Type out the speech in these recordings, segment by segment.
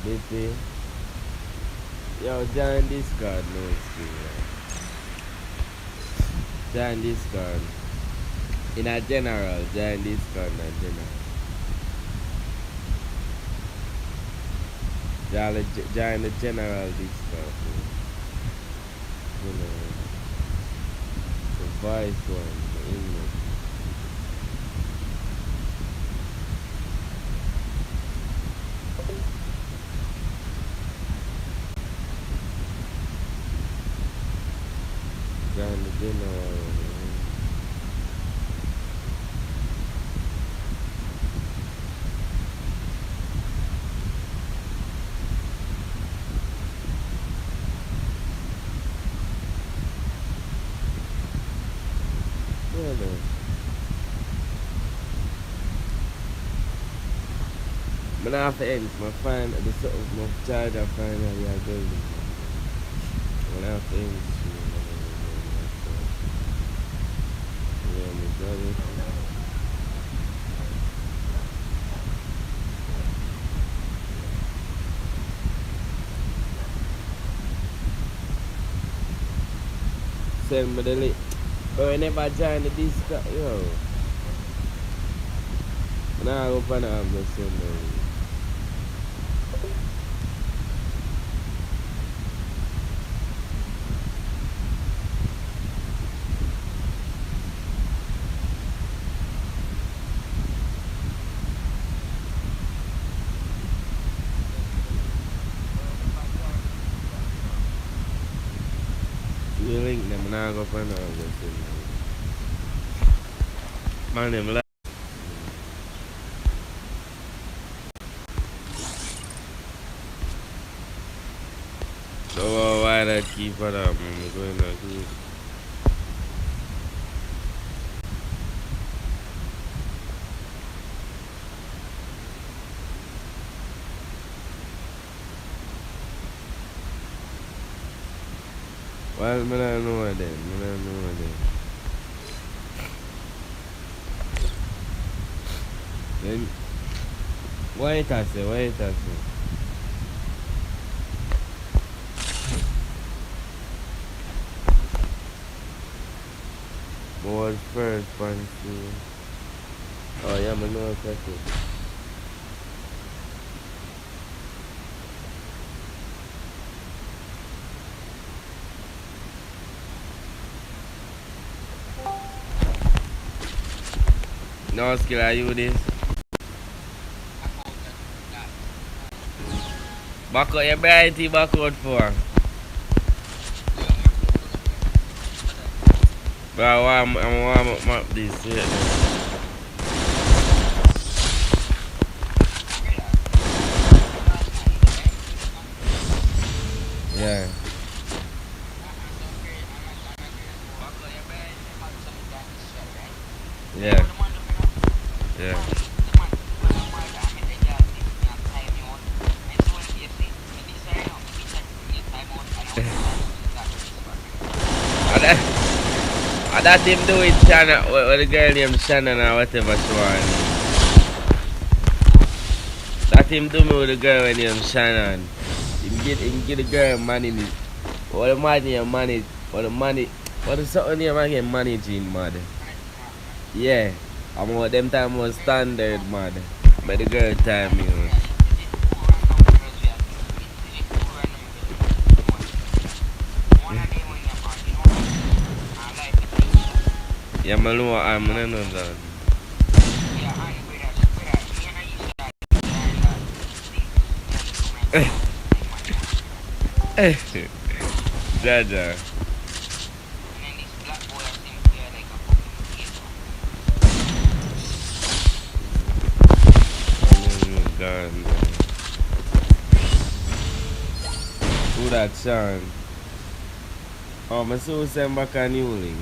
Nippy. Yo, join Discord, no experience. Join Discord. In a general, join Discord in a general. Join the general Discord. General. The voice one, the English. Join the general. I'm gonna have to end. My find the sort of my charger finally I build it. I'm gonna have to end soon. Yeah, my brother. Send me the link. But I never joined the Discord, yo. Now I open up the send the link. You link them now go find out the send the link. My name is so why that keep it up, man? We're going to do it. Well, I don't know then. I don't know then. Then, wait a second, wait a second. More first, fancy. Oh, yeah, I know exactly. No skill, are you this? Back out your brighty back out for. But I'm warm up map this, yeah. Yeah. Yeah. Yeah. That him do it, Shannon, with the girl named Shannon or whatever she want. That him do me with the girl named Shannon. Him get the girl money. What the money and money, what the money, what the something name I get managing, mad. Yeah, I'm what them time was standard, mad. But the girl time, you know. Yeah, I know I'm not know that. Jaja. God, who that Sean? Oh, I'm so send back a new link.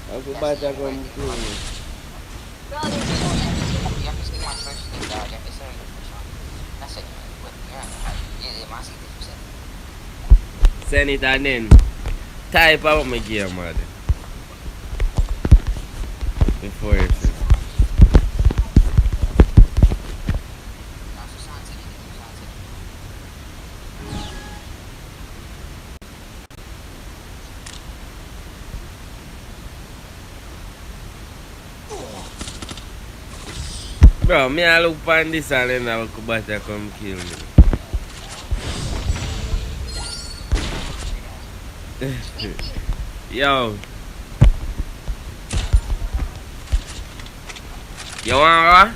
Aku baca komputer. Send it and then type out my game, man. Before you see. Bro, me I look on this and then I will better come kill me. Yo. You want what?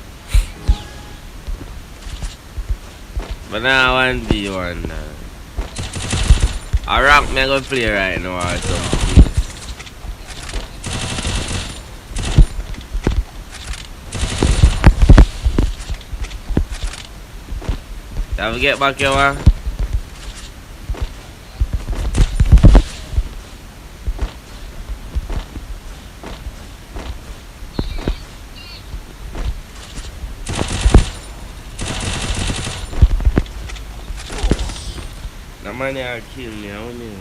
But now I want B1 now. I rock me go play right now or something. Have to get back here, man. That man here kill me, I don't know.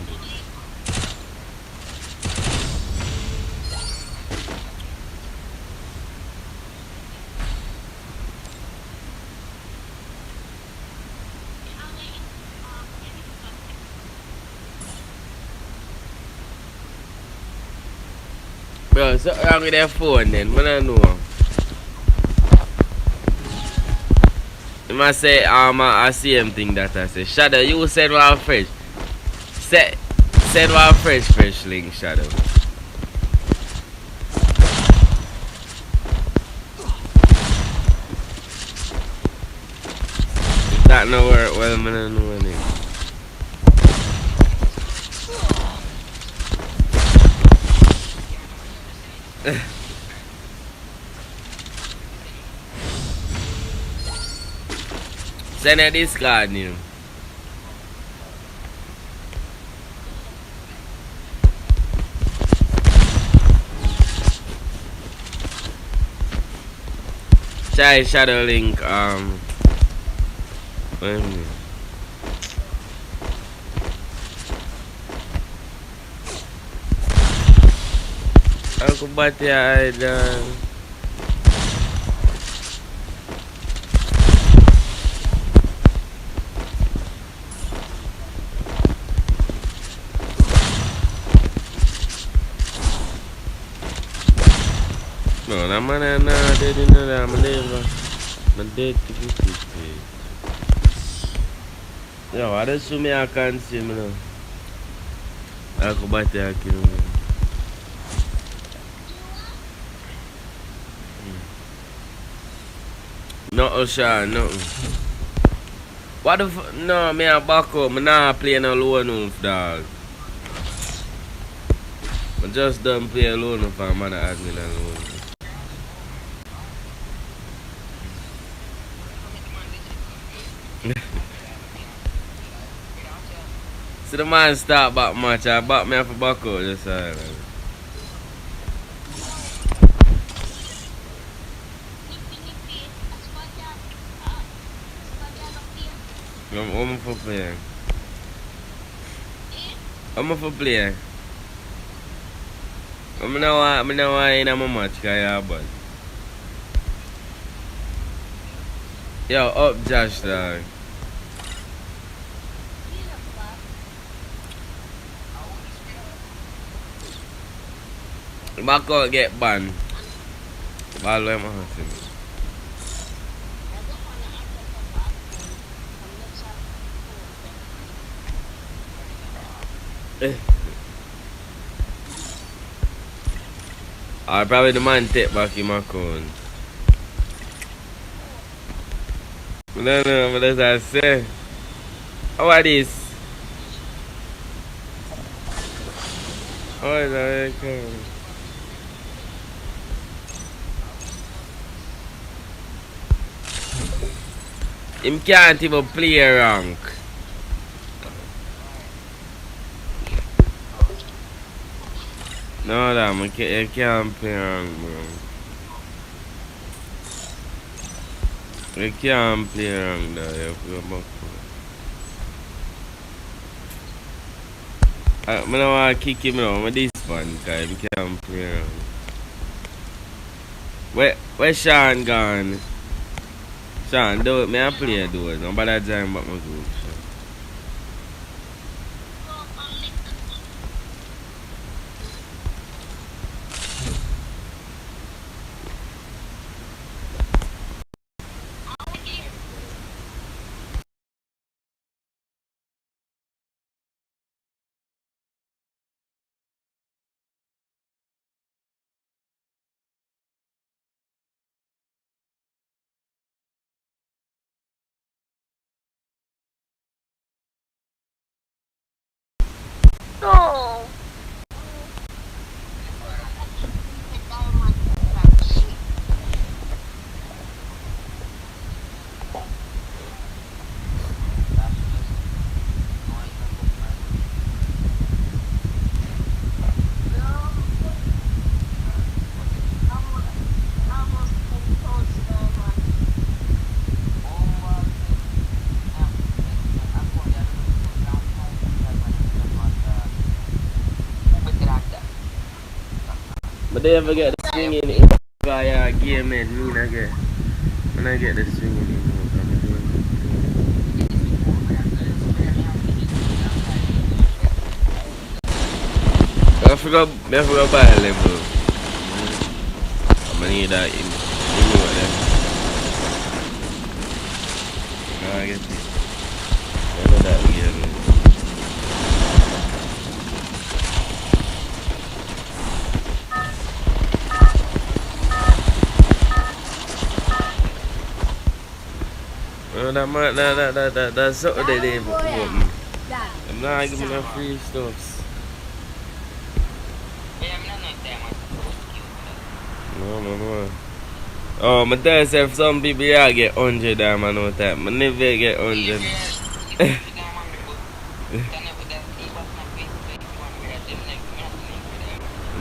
Bro, something wrong with their phone then, I don't know. You must say, I see him thing that I say. Shadow, you said one fresh. Said one fresh link, Shadow. If that no work, well, I don't know anything. Send a discard name. Try shadow link wait a minute. Aku baca ada. No, nama na dia ni dah meleva. Mendet gitu. Ya, ada sumi akan sih mana. Aku baca akhirnya. No, Osha, no. What the fuck? No, me a back up. Me not playing alone wolf, dog. I just done play alone wolf and man admin alone. See the man start back match. I back me for back up just I'm for play. I'm for play. I'm now in a match kaya bad. Yo, up Josh dog. Back out get banned. Ball them out. I probably the man take back in my account. No, but as I say, how are this? How is that? Him can't even play a rank. No, damn, you can't play rank, bro. You can't play rank, though. You have to go back. I don't want to kick him out with this one because he can't play around. Where Sean gone? Sean, do it. Me I play do it. Nobody join back my group. No. But they ever get the swinging in via game and me I get when I get the swinging in. I forgot buy a level. I'm gonna need that in what then. I get it. I know that game. That's something they did for me. I'm not giving them free stuff. No. Oh, my dad said some people yeah get 100 diamond no time. I never get 100.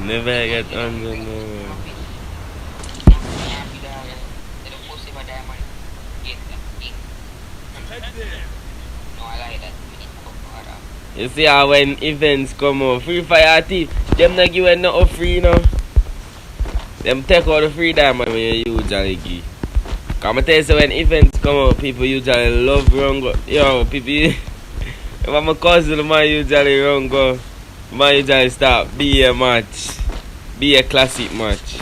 Never get 100 no. You see how when events come out, Free Fire team, them not give no free no. Them take all the free diamond when you usually give. Cause I tell you so when events come out, people usually love run go. Yo, people, if I'm a cousin, man usually run go. Man usually start be a match. Be a classic match.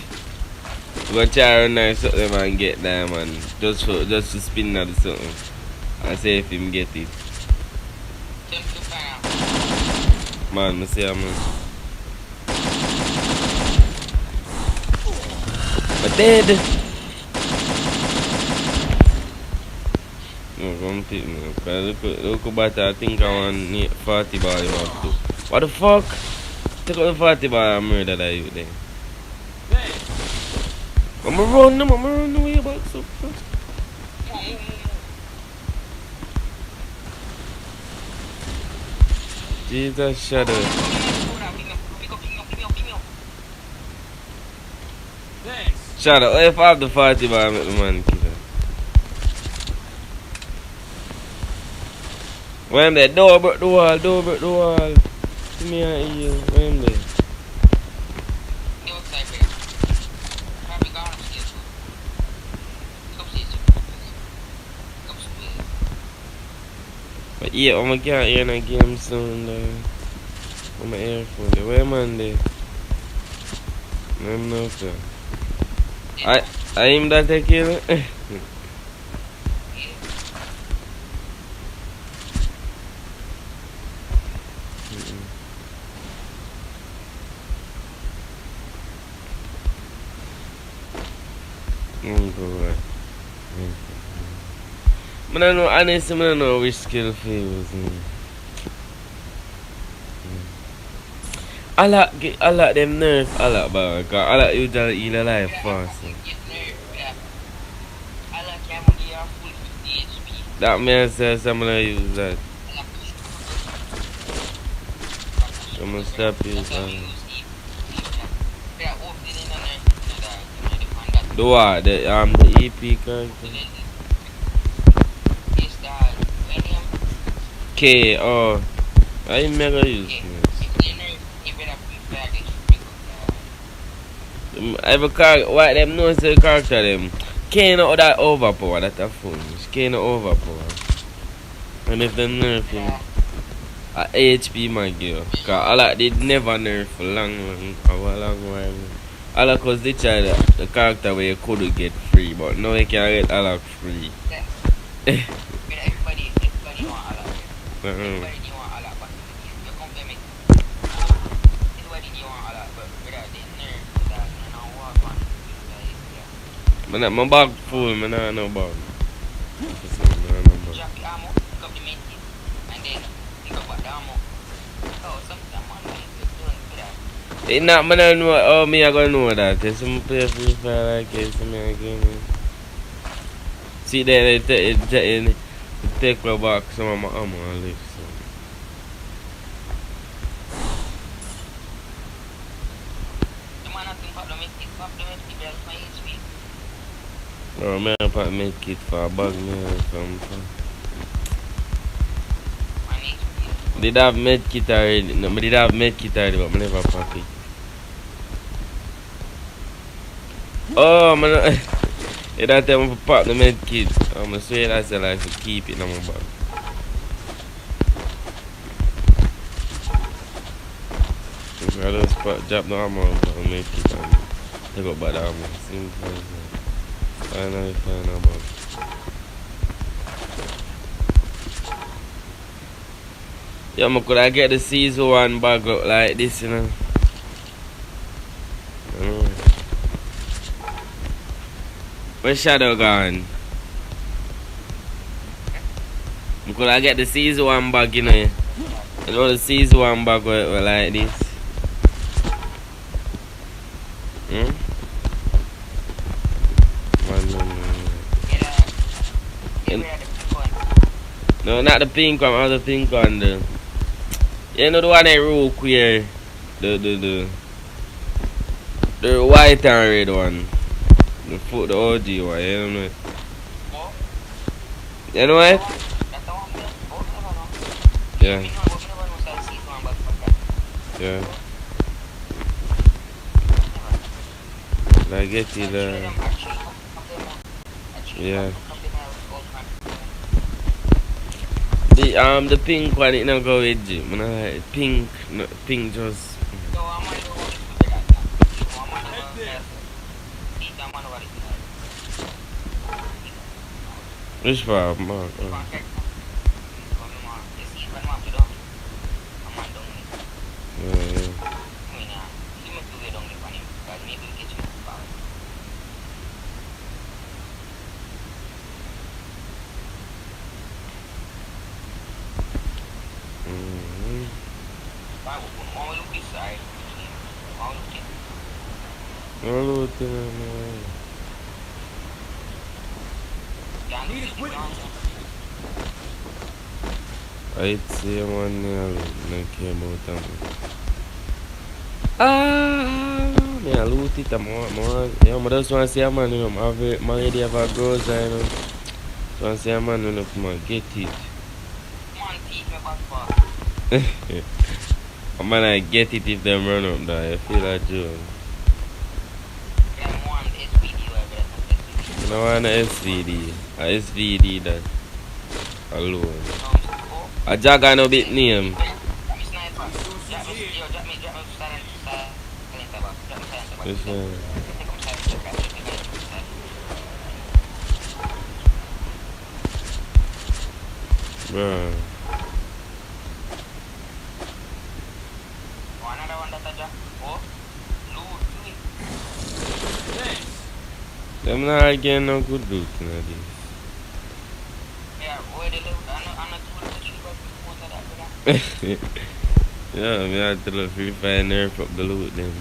Go try run there something and get diamond. Just to spin out something. And see if him get it. Man, I say man. But dead. No, come take me. Look about I think I want 40 ball you have to. What the fuck? Take out the 40 ball and murder that you there. I'm gonna run the way back so fast. Jesus, shadow. Shadow, if I have the 40 bar, I make the man kill her. When there, door break the wall. See me and you, when there. But yeah, I'm gonna get here in a game soon though. I'm gonna earphone there. Where man there? I'm not sure. I am that a killer. I don't know, honestly, I don't know which skill favors me. I like them nerfs, I like bad, because I like usually heal alive fast. That means I'm gonna use that. I'm gonna stop using the what? The EP character? K, oh. I never use this. Every character, why them know the character them can't know that overpower that a phone. Can't overpower. And if they nerf him, a HP might give. Cause all that they never nerf for long while. All cause they try the character where you could get free, but now you can get all free. Everybody want a lot. Everybody want a lot, but you complement. Everybody want a lot, but without the nerf, that you know what one. My bag full, man, I no bag. Drop the ammo, pick up the main kit, and then pick up the ammo. Oh, sometimes man, like you don't do that. It's not, man, I know how me I gonna know that. There's some play free fire like this, me again. See there, they take my back some of my ammo and leave. So. The man has to pop the main kit, belt for HP. No, man, I put my kit for a bag, man, from. Did have med kit already? No, I did have med kit already, but I never pop it. Oh, man. That time I pop the med kit. I'm swear that's like to keep it in my bag. I just drop the ammo and put the med kit and take up by the ammo. Simple as that. Finally find a bag. Yeah, could I get the season 1 bag up like this, you know? Where's Shadow gone? Could I get the season 1 bag, you know? You know the season 1 bag were like this? No, not the pink one, other pink one. You know the one that real queer. The white and red one. The OG one, you don't know it. You know it? Yeah. Yeah. I get it. Yeah. The pink one it not go with you. Man, I pink, no, pink just. Which one, Mark? Yeah. I see one nail, don't care about them. Me I loot it, yeah, I just want to see a man, you know, my lady have a girl's eye, you know. Just want to see a man, you know, come on, get it. I'm gonna get it if them run up there, I feel like Joe. I don't want an SVD, a SVD that alone. A Jagger no bit name. Yes, bro. Them not getting no good loot nowadays. Yeah, me had to look free fire and nerf up the loot then.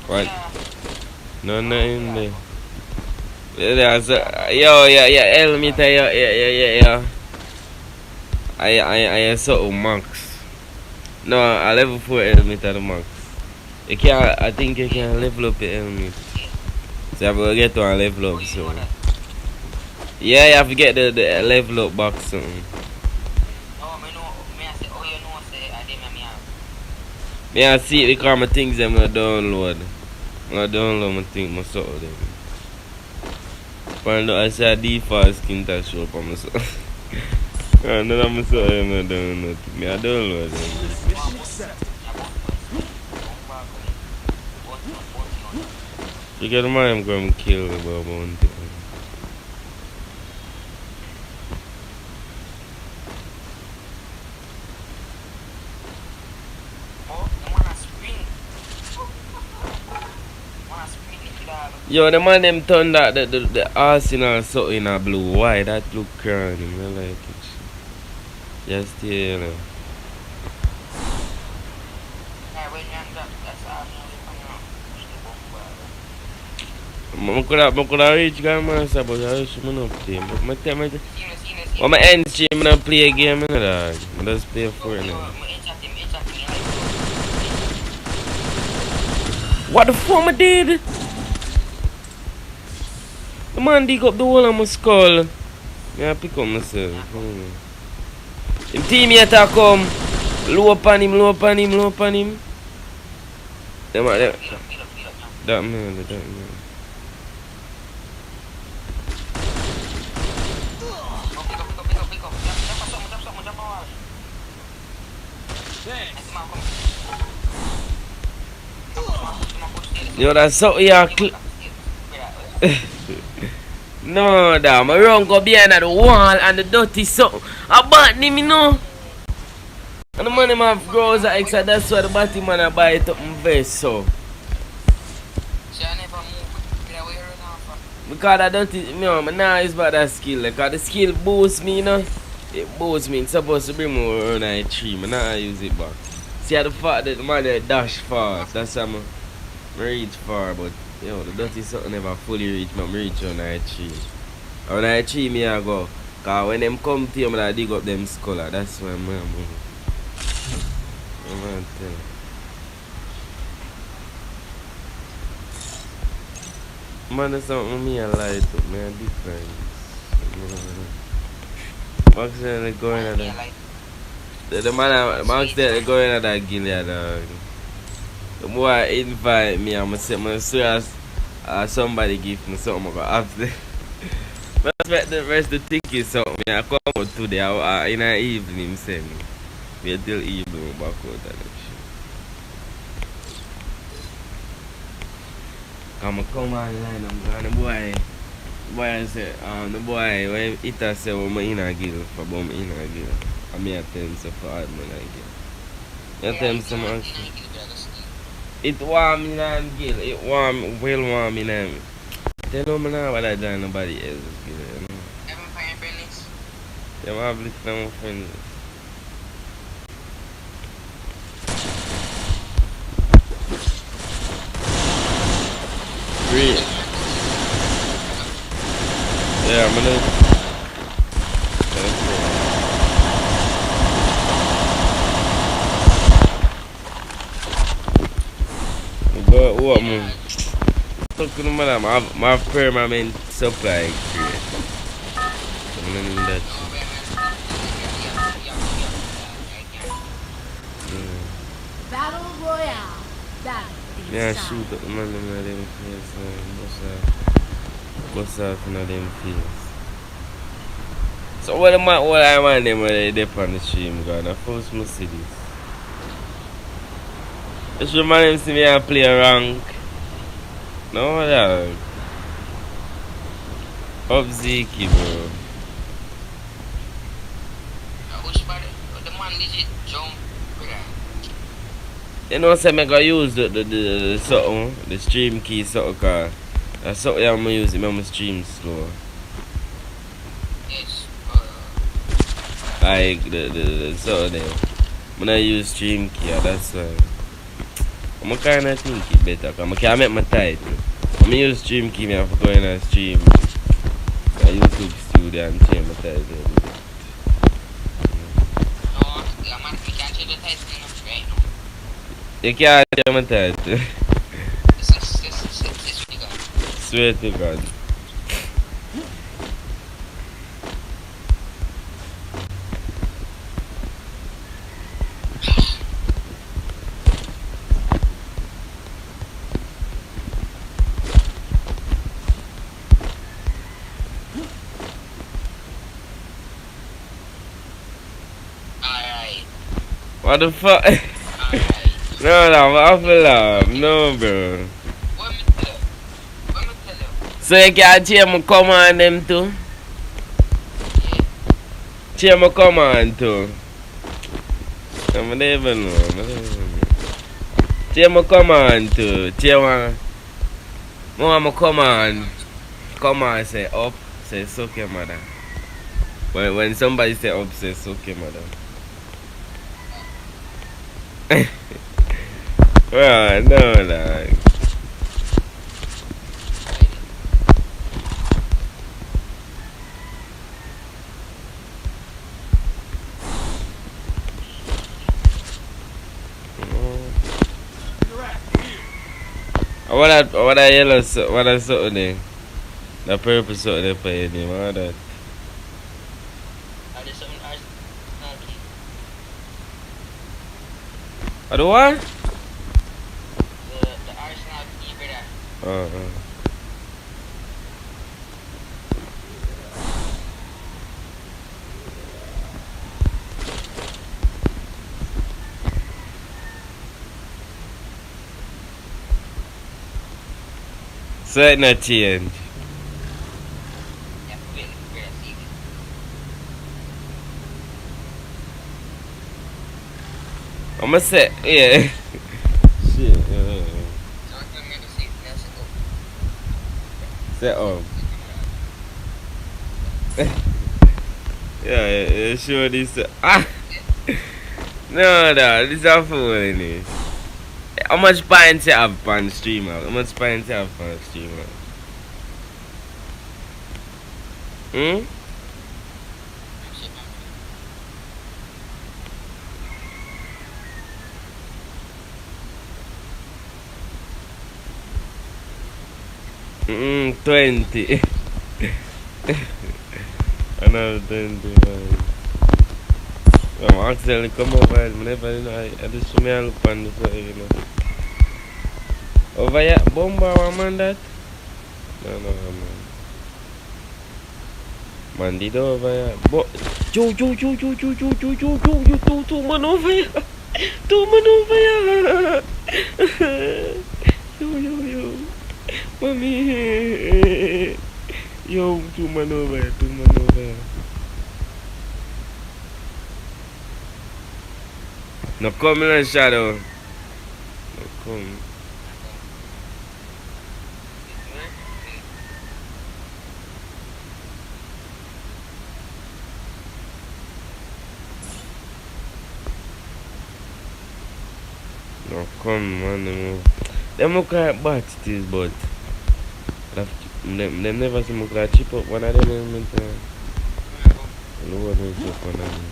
What? No, nothing there. Yeah, helmet, yeah. I saw max. No, a level 4 helmet at the max. You can't, I think you can level up your helmet. So you have to get to a level up, so. Yeah, you have to get the level up box, something. Me I see it because my things them gonna download. I'm gonna download my thing, my soul them. Find out I say a default skin that show up on my soul. None of my soul them gonna download. Me I download them. Mission accepted. You get the man I'm gonna kill the one thing. Yo, the man them turn that the Arsenal something in a blue. Why that look cranny? I like it. Just here, you know. I could have reached man, but I wish I not play. But I tell me, when I end stream, I play a game, I just play for it now. What the fuck I did? The man dig up the whole of my skull. I pick up myself. Him teammate a come. Low upon him, low upon him, low upon him. That man. Yo, that's so yeah. No, damn, my run go behind the wall and the dirty so. I bought him, you know. And the money man grows at extra, that's why the batty man I buy it up in vest, so. Because I don't, you know, I'm not use about that skill. Because the skill boosts me, you know. It boosts me. It's supposed to bring me around a tree. I'm not use it back. See how the fact that the man dash fast. That's how I reach far, but. Yo, the dirty something never fully reach, but I reach on that tree. On that tree, me I go. Because when them come to you, I dig up them skull. That's why I'm moving. I'm going to tell you. Man, that's something me I light up. Me a difference. Max said they're going at that. The man, Max said they're going at that Gilead, dog. The more I invite me, I'm going to say somebody give me something I'm going to have to. I expect the rest of the tickets something. I come out today in the evening, send me. Wait till evening, back out of that shit. Come online, I'm going to boy say, the boy, when it has said, I'm in a guild, for I'm in a guild. I may tell him so for hard money I tell him some answer. It warm in I'm gill. It warm, well warm in I'm. Tell me now what I done nobody else gill, you know. Haven't found friends? Yeah, I have little friends. Great. Yeah, I'm gonna. But what man? Talk to the man, my permanent supply crate. I'm gonna need that shit. Battle Royale. That Yeah, shoot up the man in them face, bust off in them face. So what I want them when they dip on the stream, God, I first must see this. Just remind him see me and play a rank. No, dog. Up Zeke, bro. The man legit jump. You know, say I gonna use the something, the stream key something, cause that's something I'm gonna use it, I'm stream slow. Yes. Like the something there. When I use stream key, that's why. I'm kinda think it better, cause I can't make my title. I'm use stream key, I have to go in and stream. I YouTube studio and change my title. No, man, we can't change the title right now. You can't change my title. It's really good. Swear to God. What the fuck? Alright. No, I feel love. No, bro. What me tell you? What me tell you? So you can't change my command them too? Yeah. Change my command too. I don't even know. Change my command too. Change my command. Command say up, say suck your mother. When somebody say up, say suck your mother. Well, no, like. What that yellow, what that something there? The purple something there for your name, what that? Are there some Arsenal key? What the what? The Arsenal key, brother. So it not change. Yeah, wait, brother, see this. I'ma say, yeah. Shit. So I'm going to see it. Now, Set up. Yeah, sure this. Ah! No, this is a fool in it. How much points you have on streamer? How much points you have on streamer? Hmm? Mm, 20. Another 20. I'm actually come over here. I just show me a look on the side, you know. Over here, Bomba, one man that? No, man. Man, did over here. But, Joe, you two man over here. Two man over here. Yo. Mommy. Yo, two man over here. No come in the shadow. No come. No come, man. Them look like bats, this, but them never see me like chip up one of them elements. I know what they chip one of them.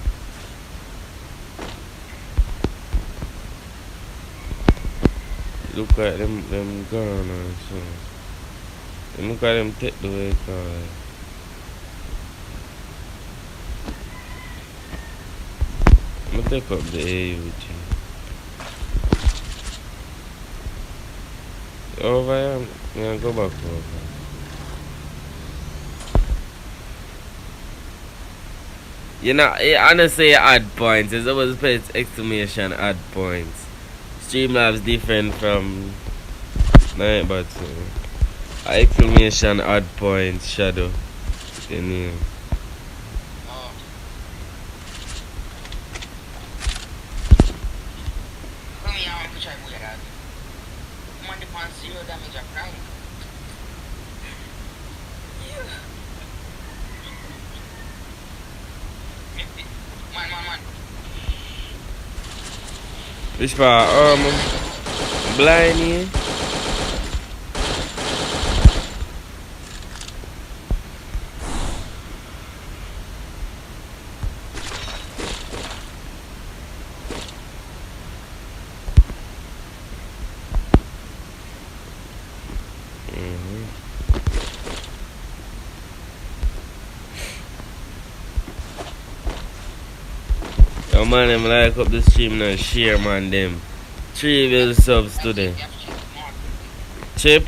Look at them Garena, so. Them look at them take the way car. I'm gonna take up the AUG. Over here, I'm gonna go back over. You know, honestly, add points. There's always put exclamation add points. Streamlabs different from night, but exclamation add points shadow. You know. Oh. Come here, I'm going to try to get out. I'm on the pan 0 damage of crime. Man. Which part? Blind here. Yo man, them like up the stream now, share man them. 3 will subs today. Chip?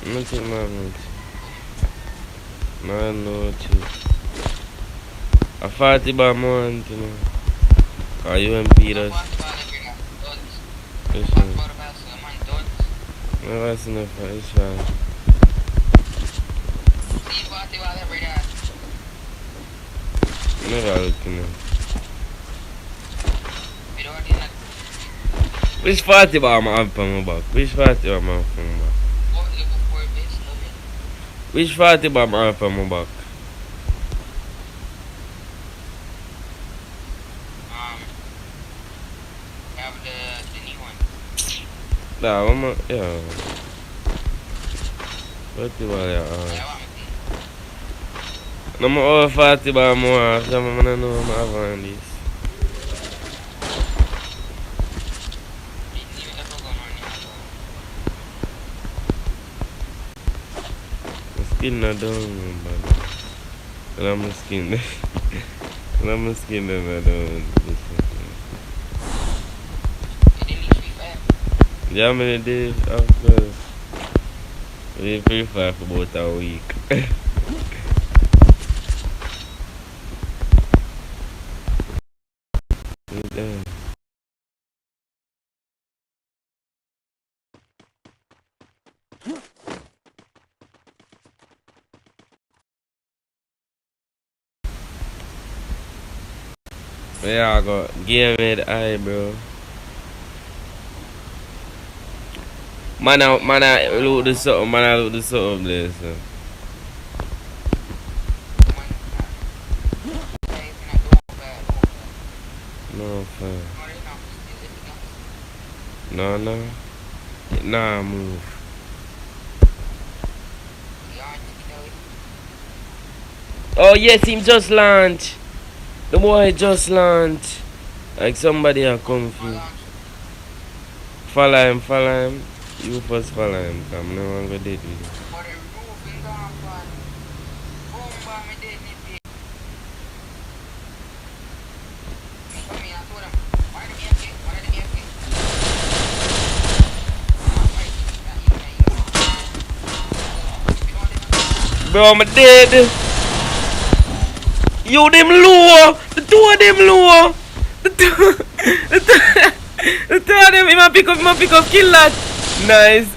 Nothing man. Man no chip. A 40 by month, you know. Are you and Peters? Which one? No, that's enough. It's fine. Never looking at. Which party bar am I have on my back? Which party bar am I have on my back? Which party bar am I have on my back? Nah, I'm a, yeah. Party bar, yeah. No more over 40 bar more. So I'm gonna know I'm have on this. My skin not done, but well, I'm skin. Well, I'm skin not done. Yeah, many days after. We free fire for about a week. Yeah, I got game with eye, bro. Man, I look this up, man, I look this up there, so. No, fine. No. Nah, move. Oh, yes, him just launched. The boy just launched. Like somebody a come through. Follow him. You first follow him. I'm no longer dead with you. Bro, I'm dead. Yo, them low. The two of them low. The two of them. He might pick up, kill that. Nice.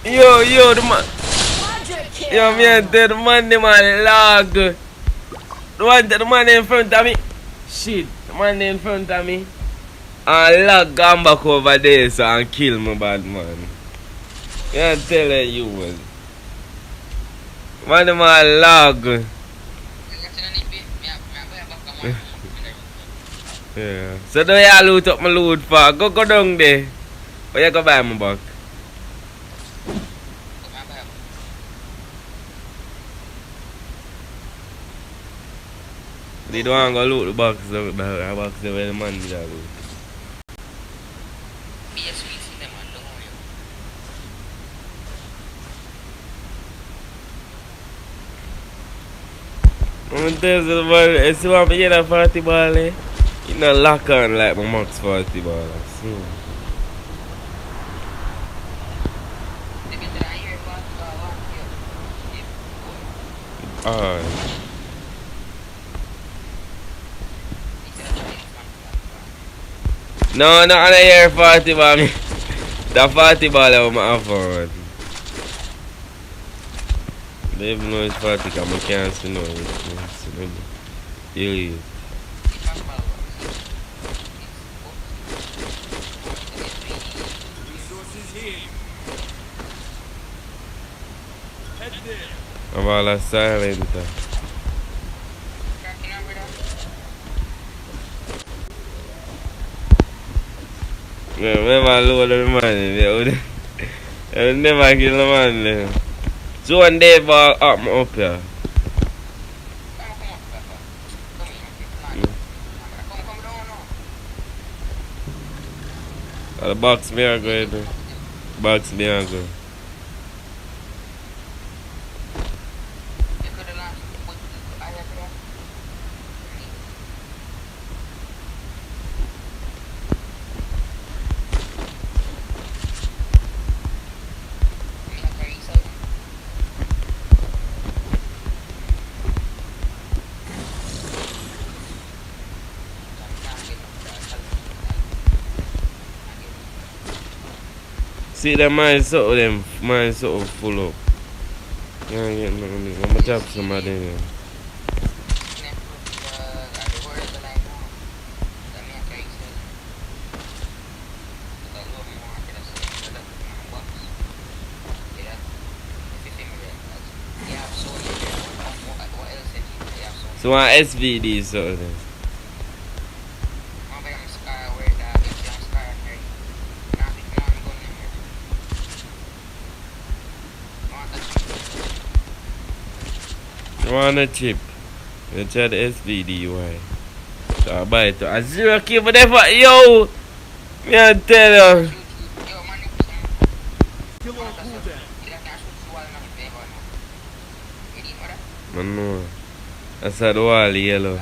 Yo, the man. Yo, man, the man, them a lag. The man in front of me. Shit, the man in front of me. And lag gone back over there, so and kill me, bad man. Yeah, I'm telling you, man. Man, them a lag. Yeah. So do you loot up my loot for? Go down there. Or you go buy my back? They don't want to go loot the box. The box where the man did loot. I'm telling you, man, see what I get that 40 ball, eh? You know, lock on like my max 40 ball. Alright. No, not on a year 40 ball. That 40 ball I have for. They even know it's 40 because I can't see no. Yeah. I'm all silent. Remember load the man. I never kill the man. So one day ball up me up here. The box me are going. Box me are going. See them mine so them mine so full up. Yeah, yeah, no, no. I'm gonna tap somebody. Yeah. So one SVD sort of thing. I want a chip. You try the SVD, why? So I buy it. A 0K for them. Yo! Me I tell you. I know. I saw the wall yellow.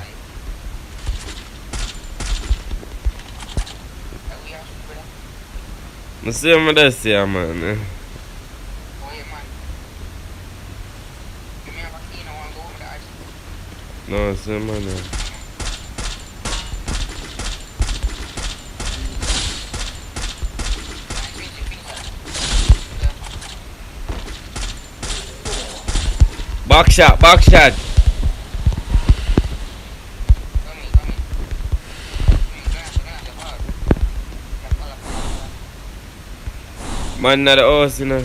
I see what I say, man. No, see, man. Back shot, back shot. Man, not the house, you know.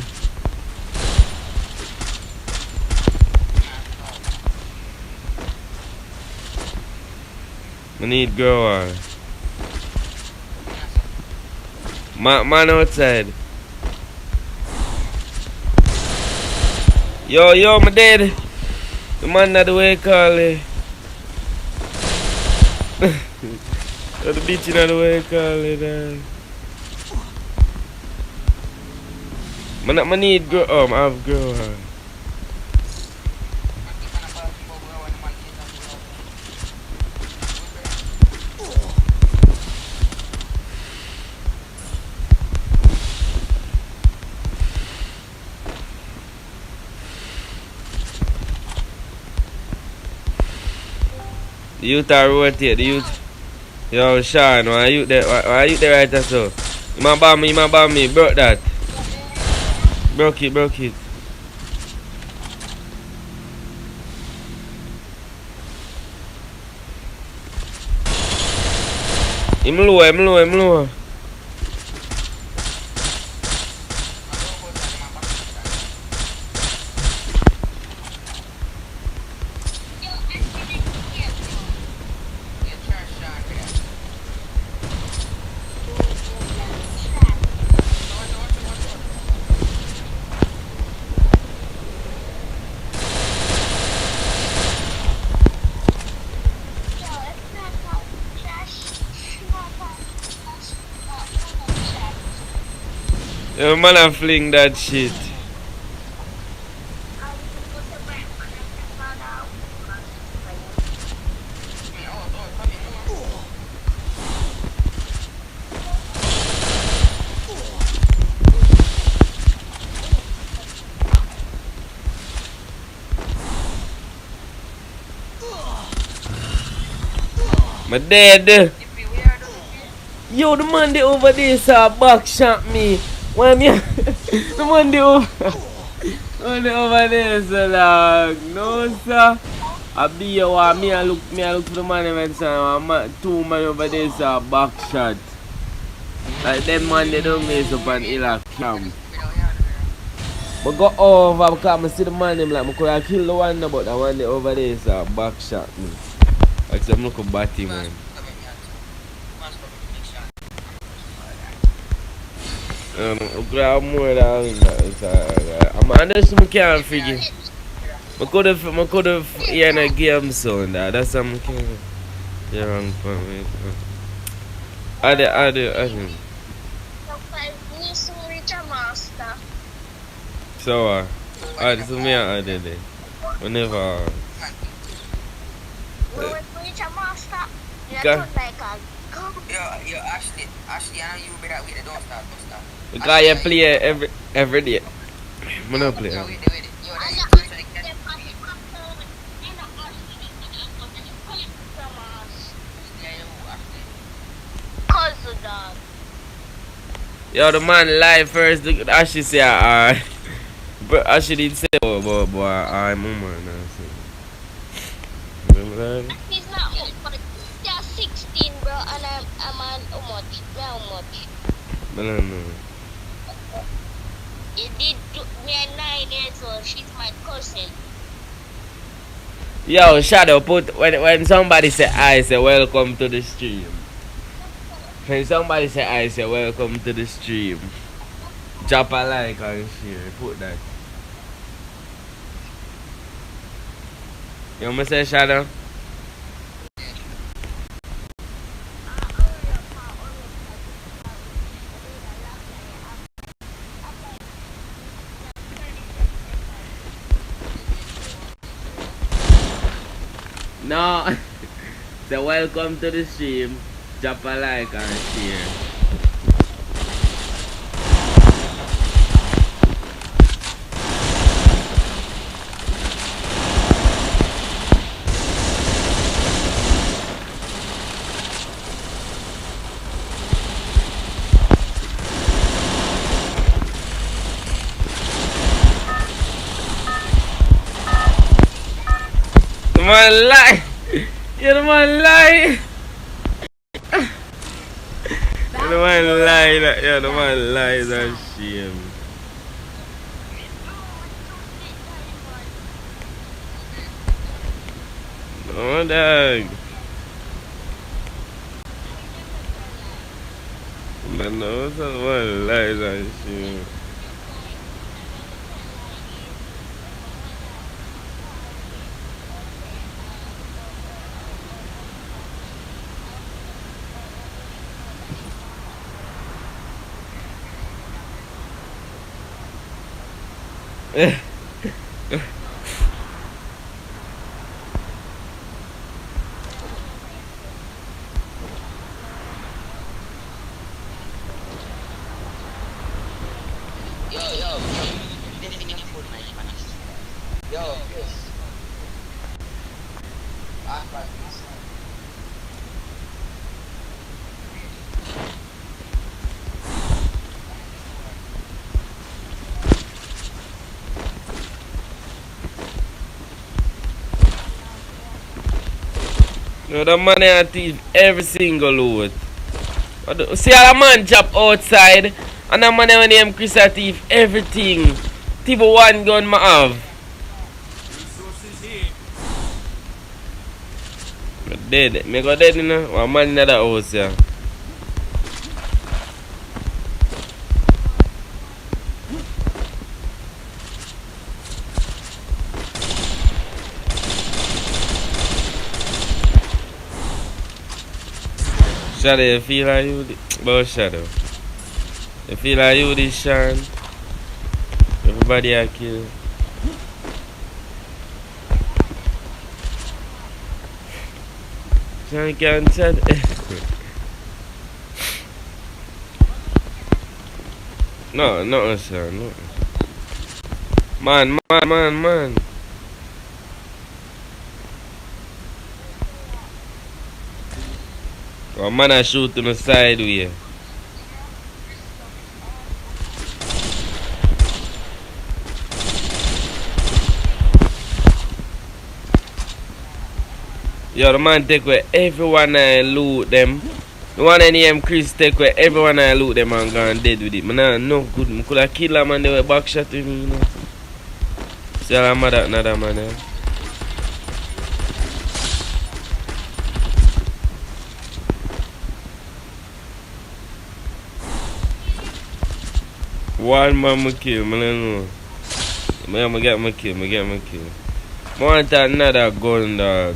I need grower. Man outside. Yo, my dead. The man not the way call it. The bitch not the way call it. I need grow. I have grower. The youth are rotate, the youth. Yo, Sean, why you there right there so? You man bomb me, broke that. Broke it. Him low. Yo, man, I fling that shit. My dead. Yo, the man they over there back shot me. Why me? The man they over there so like no sir. I be here while me I look for the man and say two man over there back shot. Like them man they don't mess up an illa camp. But go over because I see the man them like I could have killed the one but the one they over there back shot me. Like I'm looking batty man. Grab more than that. I'm honest, I can't figure. I could have in a game sound. That's what I'm kind of wrong for me. I do. So, I do me I did it. Whenever. Yo, Ashley, I know you better with the don't start. Because you play every day. I don't play. Yo, the man live first. Look, Ashley say, but Ashley did say, oh, boy, I'm man. Remember that? He's not but they're 16, bro, and I'm on how much? How much? I don't know. You did me at 9 years old. She's my cousin. Yo, Shadow, put when somebody say I say welcome to the stream. When somebody say I say welcome to the stream. Drop a like and share. Put that. You know what I say, Shadow? No. So welcome to the stream. Drop a like and share. The man lie. You're the man lie. You're the man lie. You're the man lie. That's shame. No, dog. No, it's not one lie. That's shame. Yo, this thing is full, man. Yo, yes. I practice. No, the money I thief every single load. See how the man drop outside and the money when him Chris a thief everything. Thief one gun ma have. Me dead. Me go dead, you know. One man in the house, yeah. Shadow, you feel like you about Shadow? You feel like you this Sean? Everybody I kill. Sean can't chat. No, Sean, no. Man. One man a shoot on the side way. Yo, the man take away everyone I loot them. The one in him Chris take away everyone I loot them and gone dead with it. Man, no good. I could have killed a man, they were back shot with me, you know. See how I'm that another man, eh? One man me kill, I don't know. I get my kill. I want another gun, dog,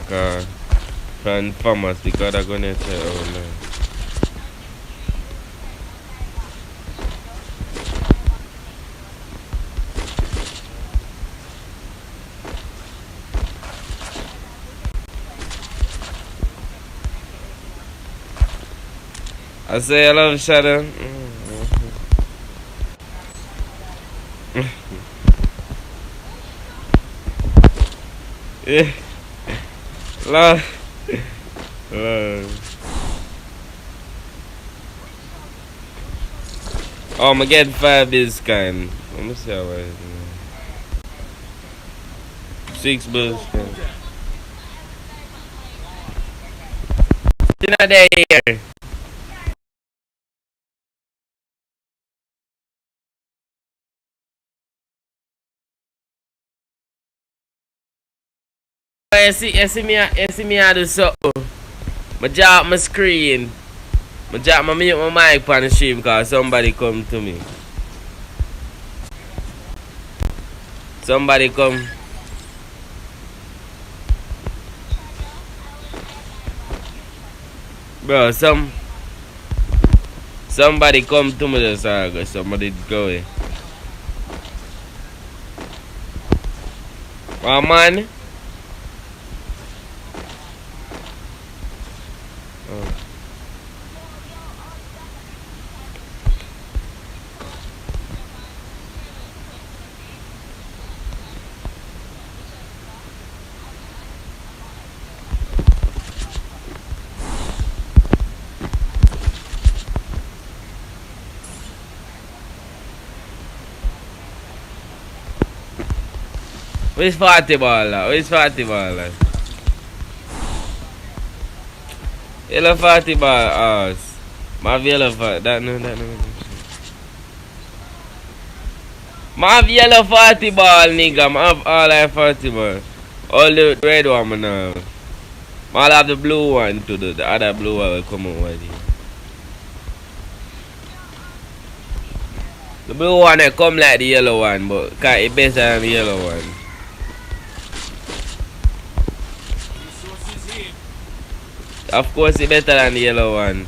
from farmers because they're going to say, oh man. I say I love Shadow. Yeah. Love. Oh, I'm get 5 this kind. Let me see how it is. 6 bills. It's not there here. You see me I do something. I drop my screen. I drop my mute my mic on the stream because somebody come to me. Somebody come. Bro, somebody come to me this August. Somebody go away. Oh man. Oh. Where's 40 baller? Where's 40 baller? Yellow 40 ball ass. My yellow 40. That no. My yellow 40 ball nigga. I have all like 40 ball. All the red one now. I have the blue one too. The other blue one will come out with it. The blue one will come like the yellow one, but it's better than the yellow one. Of course, it's better than the yellow one.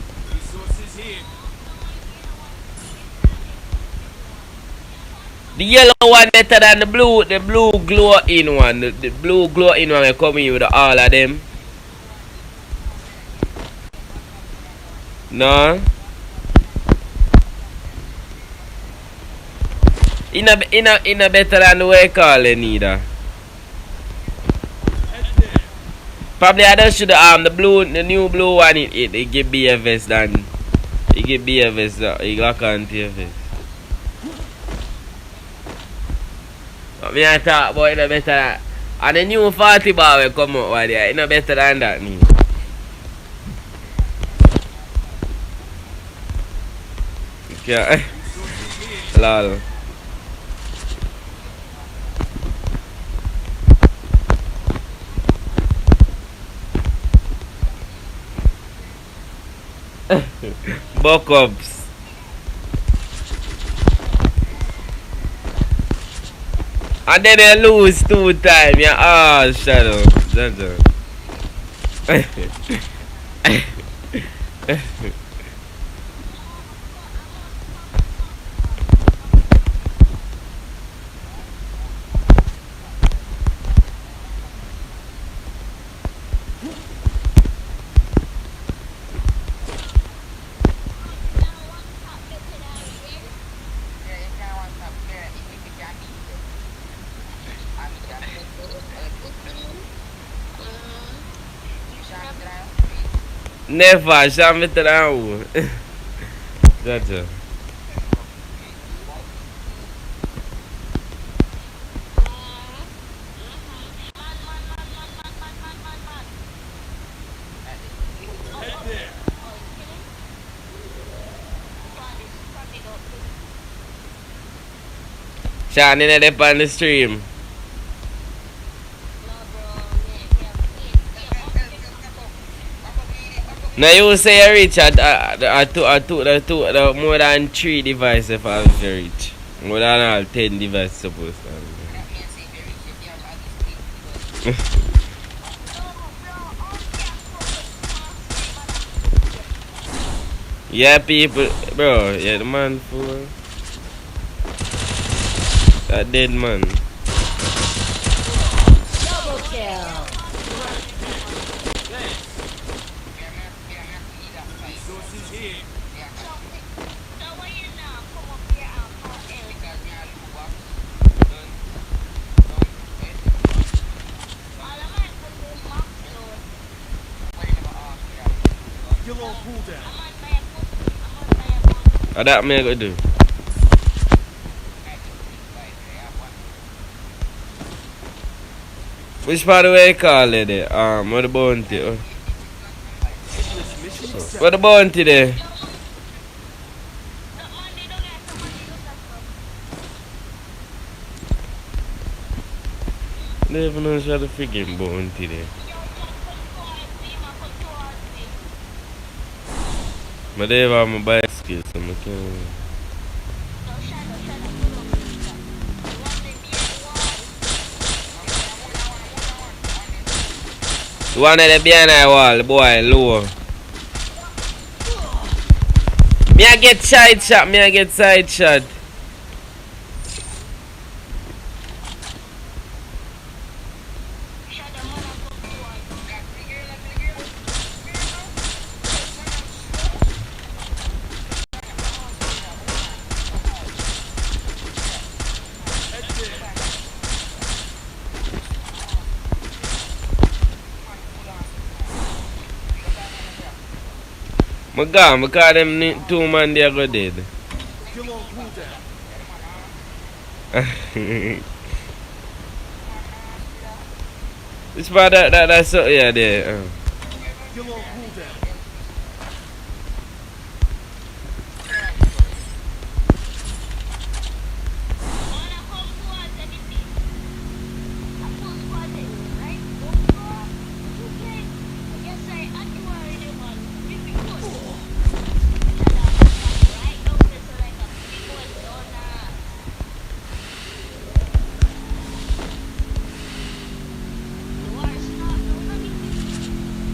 The yellow one better than the blue glow in one. The blue glow in one will come in with all of them. No. In a better than the way I call it neither. Probably I just should the new blue one it give BFS than it give BFS it lock on TFS. But me I talk about it better than, and the new 40 bar will come out right there. It's not better than that me. Okay. Lol. Buck ups. And then they lose 2 times. Yeah, oh, shadow. That's Never, chame trau. That's Sean in the on the stream. Now you say I reach the more than 3 devices if I was reach. More than all 10 devices supposed to have. Yeah, people, bro, yeah, the man for that dead man. Double kill. What that me I go do? Which part of the way you call it there? What the bounty? What the bounty there? I don't even know what's the freaking bounty there. I don't even have my bicycle, so I can't. The one that behind the wall, the boy, low. Me I get side shot, me I get side shot. I gone because them two man there go dead. It's about that's so yeah there.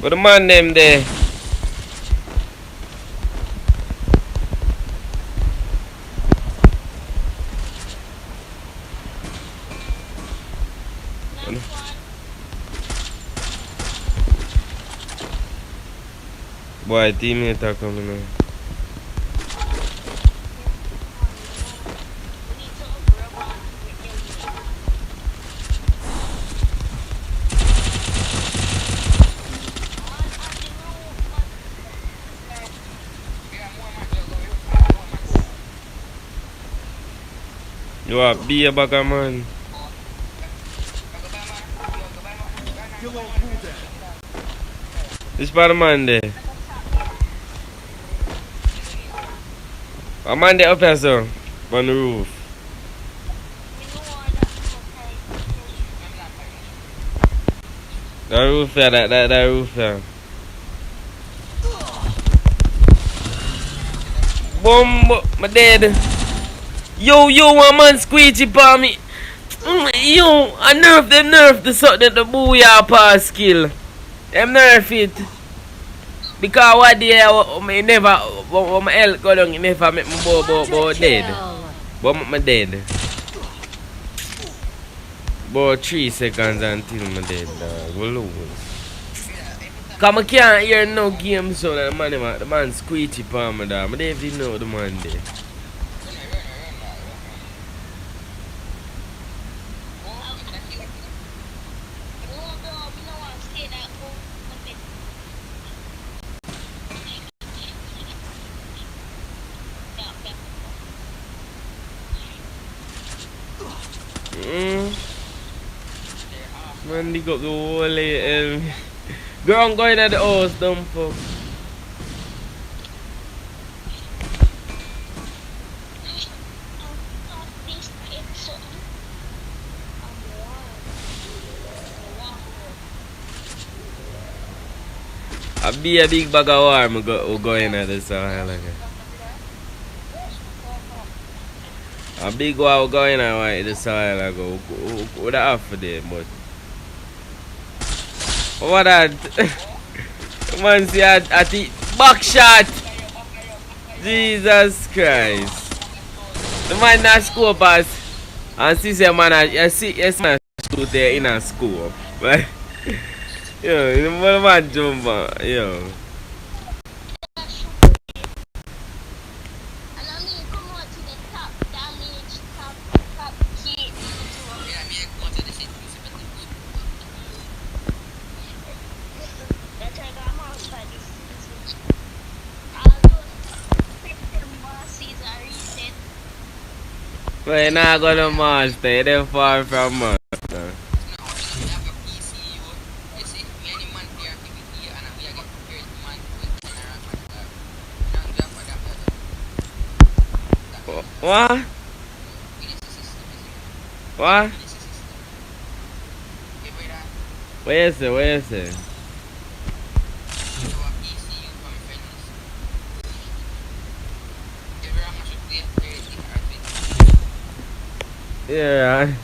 What the man them there? Boy, teammate are coming now. You are be a bugger man. This part of man there. A man there up here so on the roof. That roof here, that roof here. Boom, my dead. Yo, one man squeegee for me. Yo, I nerf the something the booyah pass skill. Them nerf it. Because what day I never, when my health go down, it never make me bo dead. But I'm dead. About 3 seconds until I'm dead, dog. We lose. Because I can't hear no game so the man squeegee for me, dog. I don't even know the man there. Man, dig up the whole girl, I'm going at the house, dumb fuck. I be a big bag of war, we're going at this while again. A big war we're going at this while ago. What I have for them, but what that? Man, see at the back shot. Jesus Christ. The man not score pass. And see say man, you see yes man shoot there in a score. But yo, the man jump on, yo. But you're not gonna master, they're far from master. What? What? Where is it? Where is it? Yeah.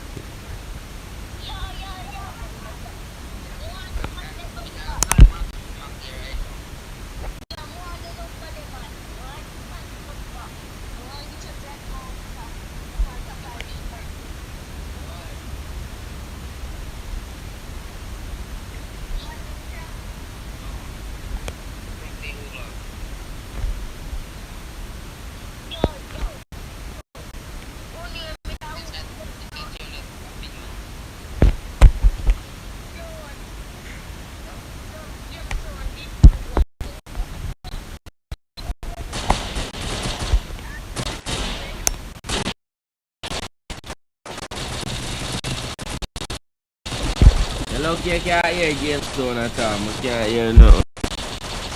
Hello, I can't hear Game Stone at all. I can't hear nothing.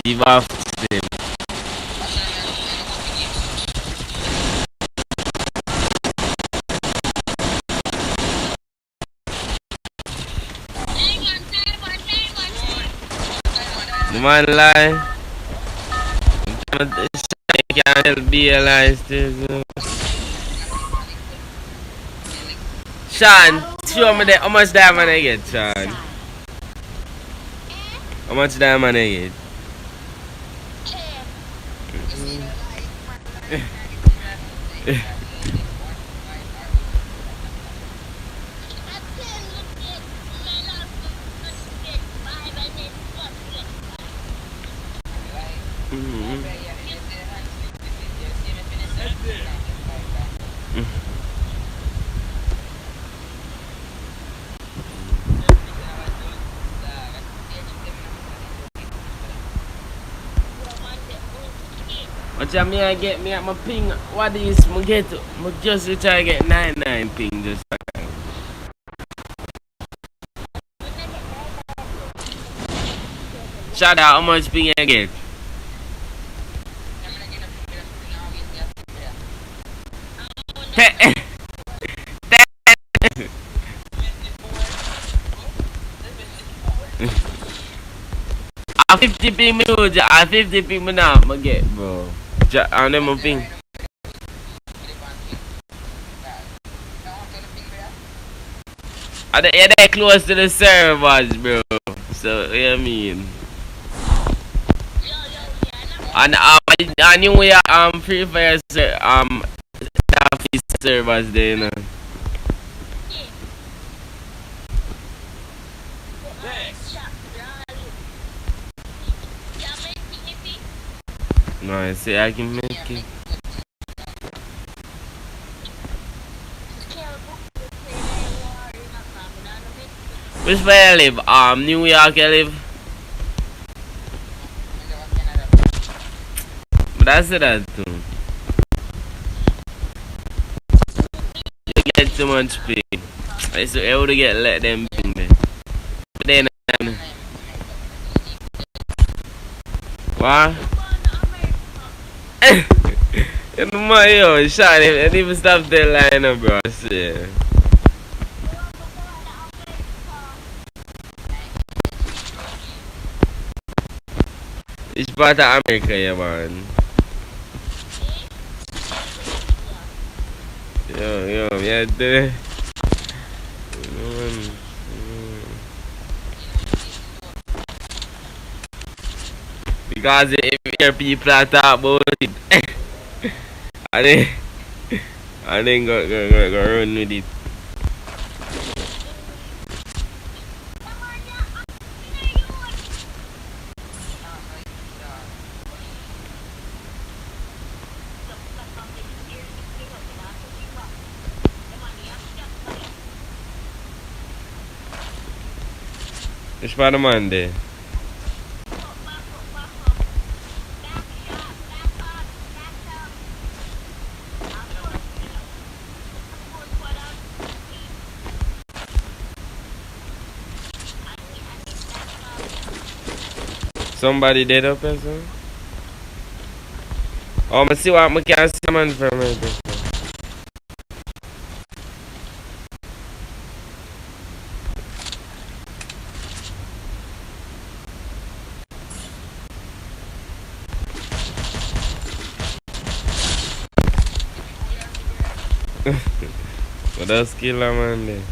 Leave off them. The man lie. I can't be alive still. Sean, show me that. How much diamond I get, Sean? How much diamond I get? What you mean I get me at my ping? What is I get? I just try to get 99 ping just like. Shout out how much ping I get? A 50 ping me would a 50 ping me now I get bro. And then my ping. Yeah, they're close to the servers, bro. So, you know what I mean? And you we are Free Fire servers there, you know. No, I say I can make it. Which where I live? New York I live. But that's it that too. You get too much pay. I so I would get let them ping me. But then what? You know my yo, Sean, I even stop that line up, bro. I swear. It's part of America, yeah, man. Yo, yeah, dude. Because if you hear people talk about it, and then go run with it. Which part of man there? Somebody dead up or something? Oh, I see what I can see man from right there. But that's killer man there.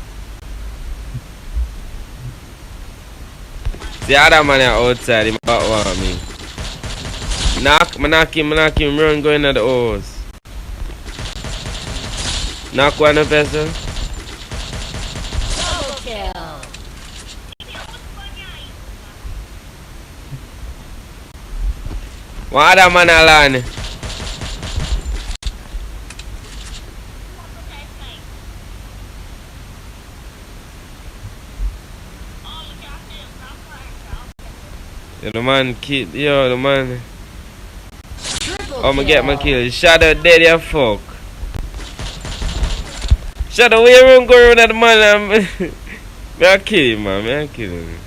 The other man outside, him about want me. Knock him, run go into the house. Knock one up, sir. Double kill. One other man alone. Yeah, the man kid, yo, the man. Triple I'm gonna get my kill. kill. Shadow dead, ya fuck. Shadow, where you go around that man? Me I kill him, man. Me I kill him.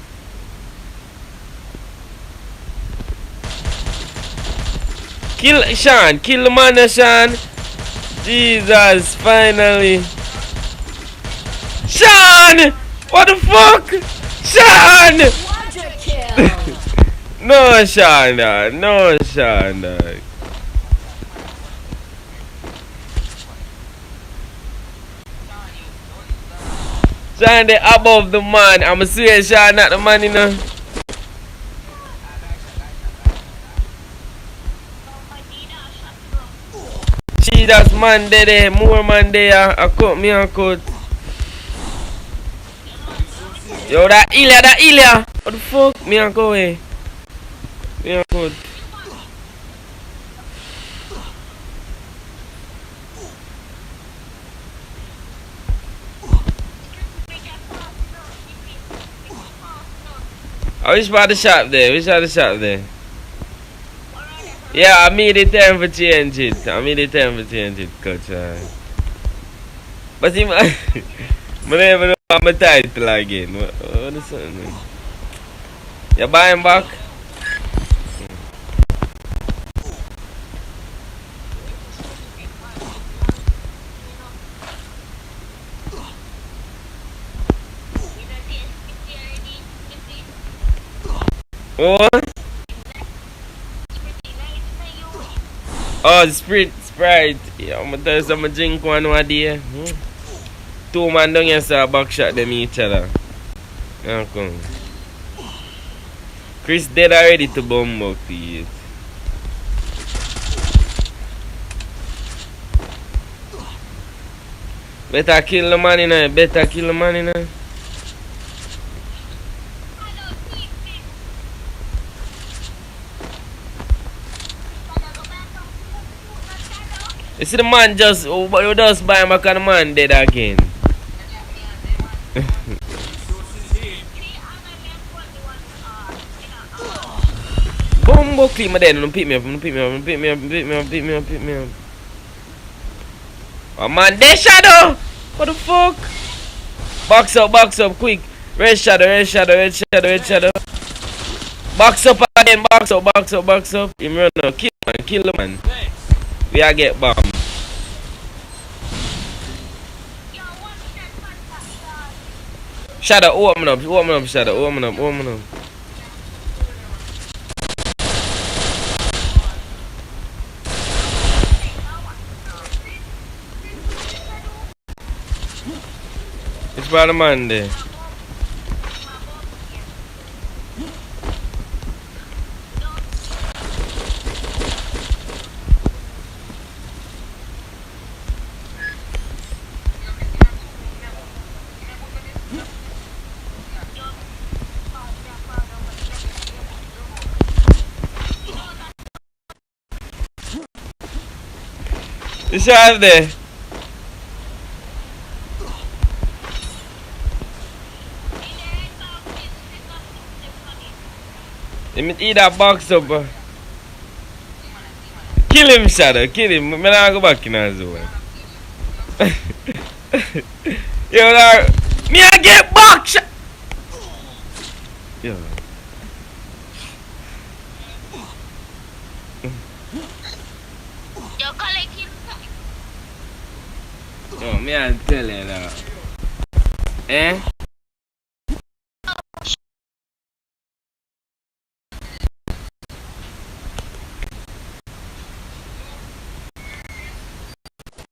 Kill Sean. Kill the man, Sean. Jesus, finally. Sean! What the fuck? Sean! Quadra kill. No, Sean, dog. No, Sean, dog. Sean, they above the man. I'm swear, Sean, not the man, you know. Jesus, man, there. More man there. I cut me and cut. Yo, that Ilya. What the fuck? Me and go away. Me and cut. I wish about the shop there. Yeah, I made it time for change it. Coach. But see, I never know my title again. What is it? You buy him back? What? Oh, Sprite. Yeah, I'm gonna tell you some drink one day. Two man down here saw back shot them each other. Yeah, come. Chris dead already to bomb out to it. Better kill the man in there. You see the man just buy back and the man dead again. Bumbo clean my dead, don't pick me up. Oh man, dead Shadow! What the fuck? Box up, quick. Red shadow. Box up again, box up. Him run now, kill the man. We are get bomb. Shadow, open up, Shadow, open up. It's about the man there. It's out there. Let me eat that box up. Kill him, Shadow. Kill him. I'm not go back in as well. Yo, dog. Me I get back. Yo. Yo, me I tell you now. Eh?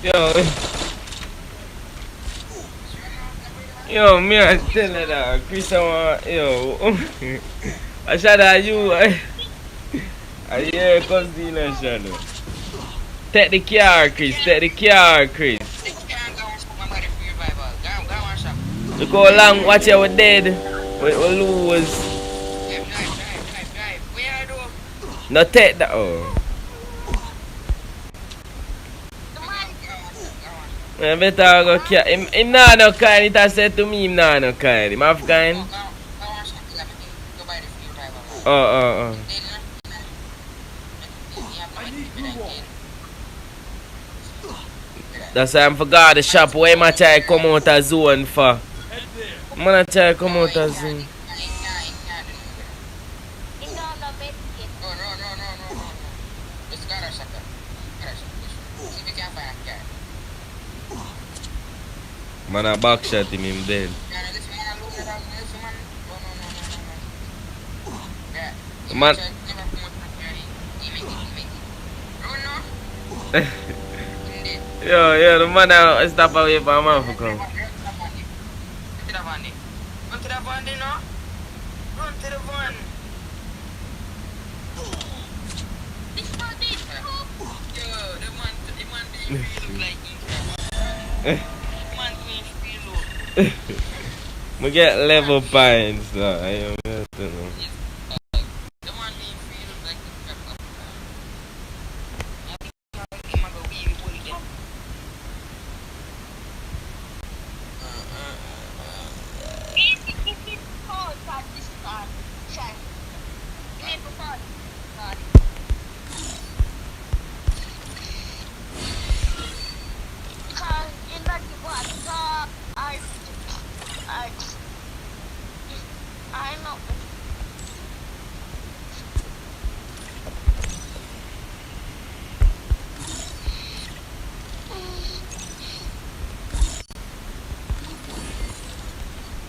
Yo. Yo, me I tell you that Chris I want yo I should have you I hear cousin and shadow. Take the car, Chris, take the car, Chris. They can't go and smoke my body for your Bible. Go and shop. Look how long watch you were dead. We lose. Drive. Where I do? No take that oh. I better go care. Him nah no kind, it has said to me him nah no kind. Him have kind. Oh. That's why I forgot the shop where I try come out of zone for. Man I try come out of zone. Man a back shot him dead. Man Yo, the man a stop away from man for come. Run to the van, you know? Run to the van. Yo, the man being real like him. The man being real. We get level points now. I don't know. The man being real like him.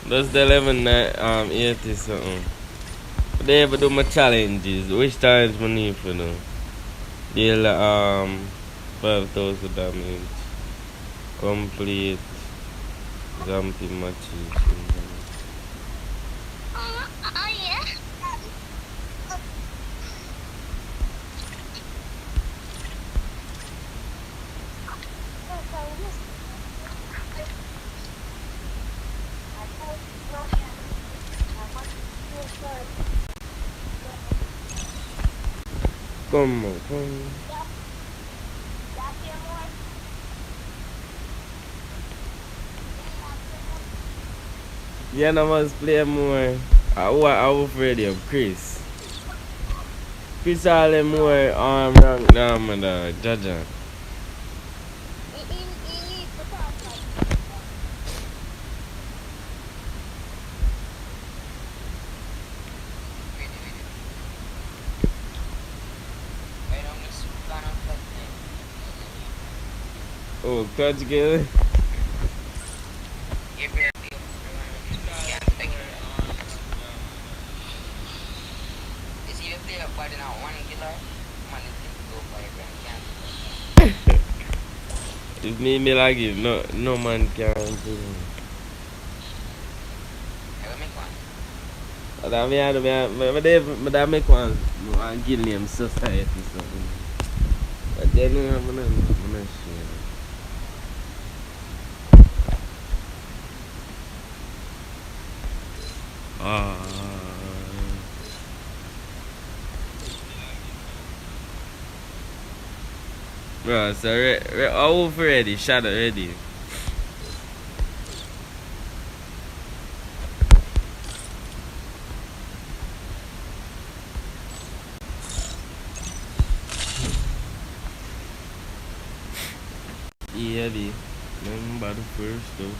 That's the 80 something. They ever do my challenges. Which times I need for them? They'll 5,000 damage. Complete zombie matches. Come on. Yeah, I must play more. I was afraid of Chris. Chris all them more rank down with the Jaja. Oh, catch together. If me like it, no man can do it. But I make one kill name society something. But then I'm not sure. Bro, so we're all ready, shadow ready. Yeah, remember the first though.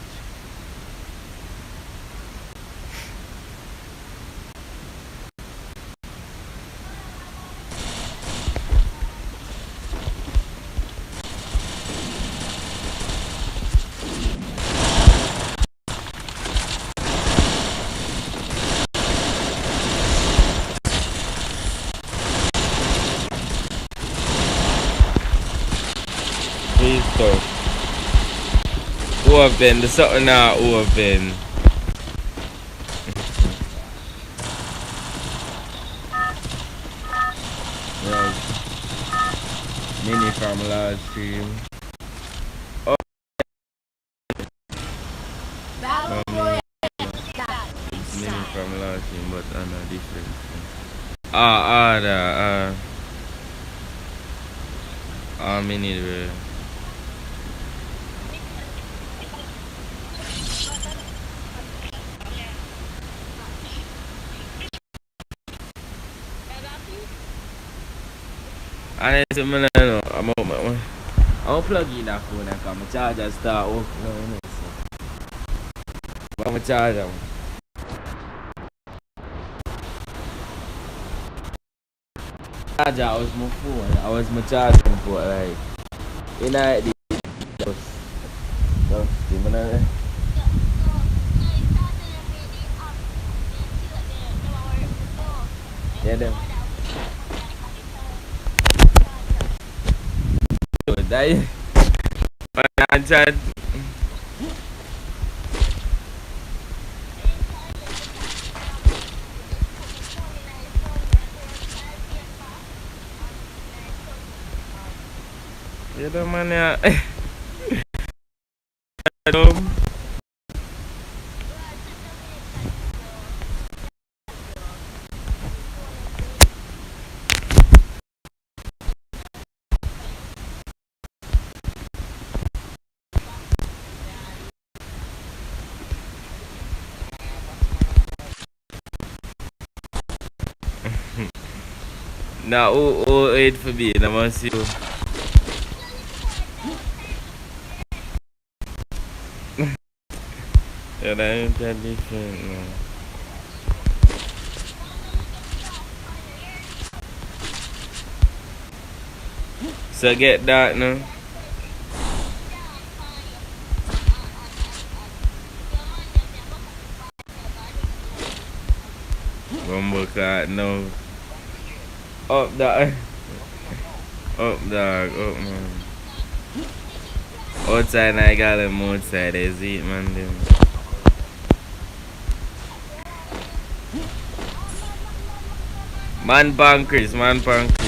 Open, the something now open. from last stream. Oh, Battle um, Royale. it's mini from last stream, but on a different thing. Ah, mini, bro. Honestly, man, I know. I'm plug in that phone and come charger start working. I'm a charger. Charger, I was my phone. I was my charging for like. You know, just, yeah, them. Die. Man, chat. Ya dah mana? Dom. Na o 8 förbi när man ser. Ja, det är inte different. No. So get that no. Rumble card no. Up dog. Up dog. Up man. Outside I got them outside. Is it man them. Man pancreas. Man pancreas.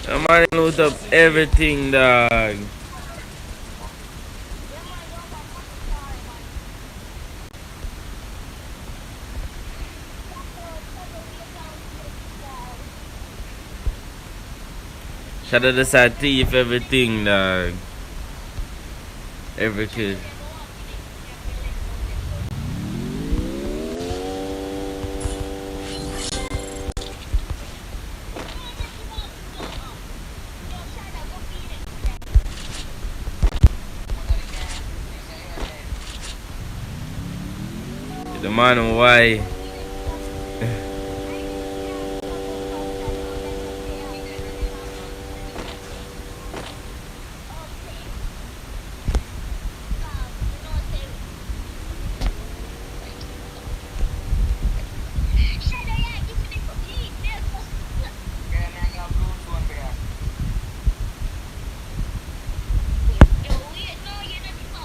The man load up everything, dog. Shout out to that thief, everything, dog. Every kid. The man why?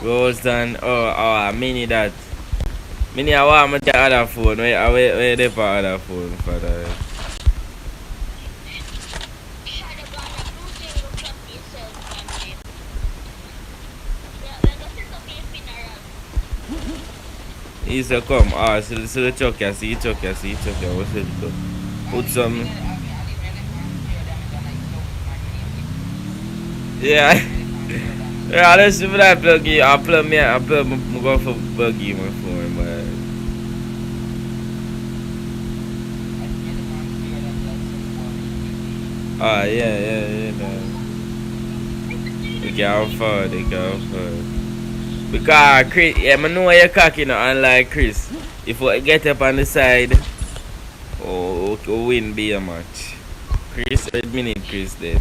Rose and mini that. Mini I want my other phone. Where they put other phone for that? He's a come. So the chuck ya see chuck ya. What's it do? Put some. Yeah. Yeah, let's do that pluggy. I plug my go for buggy my phone, but yeah, man. They go for. Because Chris, I know you're cocky now, unlike Chris. If we get up on the side, we win be a match. Chris, admit Chris then.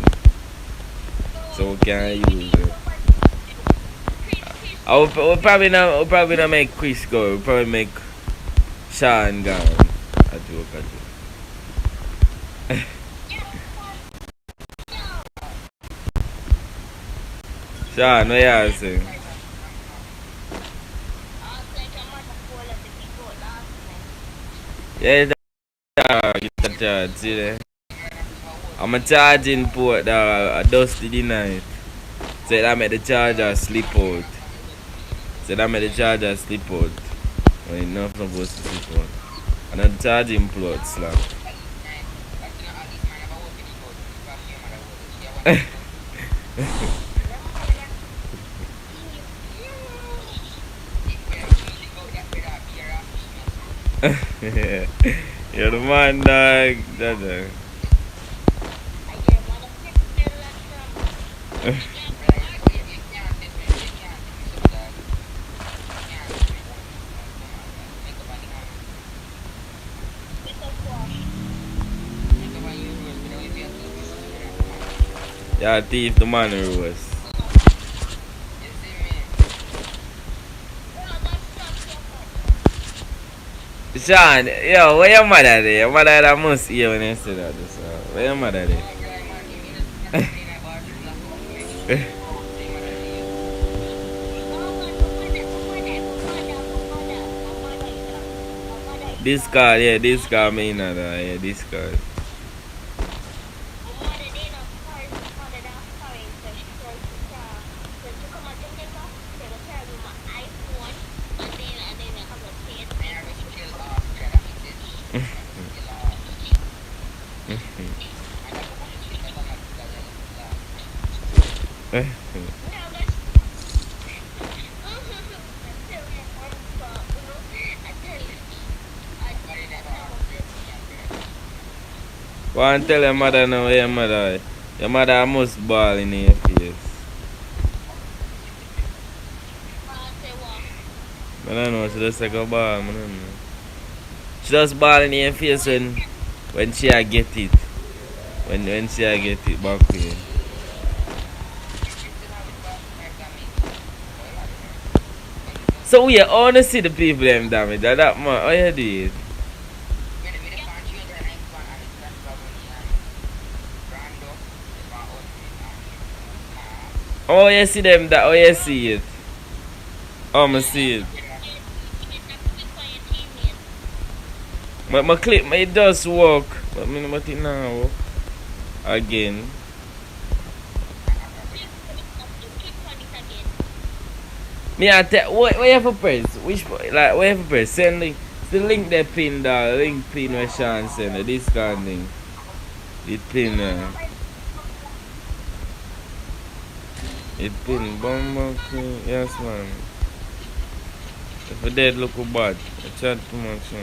So we can use it. We'll probably not make Chris go. We'll probably make Sean go. I joke. Sean, what you say? Yeah, get a charge, see there? I'm a charging port a dusty the night. So that make the charger slip out. So that make the charger slip out. When you're not supposed to slip out. And the charging port slap. You're the man, dog. Dog. Yeah, thief the man Rose. Sean, yo, where your mother there? Your mother that must hear when you say that. So. Where your mother there? Discard, yeah, discard me another, yeah, discard. Go and tell your mother now where your mother must ball in your face. I don't know, she just like a ball, I don't know. She just ball in your face when she a get it. When she a get it back here. So we all wanna see the people them damage. That man, how you do it? Oh, you see them that? Oh, you see it? Oh, I see it. But my clip, it does work. But I mean, it now work again. Me I tell what you have to press? Which like what you have to press? Send link. The link they pin the link pin where Sean send this kind of thing. It pin it pin bomb yes man. If a dead look bad, I chat too much.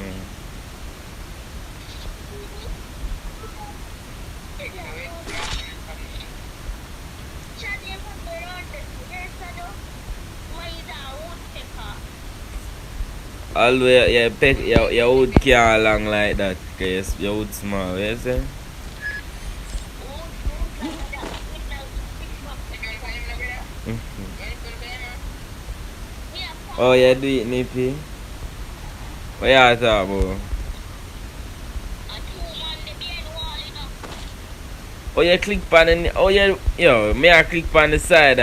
Always your wood can't long like that because your wood small, you see? Oh, you do it, Nippy? What you talking about? Oh, you click on the... Oh, yo, me I click on the side.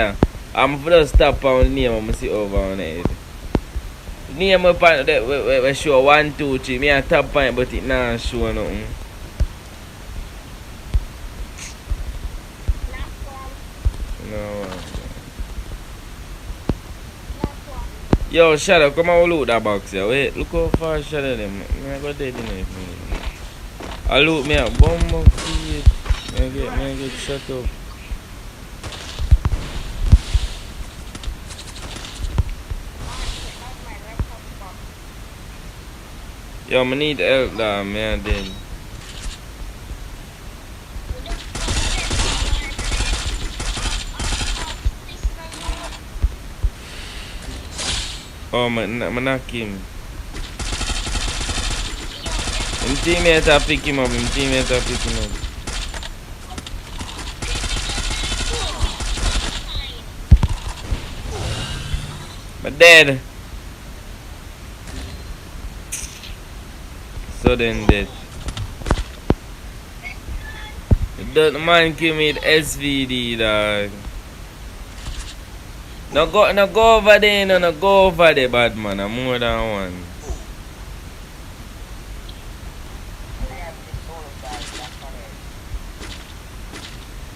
I'm just stop on the name and see over on the head. Name up on that we show 1, 2, 3. Me I tap on it, but it not show nothing. No. Yo, Shadow, come and look that box here. Wait, look how far Shadow them. I got dead in it. I look me a bomb of feet. I get shut up. Yo, I need help there, man. Dead. Oh, man, knock him. Him teammate are pick him up. But dead. Sudden death. The man kill me with SVD, dog. No go over there, no go over there, bad man. I'm more than one.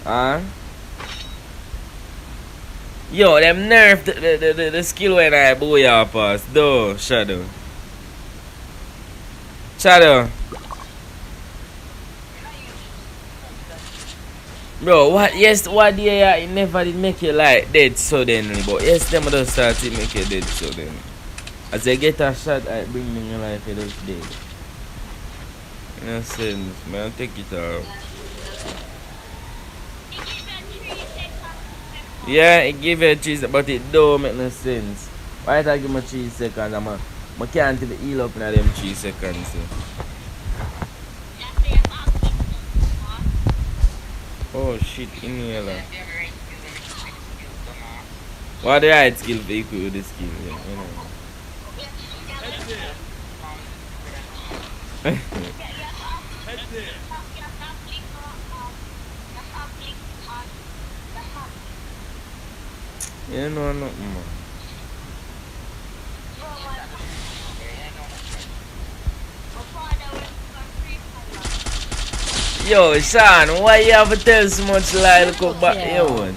Huh? Yo, them nerf the skill when I booyah pass. Though, Shadow. Shadow. Bro, what? Yes, what day it never did make you like dead suddenly, but yes, them just start to make you dead suddenly. As they get a shot, I bring them in life, you just dead. No sense, man. Take it off. Yeah, it give you 3 seconds, but it don't make no sense. Why did I give me 3 seconds? I can't even heal up in them 3 seconds. So. Oh shit, in here. What the right skill for equal with the skill? Yeah, you know. You know nothing, man. Yo, Sean, why you have to tell so much lie to come back here, one?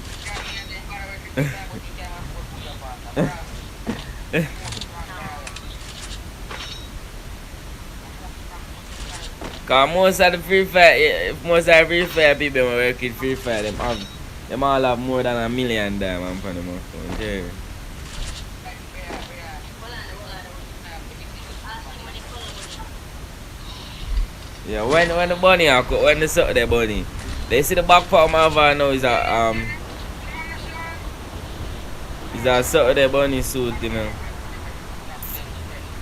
Cause most of the free fire people who work in free fire, them all have more than $1 million diamonds on them phone. Yeah. Yeah, when the bunny when they suck the bunny, they see the back part of my van now is a suck the bunny suit, you know.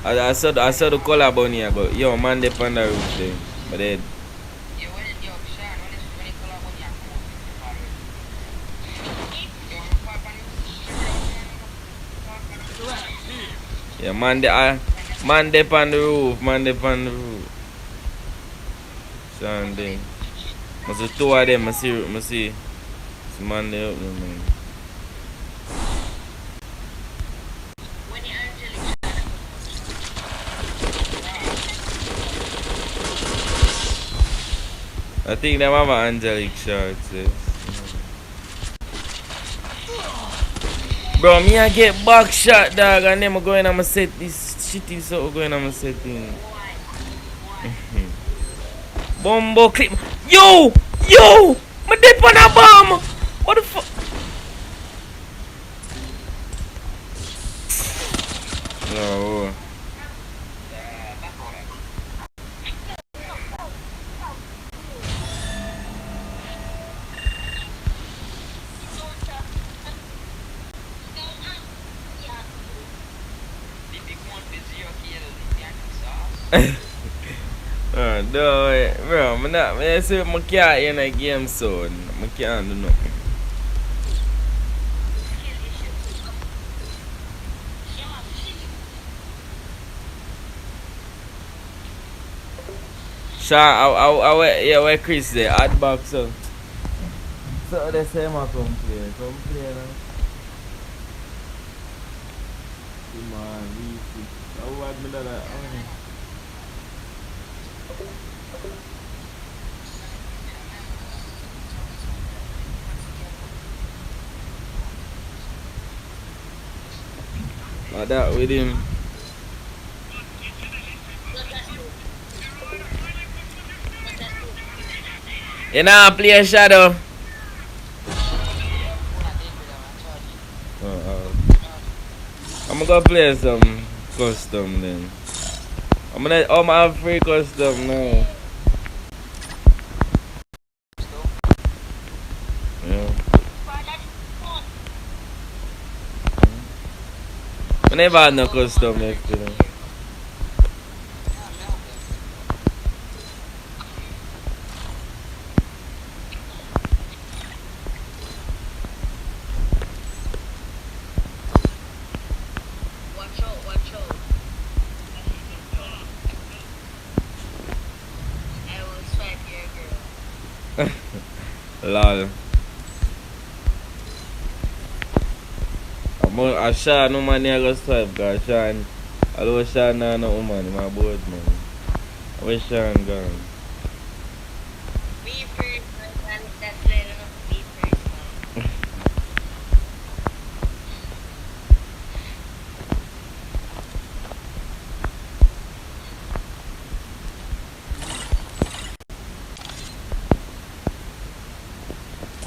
I saw the color bunny, but yo man they on the roof there. But they yeah, man they on the roof. Sunday. Must the 2 of them, I see man they up there, man. I think them have an angelic shots, yes. Bro, me I get back shot, dog, and them going on my set. This shitty so going on my setting. Bombo clip. Yo! My dip on a bomb! What the fuck? No. No, bro, I say I can't in a game zone. I can't do nothing. Sean, where Chris there? Add back, so. So they say I come play now. Come on, easy. How hard me that? That with him. You know, play a shadow. I'm gonna go play some custom then. I'm gonna have free custom now. Yeah. I never had no custom next to them. Watch out. I will swipe your girl. Lol. But Sean, no man here go swipe, because Sean, although Sean no woman, my board man. Where Sean gone? Me first, man. That's later enough. Me first, man.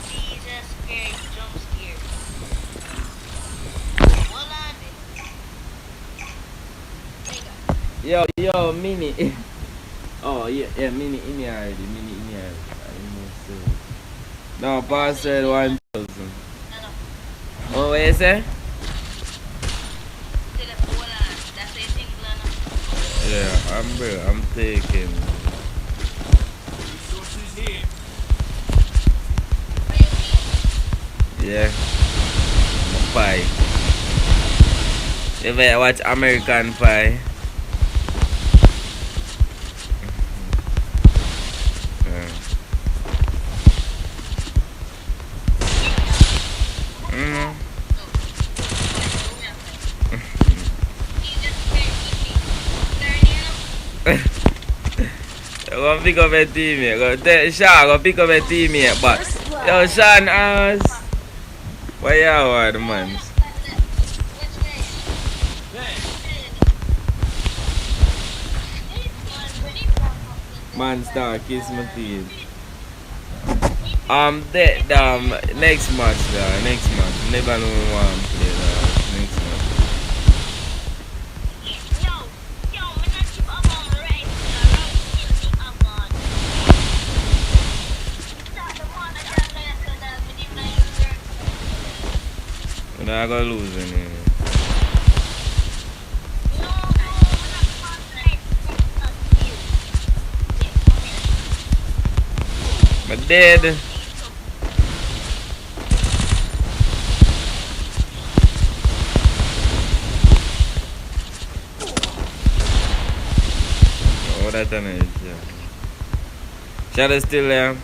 Jesus scared, jump scared. Hold on. Yo, Mini. Oh, yeah, Mini in here already. Mini in here already. I didn't say. No, pass said 1,000. No. Oh, what you say? Still a hold on. That's the thing, Lana. Yeah, I'm taking. Yeah. Pie. You ever watch American Pie? Mm. Go pick up a teammate. Sean, go pick up a teammate. But, yo, Sean, why you want, man? Man, star, kiss my teeth. Next match, next match. Never know who want to play next match. We're not gonna lose anyway. I'm dead. Oh, that's an edge. Shadow still there.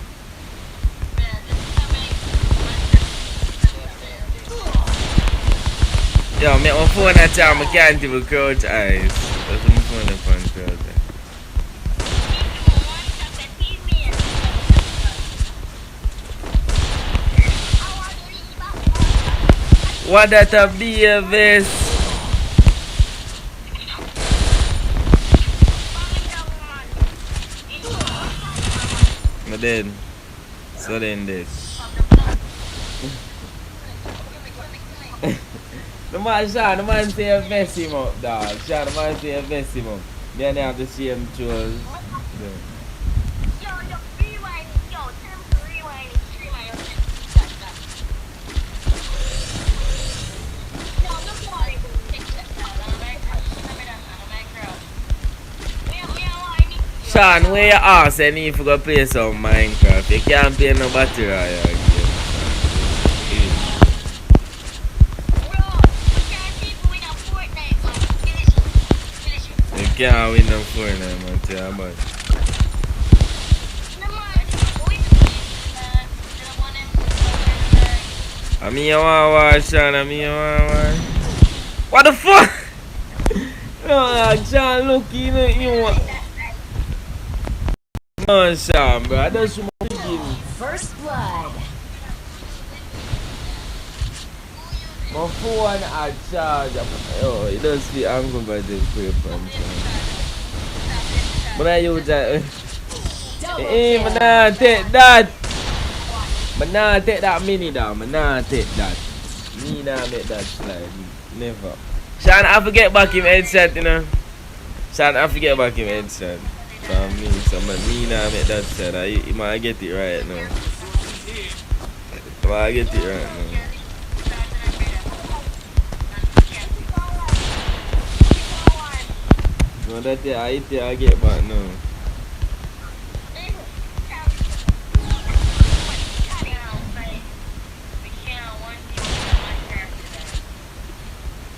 Yo, make my phone at time, I can't even crouch eyes. That's my phone up on crouch eyes. What that a be a vest? I'm dead. So then dead. The man say a vest him up, dog. Sean, the man say a vest him up. Then they have the same tools. Sean, where you ask and if you go play some Minecraft, you can't play no battle royale game. You can't win no Fortnite, man, tell you about it. I mean you want to watch, Sean, I mean you want to watch. What the fuck? No, Sean, look, you know, you want... No, Sean, bro, I don't want to begin. First blood. My phone I charge. Oh, it does feel uncomfortable for your phone. But I use that. Hey, man, nah, take that. Man, nah, take that mini down. Man, nah, take that. Me nah make that slide. Never. Sean, I forget back him headset, you know. Sean, I forget back him headset. For me, so me nah make that slide. You might get it right now. You might get it right now. No, that's it. I get back now.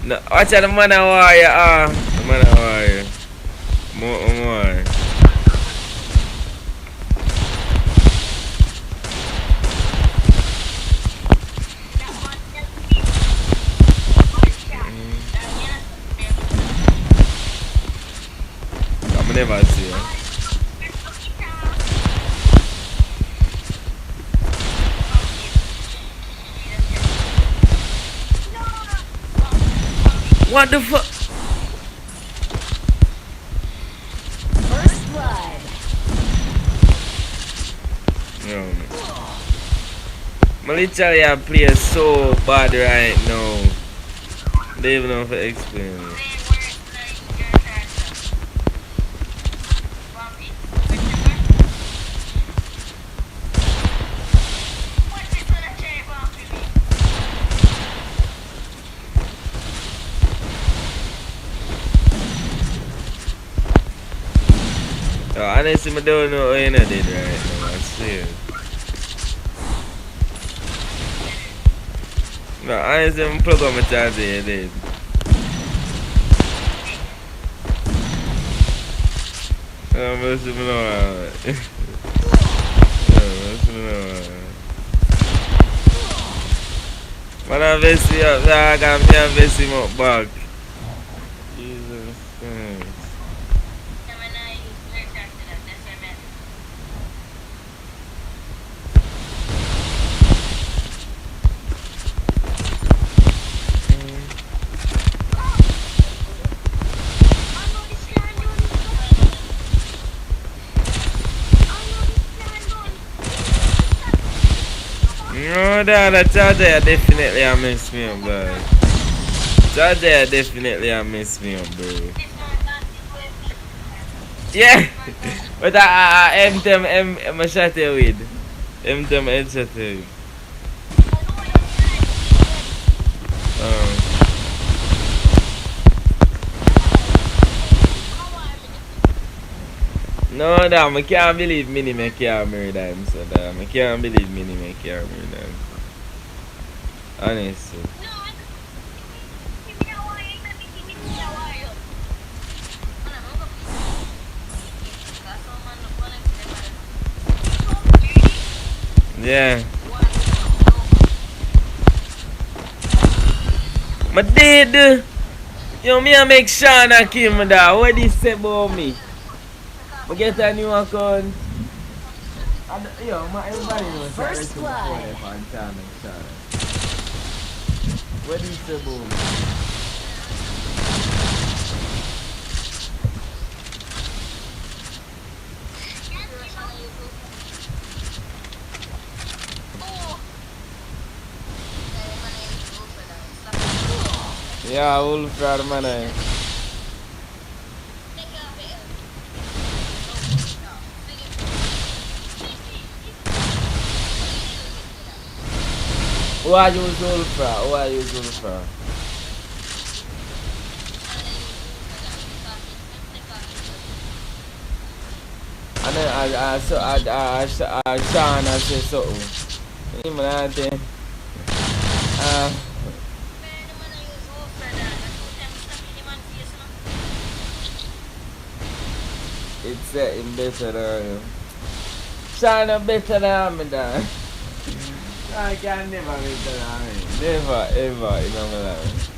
No, watch out the man a warrior, the man a warrior. More. never see her. What the fuck? First blood. No. Literally, I play so bad right now. They even know how to explain it. Honestly, I don't know what you did right now. I swear. No, honestly, I'm plug on my charger. You did. I'm messing with no. Man, I'm messing up. I got me a messing up back. Jesus Christ. No, that charger definitely I miss me up, guys. Charger definitely I miss me up, bro. Yeah, but I'm shot with. I'm headshot with. No, that I can't believe Mini make you murder him, so that I can't believe Mini make you murder him. Honestly. Yeah. My dad, yo, me I make Sean and kill me that. What did he say about me? I get a new account. Yo, everybody knows First blood. What did he say about me? Yeah, Wolf man. Who are you Zulfa? Who are you Zulfa? And then I Sean I say something. Him and I think it's him better than you. Sean is better than me, Dan. I can never be better than me. Never, ever, in my life.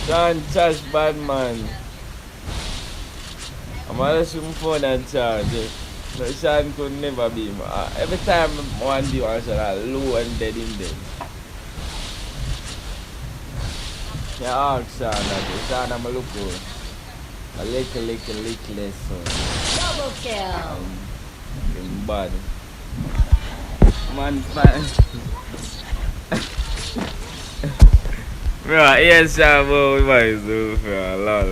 Sean Charge bad man. I'm always looking for that charge. No, Sean could never be. Every time I want to do one shot, I low and dead in dead. Yeah, ask Sean that. Sean, I'm a look good. A little less. Double kill. Bad. Man, fine. Bro, yes, Sean, we might do for a lot.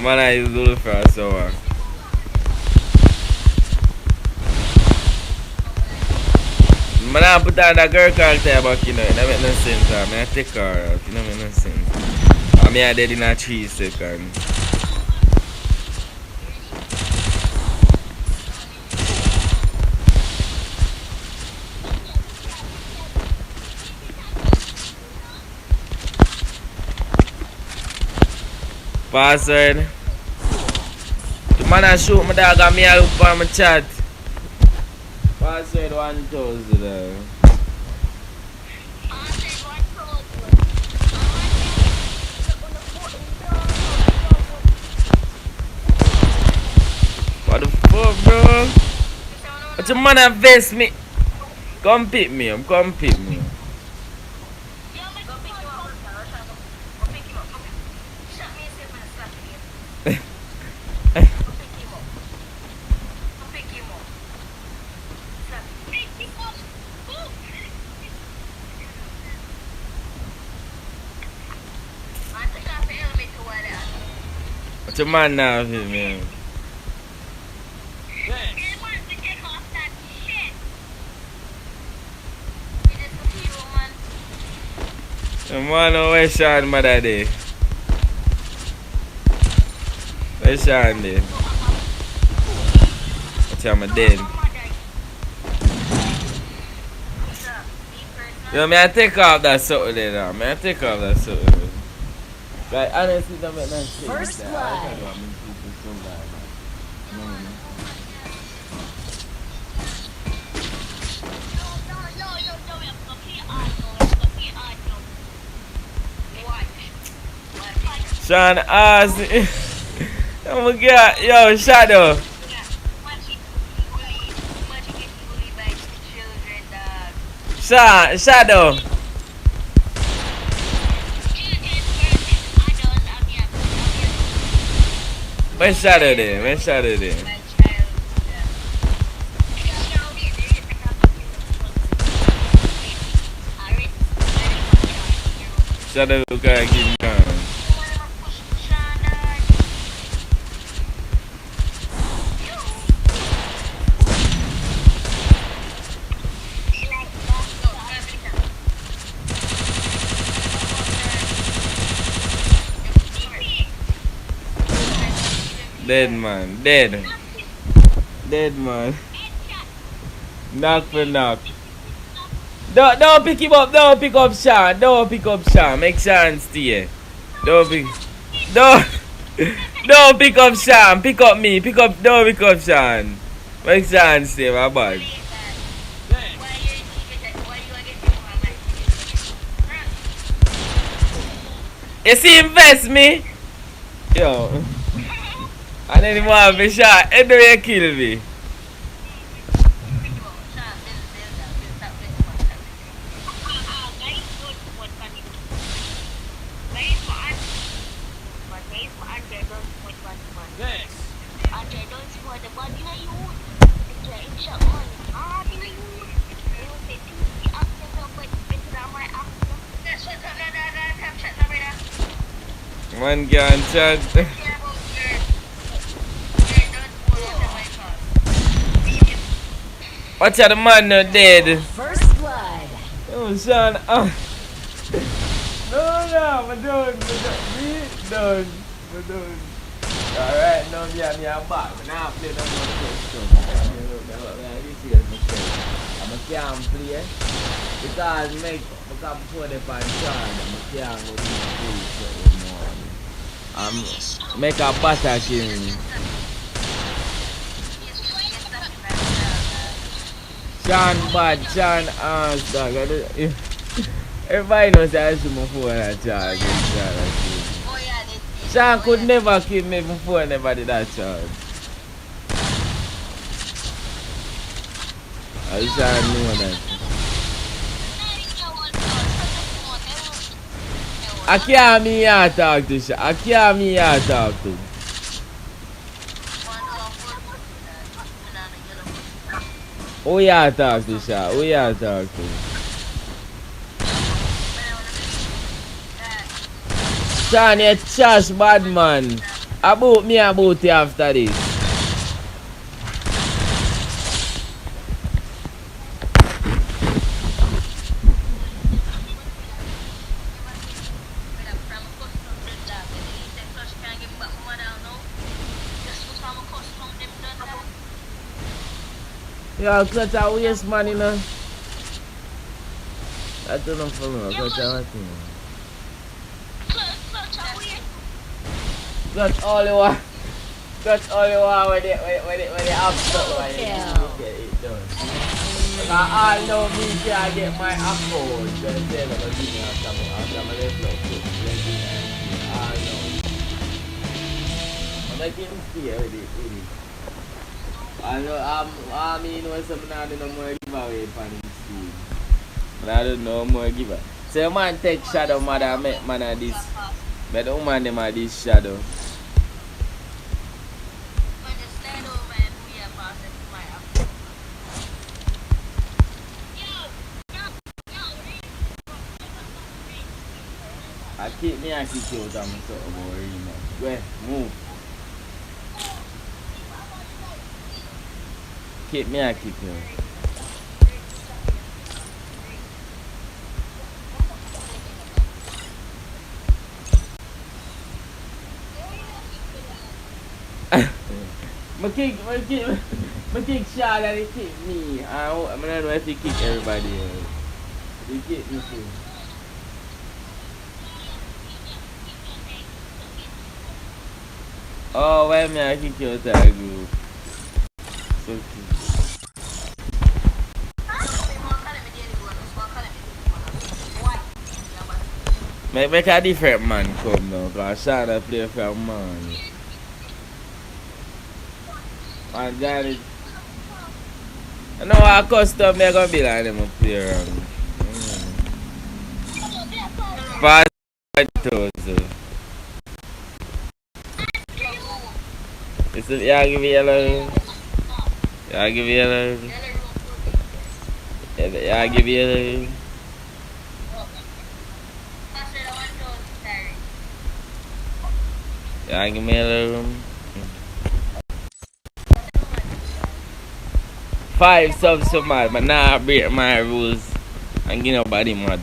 Man, I use all for a sour. Man, I put on that girl character back, you know, it don't make no sense. I take her out, it don't make no sense. I mean, I did in a 3 seconds. Password. The man I shoot my dog and me I look for my chat. Password 1000. What the fuck, bro? What your man have vest me? Come pick me up, come pick me up. What your man now here, man? The man where Sean mother there? Where Sean there? What's I'm dead? Yo, may I take off that something there now? May I take off that something? Like, honestly, don't make no sense. First blood. Sean Ozzy. Oh my god, yo, Shadow. Shadow. Where's Shadow there? Where's Shadow there? Shadow gotta keep me going. Dead man, dead. Dead man. Knock for knock. Don't pick him up, don't pick up Sean, don't pick up Sean, make Sean stay. Don't pick up Sean, pick up me, don't pick up Sean. Make Sean stay, my bad. You see invest me? Yo. And then he want me shot, and then you kill me. One gun shot. Watch out, the man not dead. First blood. Oh, Sean. No, I'm done. Alright, now me and back. Now I play no more question. I can't play because before the fan Sean, I can't go to the make a butter king. Sean bad, Sean ass dog. Everybody knows that I shoot my phone at charge. Sean could never kill me before anybody that charge. I Sean know that. I can't me here talk to Sean. I can't me here talk to. Who you talk to, Sean? Who you talk to? Sean, you trash bad man. About me, about you after this. Yo, clutch a waste man, you know. I don't know for me, clutch a what thing. Clutch all you want. Clutch all you want when they have stuff, when you get it done. I know me can get my account. Then they're gonna give me after my level up. I know. I'm making stay with it. I know I mean know something I don't know more giveaway for this scheme. But I don't know more giveaway. So you man take shadow mother make man of this. But the woman them are this shadow. I keep me and kick you out of my sort of worry, man. Go move. Keep me and kick you. My kick Charlotte and he kick me. I don't know if he kick everybody else. He kick me too. Oh, why me I kick you out of the group? So cute. Make a different man come now, because Shana play for a man. And Johnny, I know our custom they're gonna be like them up here. Pass toes. Yeah, give me yellow. Yeah, give me yellow. Yeah, give me yellow. Yeah, give me yellow. 5 subs so mad, but now I break my rules and give nobody mad.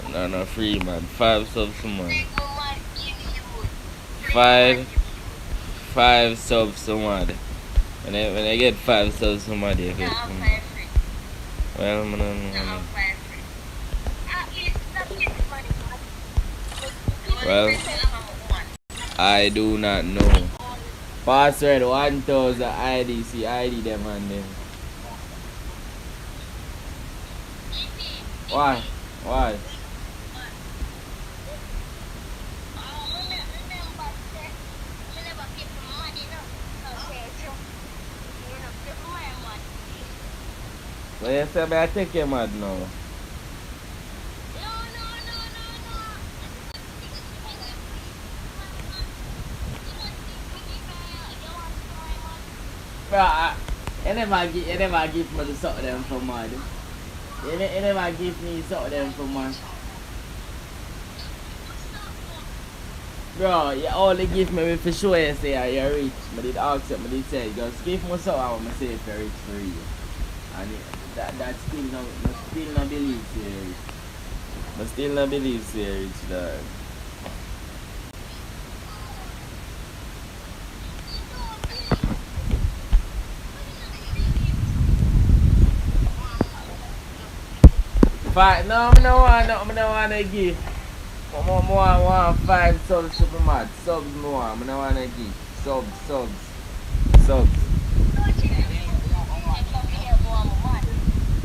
No free man. 5 subs so mad. 5 subs so mad. When I get 5 subs so mad, I get well, well, I do not know. Password 1000 IDC ID them and them. Why? Well, you say I take you mad now. Bro, you never give me the sort of them for mad. You never give me sort of them for mad. Bro, you only give me for sure you say you're rich. I did ask you, I did say, just give me something I want to say if you're rich for real. And that still not believe you're rich. I still not believe you're rich, dog. No, I don't want to give. I want 5 subs super mad. Subs more. I don't want to give. Subs.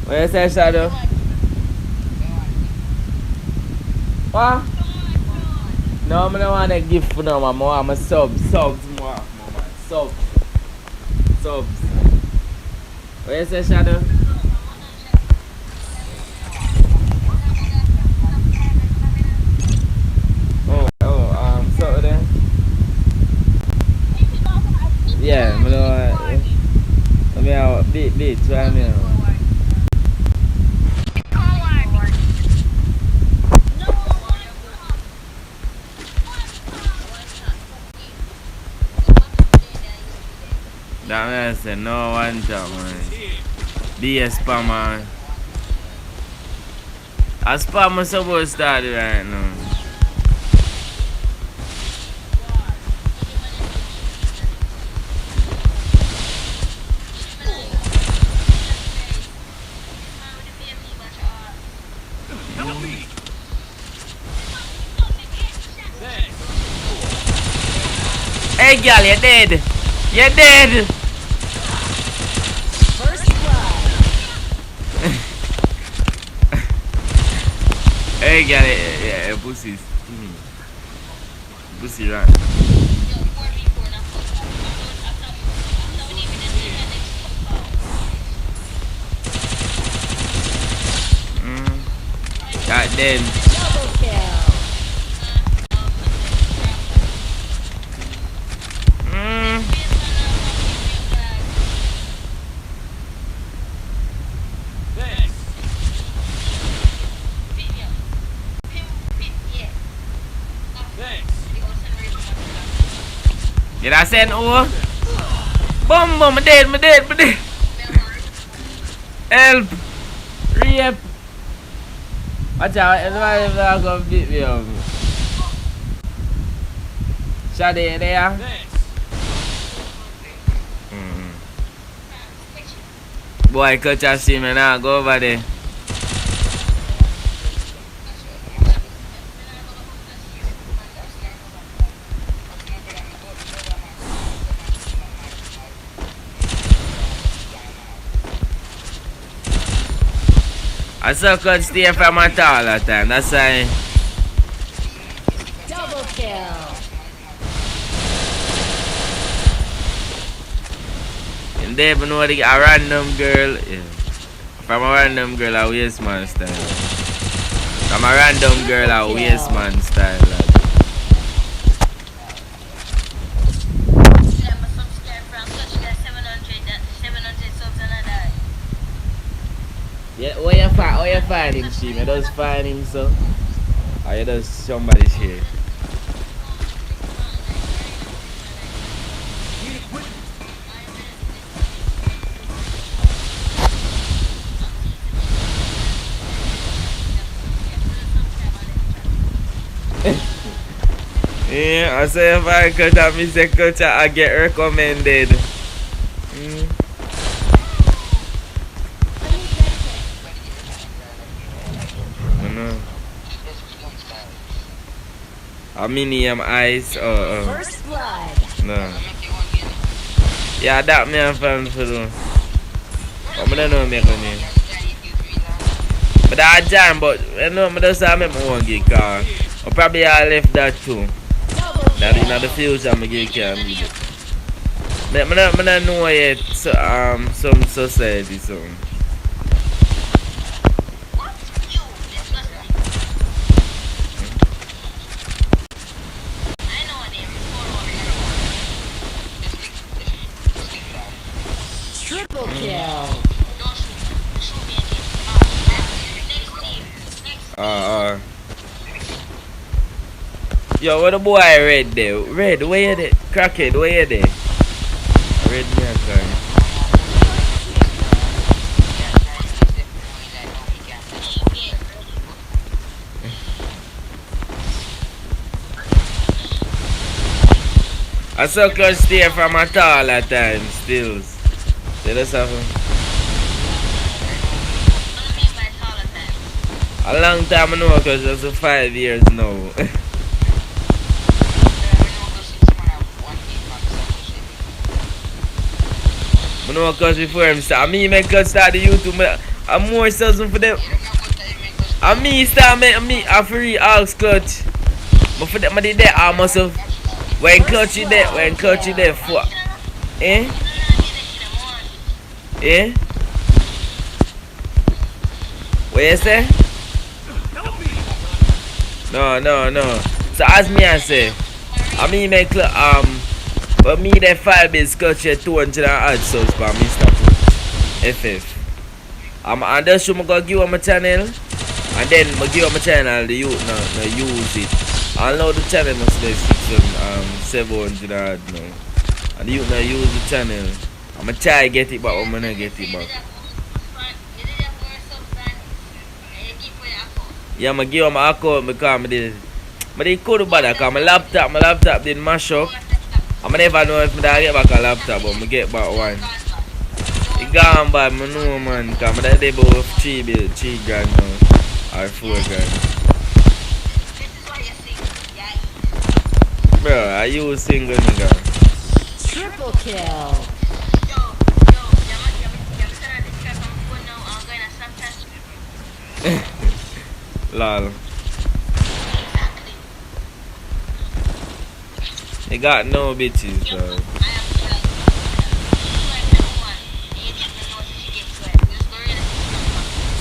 What you say, Shadow? What? No, I don't want to give for no man. I want my subs more. Subs. What you say, Shadow? Yeah, I mean, I'll beat, try me out. That man said no one job, man. Be a spammer. A spammer supposed to start right now. Hey girl, you're dead. You're dead. First blood. Hey, get it. Yeah, pussies. Pussy, right? God damn. Double kill. Did I send over? Boom, boom, I'm dead. Help! Rape! Watch out, everybody not gonna beat me up. Shadi there. Boy, coach, I see me now. Go over there. I saw coach stay from my all the time. That's why. Double kill. And they even know a random girl. Yeah. From a random girl, a waste man style. From a random girl, a waste man style. Yeah, where you find him, Shim? You just find him, so? Or you just somebody share? Yeah, I say if I cut out me say cut out, I get recommended. A medium ice or First blood. no. Yeah, that me and friends for them. But I don't know make on it. But I jam, but I know I just have my own gig car. I probably I left that too. That in the future I'm gig car. But I don't know yet some society so. Triple kill. Yo, what the boy red there? Red, where you there? Crackhead, where you there? Red me a car. I saw close stay from a tall at times, still. They just have a long time I know because it's 5 years now. I know because before him start, me make us start the YouTube, I'm more something for them. And me start me a free axe clutch. But for them I did that I must have when clutch it there for eh? Eh? What you say? No. So as me I say, I mean make but me that 5 bits cut you 200 odd subs for Mr. FF. And that's what I'm gonna give on my channel. And then I give on my channel the youth now use it. I know the channel must be 700 odd now. And the youth now use the channel. I'm gonna try to get it back, I'm gonna get it back. Yeah, I'm gonna give him my account because I did. But it could bother because my laptop didn't mash up. I never know if I get back a laptop, but I get back one. It gone bad, I know man, because I did about 3 grand now, or 4 grand. Bro, I use single nigga. Triple kill. Lol. I got no bitches, so.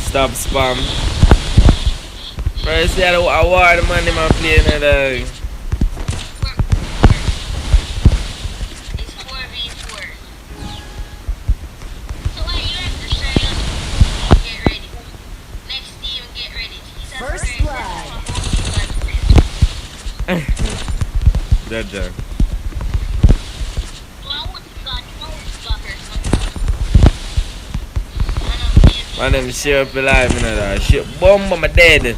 Stop spam. First, I award the money man playing at the. It's 4v4. So why you have to say get ready? Next team get ready. First blood. That job. Man, them share up alive, you know that. Shit, bomb, I'm dead.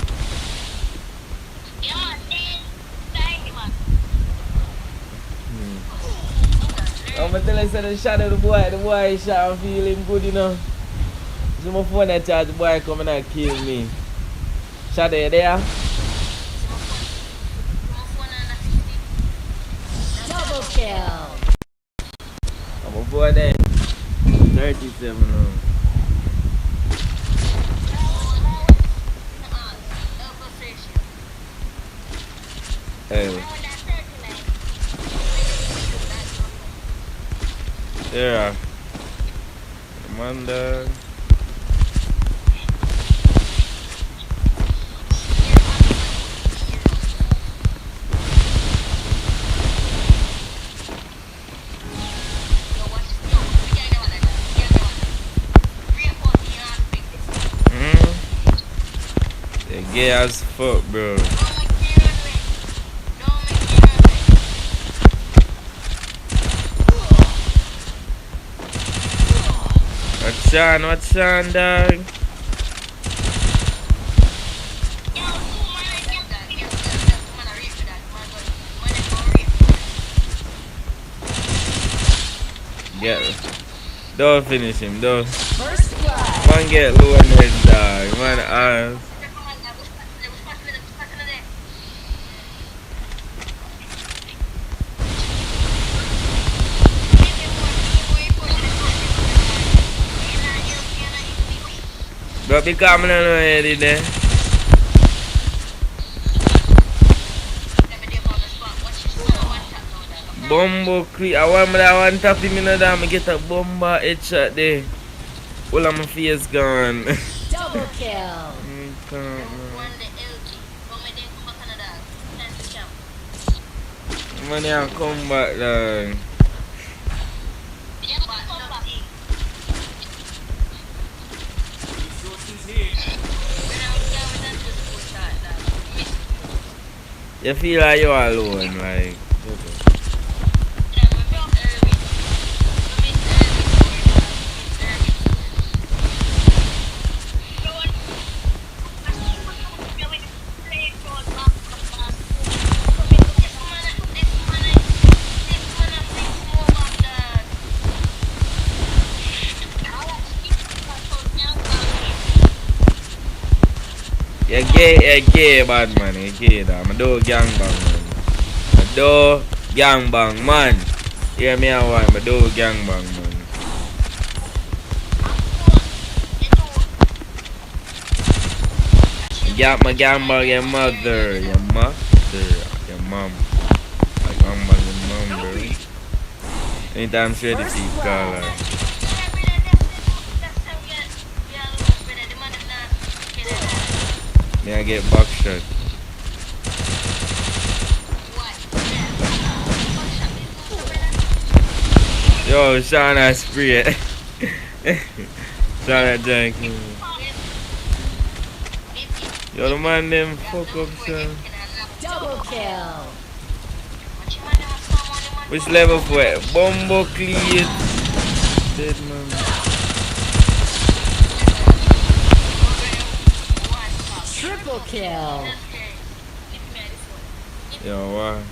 I'm gonna tell you, say the shot of the boy shot and feel him good, you know. So my phone that charge, the boy coming and kill me. Shot you there? Double kill. I'm a boy there. 37 now. Hey. Yeah. Amanda. Yeah, gay as fuck, bro. What's on, dog? Get him. Don't finish him, don't. First blood. Man get low on his dog. Man, Bro, be coming on already there. Bombo creep. I want me that one tap him in the damn. I get a bomber headshot there. All of my face gone. Double kill. Money I come back dog. You feel like you're alone, like. You're gay, bad man. You're gay, dog. I do gangbang, man. I do gangbang, man. Hear me out, I do gangbang, man. Got my gangbang, your mother, your mom. I gangbang your mom, bro. Anytime she ready to call her. May I get back shot? Yo, Shauna spray it. Shauna Jenkins. Yo, the man them fuck up, son. Double kill. Which level for it? Bombo clean. Dead man. Triple kill. Yo, what?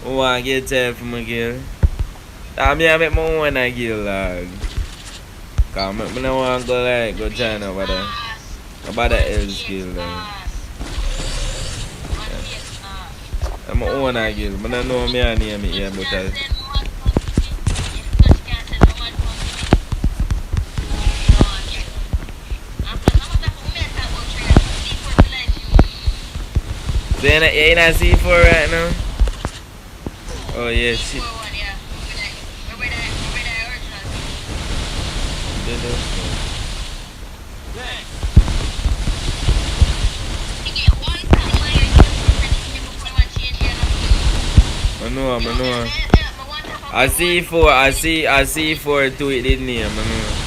Oh, I get tired from a girl. I mean, I make my own a girl, like. Cause I don't want to go, like, go China over there. About that else girl, like. I'm my own a girl, but I don't know me and name it here, but I. So you're in a C4 right now? Oh yeah, shit. C4 one, yeah. Over there, original. You get one from my I know. I see four to it didn't name, I know.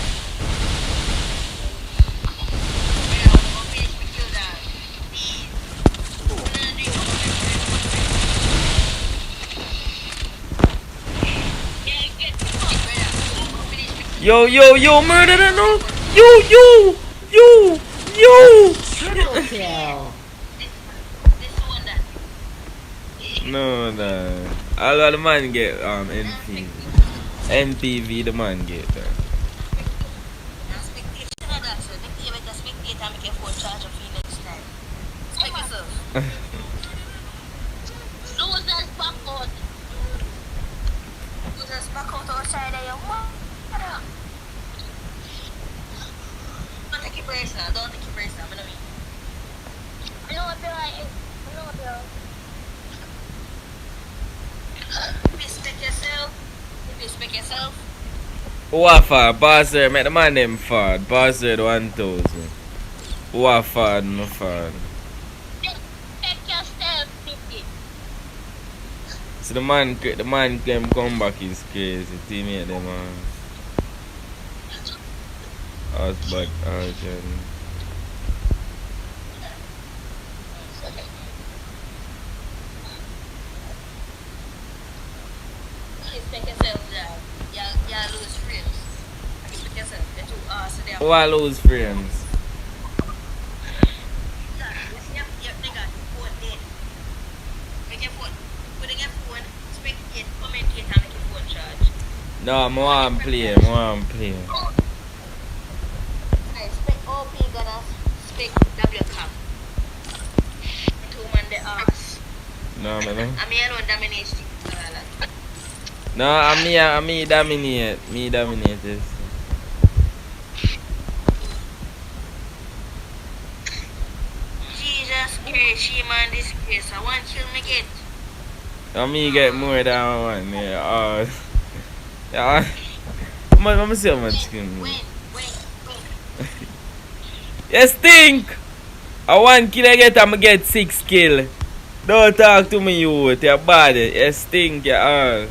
Yo, murder that no! Yo! Triple kill. No, no. All of the man get NPV the man get that. Don't take your brace now, I know what you're like. Respect yourself. What for? Bastard, make the man them fad. Bastard 1000. What fad, no fad. Respect yourself, Nippy. So the man them come back is crazy. Teammate them us back urgent. Respect yourself, y'all lose friends. Respect yourself. They're too awesome. Who I lose friends? No, I want to play. Spec OP gonna spec W cap. Two man the ass. No, man. I mean alone dominate. No, I me dominate. Me dominate this. Jesus Christ, she man disgrace. I want kill me get. I me get more than one. Yeah. Yeah. I'm see how much skin. Win. You stink! I 1 kill I get, I'ma get 6 kill. Don't talk to me, youth. You're bad. You stink, your ass.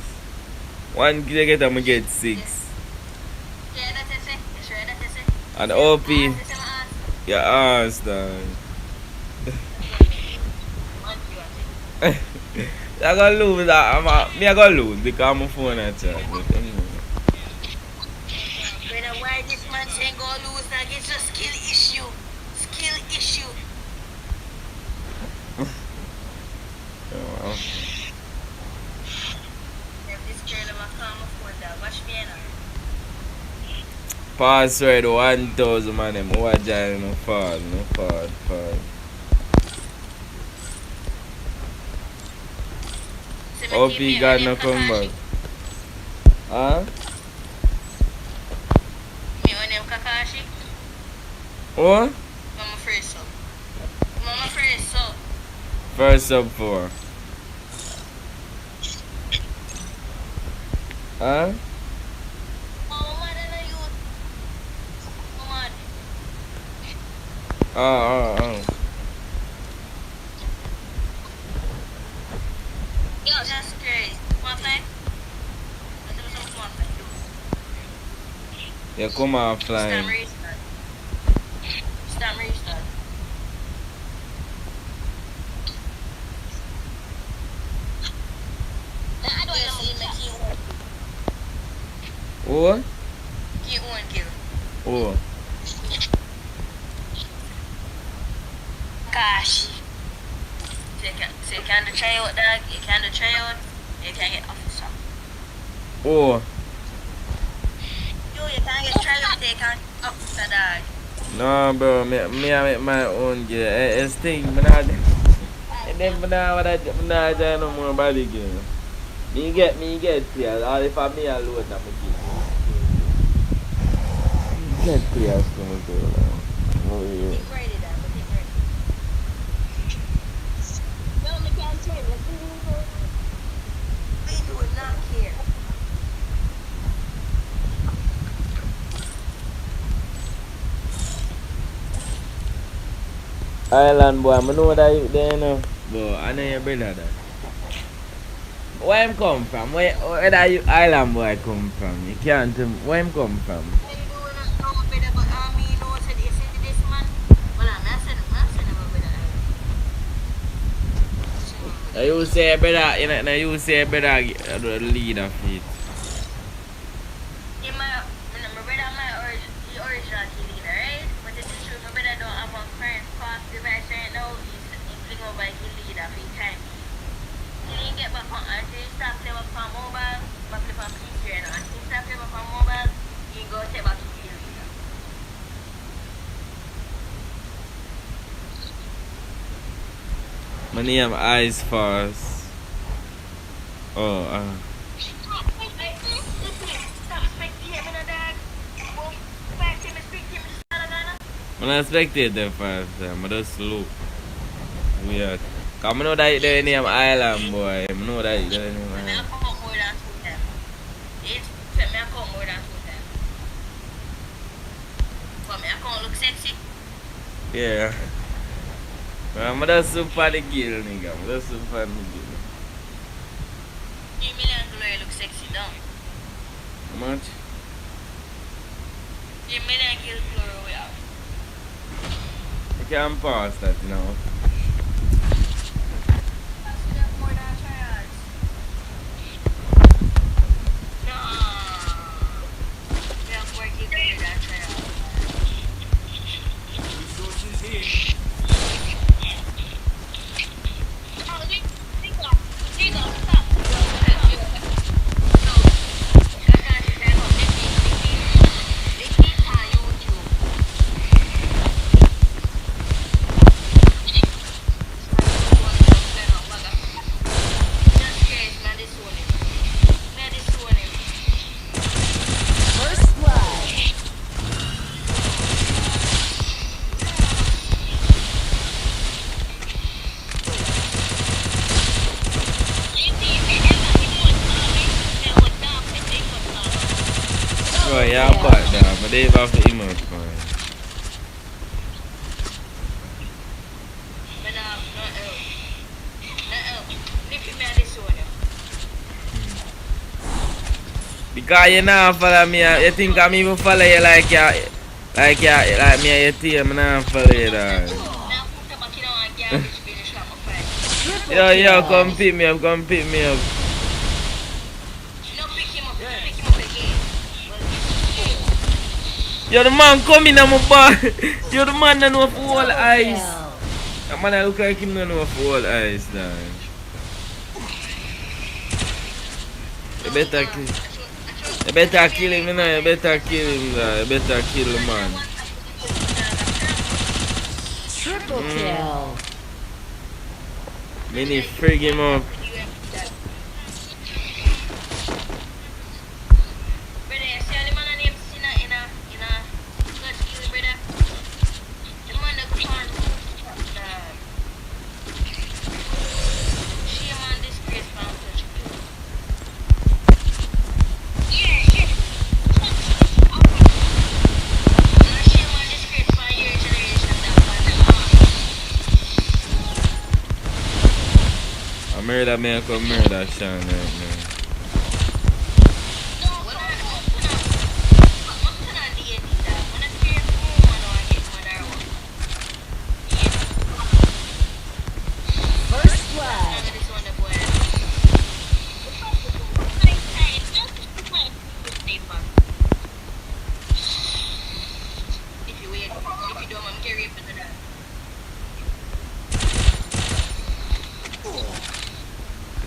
1 kill I get, I'ma get 6. And OP, your ass, dog. I gonna lose. I gonna lose because I'm phone at chat. Why this man saying go lose? Like it's a skill issue. This girl ever come up with that? Watch me now. Password 1000 man. I'm watching no fall. OP got no comeback. Huh? Me on them Kakashi. What? Mama first so. First sub 4. Huh? Oh. Yo, that's crazy. One thing? Yeah, come on, flying. Stop restart. I don't know. What? Get one kill. Oh. Gosh. So you can try out dog, you can get officer. Oh. You can get try out, you can officer dog. No, bro, me I make my own gear. It's thing, but I don't no more body game. Me get clear. All if I me alone, I'm get clear. Oh yeah. Think ready, dog. Think ready. Island boy, I know that you there, you know. But I know your brother that. Where him come from? Where that you island boy come from? You can't tell me where him come from. How you doing? No, better, but me know said you see this man. Well, I said him a better. Now you say better, you know, now you say better lead of it. Yeah, my brother, the original kid leader, right? But it's true, my brother don't have a current past device right now. He's fling over kid leader for time. Till he get back on, until he start playing back on mobile, back play on PC right now. Until he start playing back on mobile, he go take back to kid leader. My name Eyes Fast. Oh, Stop spectating me, dog. Well, back to me, spectating me, just I'm not spectating fast, I'm just look. Weird. Cause I know that you there name Island boy. I know that you there name I Island. come more than 2 times. It's set me I come more than 2 times. But me I come look sexy. Yeah. I'm just super the girl, nigga. I'm just super the girl. 3 million glory look sexy down. How much? 3 million kill glory we have. You can't pass that, you know. I still have more than trials. No. We have more kill glory than trials. First blood. Oh, yeah, I'm back there, but they have to emote for it. Because you now follow me, you think I'm even follow you like me, you think I'm not follow you, dog. Triple Yo, kill. come pick me up, come pick me up. You're the man coming on my bar. You're the man that know for all eyes. Kill. That man that look like him that know for all eyes, dog. You better kill him, you know. You better kill him, dog. You better kill the man. Triple kill. Many frig him up. Murder man come murder Sean right now. First blood. If you wait, if you don't, I'm carrying for the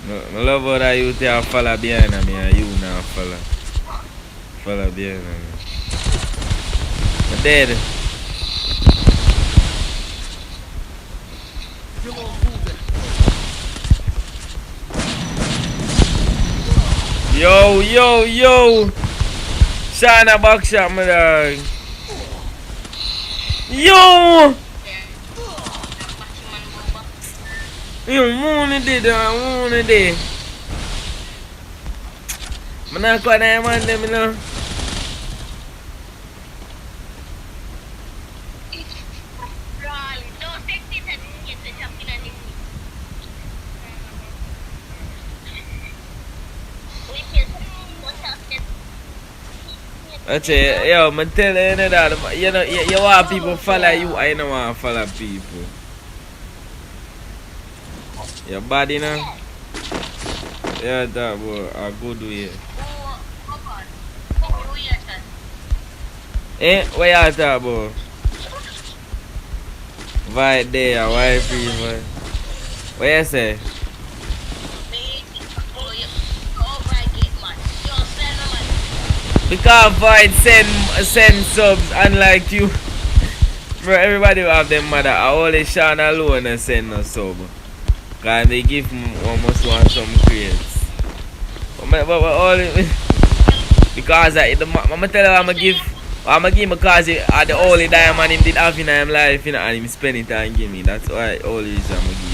I love how that you take a follow behind me and you now follow behind me. I'm dead. Yo. Shana back shot, my dog. Yo! You moon did, moon did. I'm not quite a man, them, you know. Don't take it That's it. Yo, I'm telling you that. You know, you want people follow you, I don't want to follow people. Your body now? Yeah, that boy, a good way. Eh, where you at that boy? Right there, why free boy? What you say? Because Void send subs unlike you. Bro, everybody will have them mother. I only Sean alone and send no sub. Cause they give me almost want some crates. But all because I'ma tell you I'ma give because the only diamond him did have in his life, you know, and him spend it and give me. That's why always I'ma give.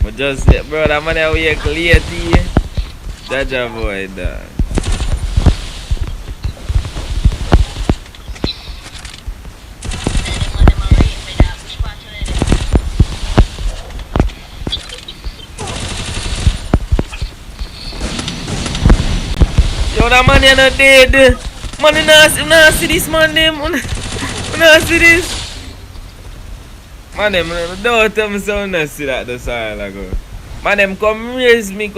But just bro, that man out here clear tea. That's avoid that. Yo, that man not dead. Man, you not see this man them. You not see this. Man, them don't tell me so not see that the side ago. Man, them come raise me.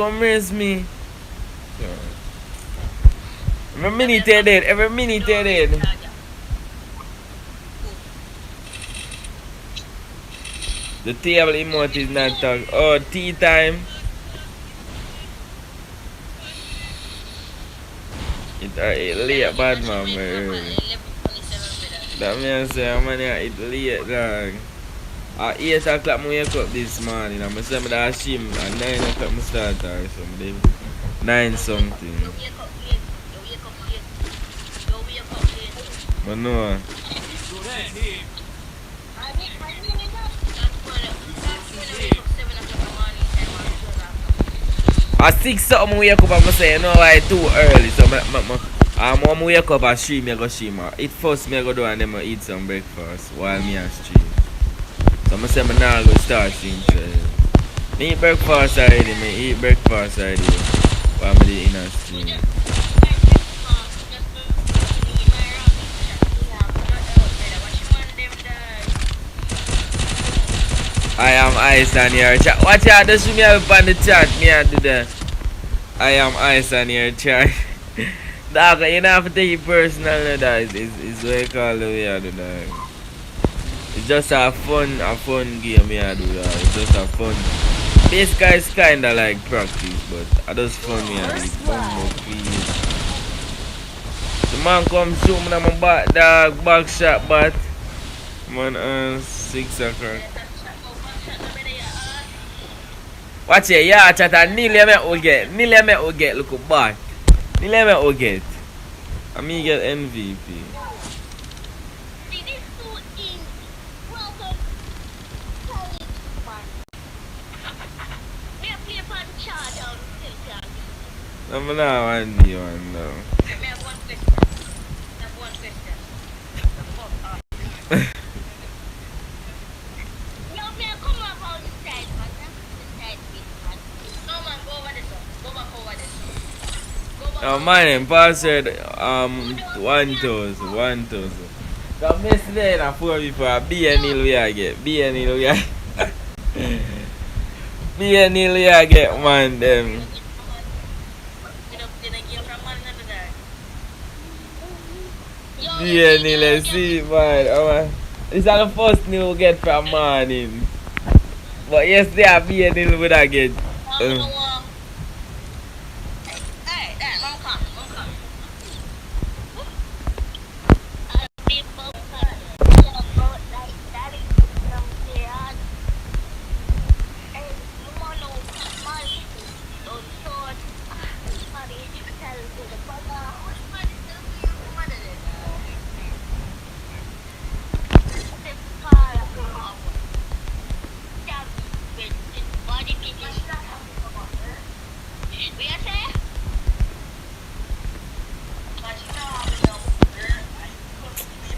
Every minute they're dead. The table emote is not talk. Oh, tea time. It late bad man, early. That means man, it late dog. At 8 o'clock I wake up this morning and I say I shim at 9 o'clock I start or something. 9 something. But no. At 6 something I wake up and I say, you know why it's too early. So I wake up and stream, I go stream. Eat first, I go do and then I eat some breakfast while I stream. So I say I now go start stream. I eat breakfast already, while I in a stream. I am Ice on your chat. Watch out, just me up on the chat. Me I do that. I am Ice on your chat. Dog, you don't have to take it personal, no, dog. It's what you call the way I do that. It's just a fun game, I do that. It's just a fun. Basically, it's kinda like practice, but I just fun me I do it. The man come shoot me on my back, dog. Back shot, but man, 6 o'clock. Watch it, yeah, chat and nearly me get look back. Nearly me get. And me get MVP. I'm not one you one now. I have one question. Oh man, password 1,000. So miss there and 4 people a BNL we I get. BNL we I get man them. BNL let's see man. Oh, this is the first new we get from morning. But yesterday a BNL would I get.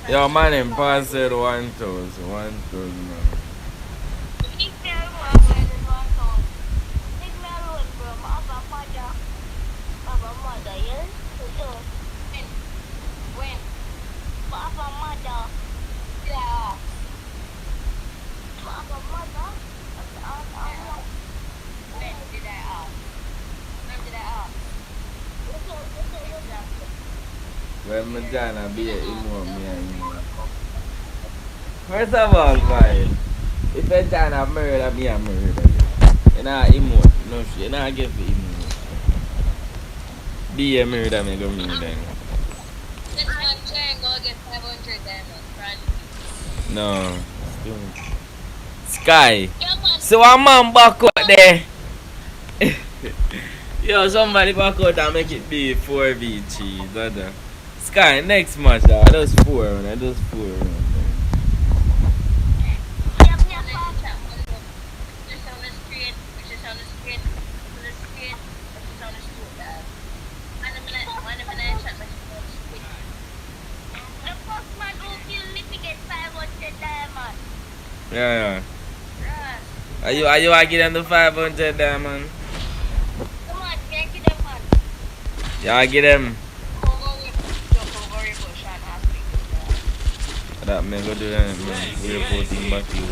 Yo man, him password 1,000 man. When my Jana be a emo, me and emo. First of all, boy, if a Jana murder me, I murder you. You know, emo. No, you know, I get for emo. Be a murder me, go murder me. This man trying to go get 500 diamonds, right? No. Sky. Yeah, man. So a man back out there. Yo, somebody back out and make it be 4v3, brother. Sky, next match, I just 4 round. I just 4 round. Yeah, me and Bob. Just on the screen, which is on the screen, which is on the screen, dad. And I'm gonna chat like on the screen. The fuck man who kill Nippy get 500 diamonds? Yeah, Right. yeah. Are you give them the 500 diamond? Come on, can I get them, man? Yeah, I get them. That man go do that, man. We're reporting back to you.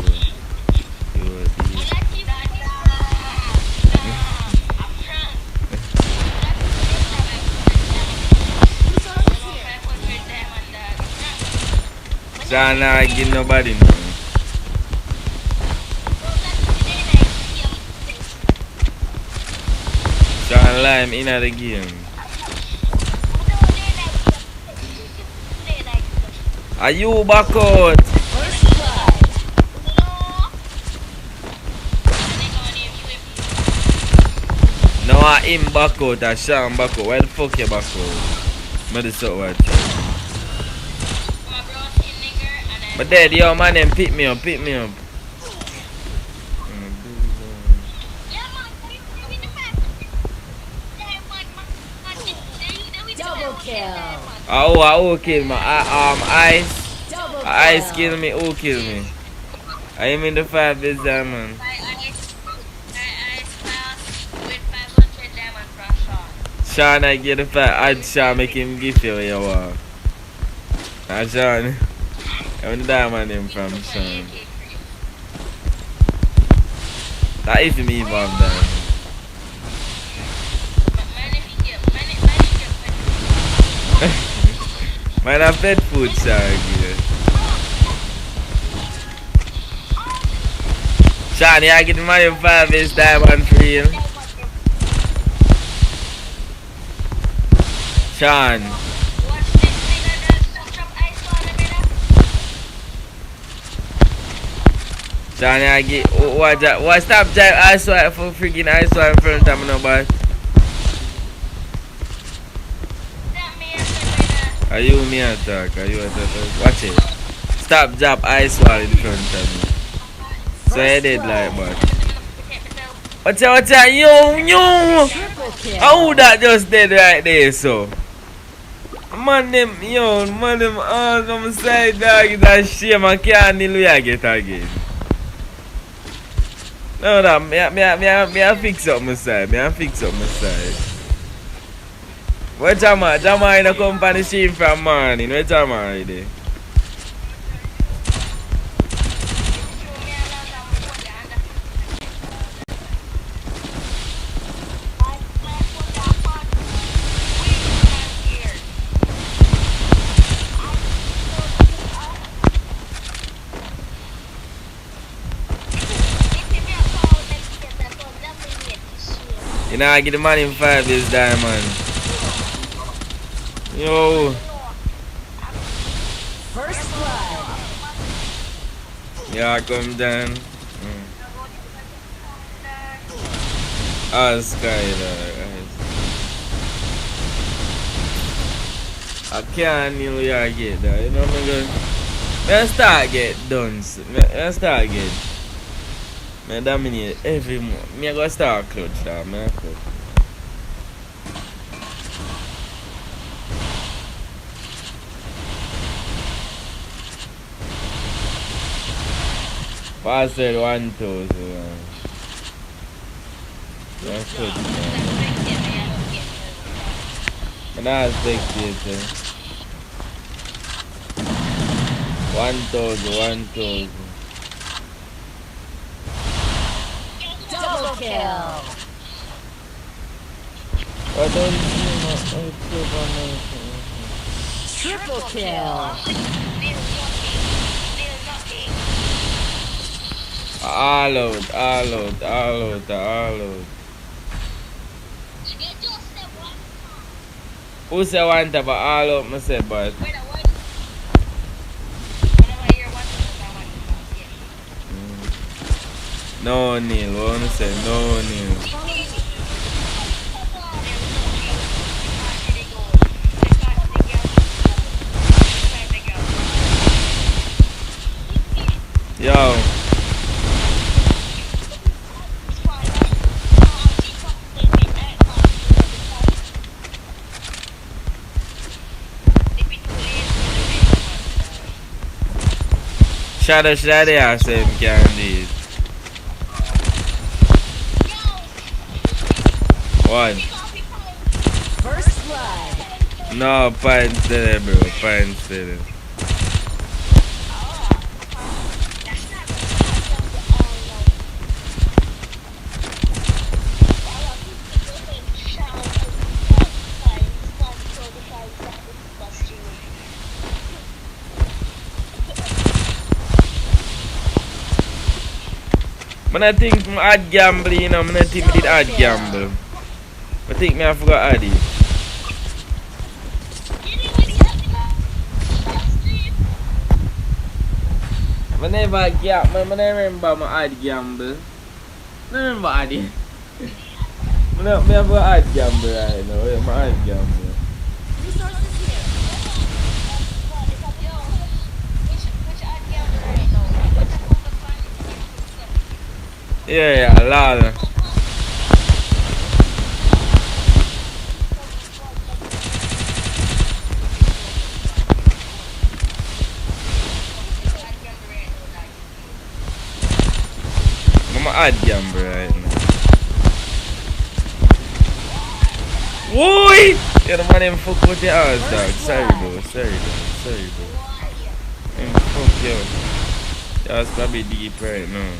Sean, I give nobody no. Sean Lime in the game. Are you back out? First blood. No, I him back out. I Sean back out. Why the fuck you back out? But it's so what? But Dad, yo man, them pick me up. Double kill. Oh, who kill me? Ice. Double kill. Ice kill me. Who kill me? I am in the 5 this diamond. Sean, I get the 5. I Sean make him give you what you want. Sean. I'm the diamond name from Sean. That is me involved there. Man, I pet food, Sean. Sean, you get the money 5 this diamond for real. Sean. Sean, I get what stop drive ice water for freaking ice water in front of me nobody. Are you me attack? Are you attack? Watch it. Stop drop ice water in front of me. So I did like but. Watch out, yo! Triple kill. How that just dead right there, so? Man, them all come side dog is a shame. I can't kneel we get again. No, me I fix up my side. What Jama in the company shame from morning. What Jama already? You know, I get the money in 5 this diamond. Yo. First blood. Yeah, come down. Ah, Sky. I can't kneel here get that. You know what I'm going to start get done. I dominate every month. I go start clutch that, man. Pass it 1,000. That's good, man. And that's spectator. 1,000. Double kill. I don't see Triple kill. All out, all out, all out, all out. Who say one tap all out, I say, but no Neil, what wanna say, no Neil. Yo. Shadow Shady I say him can do it. What? First blood. No, pants there, bro. Pants there. I think I add gamble, you know, I think I did add gamble. I think I forgot add it. I never gamble, I remember I add gamble. I remember add it. I never add gamble right now, I add gamble. Yeah, lol. I'ma add gamble right now. Woi! Yeah, the man him fuck with your ass, dog. Sorry, bro. Him fuck you. Your ass probably deep right now.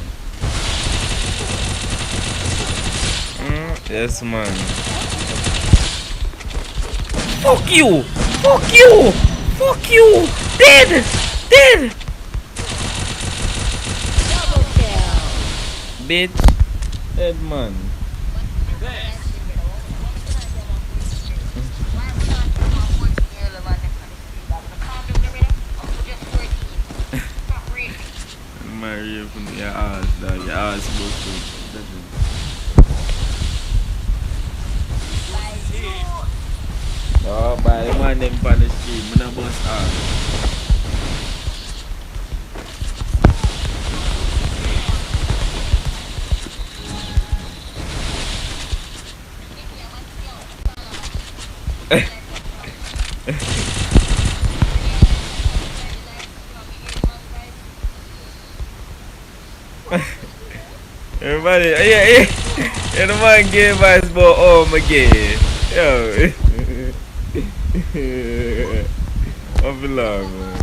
Yes, man. Fuck you! Fuck you! Fuck you! Dead! Dead! Double kill. Bitch. Dead man. Mario from your ass, dog. Your ass supposed to. Oh, by the man them on the street, I'm not bust ass. Everybody, yeah, the man gave us about home again. Yo. I feel like, man.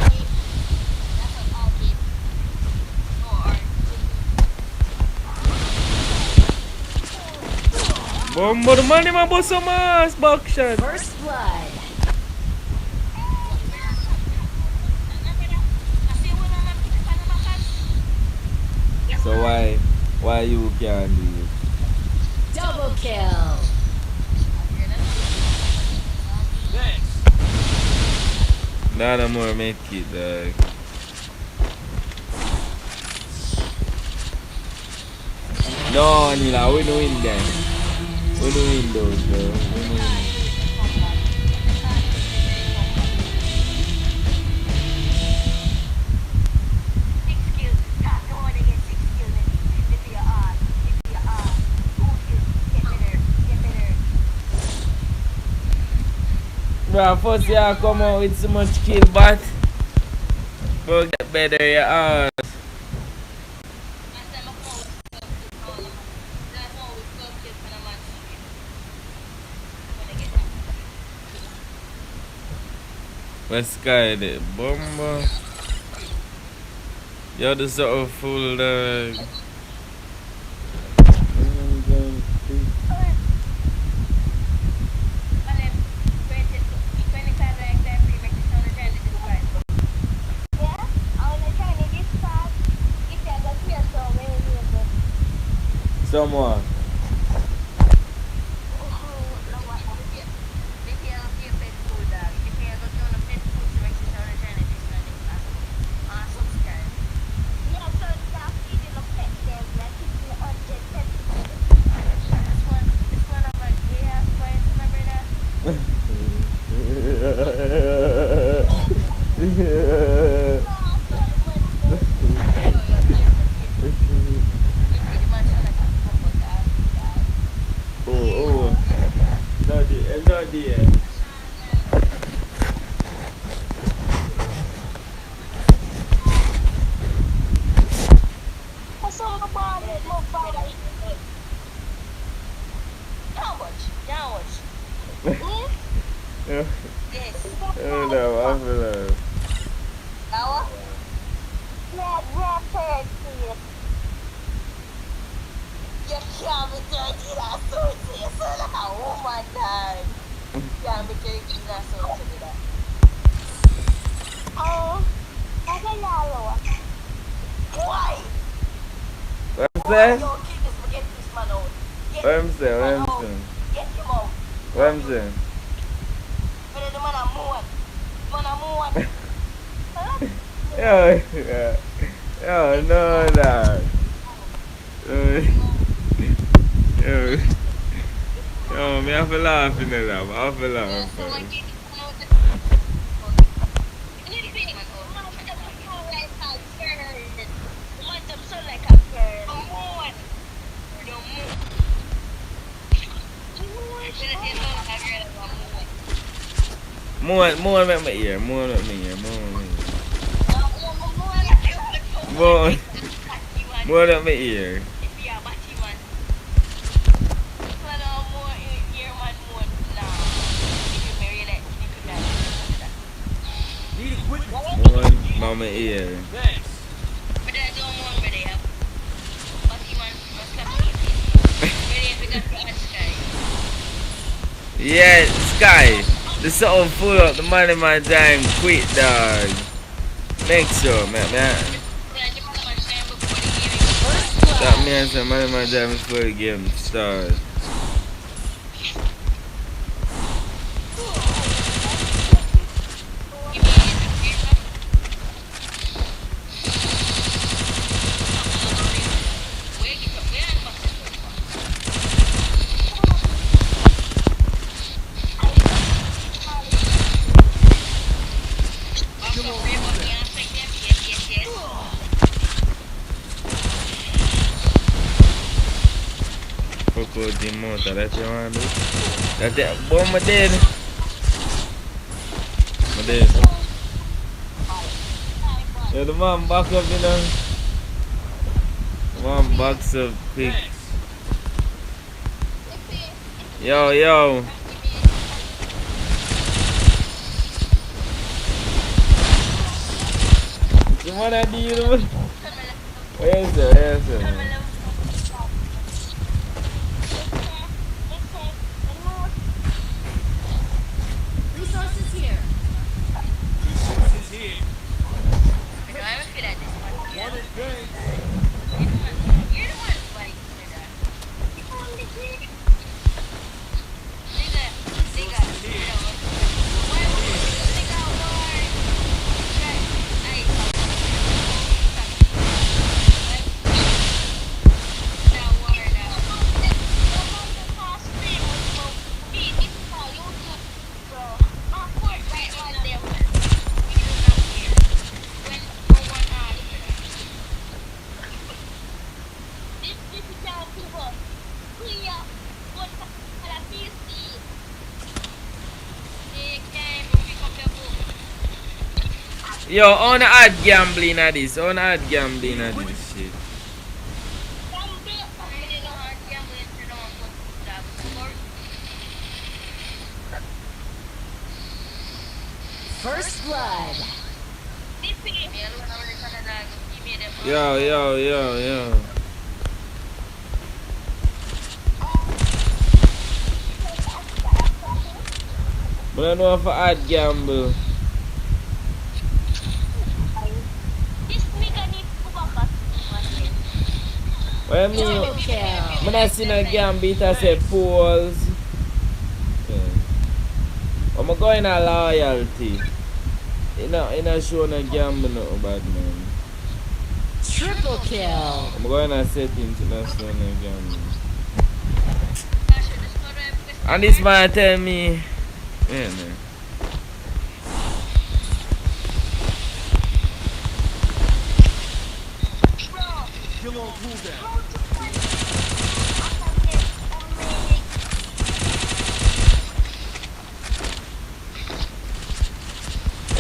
Bomba the money, man, bust some ass, back shot. First blood. So why you can't do it? Double kill. None more make it, dog. No, Nila, we don't win them. We don't win those, bro. We don't win. Bro, first you come out with so much kill, but get better your ass. What's sky there? Bomba. You're the sort of fool, dog. Someone. Oh, no dear, no dear. Yes. Oh no, I feel it. What I'm saying? What I'm saying? What I'm saying? What I'm saying? Yo, yo, no, no. Yo, yo, me have to laugh in that. I have to laugh. More make my ear, more make my ear, more make my ear. More my ear. Yeah, Sky. The something full up the money man time quick dog. Make sure, man. That means the money man time before the game starts. The motor that you want to do. That's it. Boy, my dead. My dead. Yo, the man back up, you know. The man backs up quick. Yo. What I do, you know? Where's it? Yo, on add gambling at this. On add gambling at this shit. First blood. Yo. But I know if I add gamble. What I mean? Double kill. When I see no gambit, I say poles. Yeah. I'm going to loyalty. You know, show no gamble no bad man. Triple kill. I'm going to settings, you know, show no gamble. And this man tell me, yeah, man.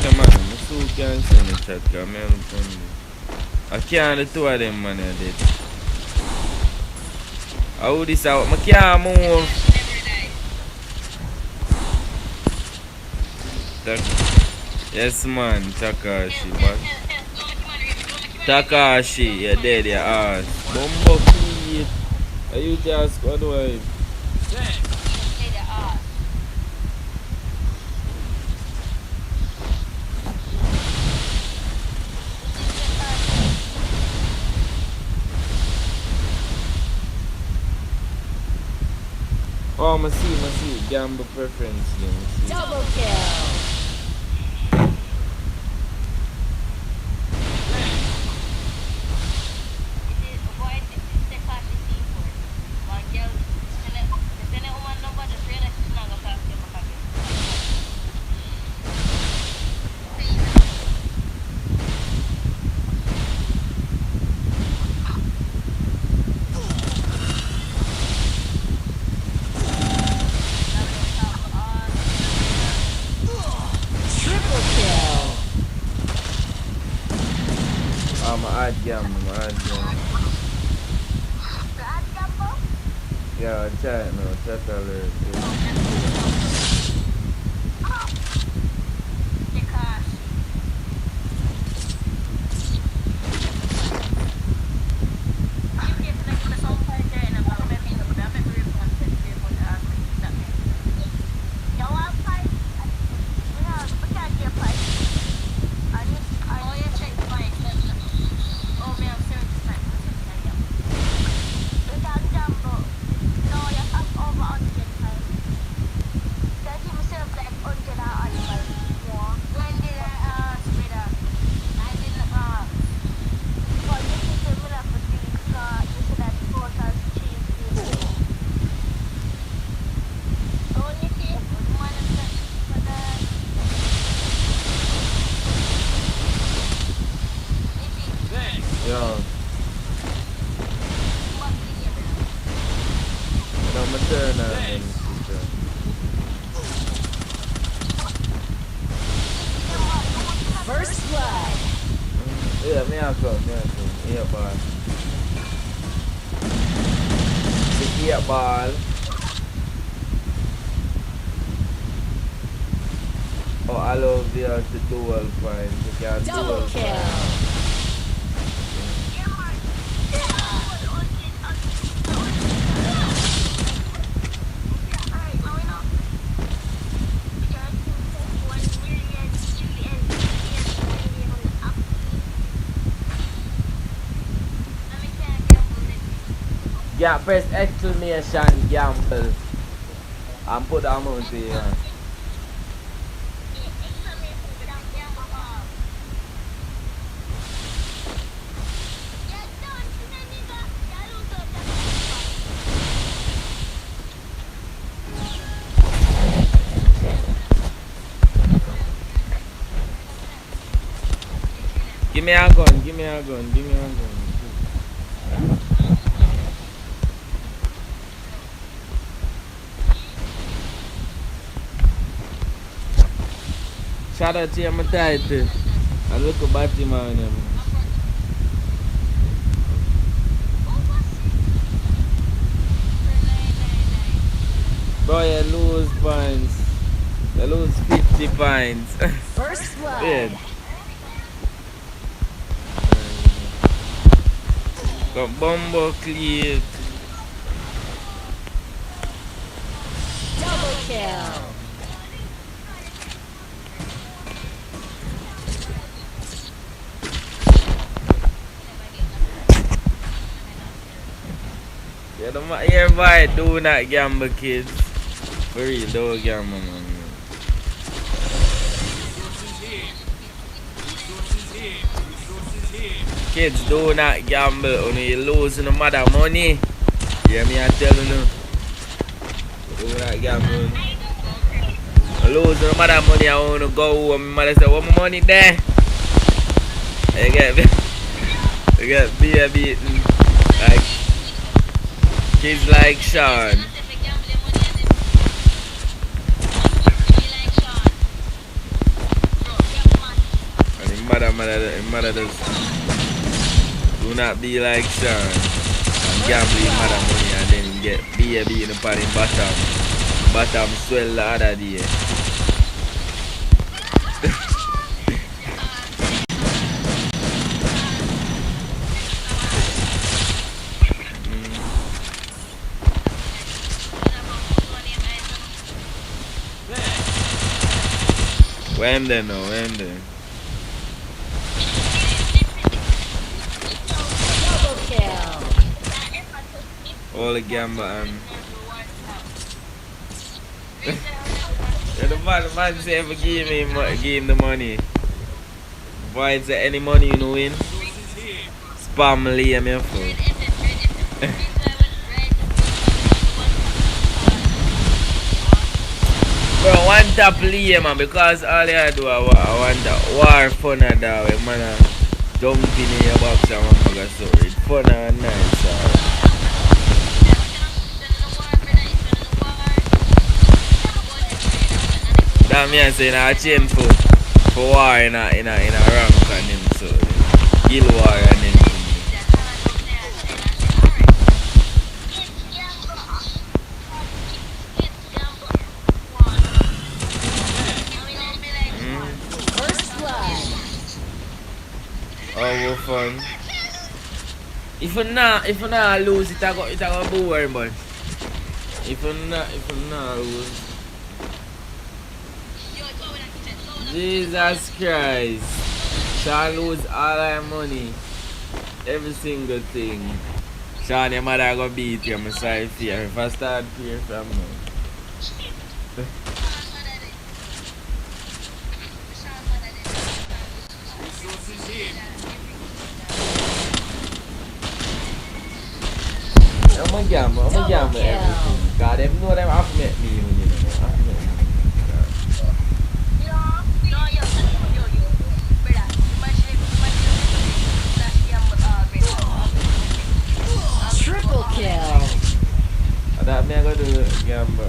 Yeah, man, I still can't send the chat because I'm on phone. I can't the two of them, man, I did. How this out? I can't move. Yes, man, Takashi, but Takashi, you're dead, your ass. Bumbo, please. Are you just squad wife? Oh, I see. Gamble preference. Double kill. I'm a jam. Yeah, chat no, chat alert. Yeah. I'm a turn First blood. Yeah, me I come. Yeah, ball. Yeah, ball. Oh, I love the dual points. You can Double dual kill. points. Yeah, press exclamation gamble and put the amount here. Give me a gun. Shout out to my title. And look at Batman. Bro, you lose points. You lose 50 points. First blood. Yeah. Got Bumbo cleared. Double kill. Yeah, everybody do not gamble, kids. For real, don't gamble, man. Kids, do not gamble. When you lose no matter money. Yeah, me I tell you. Do not gamble. I lose no matter money. I want to go home. My mother say, "What my money there?" I get beer beaten. Like kids like Sean. And his mother does do not be like Sean. And gamble his mother money and then get beer beaten upon him bottom. Bottom swell the other day. When then no, when then. Double kill. All the gamble and yeah, the man say if give him the money. Boy say any money you know win. Spam lay me for. Bro, one tap lay man because all I do I want that war fun that way man jump in your box and one bag of story. It's fun and nice. That me I say I change for war in a rank and him so guild war and him. Oh, fun. If you not lose, it go boring, but if you not lose, Jesus Christ, Sean lose all our money, every single thing. Sean, your mother go beat you. I'm sorry for you. If I start fear from now. I'm a gamble everything. God, they know them have met me when you know. Triple kill. That me I go do gamble.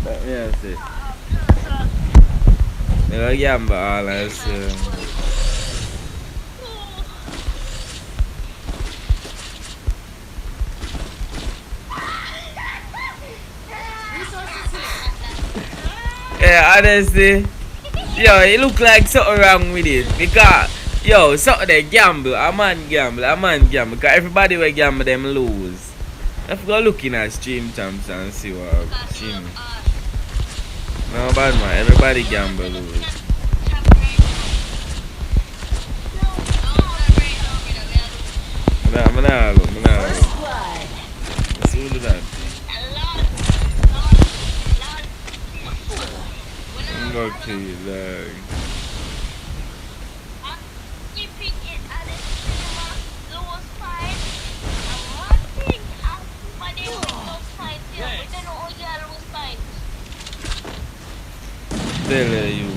That me I say. Me go gamble all I say. Yeah, honestly, yo, it look like something wrong with it because, yo, something they gamble, a man gamble, because everybody will gamble, them lose. I have to go looking at stream champs and see what stream. No bad man, everybody gamble lose. I'm gonna look. Let's do that. Okay, like. Tell you,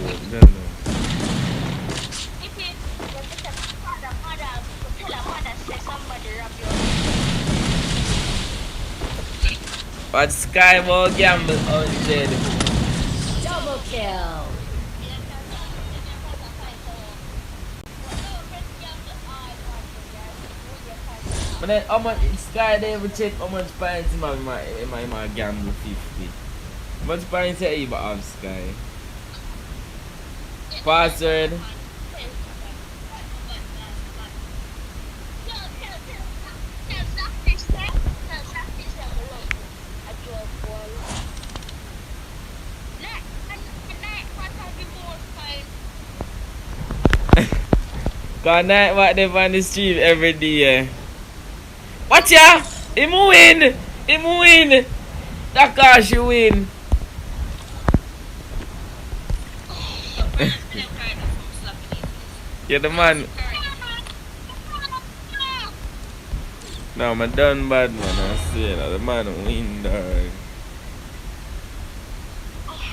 but Skyball gamble on Jed. Double kill. But then how much Sky they ever check how much points in my gamble 50. How much points you even have Sky? Password. Cause night walk them on the street every day. Watch ya! Him win! Him win! That car she win. Yeah, the man. No, I'm done bad, man. I swear, the man win, dog.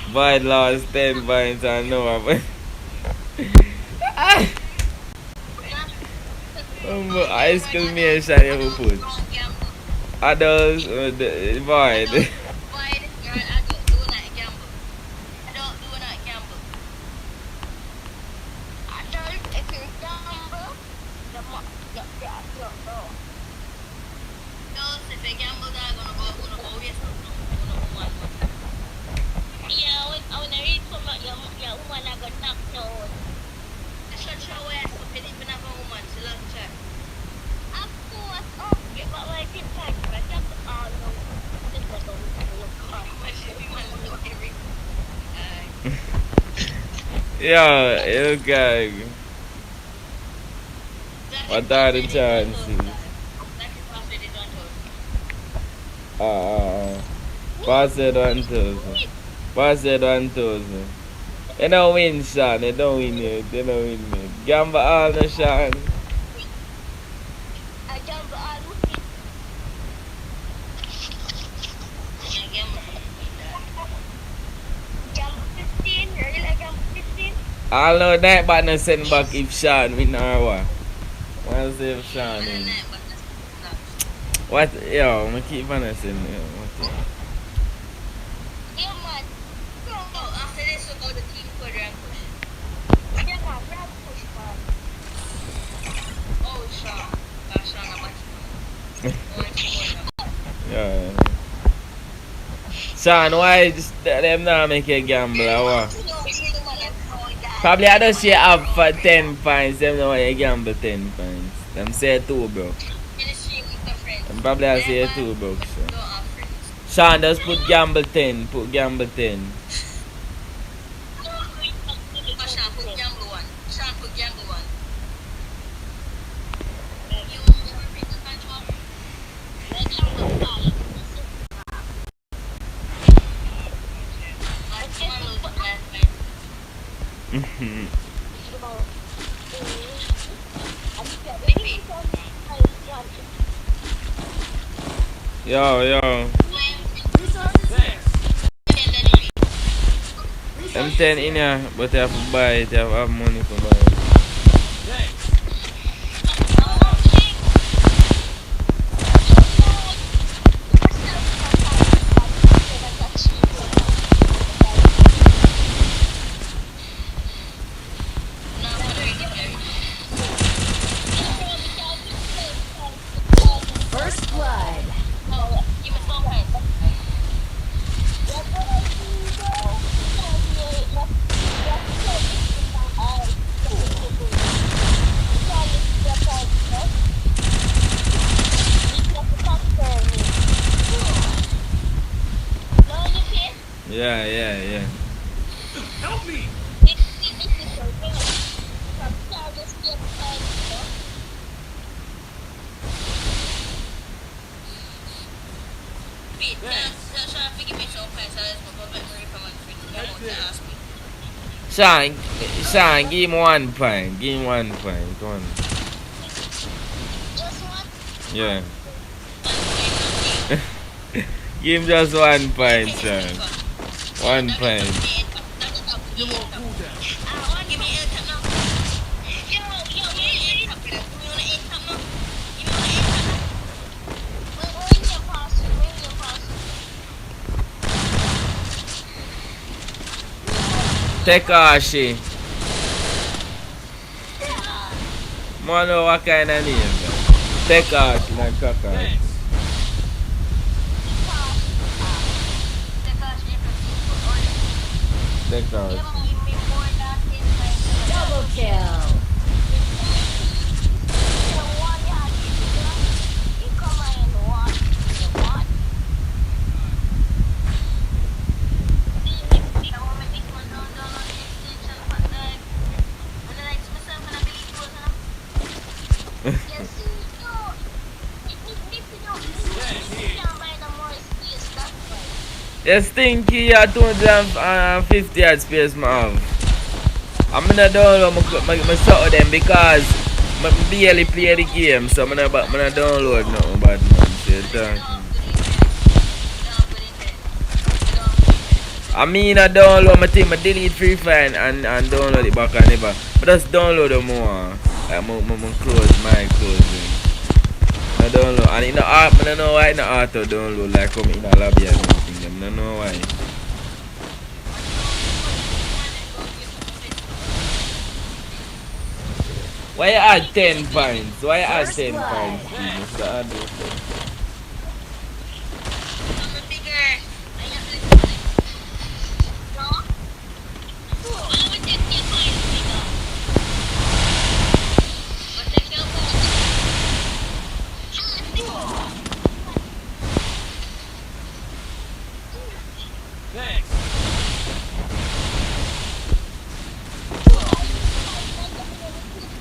Void lost 10 points, I know. But high school nation you put. Adults, void. Yeah, okay. What are the chances? Pass it 1,000. Pass it 1,000. They don't win, Sean. They don't win it. They don't win it. Gamble all the Sean. I know that, but no send back if Sean win or what. What say if Sean win? What? Yo, I'm keep on saying. What? Yeah, man. After this, we'll go to team quarter and push. Yeah, man. We have to push, man. Oh, Sean. Sean, I'm Yeah. Sean, why just them not make a gamble or what? Probably I don't see have for 10 points, them know why you gamble 10 points. Them say 2 bro. Them probably I say 2 bro. Sean just put gamble 10, put gamble 10. Sean put gamble 1. Sean put gamble 1. Yo. I'm 10 in here, but you have to buy it, you have money to buy it. First blood. Yeah. Help me! Sean, give him 1 point. Give him 1 point. Come on. Yeah. Give him just 1 point, Sean. 1 point. You won't cool down. Tekashi. Mono, what kind of name? Tekashi, like Kakashi. Tekashi. Double kill. You stinky, you 250 yard space, man. I'm gonna download my sort of them because I barely play the game, so I'm gonna download nothing bad, man. I mean, I download my thing, I delete Free Fire and download it back and never. But just download them more. Like, my clothes, my clothes. I download, and in the app, I don't know why in the auto download, like come in the lobby and everything. I don't know why. Why you add 10 points? Why you add 10 points?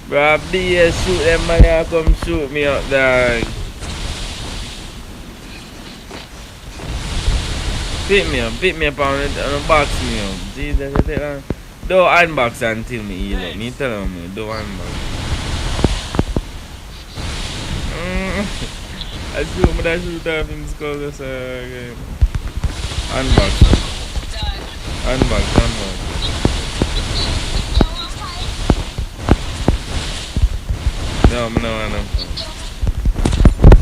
Bro, be shoot them man, you come shoot me up, dog. Pick me up and box me up. Jesus, I take that. Don't unbox until me heal up. Me tell me, don't unbox. I shoot off him skull this game. Unbox. No, no.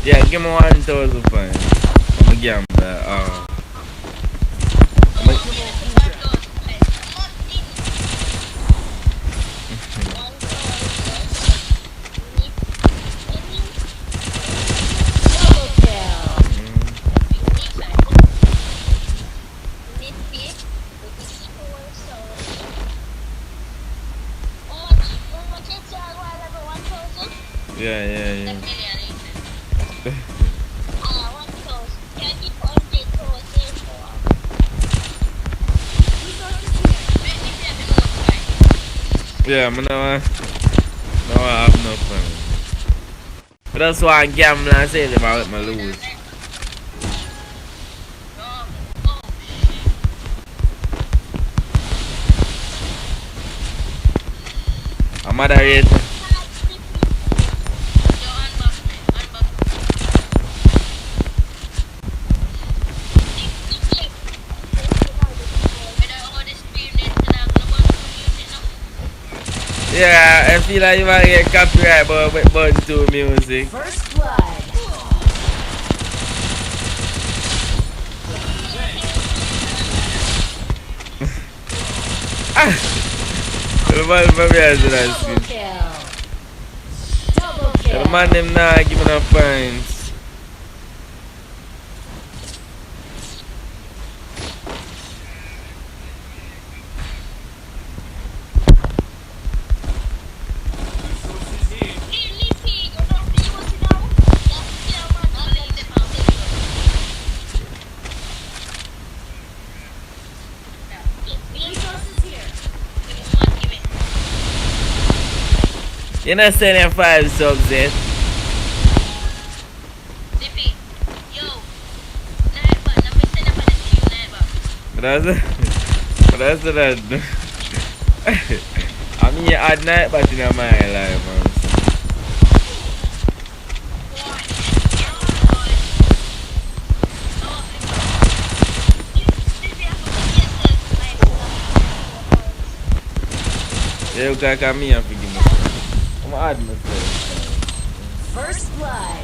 Yeah, give me 1,000 points. I'm a gambler. Yeah. Yeah, I have no fun. But that's why I gamble and say if I let me lose. I'm moderate. Yeah, I feel like you might get copyright with Bun 2 music. First blood. The man has Double kill. Double kill. The man them now giving up points. You're not sending 5 subs yet. Nippy, yo, Naiba, let me send up on the stream, Naiba. That's that. I mean, you add night, but in my life, man. Yeah, you can come here and forgive me. I'm add myself. First blood.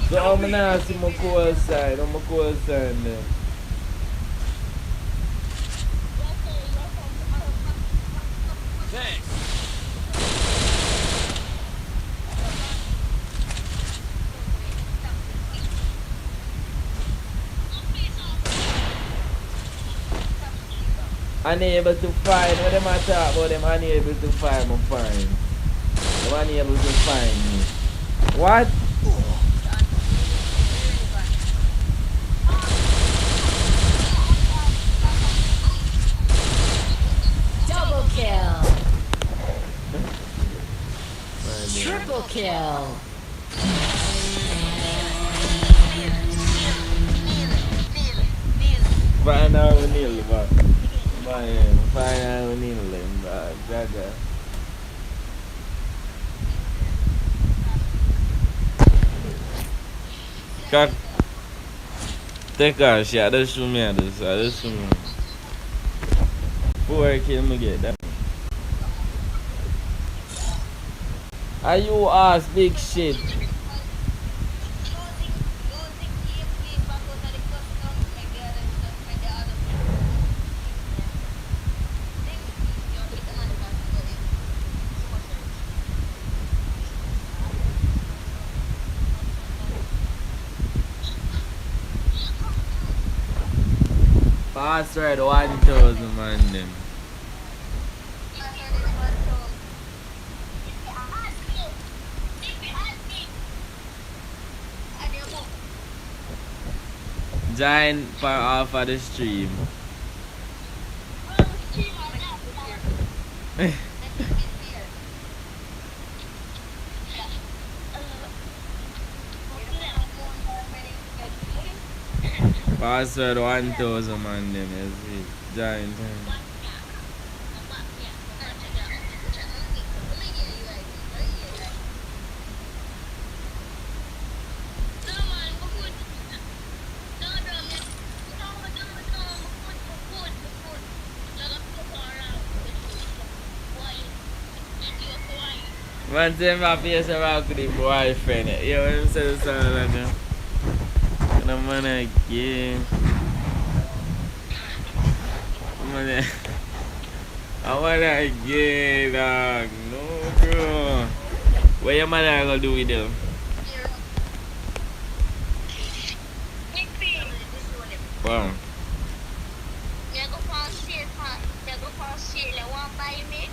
Yo, I'm not see my cool side. I'm a cool side there. Unable to find. What them I talk about them unable to find my fine. Them unable to find me. What? Double kill. Triple kill. Find out we nil, but find out we nil them, but Jaga. Kak, teka siya ada sumi. Four kill me get that. Are you ass big shit? Password 1,000 man them. Join for off of the stream. Password 1,000 man them, you see. Join time. Man say my face around to the boyfriend. Yo, him say the song like that. And I'm gonna again. I wanna again, dog. No, bro. What your mother gonna do with them? Nippy. Wow. You go for sale, you want buy me?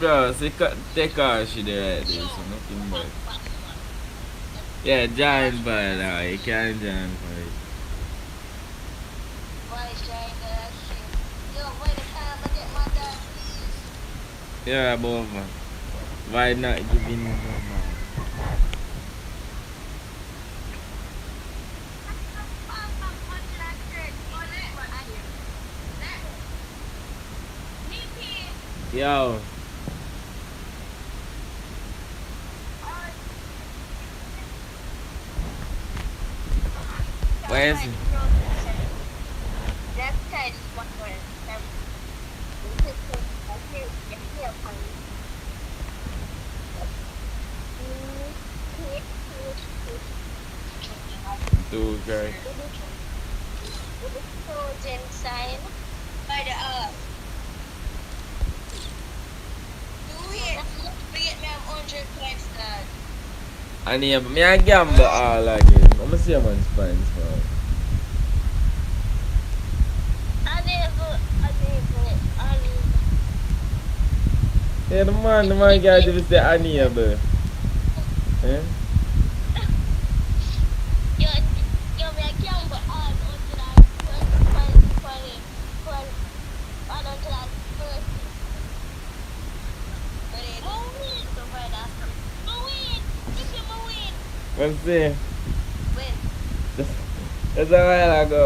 Bro, see, take her, she there right there, so nothing bad. Yeah, join by now. You can't join for it. Why join that shit? Yo, why the time I get my dad, please? Yeah, above man. Why not giving me more man? Yo. Where is he? Left side is one word. Two guys. Frozen sign by the earth. Do it. Forget me, I'm 100 points dad. And yeah, me a gamble all again. I'm gonna see a man's spines, man. Unable. Yeah, the man guy just say unable. Eh? Yo, me a gamble all until I until I first. Let's see. Win. That's a while ago.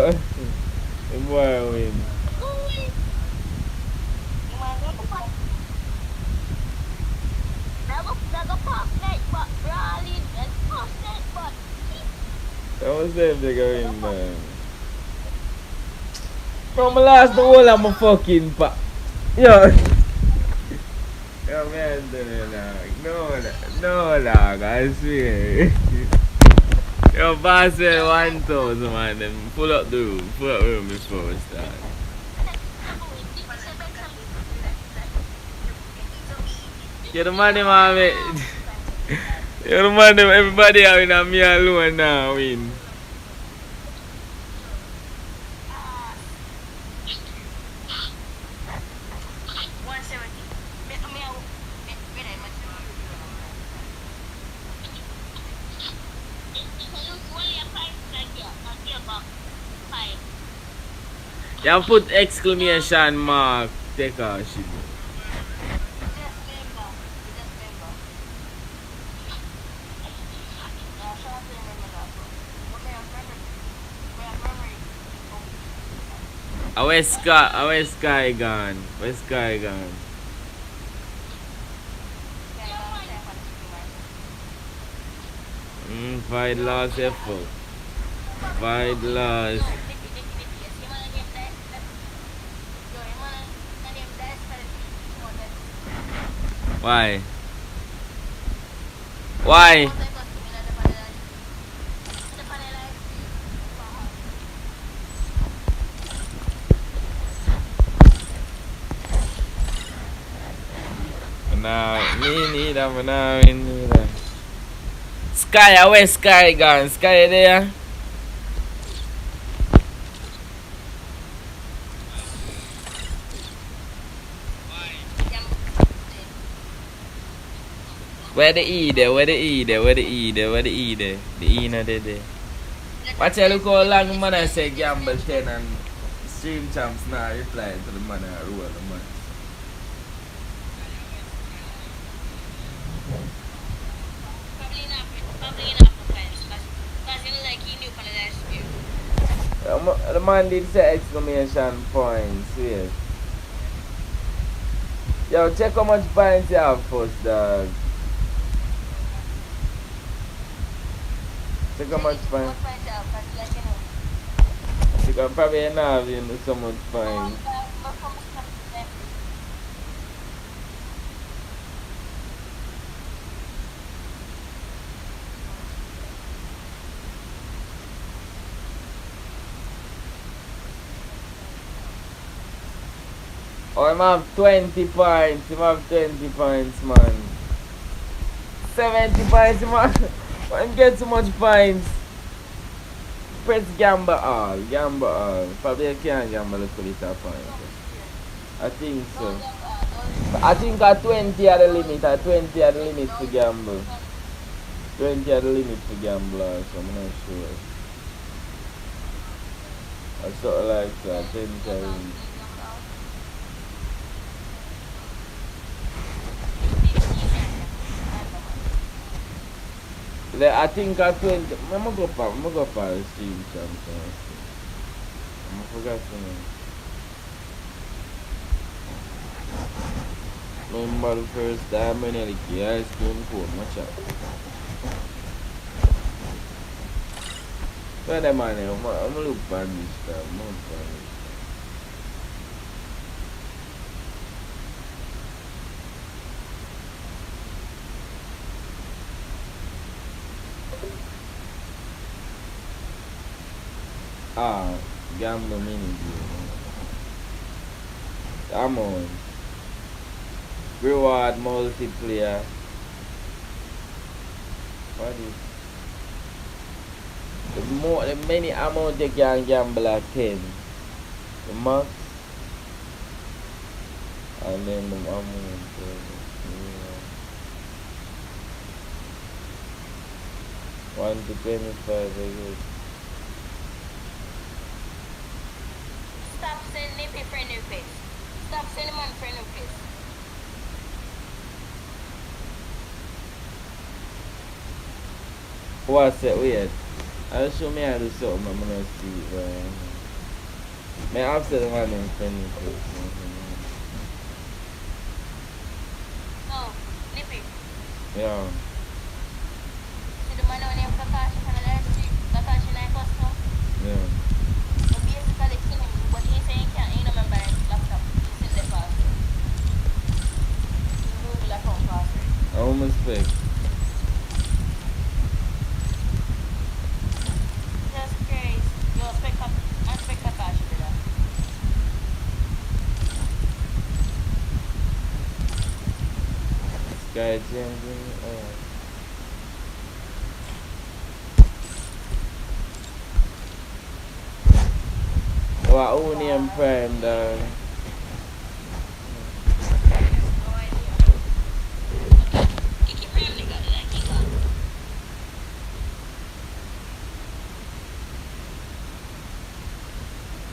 The boy win. I was saying they go in, man. From the last the whole of my fucking pa. Yo. Yo, man, no, dog, I swear. Yo, boss said 1,000, man. Then pull up the room before we start. Get the money, mommy. Get the money, everybody having a me alone now, win. You put exclamation mark. Take our shit. Just member. Just member. Yeah, short remember that. But may have memory. May have memory. Where Sky gone? Where Sky gone? Void loss effort. Void loss. Why? Why? Now, me neither, now me neither. Sky, where Sky gone? Sky there? Where the E there? Where the E there? Where the E there? Where the E there? The E not there. Watch out, look how long the man I say gamble 10 and stream champs now reply to the man I roll the man. Probably enough offense, because you know like he knew for the last year. The man did say exclamation points, wait. Yo, check how much points you have first, dog. Check how much points. You can probably not have so much points. Oh, I have 20 points. I have 20 points, man. 70 points, man. Why get so much points? Press gamble all. Gamble all. Probably I can't gamble a little points. I think so. I think at 20 are the limit. At 20 are the limit to gamble. 20 are the limit to gamble, so I'm not sure. Or something like that. 10 times. I think at 20, I'm gonna go for the stream champion. I forgot something. Remember the first time when I like the ice cream cone, watch out. So that man, I'm gonna look for this time, I'm gonna look for this. Gamble mini game. Come on. Reward multiplayer. What is the many amount you can gamble at 10. The max. And then the amount. Yeah. 1 to 25, I guess. Stop sending Nippy for a new face. Stop sending him on for a new face. What's that weird? I'll show me how to do something, I'm gonna see it, right? Man, I'm still the man in friendly face. Oh, Nippy. Yeah. See the man on your Kakashi from the last street? Kakashi and custom? Yeah. But basically kill him, but he saying he can't, he no remember his laptop. He sent the password. He Google account password. I almost fixed. Just crazy. You expect Kakashi to that. Sky changing. Wow, only in Prime, dog. No idea. Kiki family got it, like he got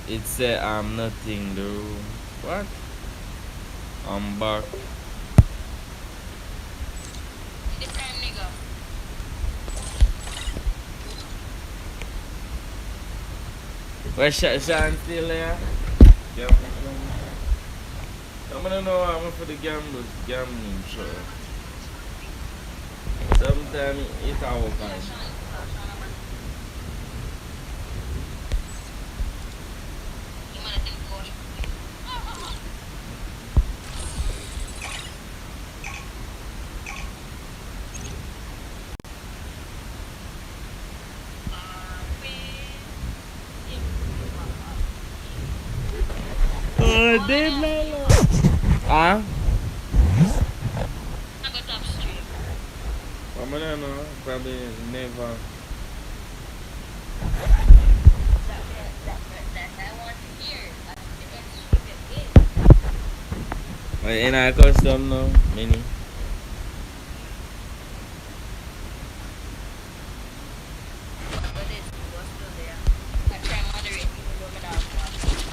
it. It said I'm nothing though. What? I'm back. This time, nigga. Where's Sean still there? Yeah. I'm gonna know I'm for the gambling show. Sometimes it's our kind. Gimana telepon? Oh, dead Lala. Ah? I got upstream. I'm gonna know. Probably never. That I want to hear. That's the end stream again. In our custom now, mini. But this was still there. I try moderate even though I'm not watching.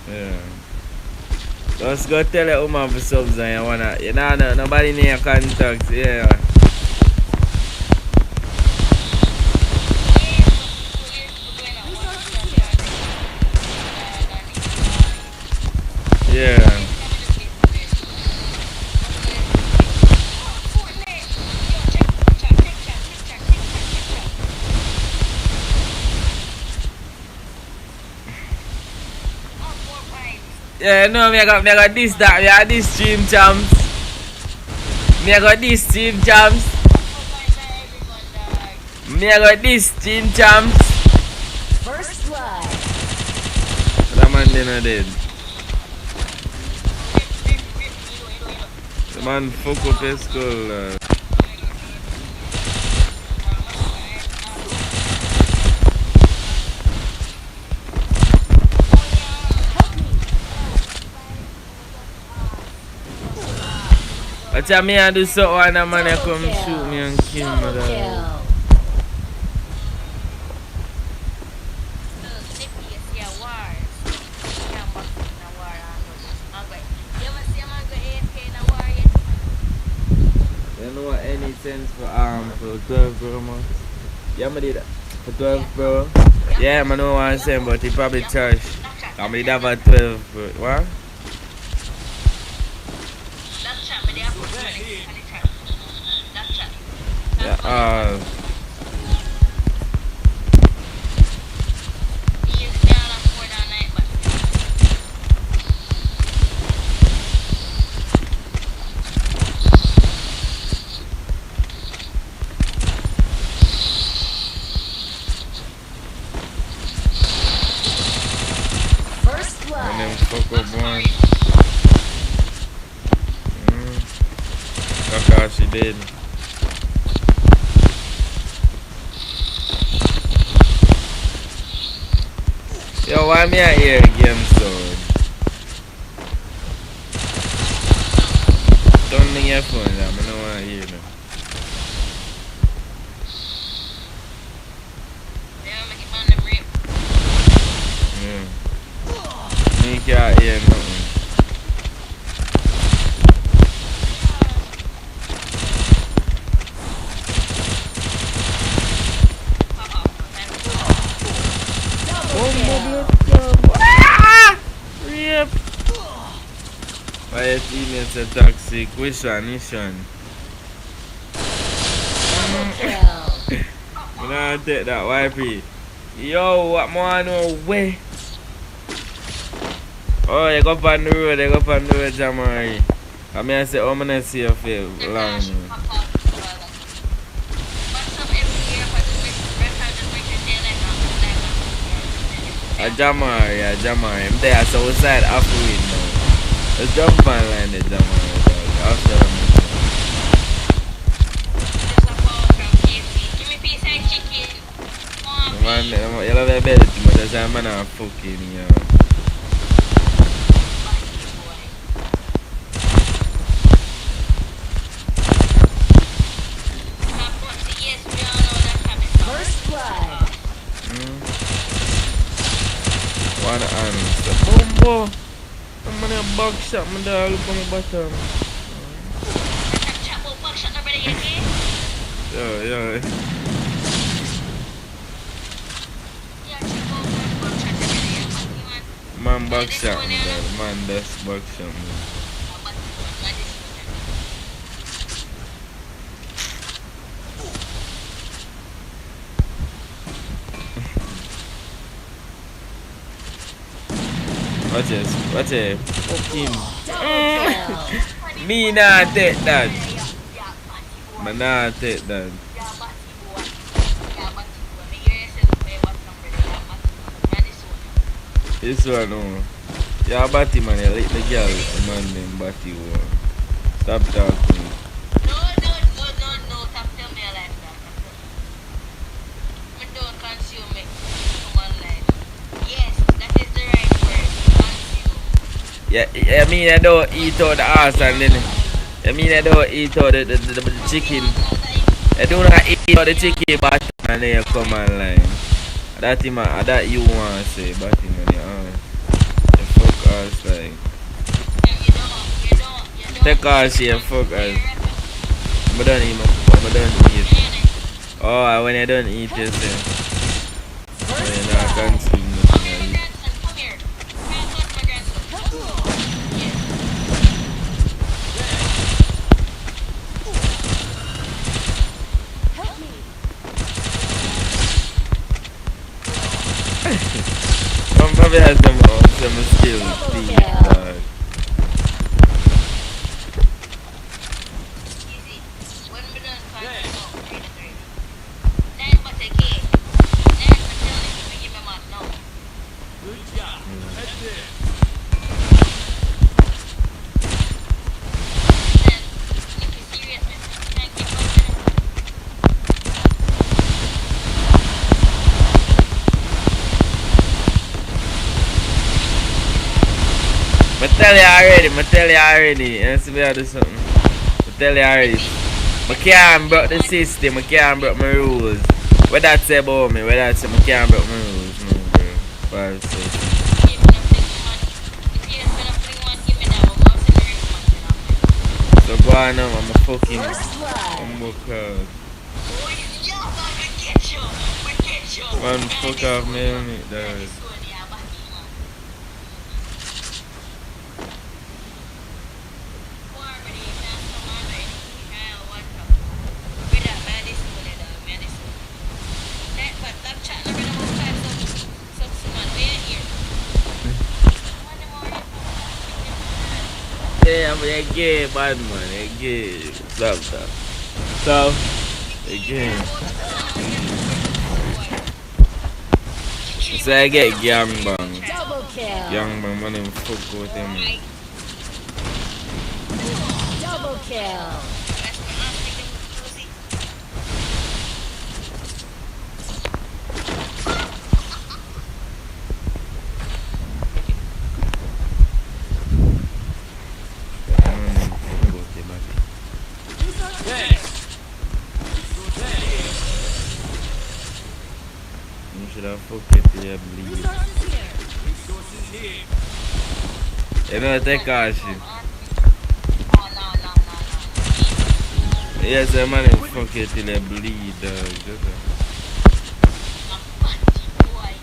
Yeah. Just go tell the woman for subs and you wanna. You know, no, nobody in your contacts. Yeah. Yeah. Yeah, no, me I got this that, me I got this stream champs. Me I got this stream champs. Me I got this stream champs. First blood. That man dinner dead. The man fuck up his skull. I tell me I do so and a man I come shoot me and kill me. Double kill. You know what any sense for 12 bro man? Yeah, I did that. For 12 bro. Yeah, I know what I'm saying, but he probably charge. I did have a 12 bro. What? Yeah, First and blood. then fuck up one. That's how she did. Yo, why me out here again, so? Don't need your phone, I don't want to hear them. Yeah. Me can't hear nothing. Rip. Why your teammates are toxic? Which one? Which one? Double kill. You know how to take that YP. Yo, what more no way? Oh, you go up on the road, Jamari. I mean, I say, I'm gonna see your face long. Jamari. I'm there, so we side after we now. Let's jump on line there, Jamari. After them. Man, you love your belly too much, that's why I'm not fucking you. First blood. One Whoa. I'm gonna box shot my dog. Look on my bottom. Chat about back shot na brother, you okay? Yeah. Yeah, check out that back shot na brother, you batty man. Man box shot my dog. Man that's box shot me. Yeah, batty man, man this one. Watch it. Fucking. Double kill. Me nah take that. Yeah, batty boy. Man nah take that. Yeah, batty boy. Yeah, batty boy. Me hear yourself play what number there, yeah, batty man. Man this one. This one, oh. Yeah, Batty man, you like the girl, the man named Batty one. Stop talking. No. Stop tell me like that. Me don't consume me. Come on, like. Yes, that is the right word. Consume. Yeah, I mean I don't eat out the ass and then I mean I don't eat out the chicken. I do not eat out the chicken but and then you come online. That him that you want to say, Batty man, you fuck ass like. You don't. Take ass here, fuck ass. I don't eat. Oh, when I don't eat you say. First When I blood. can't see Come nothing. here, grandson. Come here. Grandson, my grandson. Yes. Help me. Some probably has some skills, please, dog. Easy. When we done consume, 3 to 3. 9 but a cake. 9 for telling me, give me mad now. Good job. That's it. Then, Nippy serious, man. Thank you for that. I tell you already. You see me do something. I tell you already. I can't break the system, I can't break my rules. What that say about me? What that say? I can't break my rules, no, bro. 5, 6. Give me the fling man. If you ain't gonna fling man, give me that one. Go send the ring man, you know. So go on now, I'm a fucking First blood. humble crowd. Boy, yeah, man, we get you. We get you. Man, fuck off, man. Man, Dog. this one, yeah, batty man. Harmony, man, come on, man. Yeah, what's up? With that, man, this one, dog, man, this one. That, but that chat, I'm gonna move 5 subs, man. We ain't here. What the more you come on? Yeah, I'm a gay bad man, a gay. Stop. So, again. So I get gangbang. Double kill. Gangbang, man, I'm fuck with him. Double kill. Thanks. You should have fucked it till you bleed. Resources here. You know, take our shit. Oh, no. Yes, man, you fuck it till you bleed, dog. Just, Boy.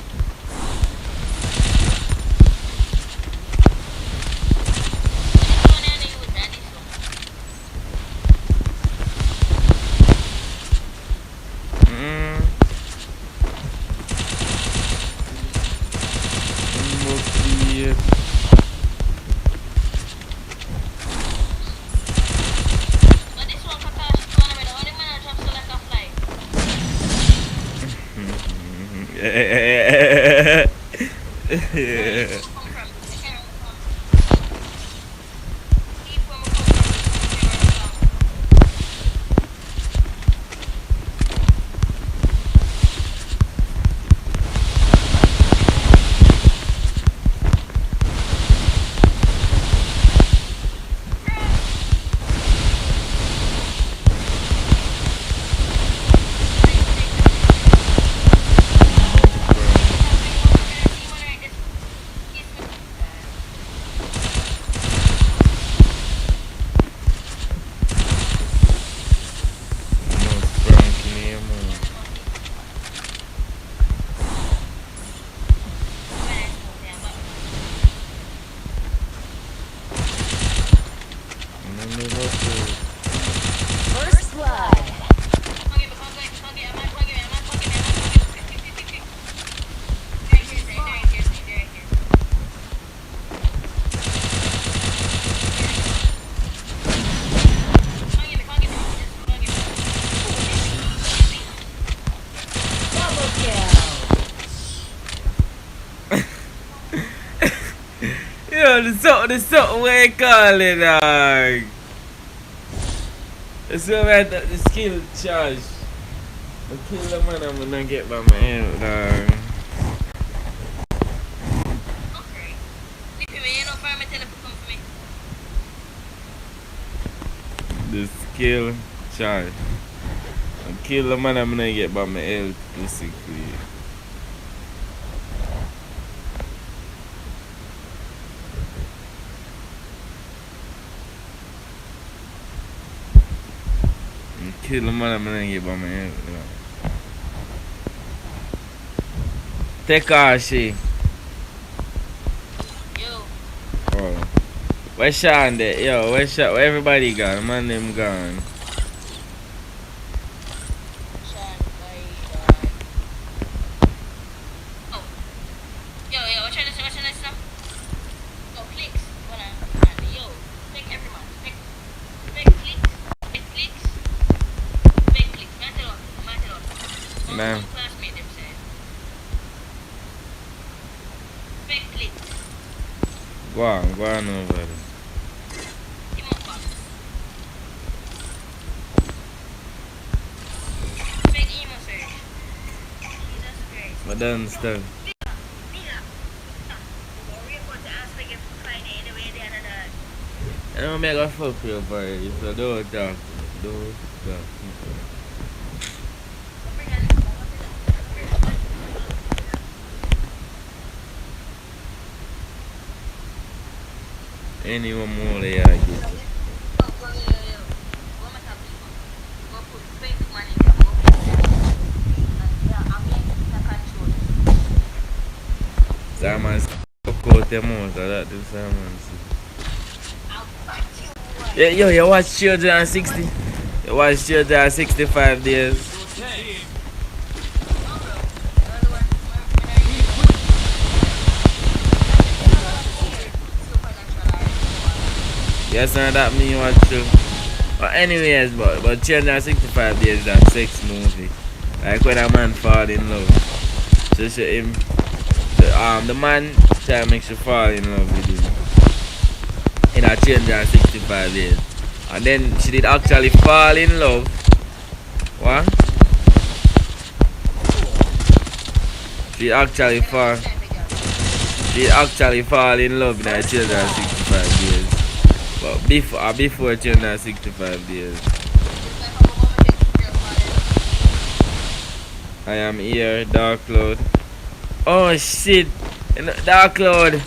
the something what you call it, dog. It's about the skill charge. I kill the man, I'm gonna get by my head, dog. Okay. Nippy, me, you know, for me, tell him to come for me. The skill charge. I kill the man, I'm gonna get by my head, basically. Kill the man, I'm gonna get by my head. Take her, she. Yo. Oh. Where's Sean there? Yo, where everybody gone? Man, them gone. Oh. Yo, what's your next now? Oh, clicks. Yo, take every man. Take clicks. Take clicks. Take clicks. Matter what. Nah. Classmate them say. Take clicks. Go on over there. Him up back. Take emo search. Jesus Christ. I don't understand. Nigga. Worry about the aspect of Friday anyway, the other dog. I don't make a fuck you for it, so don't talk. Don't talk. Anyone more they are get. Simon fuck out them out, that do Simon. Yeah, yo, you watch Children 60? You watch Children 65 days? Yes, and that me watch too. But anyways, but Children 65 days that sex movie. Like when a man fall in love. So him the man try to make you fall in love with him. In a Children 65 days. And then she did actually fall in love. What? She actually fall in love in a Children 65 days. But before Children 65 days. I am here, Dark Cloud. Oh shit! Dark Cloud!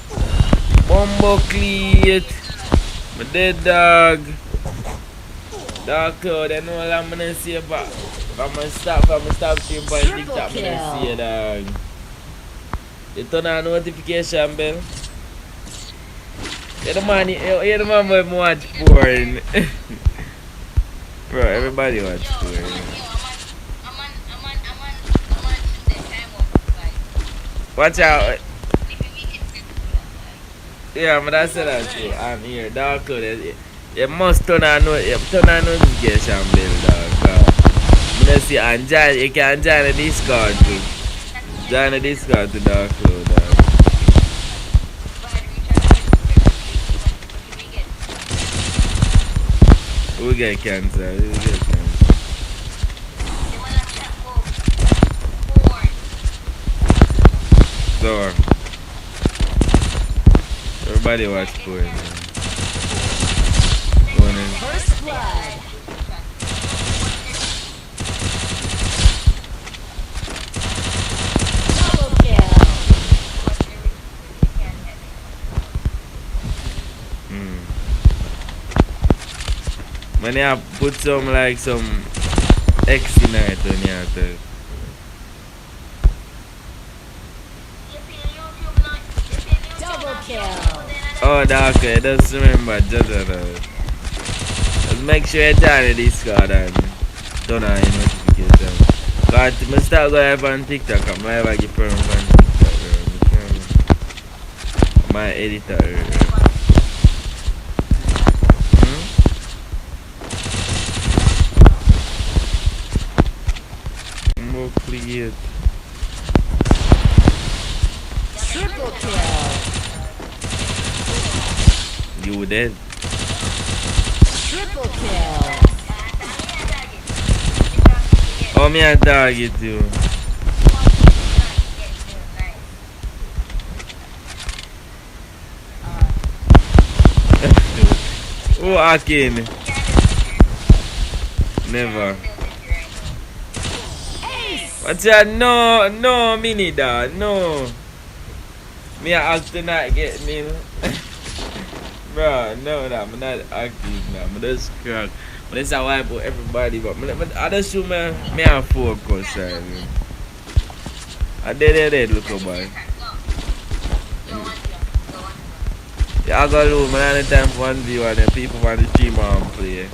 Bumbo cleat! My dead dog! Dark Cloud, I know what I'm gonna say, but if I'm gonna stop stream for TikTok, I'm gonna see you, dog. You turn on notification bell. You're the man who watch porn. Bro, everybody watch porn. Watch out. Yeah, but I said that too. I'm here. Dark Cloud. You must turn on notification bell, dog. I'm gonna see and join, you can join the Discord too. Join the Discord to Dark Cloud, dog. We get cancer. So, everybody watch porn, man. First blood. Double kill. Man, you put some X in it when you have to. Double kill. Oh, okay, just remember, just make sure you join the Discord and turn on your notification. Because I start going on TikTok, I'm never get from TikTok. My editor. Create. Triple kill. dead. Triple kill. Oh, me a dog it too. Who hacking? Never. What's that? No, mini dog, no. Me a act tonight get me. Bro, no, nah, I'm not active now. I'm just crack. But that's how I put everybody. But I just show me a focus. I did look about. Yeah, I got to lose. Man, time for one view and then people want to stream and play.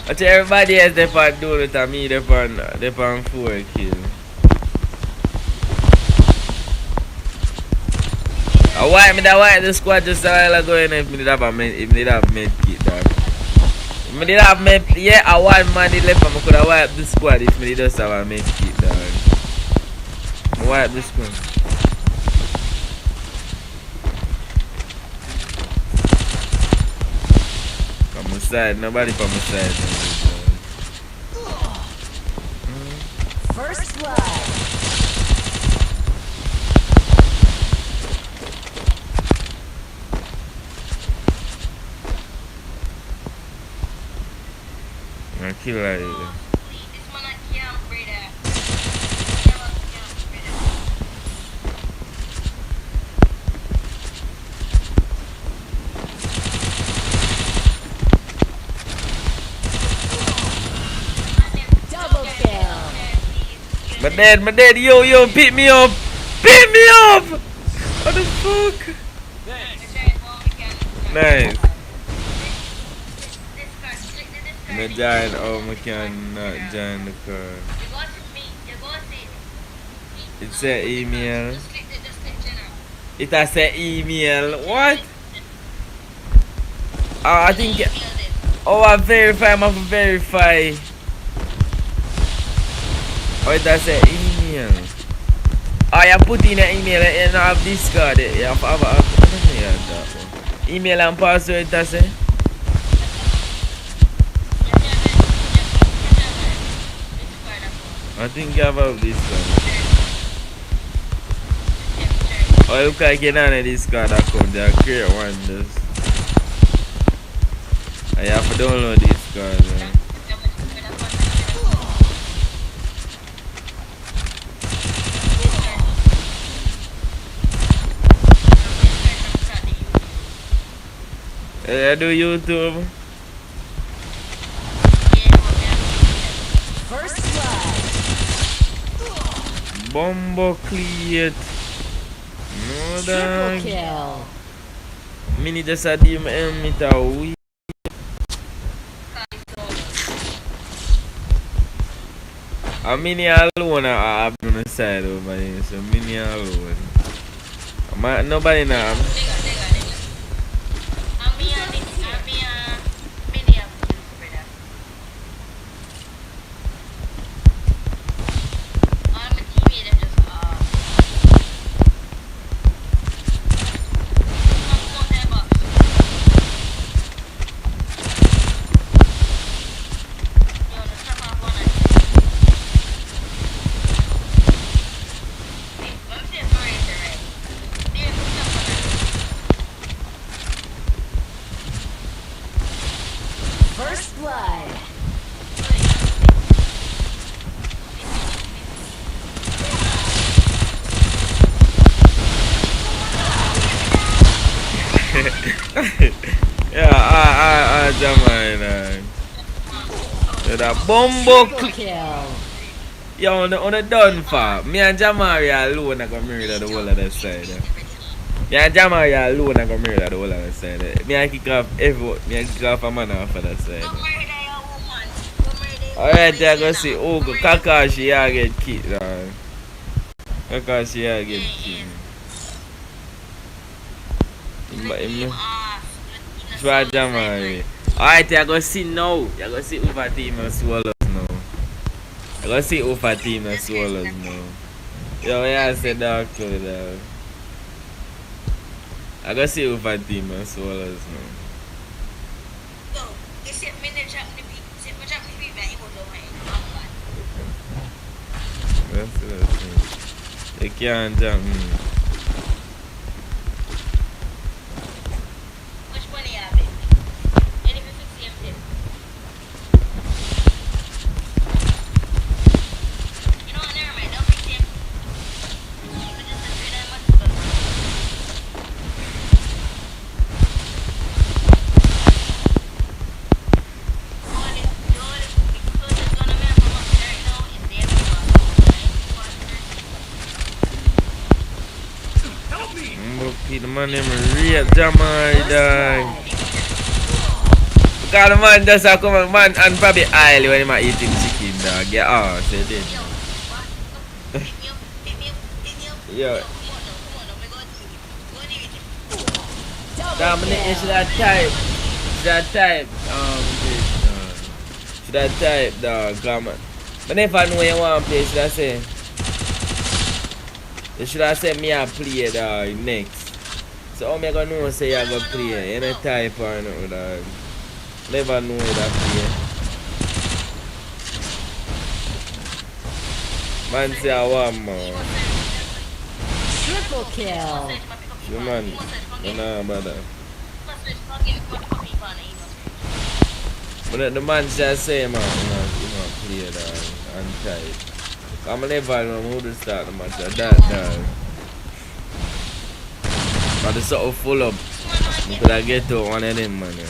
I tell everybody else they can do it and me they can 4 kill. I wipe the squad just a while ago and if me did have med kit dog. If me did have med, yeah, I want man left and I could have wiped the squad if me did just have a med kit dog. I wipe the squad. From my side, nobody from my side. First blood. I kill like Double kill. my dad, yo, pick me up! Pick me up! What the fuck? Nice. Me join, oh, I cannot join the car. It said email. It has said email. What? I think. Oh, I verify. I'm going to verify. Oh, it has said email. Oh, you put in an email and you have discard it. You have email and password, it has said. I think I have this one. Oh, look like you don't have this card account. They are create one just. I have to download this card. I do YouTube. First blood. Bombo cleat. No Triple dog. kill. Mini just a DM me to we. A mini alone I have on the side over here. So mini alone. Nobody now. First blood. Yeah, Jamaican. Yeah, that bombo Triple kill. Yo, on the done for. Me and Jamari alone are gonna murder the whole of the side. Me and Jamari alone are gonna murder the whole of the side. Me and kick off a man off of the side. Alright, I go see. Oh, Kakashi, I get kicked. Kakashi, I get kicked. Try Jamari. Alright, I go see now. I go see over team and swallows now. I go see over team and swallows now. Yo, yeah, I said dog to dog. I gotta see if I team and swallows now. No, they said me to drop Nippy. Said me drop Nippy, man, he was over here. That's the thing. They can't jump me. Which one you have it? Any of you fix him? You know what, never mind, don't fix him. You can just say that much about it. The man named Real Jamaican dog. Because the man just a come man and probably oily when he might eating chicken dog. Get out, say this. Yo. Dominic, you should have type. Should have type dog, come on. But if I know you want to play, should I say? You should have said me a play dog next. So how me gonna know say you gonna play? Any type or nothing dog. Never know that play. Man say I want more. Triple kill. You man, you know about that. But the man just say man, you know play dog and type. I'm never know who to start the match. That dog. But the sort of full up. You could have get to one of them, man. Yeah.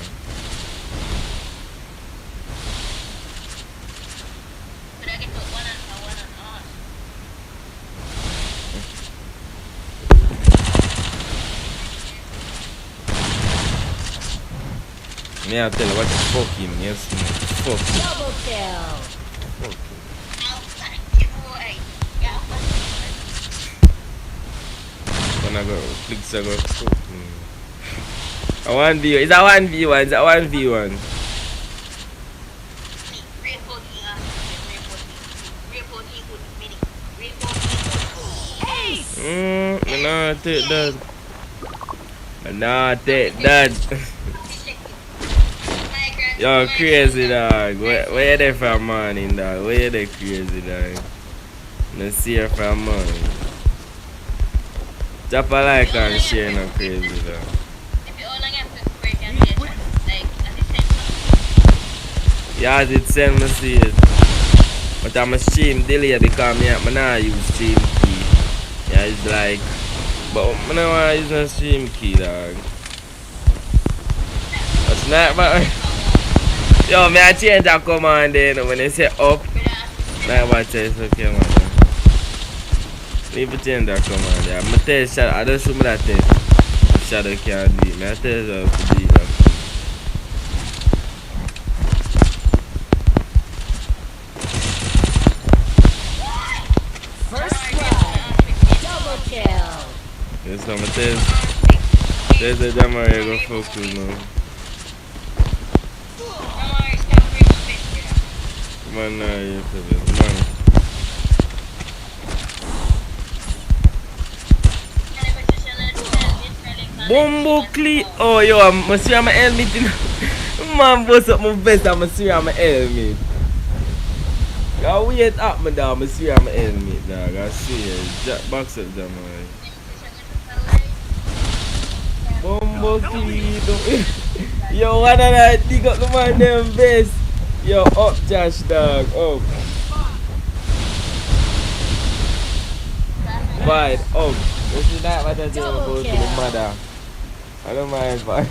Me I tell you what the fuck him, yes, man. Fuck him. Double kill. Fuck him. When I go clicks I go fuck him. A 1v1. It's a 1v1. It's a 1v1. I nah take that. I nah take that. Yo, crazy dog. Where you there from morning, dog? Where you there crazy dog? Let's see you from morning. Drop a like and share no crazy dog. Yeah, it send me see it. But I'm a stream delay because I not use stream key. Yeah, it's like, but I don't want to use no stream key dog. That's not but yo, me I change that command then when they say up. Like what it's okay man. Leave it change that command. Yeah, I tell you shadow, I don't show me that test. Shadow can't do it. I tell you how to do that. First blood. Double kill. Yes, I'm a test. There's a Jamaican go fuck with now. Man, you tell this man. Bumbo clip. Oh, yo, I'm see my helmet. Man, bust up my vest. I'm see my helmet. Yo, wait up, my dog. I'm see my helmet, dog. I see it. Jack box up, Jamaican. Bumbo clip. Yo, what did I dig up the man them vest? Yo, up Josh dog, up. Right, up. This is not what I do about to the mother. I don't mind boy. I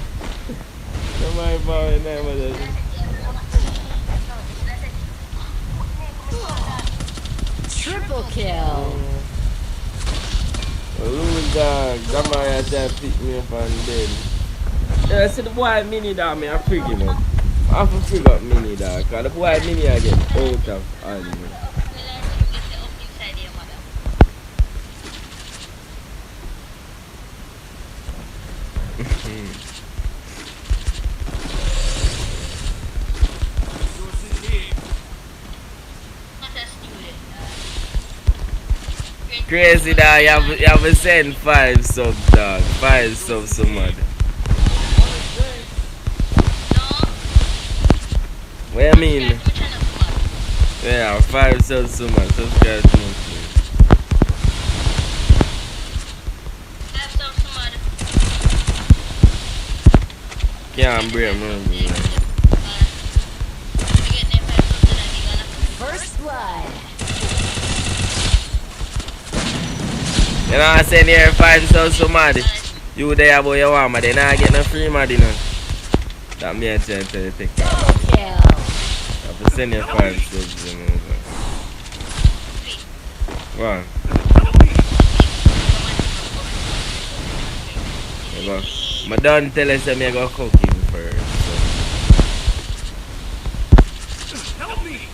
don't mind boy, not what I do. Triple kill. Lose dog, Jamaican try to pick me up and dead. Yeah, I see the boy mini dog, me I freak him up. I have to figure out mini dog, cause the boy mini I get out of animal. Crazy dog, you have to send 5 subs dog. 5 subs so mad. What you mean? Yeah, 5 subs so much. Subscribe to me, please. Can't break me. First blood. You know I send here 5 subs so mad. You there about your one, but they not get no free mad, you know. That me I try to tell you. Double kill. I have to send you 5 subs, you know. What? You go. I done tell us that I go cooking first. Help me!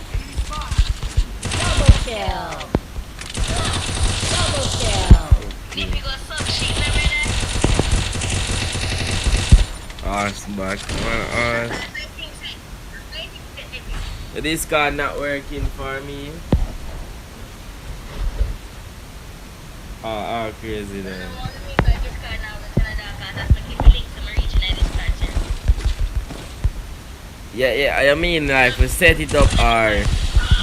Double kill. Double kill. Nippy got some shit over there. Arse back. This card not working for me. Oh, crazy then. Yeah, I mean like we set it up or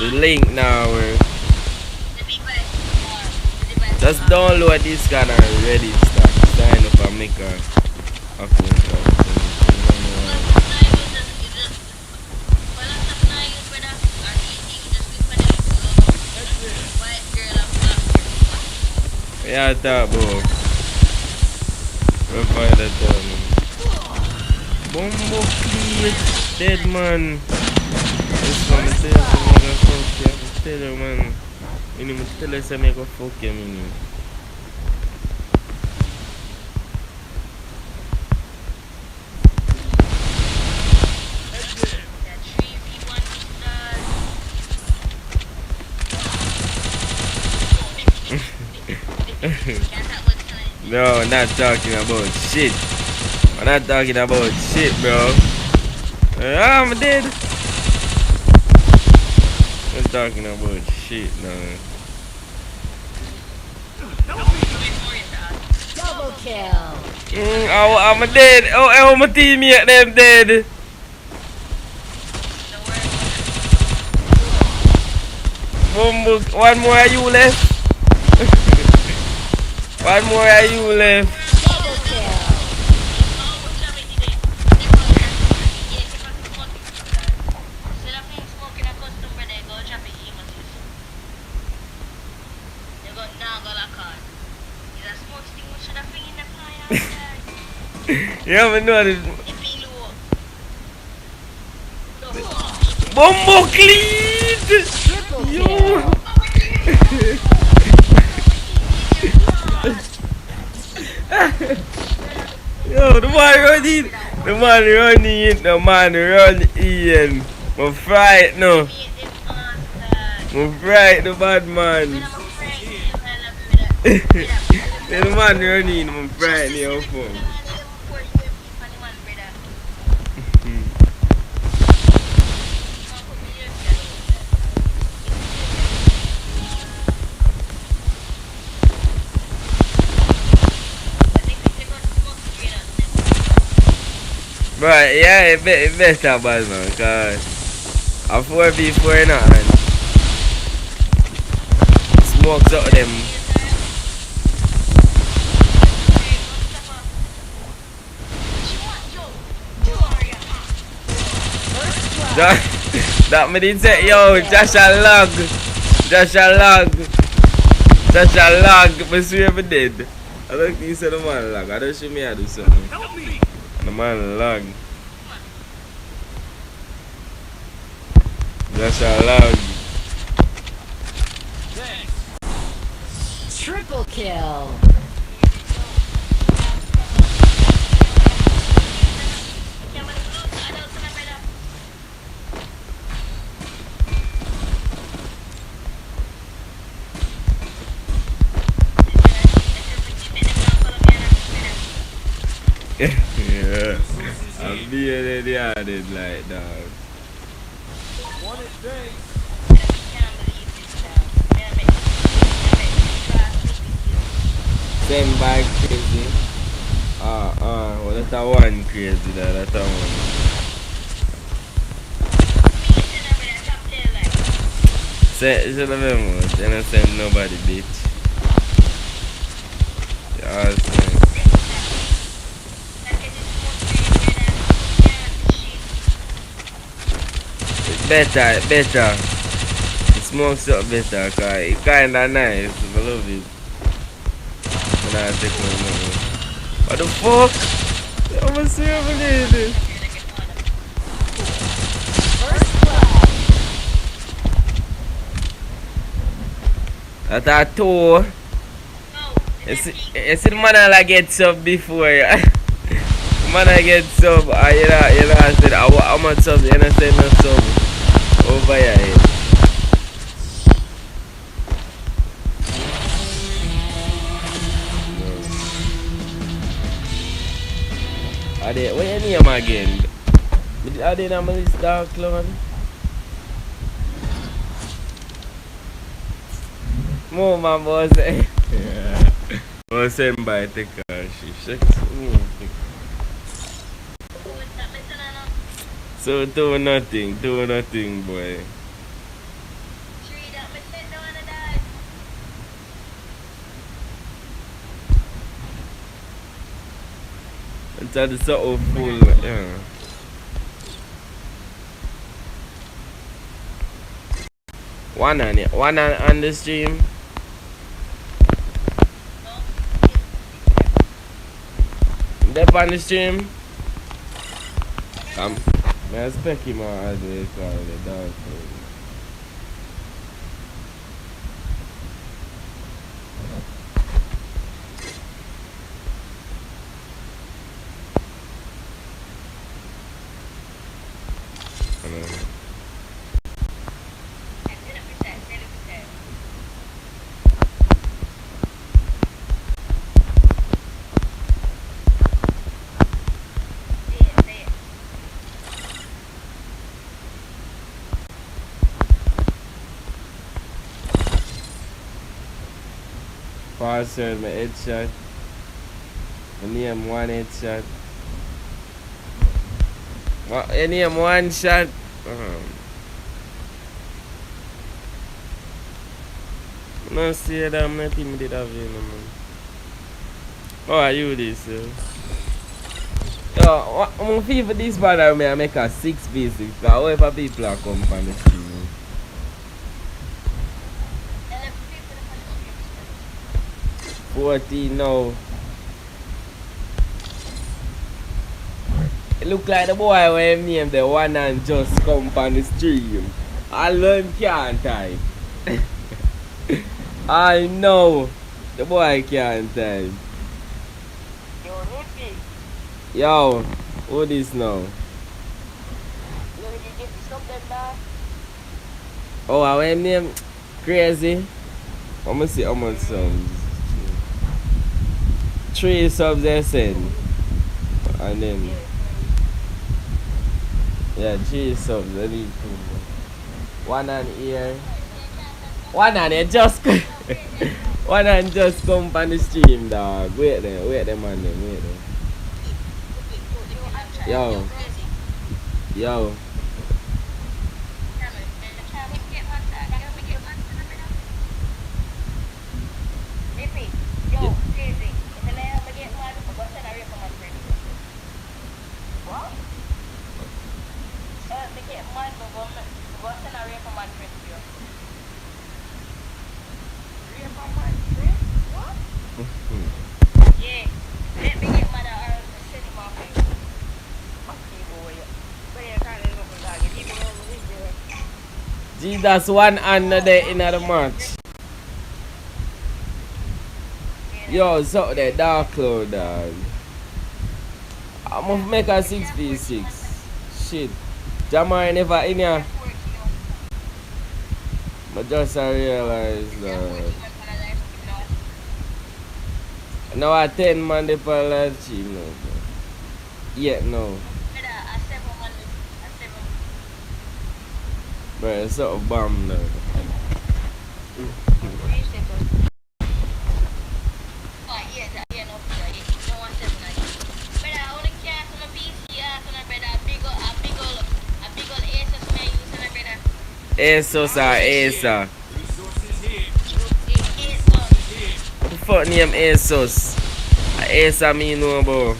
the link now work. Just download this card and ready start. Sign up and make a account. Yeah, that bro. We'll find that Bombo clean. Dead man. This one is there. I'm gonna fuck you. I'm tell you man. You need to tell us I'm gonna fuck you, man. No, I'm not talking about shit. I'm not talking about shit, bro. I'm dead. I'm talking about shit, no. Double kill. I'm dead. Oh, my teammate, them dead. One more, are you left? One more, are you left? Double kill. Yeah, but no, this Bombo clean! Triple Yo! kill. Yo, the man running! The man running! The man running! I'm fright no! I'm fright the bad man! The man running! I'm fright your phone! But yeah, it better bad man, cause a 4v4 now and smokes out them. That me did say, yo, Josh a log, but swear me dead. I don't think he said the man log, I don't show me how to do something. Help me! The man log. Josh a log. Thanks. Triple kill. Yeah, I'm being added like dog. One advance. Send by crazy. Well, that's a one crazy there, that's a one. Say, should have been more. Then I send nobody, bitch. Yeah, it's better. It smokes up better, cause it's kinda nice. I love it. And I take my money. What the fuck? I'm a serious lady. First blood. That's a two. You see the man I get sub before. Man I get sub. You know, I said, how much sub? You know, say no sub. Over your head. Are they, what your name again? Are they on my list, Dark Clown? More man was there. Yeah. Was sent by the car. She shakes. So do nothing, boy. Until the sort of full, yeah. One on the stream. Dep on the stream. May I expect him as they call the dog. Parcel, my headshot. My name one headshot. Your name one shot. No see that I'm not intimidated of you, no, man. How are you this? Yo, I'm feel for this bad I make a 6v6 because however people are come from the stream. 14 now. It look like the boy when him name the one and just come on the stream. I learn can't type. I know the boy can't type. Yo, Nippy. Yo, what is now? Yo, did you get something back? Oh, I went name crazy. I'm gonna see how much subs. 3 subs they send. And then yeah, 3 subs I need 2. One on here. One on it just one on just come on the stream, dog. Wait there man, wait there. Yo. Jesus one another in the match. Yo, so the dark cloud, dog. I'm gonna make a 6v6. Shit. Jamaican never in here. But just I realized that. Now I 10 man they for live stream now. Yet no. Bro, it's sort of bomb now. ASOS or Asa? Resources here. What the fuck name ASOS? Asa me know about.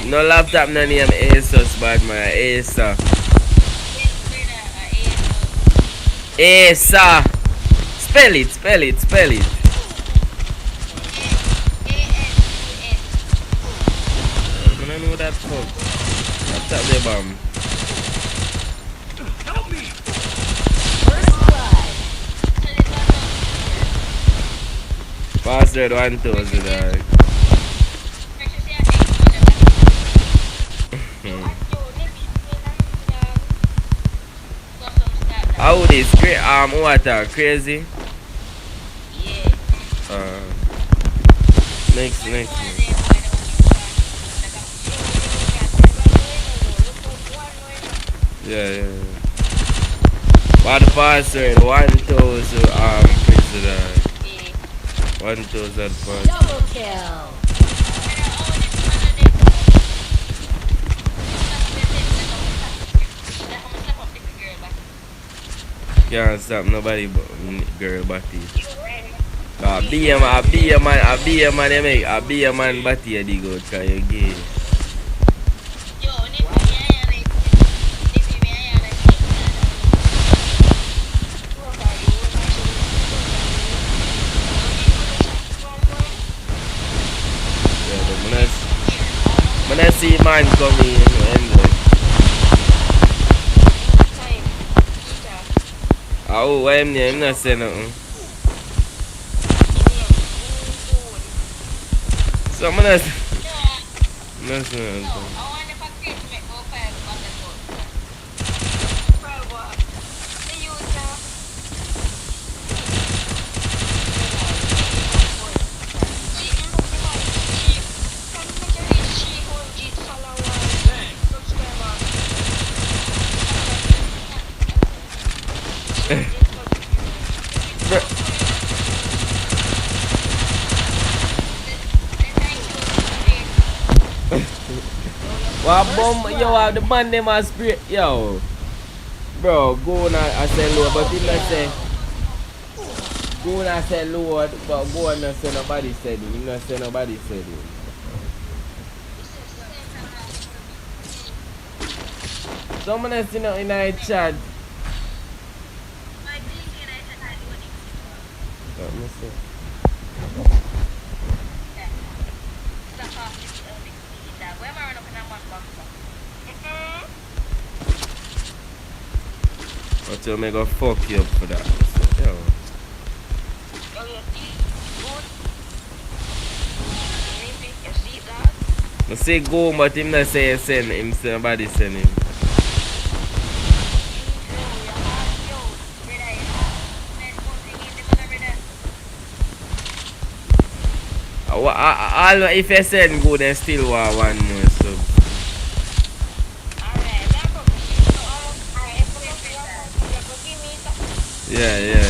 No laptop no name ASOS bad man. Asa. Asa. Spell it. I don't know that fuck. Laptop the bomb. Help me. First blood. Password 1000 dog. How this water crazy? Next. Yeah. What the password? 1000 president. 1000 password. Double kill. Can't stop nobody but girl body. Be a man, you make a be a man body you dig out cause you gay. Yeah, but when I see man coming anyway. Oh, why I'm not saying nothing. So I'm not saying nothing. What bomb yo the man them a spray yo. Bro, go on I say load, but him not say go on I say load, but go on and say nobody said it. Him not say nobody said it. Someone else in a chat. Let me see. But you may go fuck you up for that. Yo. I say go, but him not say send him, somebody send him. All if you send good, then still want one more sub. Yeah.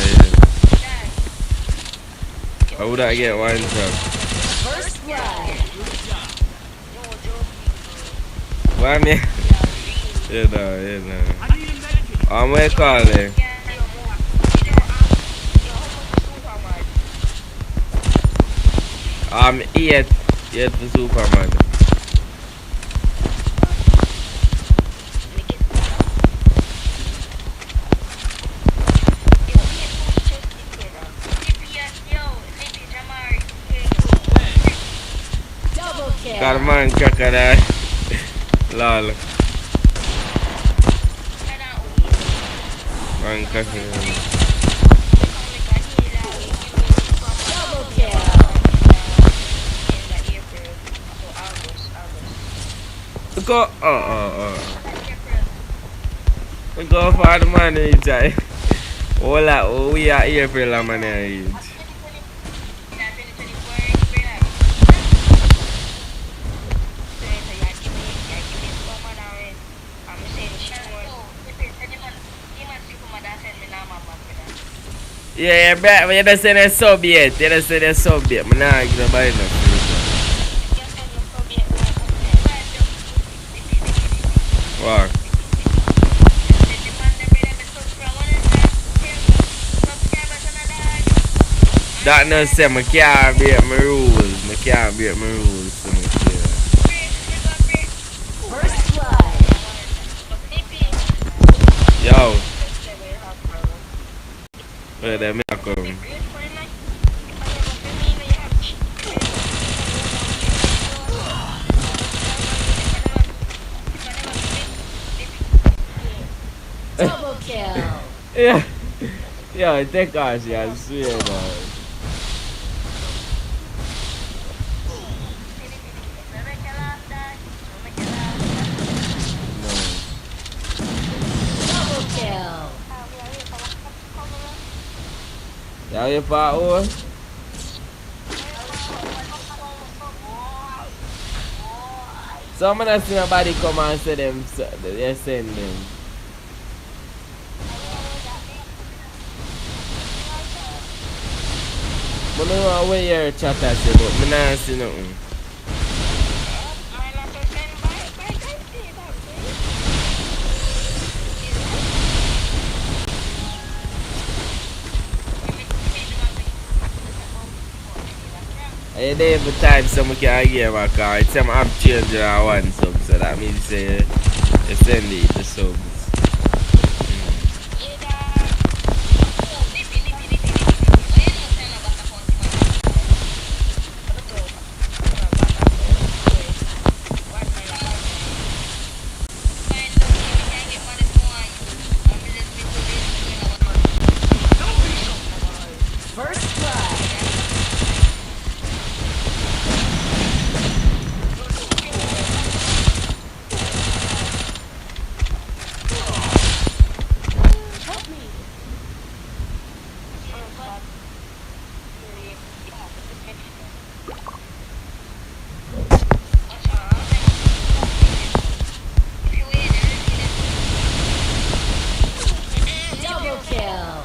I would I get one job. First blood. Why me? Yeah, no. I need a medkit. I'm going to call it. Yet the Superman. Double kill. Carman crocodile. Lol. Man crocodile. Double kill. Go. We go for the money, Jai. Hola, we are here for the money. Yeah, bro, you don't say that sub yet. You don't say that sub yet. I'm not going to buy enough. What? That no say I can't break my rules. I can't break my rules. So First blood. yo, where them I come? Double kill. Yeah, yeah, take off, I swear, dog. Double kill. Yeah, you part over? So I'm gonna see nobody come and say them, they send them. I don't know what your chat I say, but I don't see nothing. I dey every time someone can get my car. It's some I'm changing I want sub, so that means say you send it the subs. First blood. Help me. Double kill.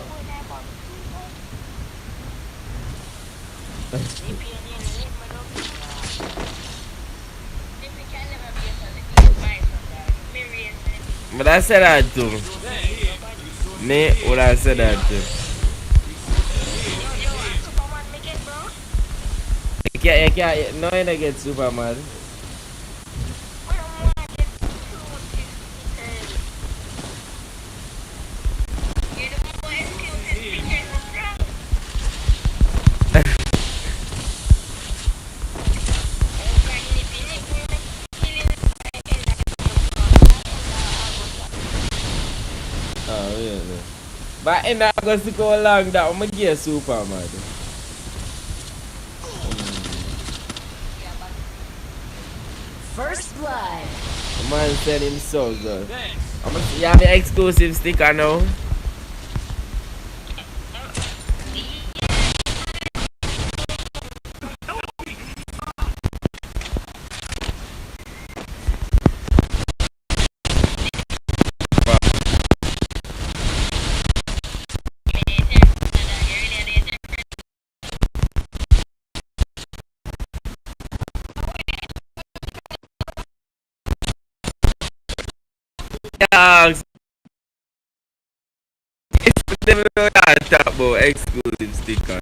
But I said that too. Me, what I said that too. You can't, no, you don't get Superman. Oh, really? But in that goes to go along that I'm going to get Superman. First blood. The man said him so good. You have the exclusive sticker now? Yeah, them know that talk about exclusive stickers.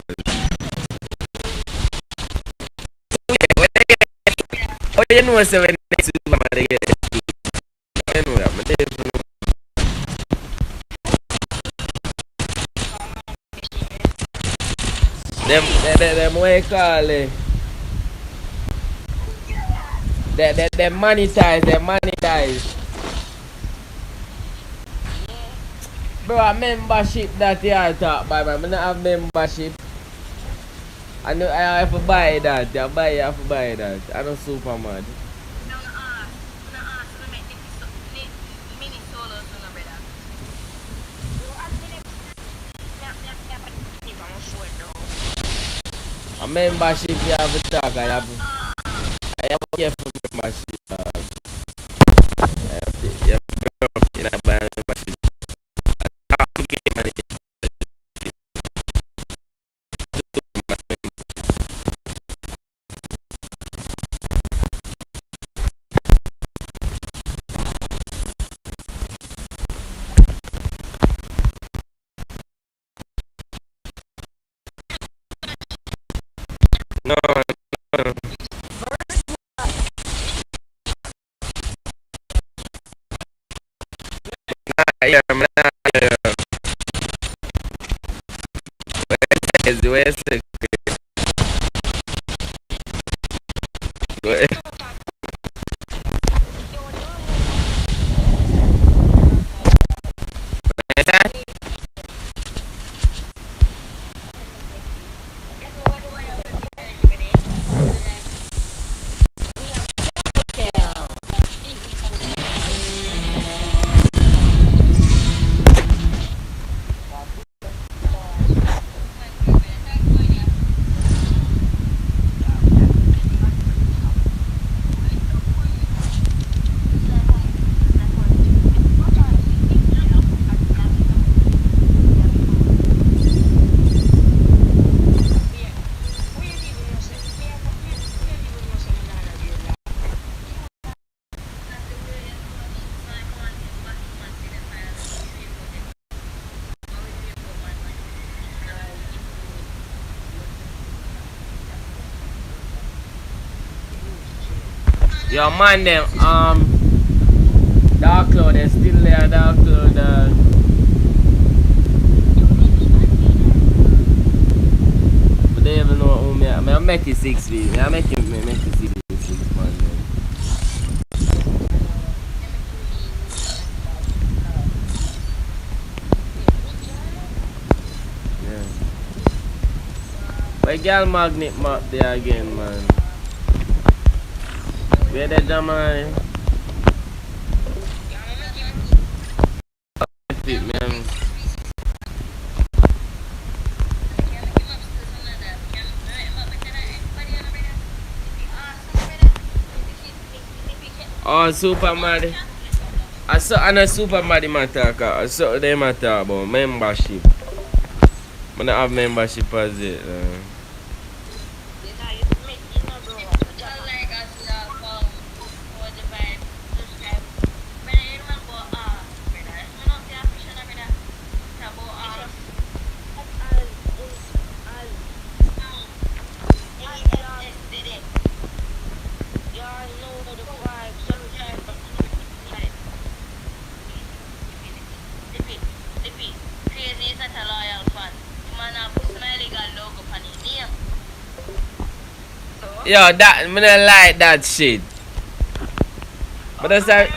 Oh, you know so when next Superman they get exclusive. I know that, but they don't know. Them what you call it? They monetize. Bro, a membership that you are talk about, man. I don't have membership. I know I have to buy that. I have to buy that. I know Superman. A membership you have to talk. I have to get for membership. You have to buy a membership. Yeah, I'm not. Where's the where's that? Kill. Yo, man, them, Dark Cloud, they still there, Dark Cloud, but they even know who me, I make it 6 feet, I make it 6, man, them. Yeah. Why girl magnet map there again, man? Where the Jamaican? Man. Oh, Super Mario. I saw on a Super Mario matter. I saw them matter about membership. I don't have membership as it. Yo, that me don't like that shit. But that's like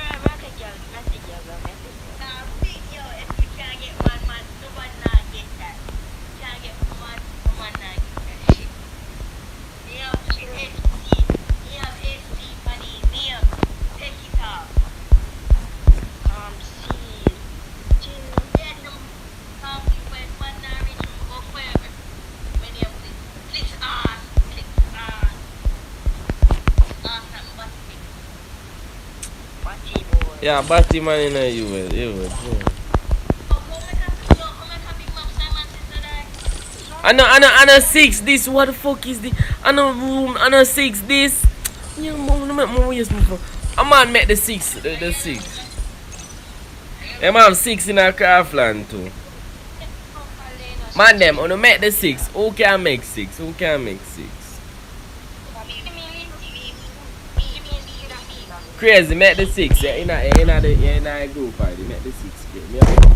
yeah, Batty man in the US. Yeah. I know 6 this. What the fuck is this? I know room. I know 6 this. Yeah, a man make the 6. The 6. Them have 6 in a craftland too. Man, them wanna make the 6. Who can make 6? Who can make 6? Crazy, make the 6. Yeah, in a group party. Make the 6. Get me a number.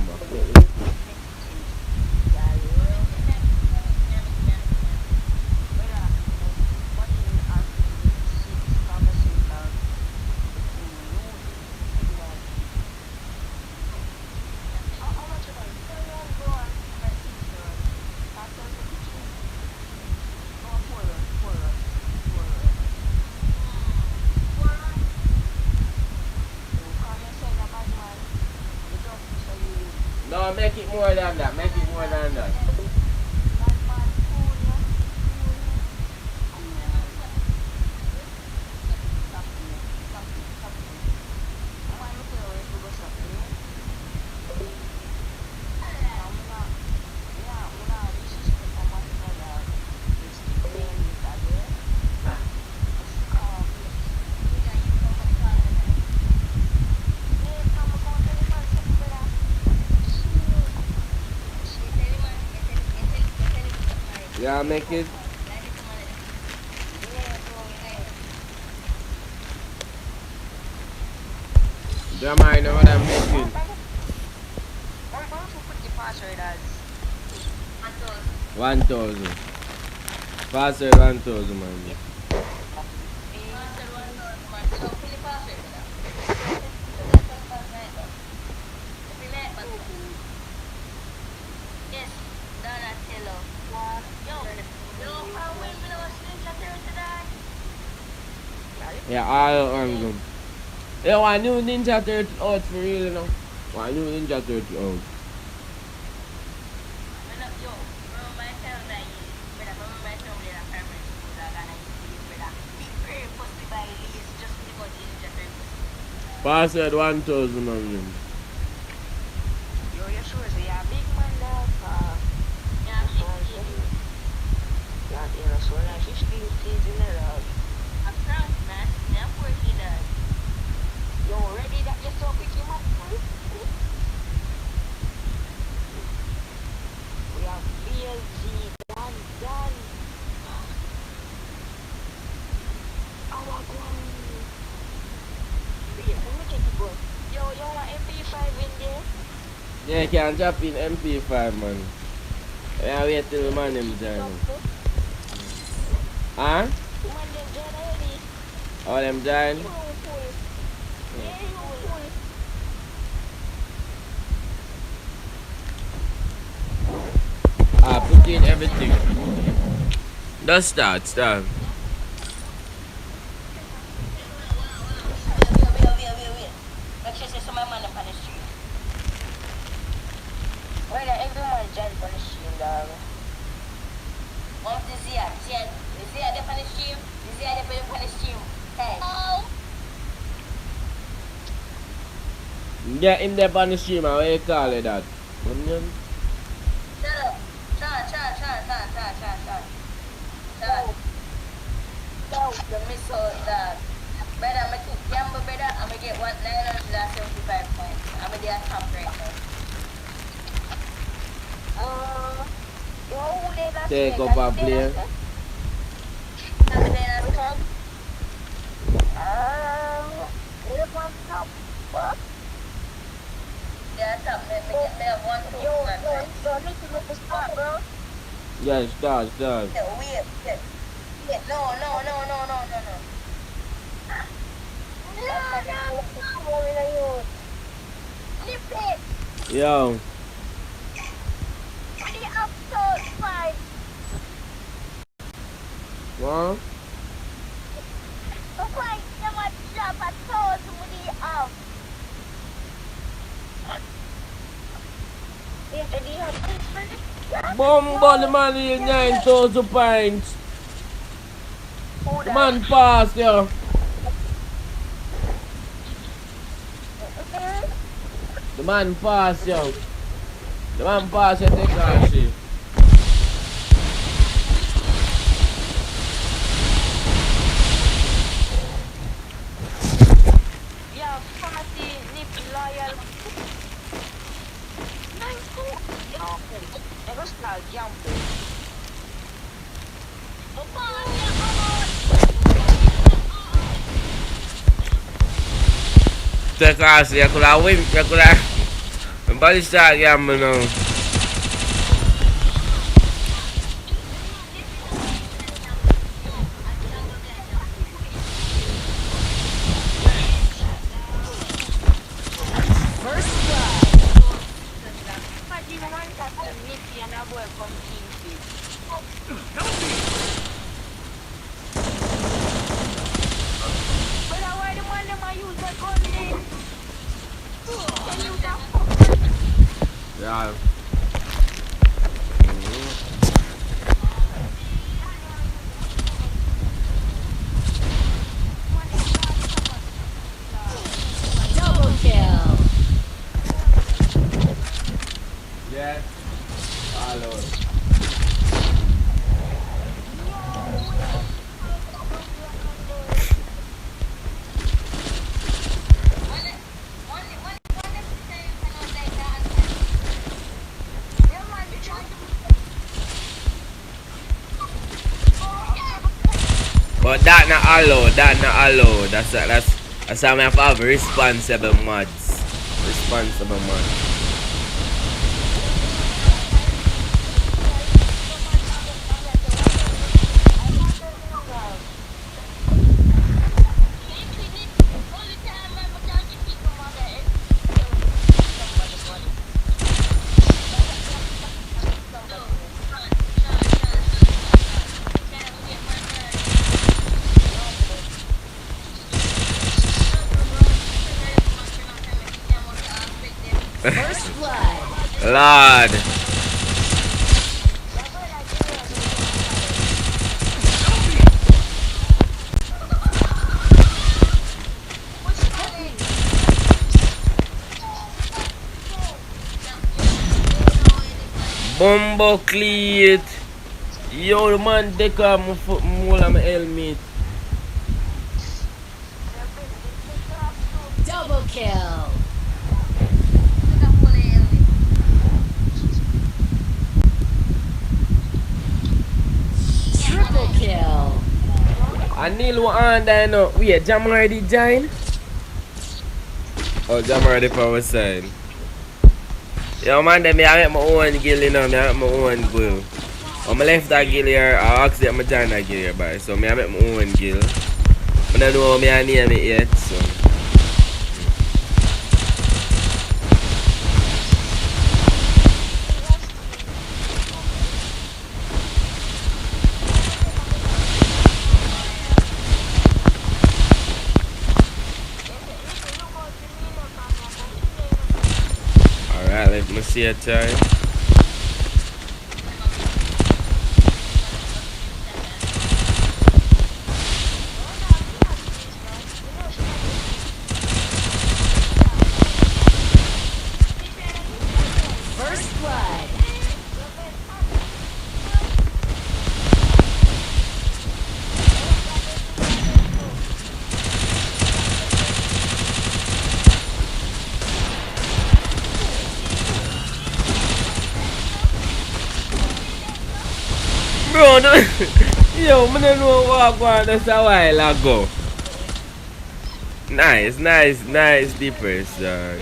No, make it more than that. Make it more than that. Yeah, make it. Don't mind what I'm making. password as 1,000. 1,000. Password 1,000, man. Password 1,000, man. So, fill the password with that. Yes, Donatello. Yo, how will we know Ninja Turtle today? Yeah, all of them. Yeah, one new Ninja Turtle out for real, you know. One new Ninja Turtle out. Yo, remember my time that remember my time when I primary school that I used to very possibly by Lee's just because the Ninja Turtles. Password 1,000, man. Yo, you sure? So you're a big man now? Yeah, big man. Yeah, so like 15 kids in the road. I'm proud, man. I'm working that. Yo, ready that you're so quick, you must we have BLG, Dan. Our gun. Wait, let me get the gun. Yo, you want MP5 in there? Yeah, you can drop in MP5, man. Yeah, wait till the man them join. Huh? Man, them join already. All them join? You pull. Yeah, you pull. Put in everything. Just start. Wait. Make sure say some man up on the street. Well, everyone join on the stream, dog. What's the Zia? Zia up on the stream? Zia up on the stream? Hey. Oh. Get him there on the stream, how you call it that? Onion? Shut up. Shut. You miss out that. Brother, I'm going to gamble, brother. I'm going to get 975 points. I'm going to get a top right now. Take up a play. Yeah, start. Wait. No. Nippy. Yo. The episode 5. What? The fight never drop a toes with the up. Bomba the man in 9,000 points. The man passed, yo. The man passed, yo. The man passed, you take our shit. Yeah, party, Nippy, loyal. They go start jumping. Take our shit, you could have win, you could have. Nobody start gambling now. Yeah. Double kill. Yeah. Hello. But that not allowed, That's how I have responsible mods. Responsible mods. First blood. Lord. Bumbo cleat. Yo, the man take off my foot, my my helmet. Double kill. Triple kill. I need one there now. Wait, Jam already join? Oh, Jam already for our side. Yo, man, then I make my own guild, you know. I make my own guild. On my left that guild here, I actually I'm join that guild here, boy. So I make my own guild. I don't know how I name it yet, so. Alright, let me see a time. First blood. Bro, no. Yo, I don't know what going just a while ago. Nice, deeper, son.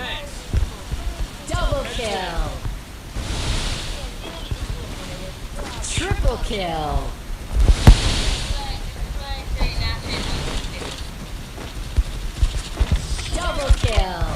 Double kill. Triple kill. Double kill.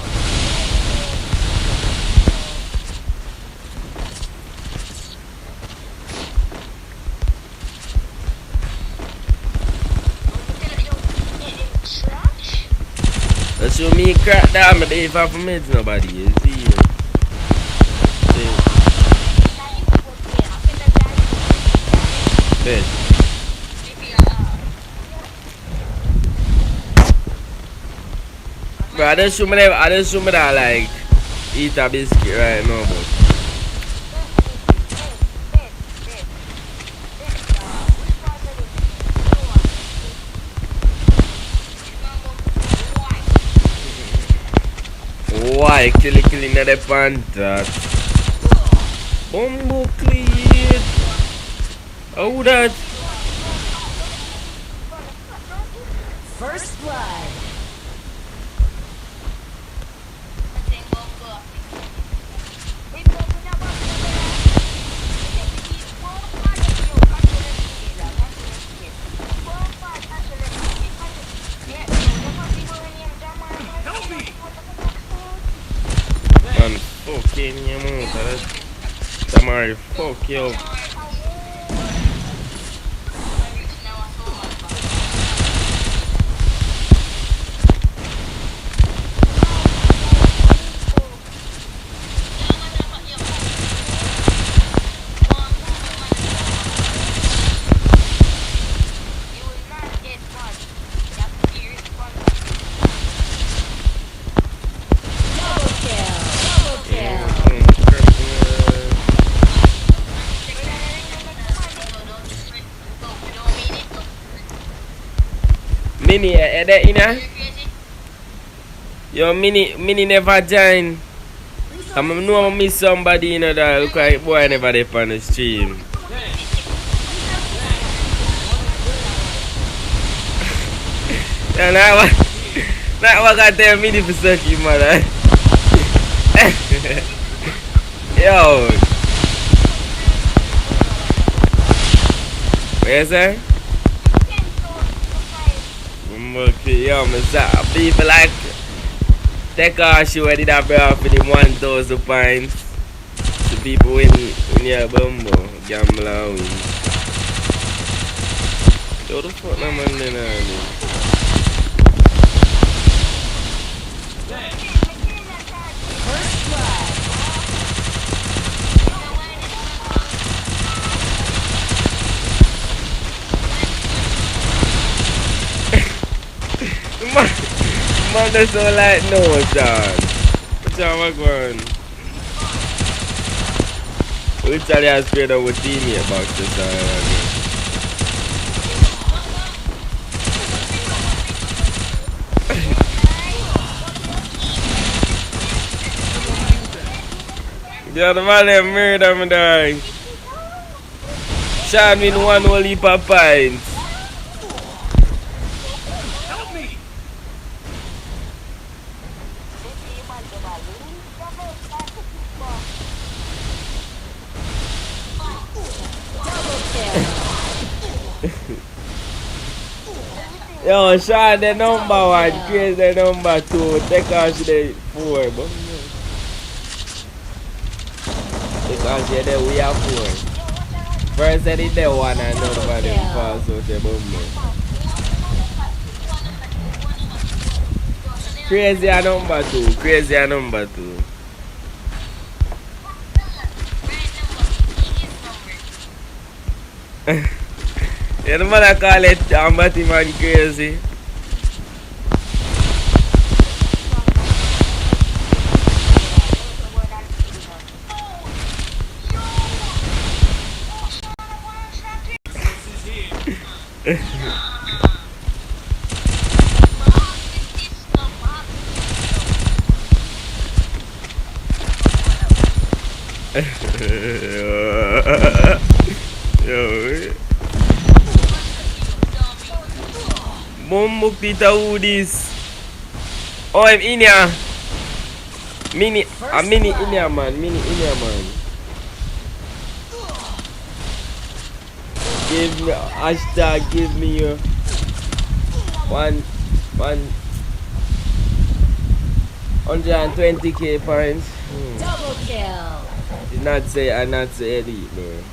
Let's show me crack down, but if I'm from it, nobody is here. Bitch. Bro, I just show me that like eat a biscuit right now, but why killing the panther? Bumbo cleat. Oh, that. First blood. Man, fucking your mouth. Tamari, fuck you. Mini, that you know? Yo, mini never join. I know I miss somebody, you know, that look like boy never there on the stream. And now I got tell mini for such you, mother. Yo. Where's that? Okay, yo, people like take our show I did have for the 1,000 points. The people win your bumbo, gambler win. Yo, the fuck na man then First blood. Man, that's so like no, John. What's up, going? Literally, I sprayed out with teammate box this time. The other man them murder me, dog. Shot me in one whole heap of pints. Help me! Double kill. Yo, Sean the number one, Chris the number two, take out the four, but because you're there, we are four. First I did the one and nobody pass out the bomb. Crazy a number two, crazy a number two. You know what I call it, Batty man crazy. Yo. Bombuk tita udis. Oh, I'm in here. Mini in here, man. Mini in here, man. Give me hashtag. Give me your one 120k points. Double kill. Did not say I not say elite, man.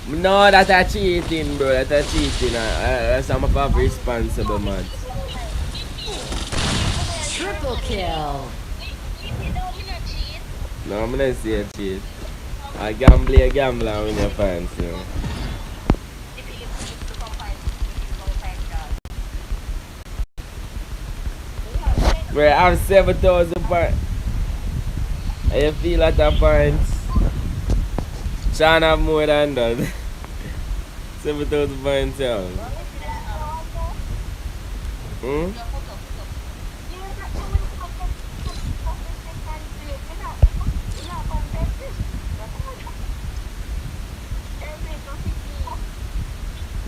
No, that's a cheating, bro. That's a cheating. That's some of our responsible, man. Triple kill. No, I'm gonna say a cheat. A gambler when you're fans, you know. Bro, I have 7,000 points. And you feel like that points. Sean have more than that. 7,000 points, yeah.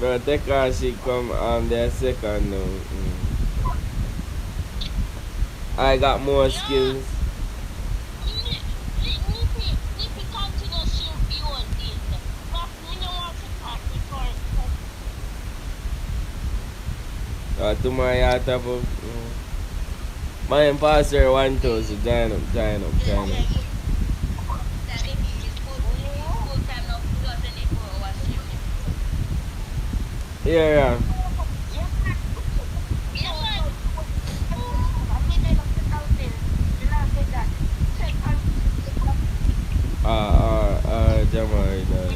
Bro, take her, she come on their second now. I got more skills. Tomorrow you have to have a my imposter 1,000. Join up. Yeah. Jamaican.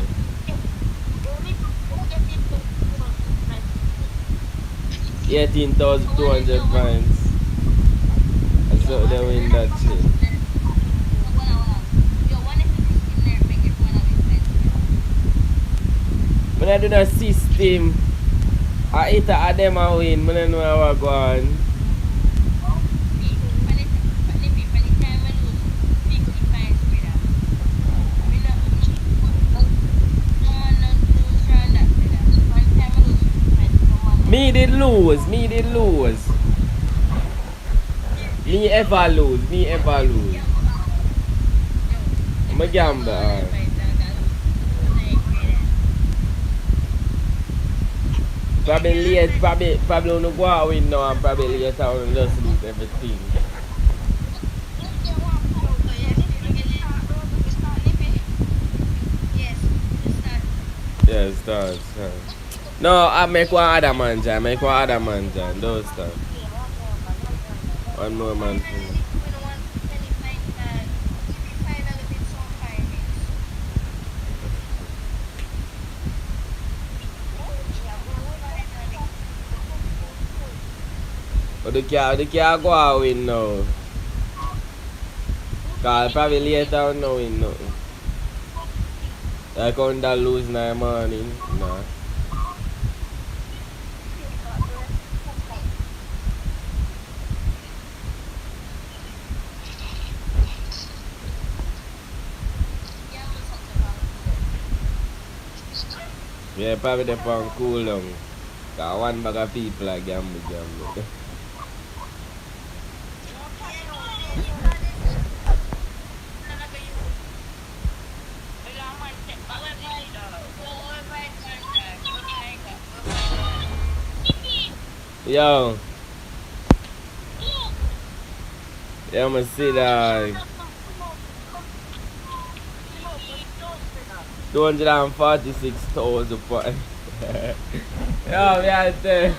18,200 points. I saw them win that shit. When I do the system, I hit a them a win. I don't know how I go on. Me did lose. Me ever lose. I'm a gambler. Probably late, probably on the go out win now and probably later on just lose everything. Yeah, start. No, I make one other man join. Those stuff. One more man. the car go out win now. Cause probably later on no win nothing. Like on that lose in the morning. Nah. Yeah, probably they found cool down. Cause one bag of people are gamble. Yo. Yeah, I'ma see that. 246,000 points. Yo, yeah, there.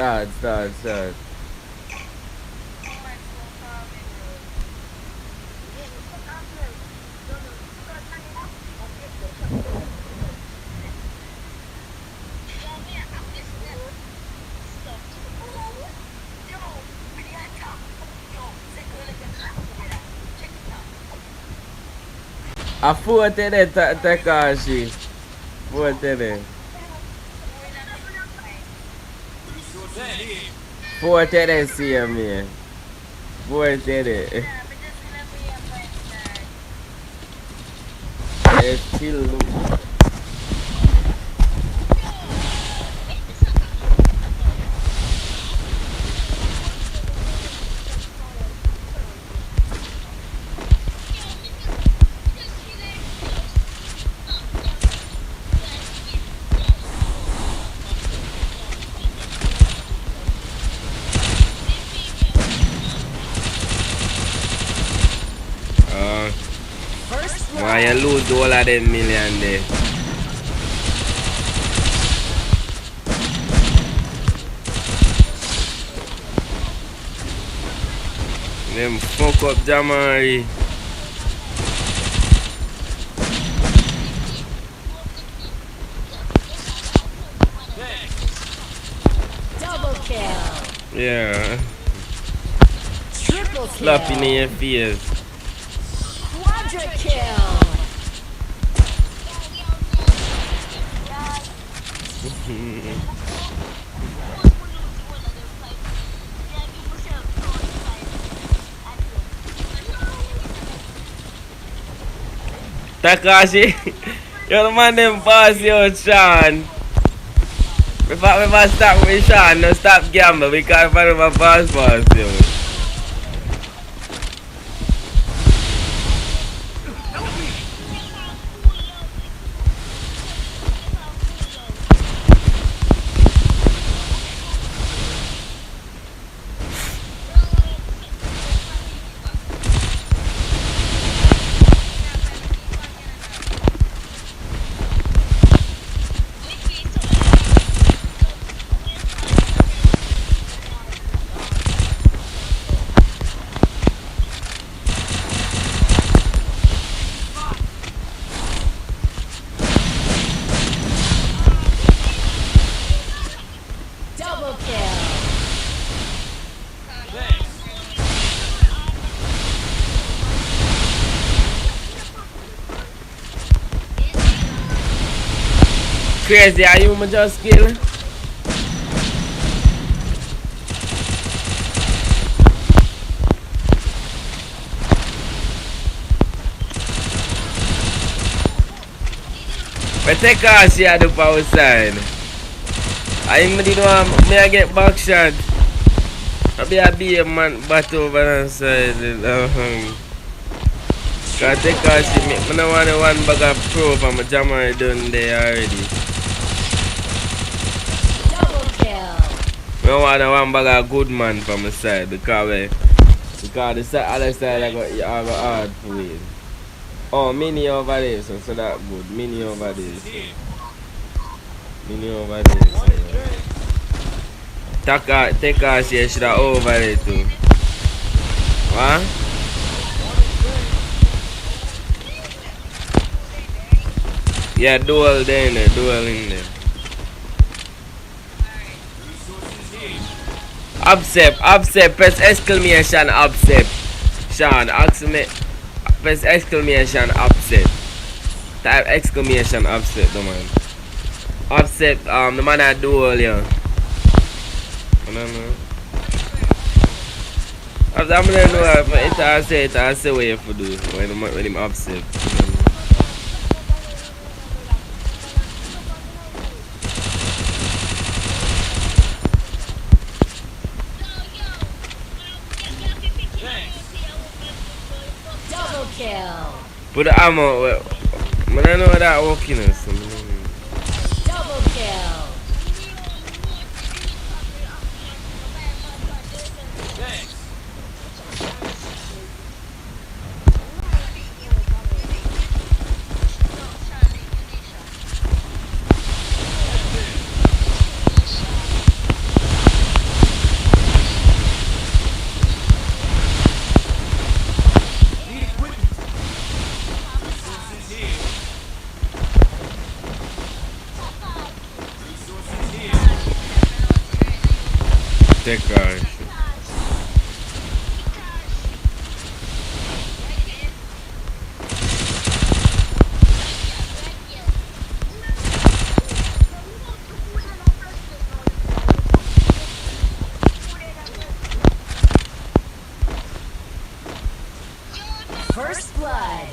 Start. A 40 de Takashi. 40 de. 40 de see me. 40 de. Still why you lose all of them million there? Them fuck up Jamari. Double kill. Yeah. Triple kill. Slap in your face. Quadra kill. Takashi, you're the man them pass you, Sean. Before we stop with Sean, no stop gamble because one of my pass you. Double kill. Crazy, are you just kill? But take us here the power side. I didn't want me I get back shot. I be a man bat over that side. Cause take us me. I don't want the one bag of pro for my jammer done there already. Double kill. want one bag of good man from my side because the other side I have a hard to win. Oh, mini over there, so that good. Mini over there. So. Mini over there. So, yeah. Take her, she should have over there too. What? Yeah, dual there in there, dual in there. Upset, press exclamation upset. Sean, ask me, press exclamation upset. Type exclamation upset, the man. Upset, the man I dual, yeah. I don't know. I'm gonna know if I say what you have to do when I'm upset. Double kill. Put the ammo. I don't know that working is. Double kill. Take her. First blood.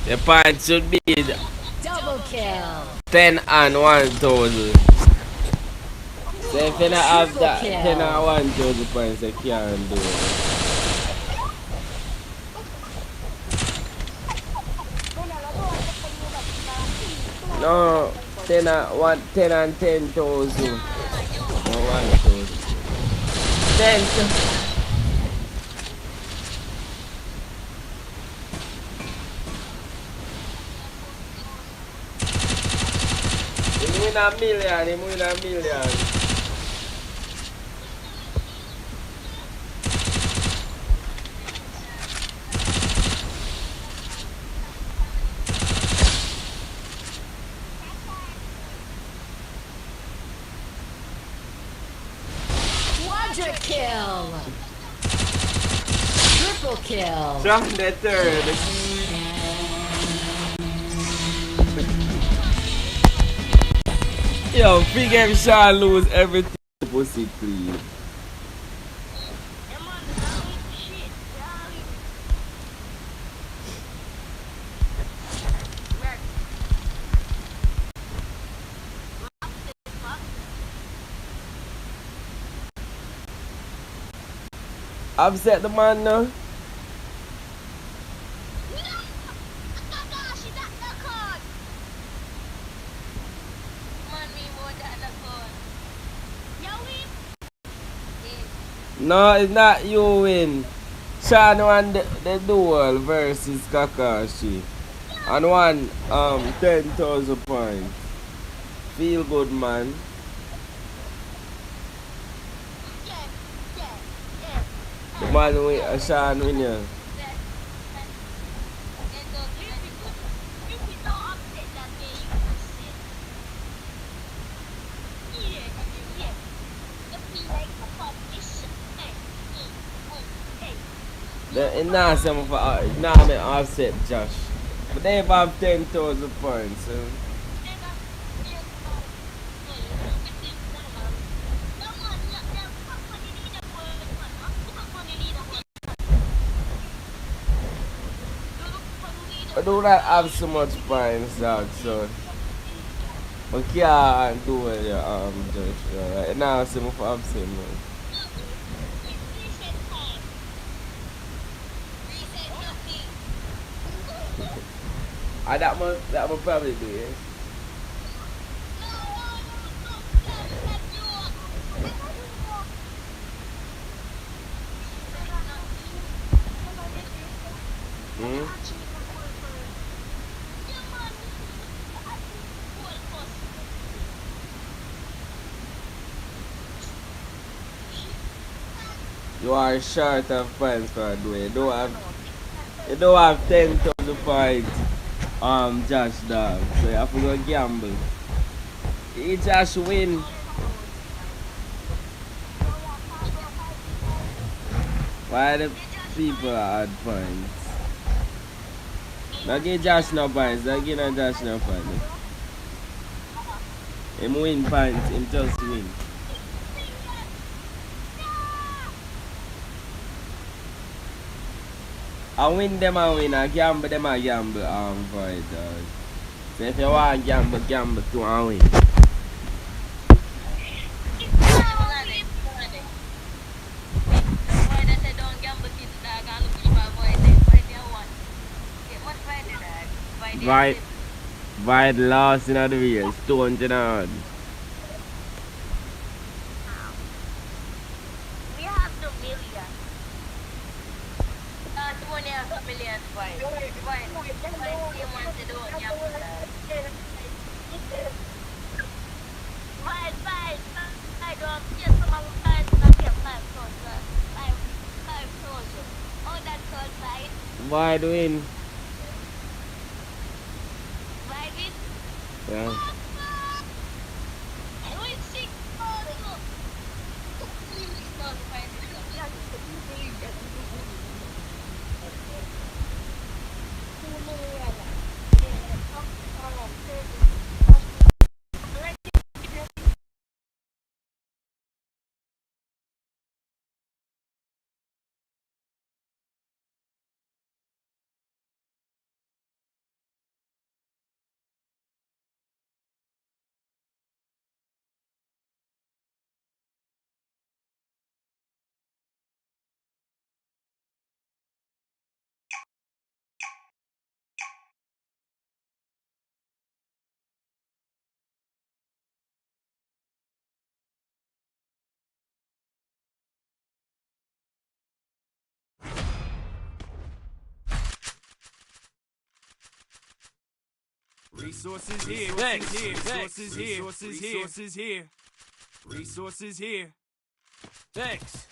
The point should be Double kill. 10 and 1,000. So if you don't have that 10 and 1,000 points, you can't do it. No, 10 and 10,000. No, 1,000. 10. He win a million. Quadra kill. Triple kill. From the third. Yo, free game Sean lose everything. Pussy, please. Upset the man now. No, it's not you win. Sean won the duel versus Kakashi. And won 10,000 points. Feel good, man. The man win, Sean win ya. It's not something for not me offset Josh. But they have 10,000 points. So. I do not have so much points, dog, so I can't do it, Josh. Right now, I'm for upset, man. That will probably do it. Hmm? You are short of points for doing. You don't have 10,000 points. Josh dog. So you have to go gamble. He just win. Why the people are odd points? Don't give Josh no points. Don't give no Josh no points. Him win points. Him just win. I win them I win. I gamble them I gamble for it dog. So if you want gamble, gamble too and win. By the last in the race, 200 odd. We have 2 million. 2.5 million points. Why do win? Yeah. Resources here. Resources here. Resources here. Resources here. Thanks.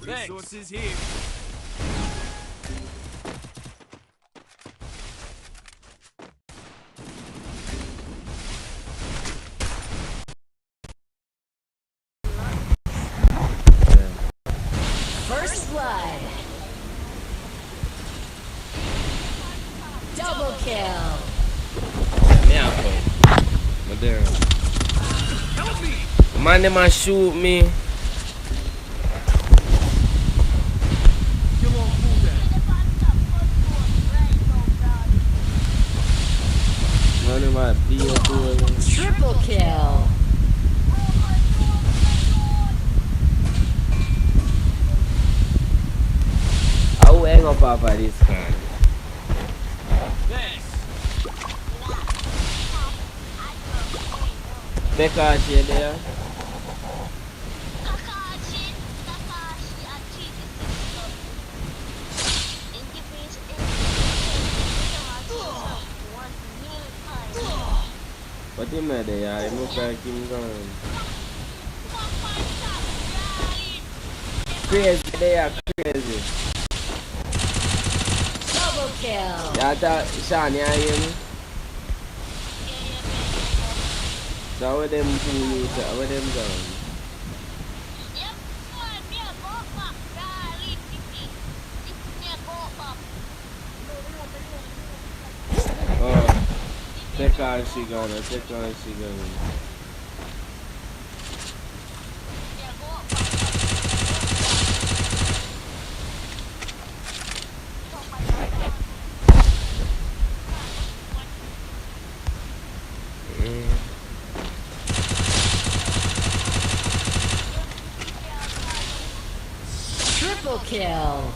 Resources here. First blood. Double kill. Me out for there. Help me. Man, they might shoot me. You won't fool that. Man, they might beat up me. Triple kill. I will hang up off of this card. Thanks. Because you there. But him not there, he look like him gone. Crazy, they are crazy. Double kill. Yeah, that Sean, you hear me? So with them two you with them gone. Oh, take her she gonna, take her she gonna. Triple kill.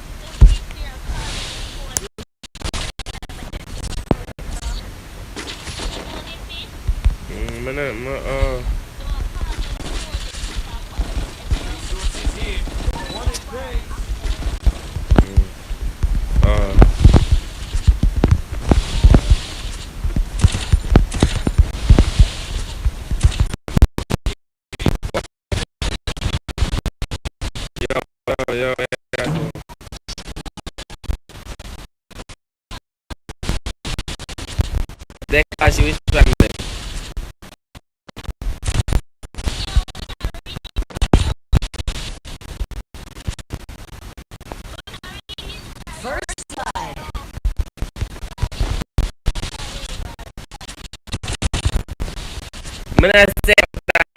Resources here. Want it, thanks. Yo, they cash which one then? First blood. Mana say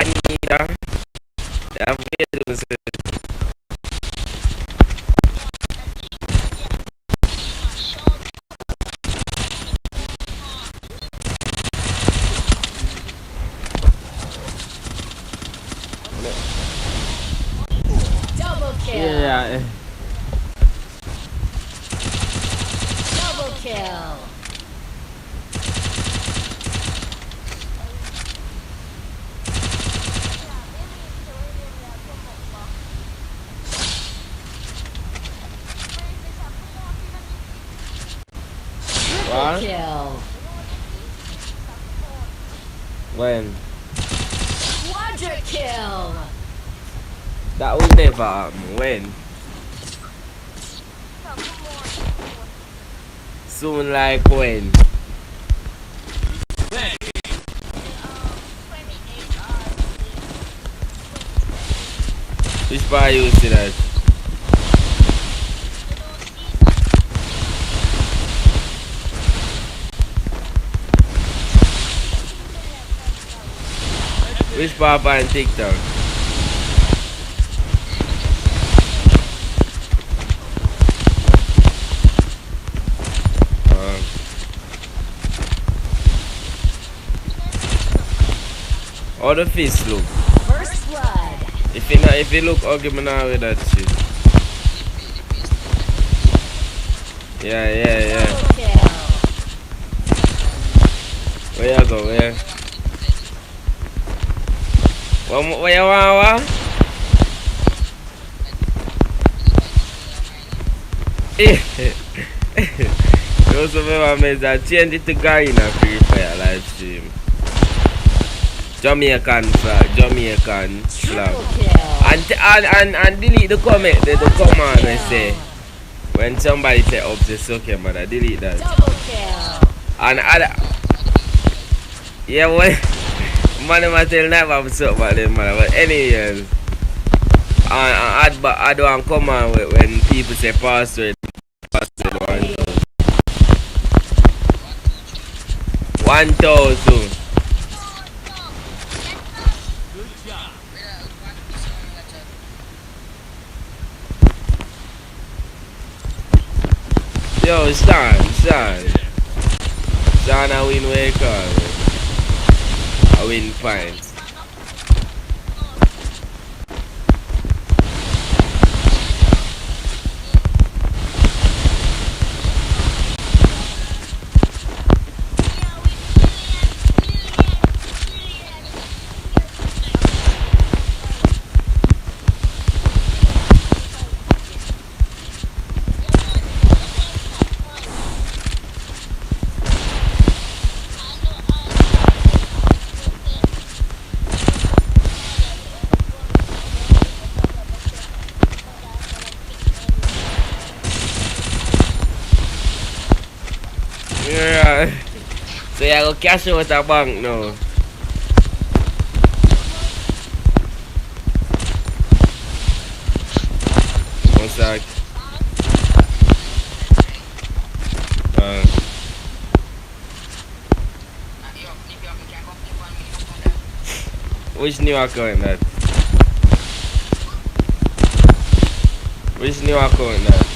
ni dah. Dah boleh tu. Double kill. Yeah. Double kill. What? Kill. When? Quadra kill. That will never happen. When? Soon like when? Thanks. Which part you see that? Which part on TikTok? How the fish look? First blood. If you look ugly, me not with that shit. Yeah. Double kill. Where you go? Where? Where you want? You also remember me change it to Garena Free Fire live stream. Jamaican flag. Triple kill. And delete the comment. The command I say when somebody say up this okay, man. I delete that. Double kill. And other. Yeah, when man, I tell never have something about them, man. But anyways, I don't come on when people say password 1,000. Good job. Yo, Stan, I win wake up. I win points. Yeah. So you go cash out a bank now. One sec. Which new account that? Which new account that?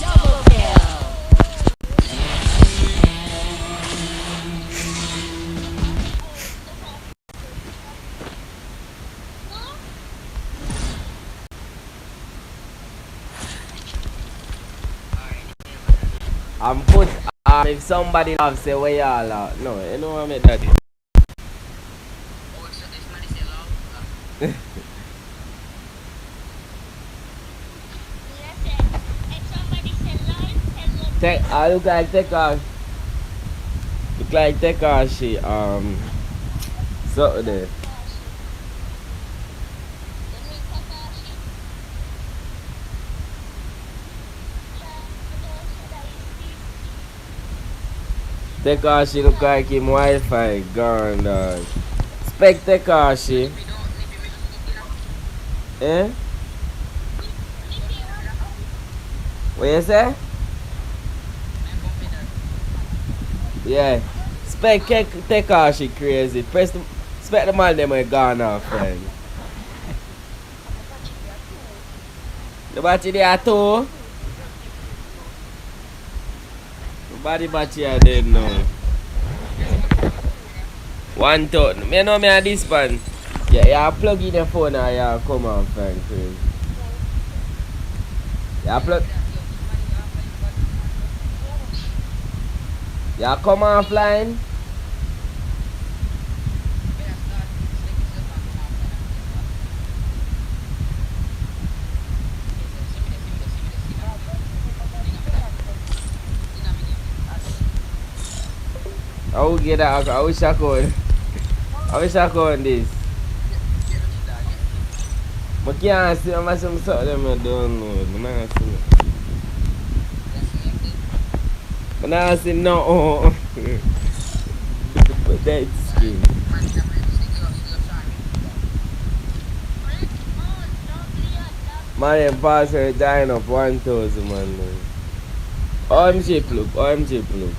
Double kill. and put if somebody have say where y'all are. No, you know what I mean that. Oh, so this man is allowed. Listen, if somebody say live, Take I look like take her she something there. Take her she look like him Wi-Fi gone dog. Spec take her she. Eh? What you say? Yeah. Spec take her she crazy. Press the spec the man them are gone off friend. The battery there too. Body battery I didn't know. 1 ton. Me know me a this pan. Yeah, you plug in your phone and you come on friend crazy. You plug. You come offline. I will get that. I wish I could. I wish I could this. But can't see how much some sort of them I don't know. I don't see. I don't see no. But that's skin. Man, pass her dying of 1,000 man. OMG plug. OMG plug.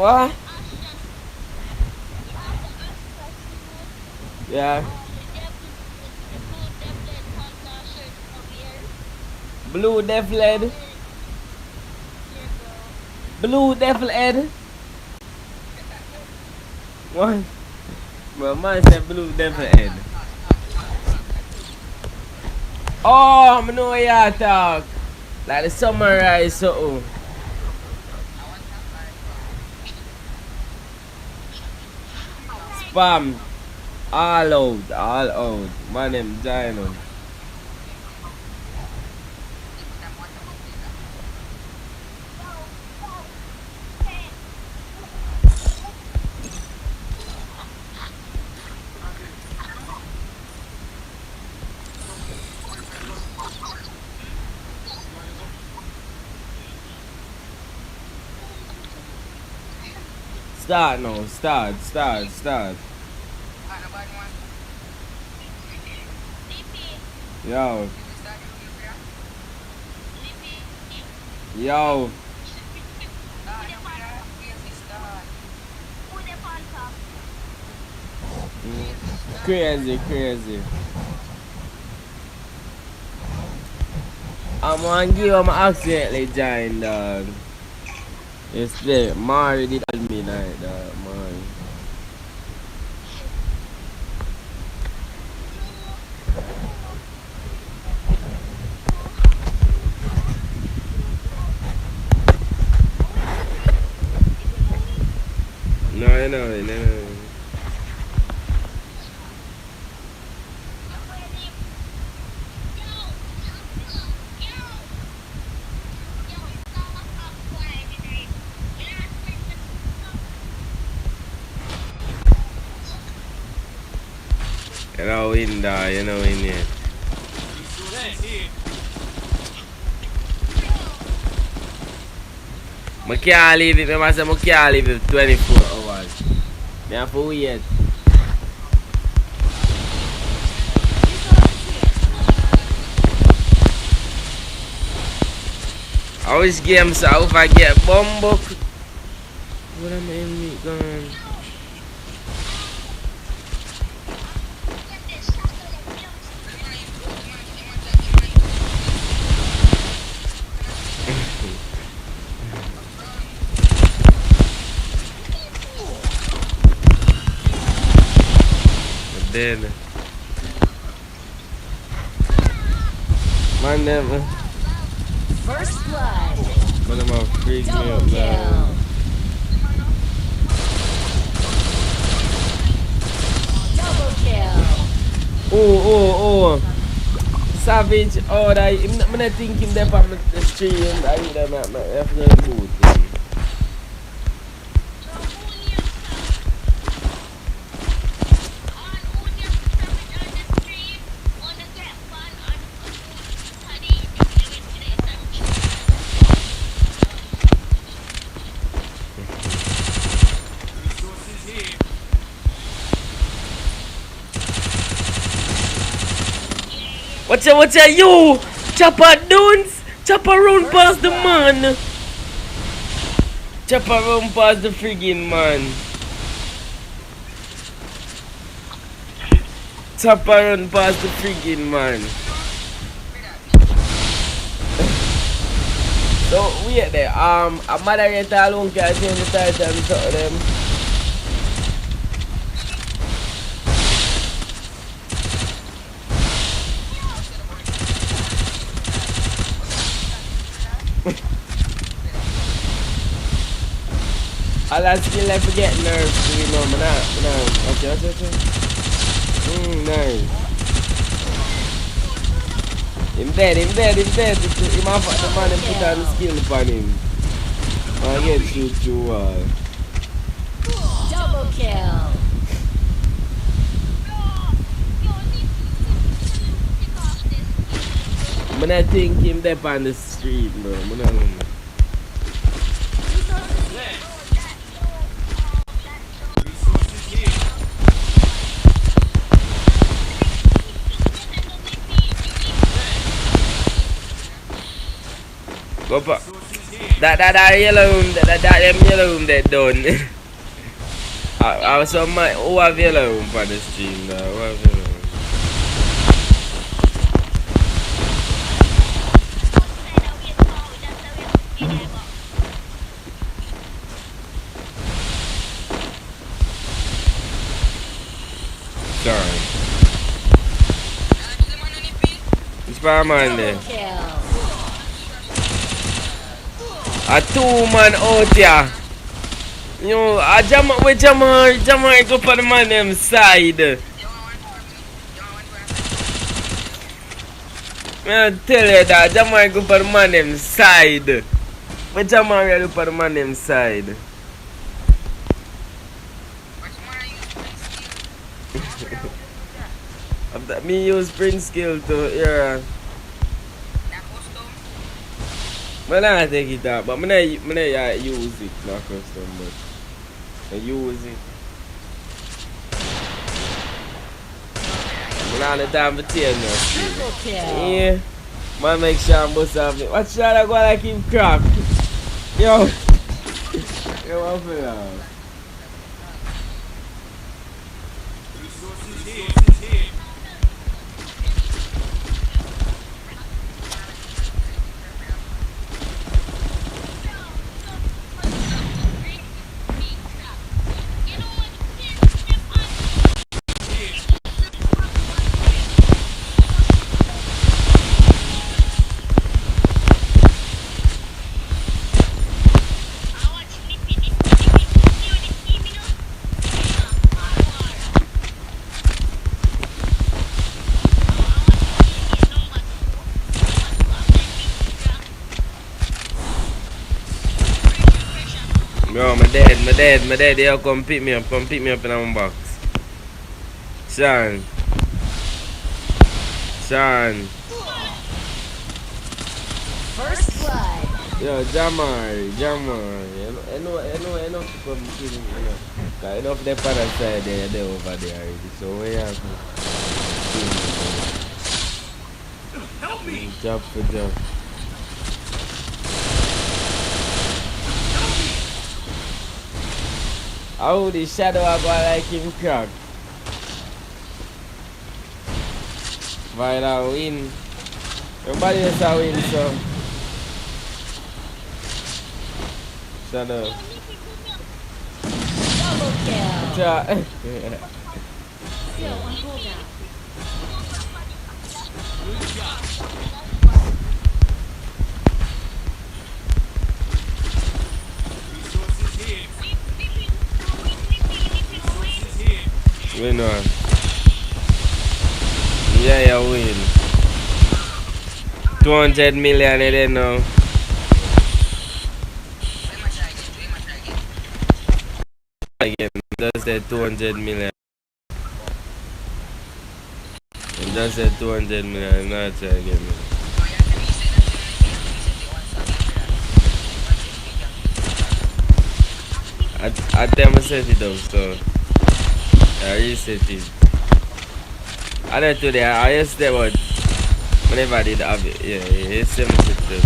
What? Yeah. Blue Devil Head. Blue Devil Head. What? Well, man said Blue Devil Head. Oh, I know you talk. Like the summarize something. Spam. All out. All out. Man, them Dino. Start now. Start. Yo. Yo. Crazy. I'm gonna give him accidentally join dog. It's there. Mari did tell me that man. No, I know. You know in there, you know in here. I can't leave it, I say I can't leave it 24 hours. I have to wait. I always game so if I get bumbuck. What am I in me gone? dead. Man, them. First blood. Man, them a freak me Double up, kill. man. Double kill. Oh. Savage, oh, that, I'm not thinking that on the stream. I need them at my afternoon mood. Resources here. What's ya, you? Chopper dunes? Chopper run past the man. Chopper run past the friggin' man. Chopper run past the friggin' man. So, wait there. A moderator alone can change the title and talk to them. All that skill I forget nerves, you know, man. Okay. Nice. Him dead. Him have the man and put on the skill upon him. I get shoot through wall. Double kill. Man, I think him there on the street, bro. Man, I don't know. Resources here. Go pa. Resources here. That yellow room, that them yellow room that done. I was on my who have yellow room for the stream now. Who have yellow room? Sorry. It's Spider-Man there. Double kill. A 2-man out here. You know, Jamaican go for the man them side. I tell you that Jamaican go for the man them side. But Jamaican go for the man them side. After me use print skill to yeah. I don't take it out, but I not use it, not custom, but I use it. I don't have time for tear now. Triple kill. Yeah, man make sure I'm bust off it. Watch out, I go like him crack. Yo, what for now? Resources here. Bro, my dad, they'll come pick me up in my box. Son. First blood. Yo, Jamar. I know to come kill him, you know. Cause enough of the parasite they're over there already. So we have to Help me. job for job. How the shadow I go like him crack. Viral win. Everybody else a win, so shadow. Double kill. Cha- Still on cooldown. Good shot. Resources here. Resources here. Win on. Yeah, you win. 200 million in there now. Again, just said 200 million. Just said 200 million. Not try again. I tell myself it up, so I reset it. I don't do that. I used to what whenever I did have it, yeah, it's 72.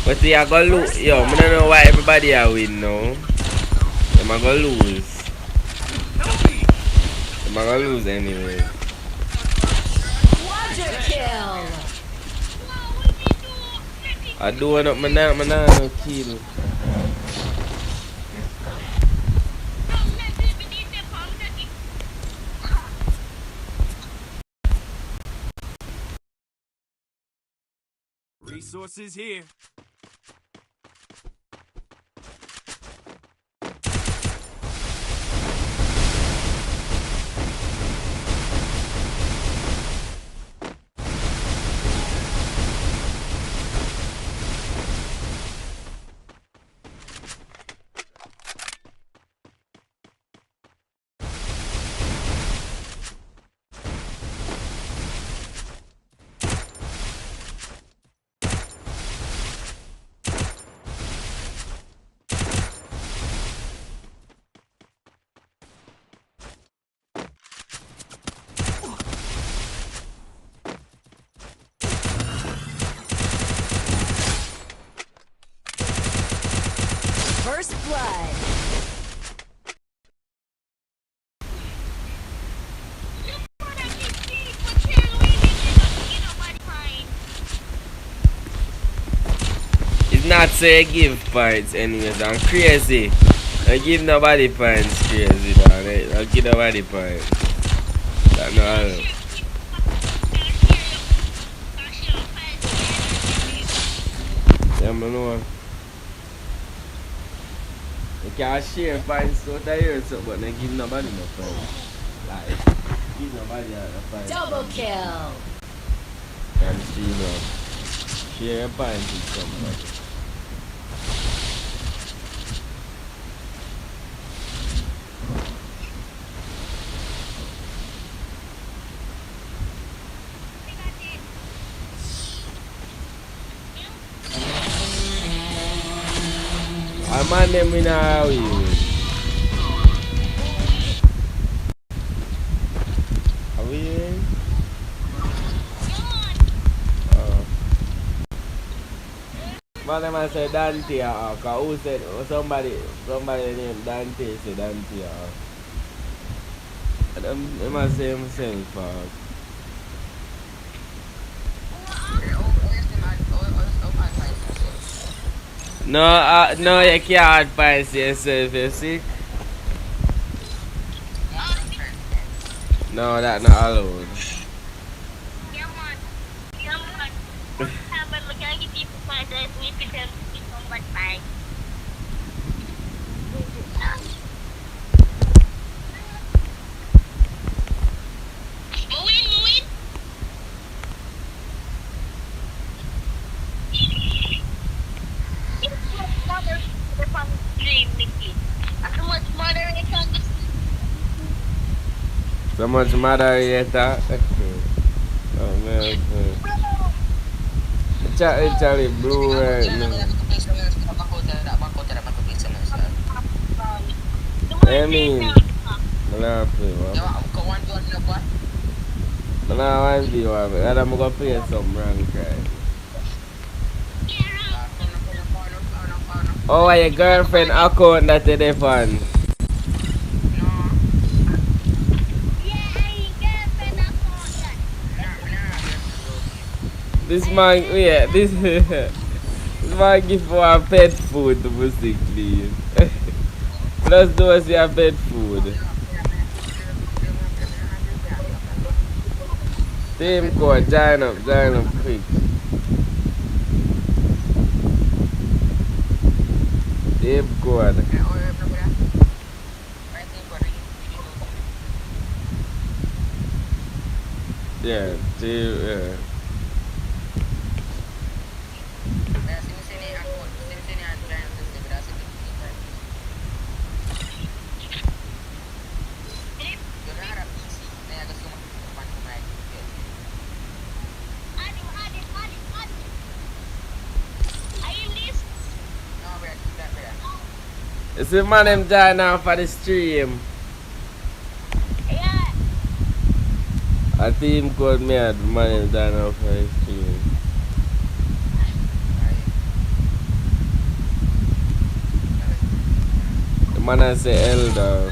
But we are gonna lose. Yo, I don't know why everybody are win now. Them are gonna lose. Them are gonna lose anyway. Quadra kill. I do one up my no kill. Resources here. First blood. It's not say give points anyways. I'm crazy. I give nobody points crazy, man. I give nobody points. That's not all. Yeah, I know. You can't share points out of here, so, but then give nobody no points. Like, give nobody a points. Double kill. And see, no. Share your points with somebody. I man them in a way. Are we in? Man them I say Dante cause who said somebody named Dante said Dante them I say himself No, you can't find yourself, you see? No, that's not allowed. So much moderator. Oh man. Charlie blue right now. I mean, I don't play one. I don't play one. I'm gonna play some wrong cry. Oh, your girlfriend account that you dey fun. This man, yeah, this man give for a pet food to pussy clean. Plus those your pet food. Team code, join up quick. Team code. Yeah, team, yeah. You see man them join now for the stream. Yeah. A team called me at man them join now for the stream. The man I say elder.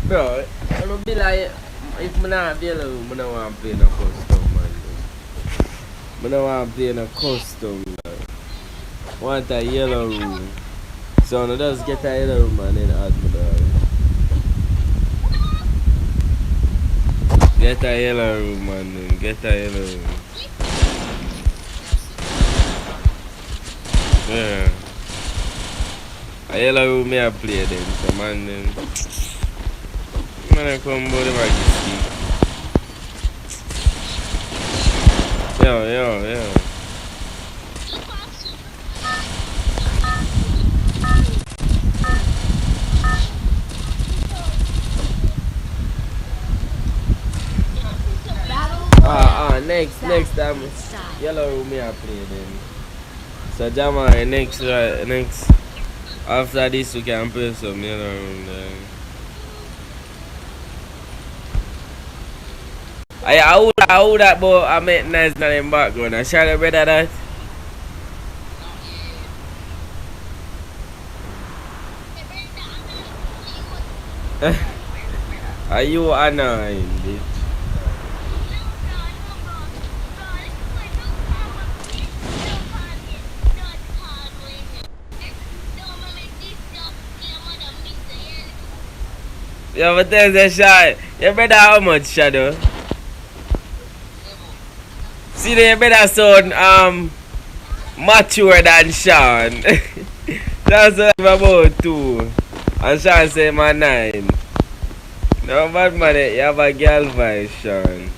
Bro, I don't be like if I not be alone, I don't want to play no custom man. I don't want to play no custom. I want a yellow room. So I just get a yellow room and then add me dog. Get a yellow room and then get a yellow room. Yeah. A yellow room me I play then, so man then. Man I come body back Yo. Next time yellow room me I play then. So Jama next after this we can play some yellow room then. I would that but I make nice in the background. I shall better that. Are you annoying, bitch? Yeah, but there's a shot. You better how much shadow? See they better sound mature than Sean. That's what I'm about 2. And Sean say my 9. No bad man, you have a girl voice, Sean.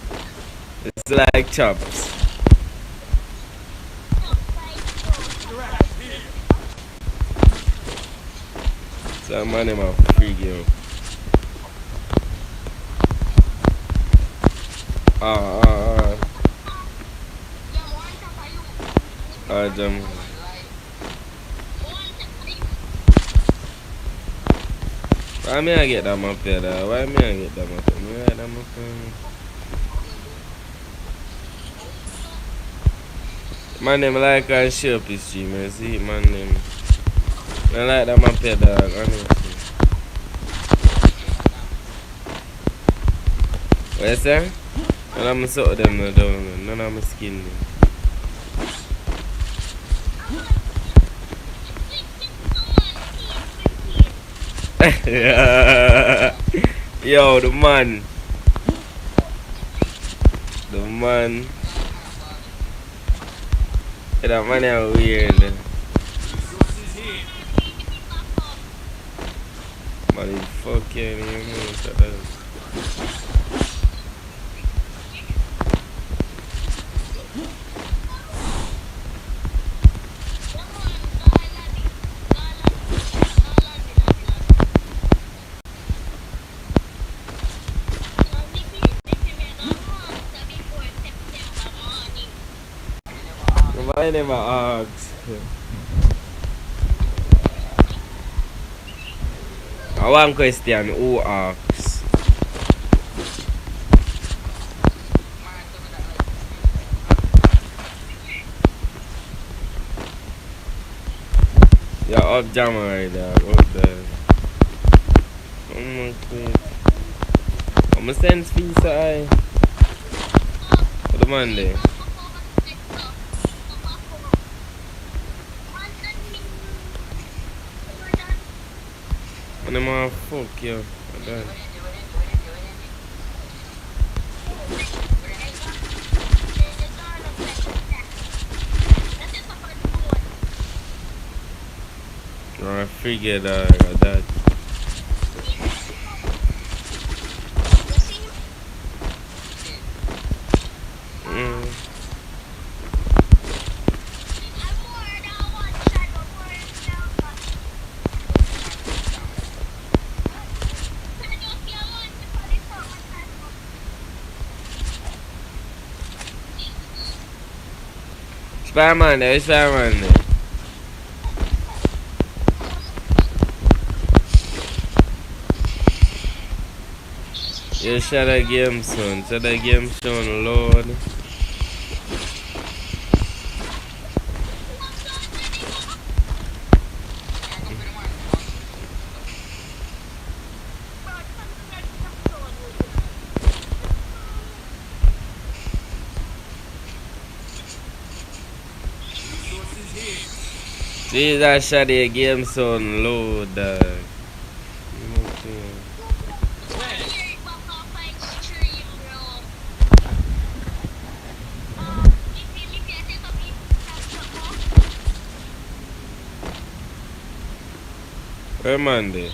It's like chops. So man him a free girl. Jam. Why me I get that up here though? Why me I get that up here? Me I get them up here. Man them like and show up his stream, you see man them. I like them up here dog, honestly. What you say? None of my sort of them no down, none of my skin them. Yo, the man. Yeah, that man is weird. Man is fucking, you know. I never asked. One question, who asks? up jammer right there. Up there. Oh my god. I'm gonna send pizza for the Monday. And I'm gonna fuck you. I figured that. Spider-Man there, Spider-Man there. Yeah, shut that game soon. Shut that game soon, Lord. Jesus, shut the game soon, Lord. Where Monday?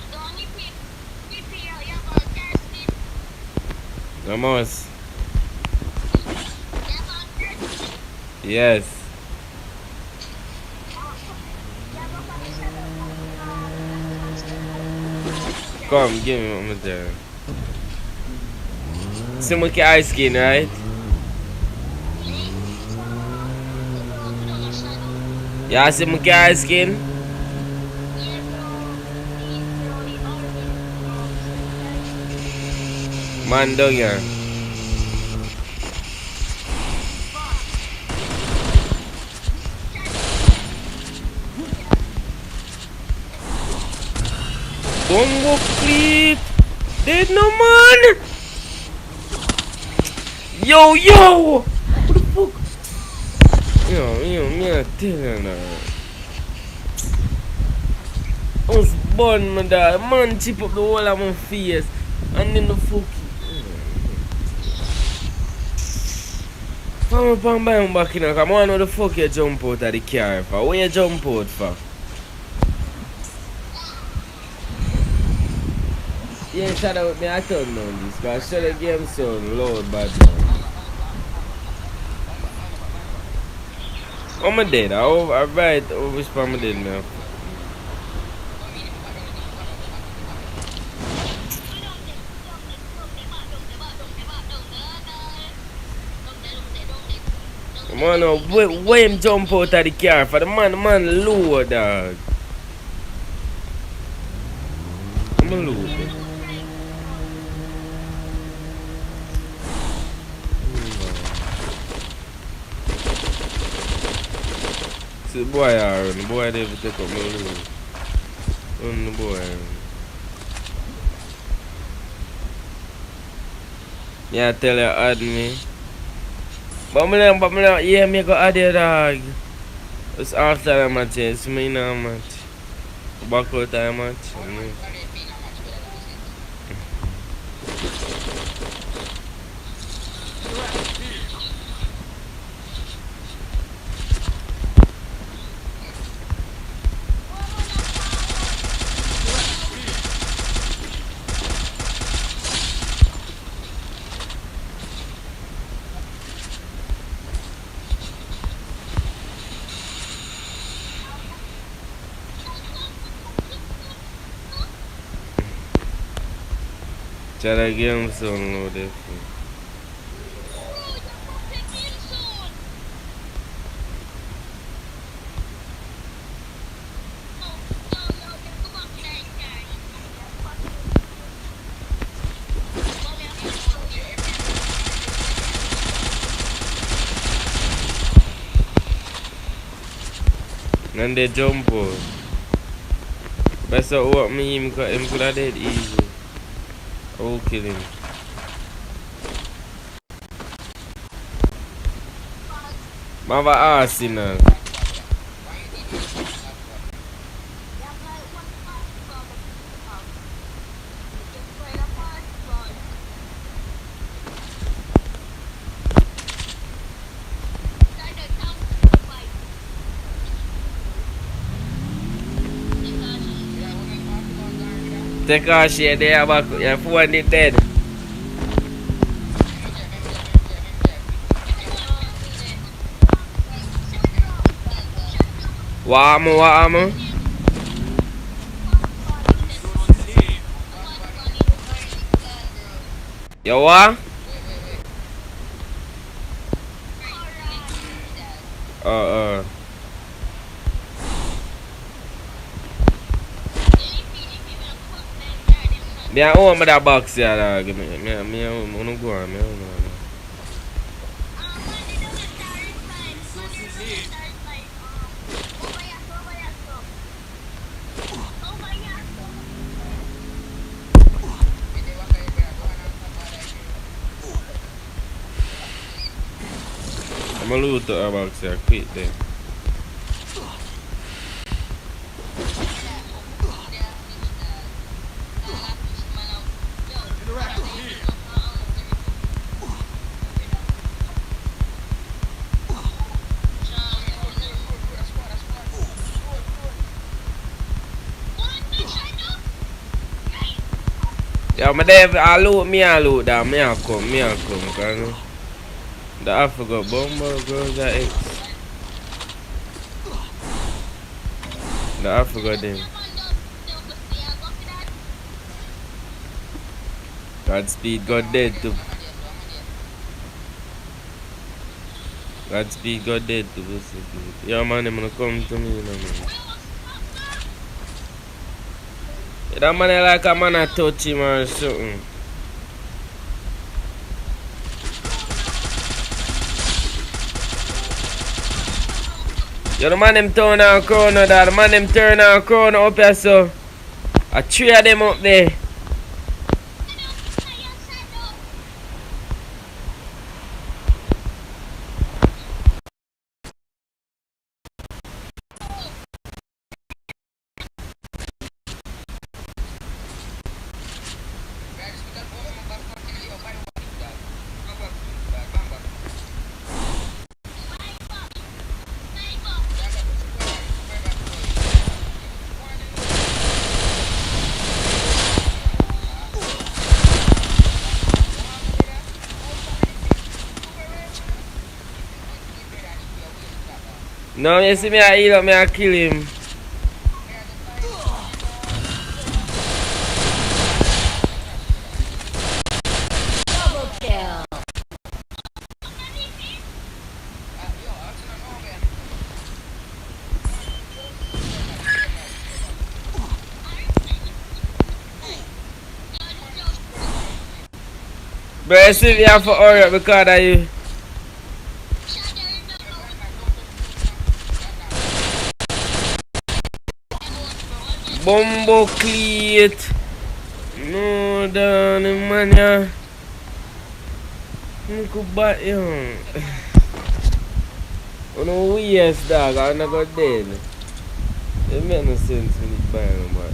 Vamos. Yes. Come, give me one there. Simoki ice skin, right? Yeah, Simoki ice skin. Man down here. Bongo fleet. Dead no man. Yo. What the fuck? Yo, me a telling her. I was born, my dad. Man chip up the whole of my face. And then the fuck. Come up and buy him back in. Come on, what the fuck you jump out of the car for? Where you jump out for? Yeah, shout out me, I turn on this, because show the game sound loud bad man. I'm dead, I write over which part I'm dead now. Come on now, where him jump out of the car for the man low dog. I'm a low. See the boy Aaron, the boy they take up my low. On the boy Aaron. Yeah, tell you add me. But me now, yeah, me go add you dog. It's after the match, it's me now match. Back out the match. Try that game soon, loaded. And they jump out. Best of what me him could have dead easy. I will kill him. Mama ass you know. Take our shit there back. Your phone is dead. Warm. Yo what? Me I own that box here, dog. Me wanna go on. Me wanna go. Resources here. I'm gonna loot the box here, quick then. Interactive here. Yo, my Dave, I loot that. Me I come, cause the Africa bomber girls are X. The Africa them. Godspeed, God dead too. Godspeed, God dead too. Yo man, them gonna come to me, you know man. Yeah, that man like a man a touch him or something. Yo, the man them turn on corner, that the man them turn on corner up here, so a three of them up there. No, you see me I heal up, me I kill him. Double kill. Bro, you see me have to hurry up because of you. Bombo cleat. No, down the man, yeah. I'm go back, yo. Oh no, yes, dog. I'm not going dead. It make no sense when you buy them back,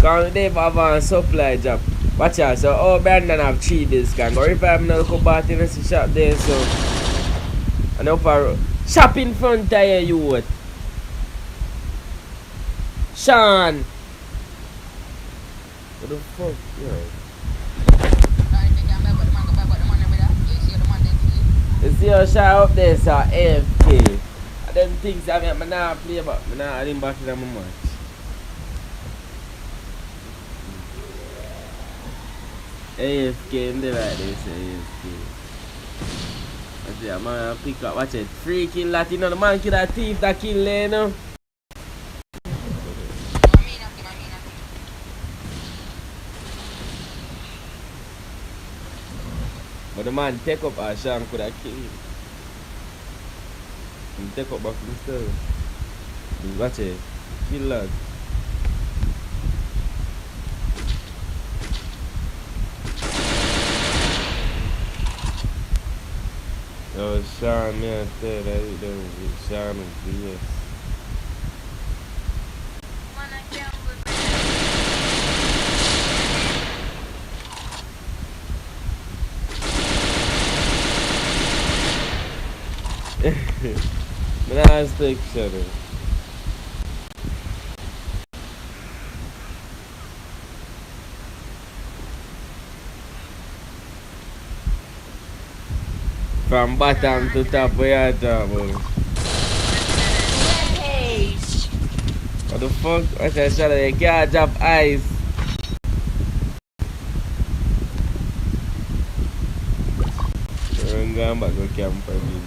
Cause they have a supply job. Watch out, so all Brandon have 3 this gang. Or if I'm not go back in the shop there, so I know for shop in front of you what? Sean! What the fuck? Yeah. You see how shot up there, so AFK. I them things I mean, I not play but I didn't back in my match. AFK in the right there, say AFK. I say, man, pick up, watch it. Free kill that, you know, the man kill that thief that kill there, you know. But the man take up Sean could have killed him. He take up back himself. Watch it. Kill that. Yo, Sean, me I tell that Sean is BS. Man, I can't But I expect Shadow. From bottom to top, where you talk about? Rampage. What the fuck? I said, Shadow, you can't drop ice. I'm going back to camp again.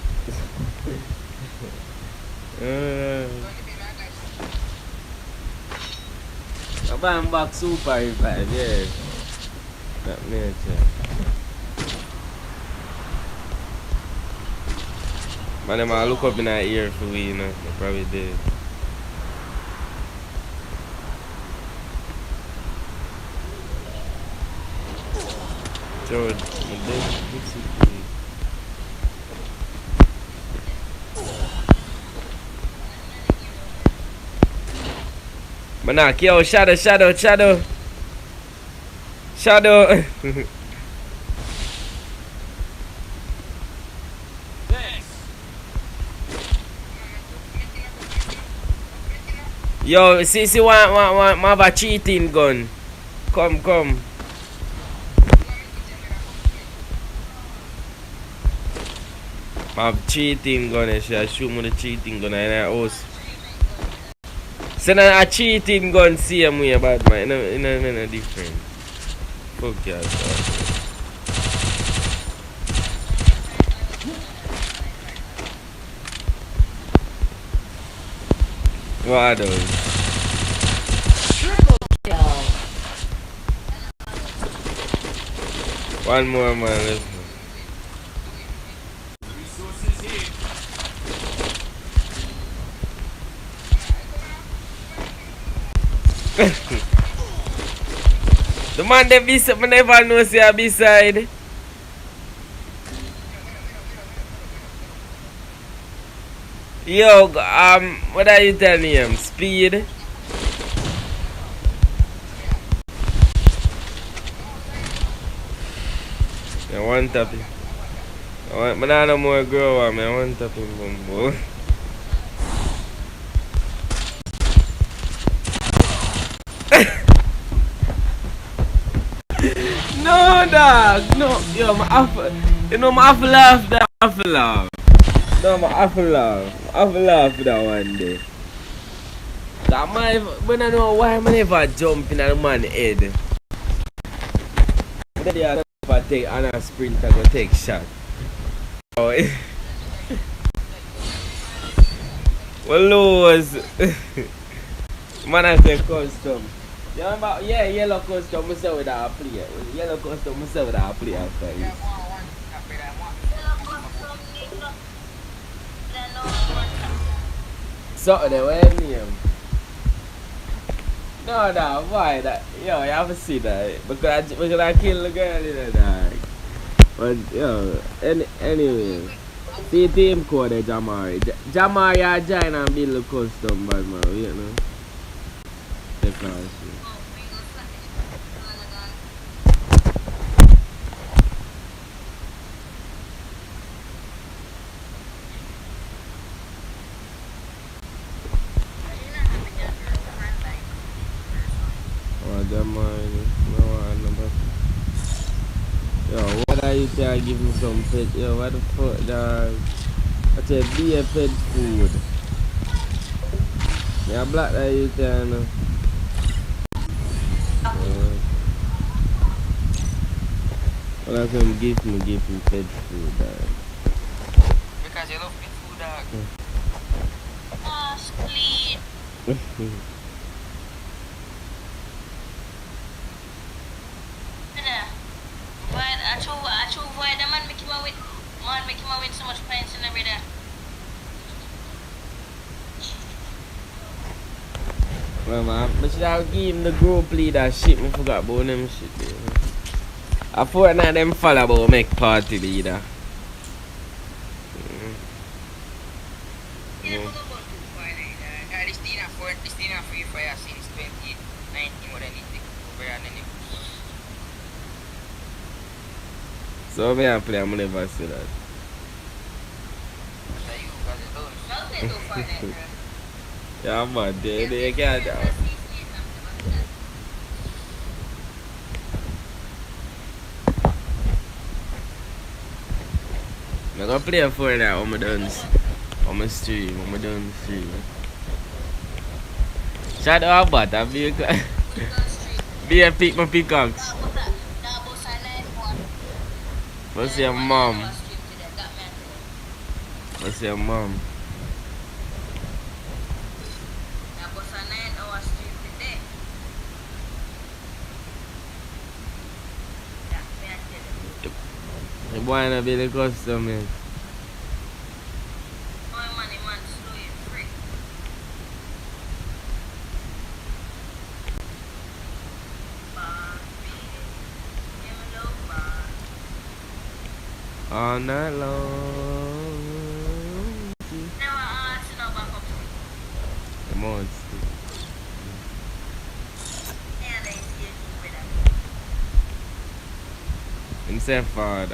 I'm back super revive, yeah. That nature. Man, them all look up in our ear for we, you know. They probably did. George, Manak, yo, shadow. Shadow. Yo, see, want have a cheating gun. Come. Have cheating gun, and she shoot me the cheating gun in her house. So now a cheating gun same way, bad man. No different. Fuck you, what are those? Triple kill. One more, man. Let's go. Resources here. The man they beside, me never know say a beside. Yo, what are you telling him? Speed? I want tap him. I don't no more grow on me. I want tap him, bumbo. No, dog. No, yo, you know, I have to laugh. That I have to laugh. No, I have to laugh. I have to laugh for that one day. When I know why I never jump in a man's head. But then I never take on a sprint and go take shot. Oh, well, lose. Man, I say custom. You remember? Yeah, yellow custom. We say without a player. Yellow custom. We say without a player after this. So they were name. No, why that? Yo, you have to see that. Because I kill the girl in the dark. But yo, anyway. See team code Jamari. Jamari I join and build a custom bad man, you know. Because Jamari, no one number. Yo, what are you trying to give me some pet? Yo, what the fuck, dog? I said be a pet food. Yeah, black that you trying. Well, I can give me pet food, dog. Because you love pet food, dog. Oh, split. But I choose why the man Man, make him win so much points in every day. Well, man, I should have give him the group leadership. I forgot about them shit. There. I thought now them follow about make party leader. Yeah, we'll go about two for it. This thing a free fire since 2019 what I need to over and then So me I play, I'm never say that. after you because it don't. I'll say two for it, bro. Yeah, man, they can't. I'm gonna play for that when I'm done. I'm stream, when I'm done stream. Shout out about that, be a pick my pickaxe. What's your mom? What's your mom? The boy not be the customer. All night long. Come on. Himself for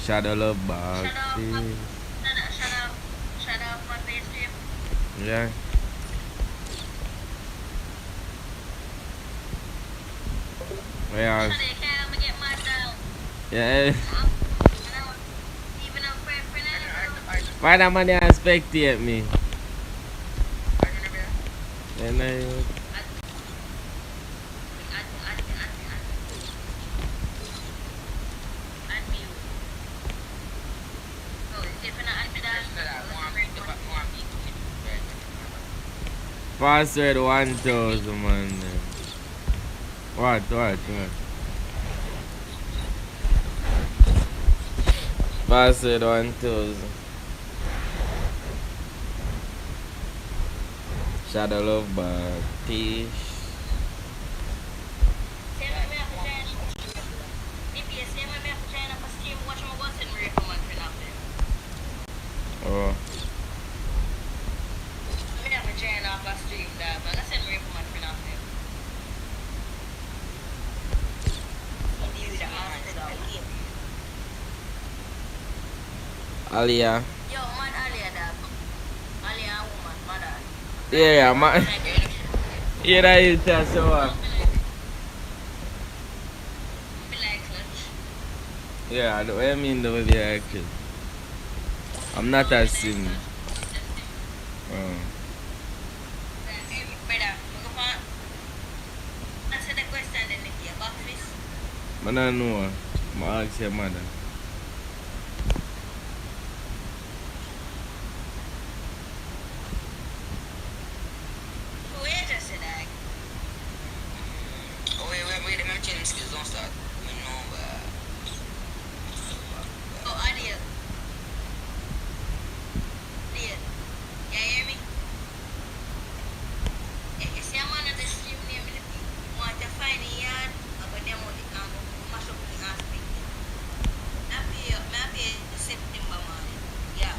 Shadow Love Box. Shut up, my face stream. Yeah. Where Shut it, can't ever get my down. yeah. Even a friend for that. Why that man they spectate me? Then password 1000 man. What? Password 1000. Shadow Love Bag. Tish. Oh. Alia. Yo, man, Alia, dog. Alia, woman, mother. Yeah, man. Yeah, that is that so. Be like clutch. Yeah, I don't mean the way they acting. I'm not a singer. Brother, look upon. Answer the question, then Nippy, your back fist. I don't know. I ask your mother. Who you just said that? Oh wait, the changing skills don't start. We know Oh, Adil. Adil. You hear me? You see, I'm on the stream name, Nippy. Want to find a yard? I'm going to demo the camera. Mash up the aspect. I pay September morning. Yeah.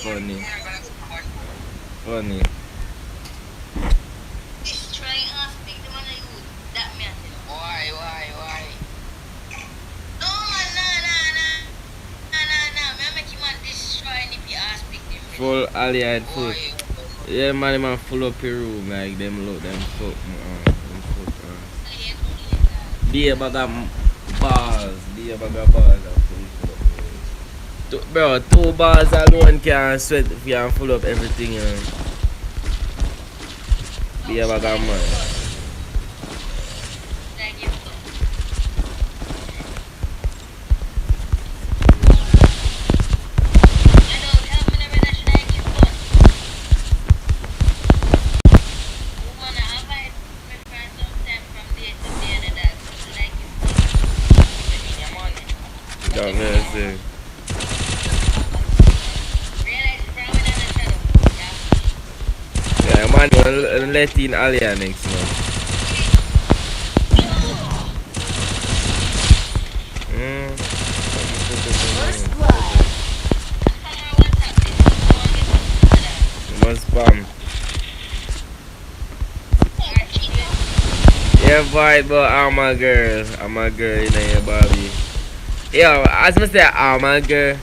Funny. Funny. Destroy aspect. The man I use. That me I tell you. Why? No, man, nah. Me make him man destroy Nippy aspect. Full allied foot. Yeah, man full up your room like them look them foot. Be a bag of balls. Bro, 2 bars alone can sweat if you can full up everything. Be a bag of man. Don't mercy. Realize brown and a shadow. Yeah, man, we'll let in Alia next month. First blood. Must spam. Yeah, boy, but I'm a girl. I'm a girl, you know, yeah, Bobby. Yo, as I say, I'm a girl.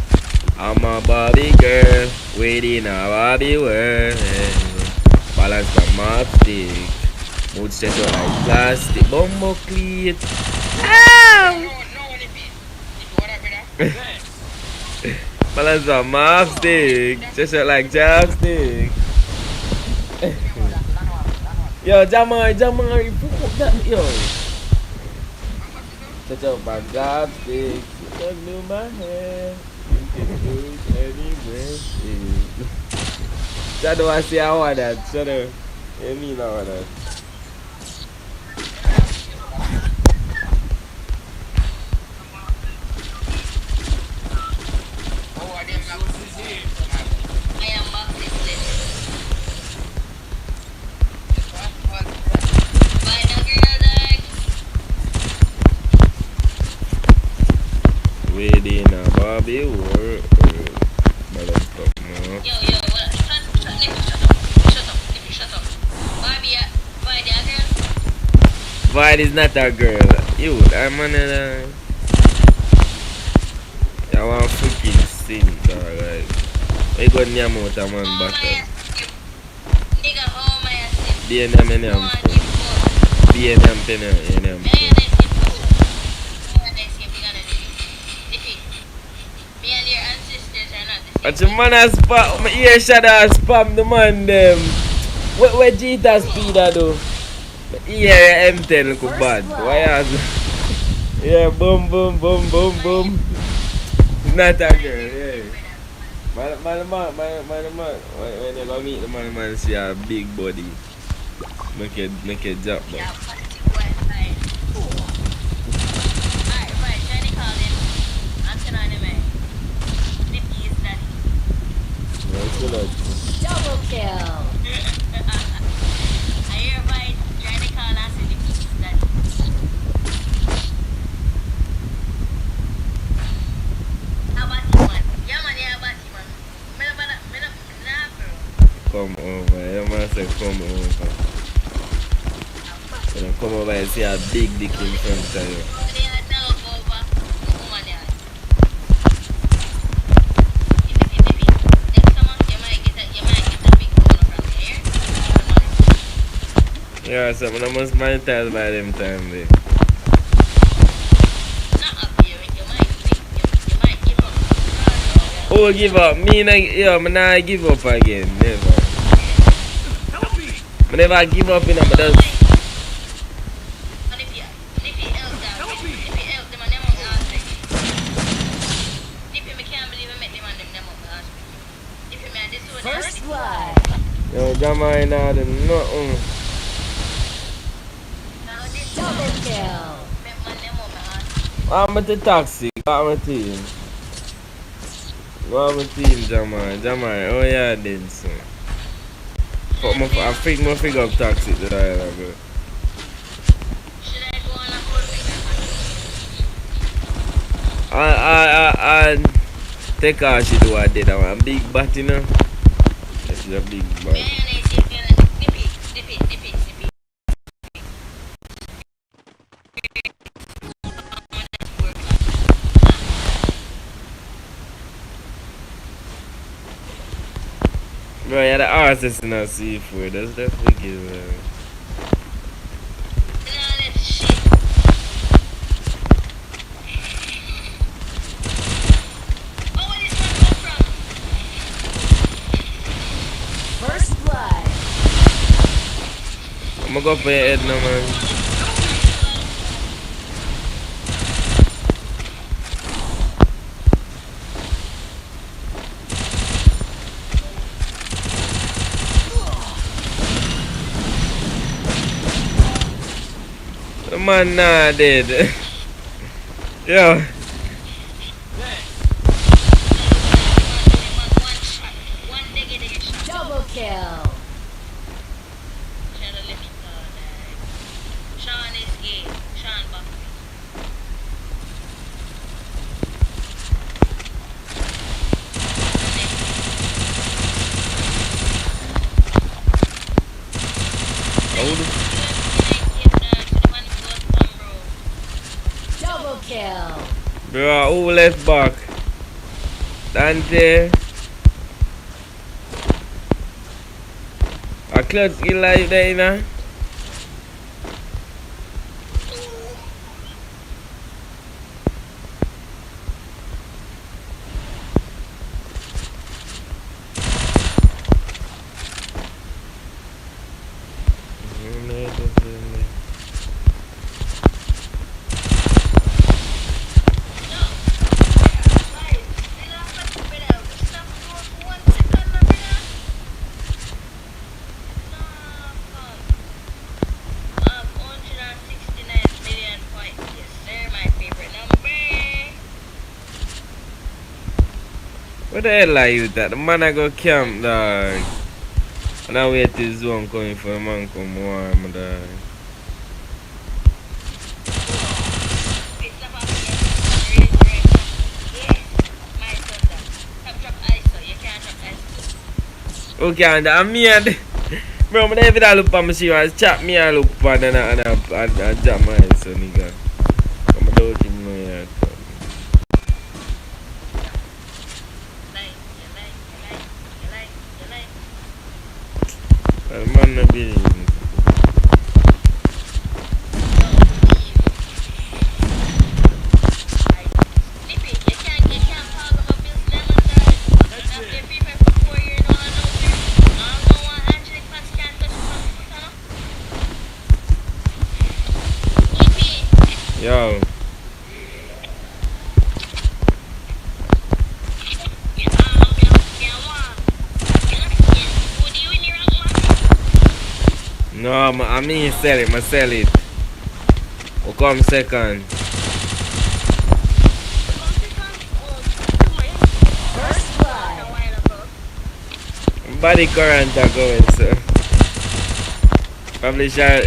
I'm a Bobby girl. Waiting a Bobby world. Balance the mop stick. Mood set out like plastic. Bumbo cleat. Ow! Balance the mop stick. Just out like chopstick. Yo, Jamai, put that, yo. Touch up my chopstick. You can do my hair. You can do it anywhere. That do I say I want that. Shut up. You mean I want that. Resources here. I am back this list. By the girl like. Waiting a Bobby world. Balance the mop. Yo, what? Shut up. Barbie, by the girl. Vide is not a girl. You, that man is I want freaking sin, alright. We got name out a man Oh, back my up. ass. Nigga, oh, my ass. B&M and Come them. on, give fuck. B&M pen and them. But the man has spam, my ear shut out spam the man them. What Jita speed I do? My ear M10 look bad. Why has yeah, boom. Not a girl, yeah. Man, when you go meet the man see a big body. Make it drop down. Double kill. Come over, your man say come over. When you come over and see a big dick in front of you. Yeah, so I must monetize by them time there. Oh, give up. Me nah give up again. Never. Help me. I never give up in but just Help me. First blood. yo, Jamaican nah do nothing. Double kill. I'm at the taxi. I'm a team. I'm a team, Jamaican, oh yeah, then so. But I think I figure up taxi to the island, bro. I take her she do what I did. I'm a big bat, you know. She's a big bat. Bro, yeah, the artist in our seafood. That's definitely good, man. First blood. I'm gonna go for your head now, man. The man nah dead. Yo. kill. Shadow let me go, dad. Sean is gay. Sean Buffy. Double kill. Bro, who left back? Dante. A clutch skill like that, you know? What the hell are you that? The man I go camp, dog. And I wait till zone coming for a man come warm, dog. Okay, and I'm me and bro, I'm never that look on my serious chat me and look on and jam my eyes, so nigga. I'm don't think no yeah. Man no believe me. Nippy, you can't talk about Bill's lemon, dad. After you free for 4 years, no one knows you. I don't know what Angelic Pats can't touch my foot, Nippy. Yo. No, I mean sell it, I sell it. We'll come second. First blood. Body current are going, so. Probably shall.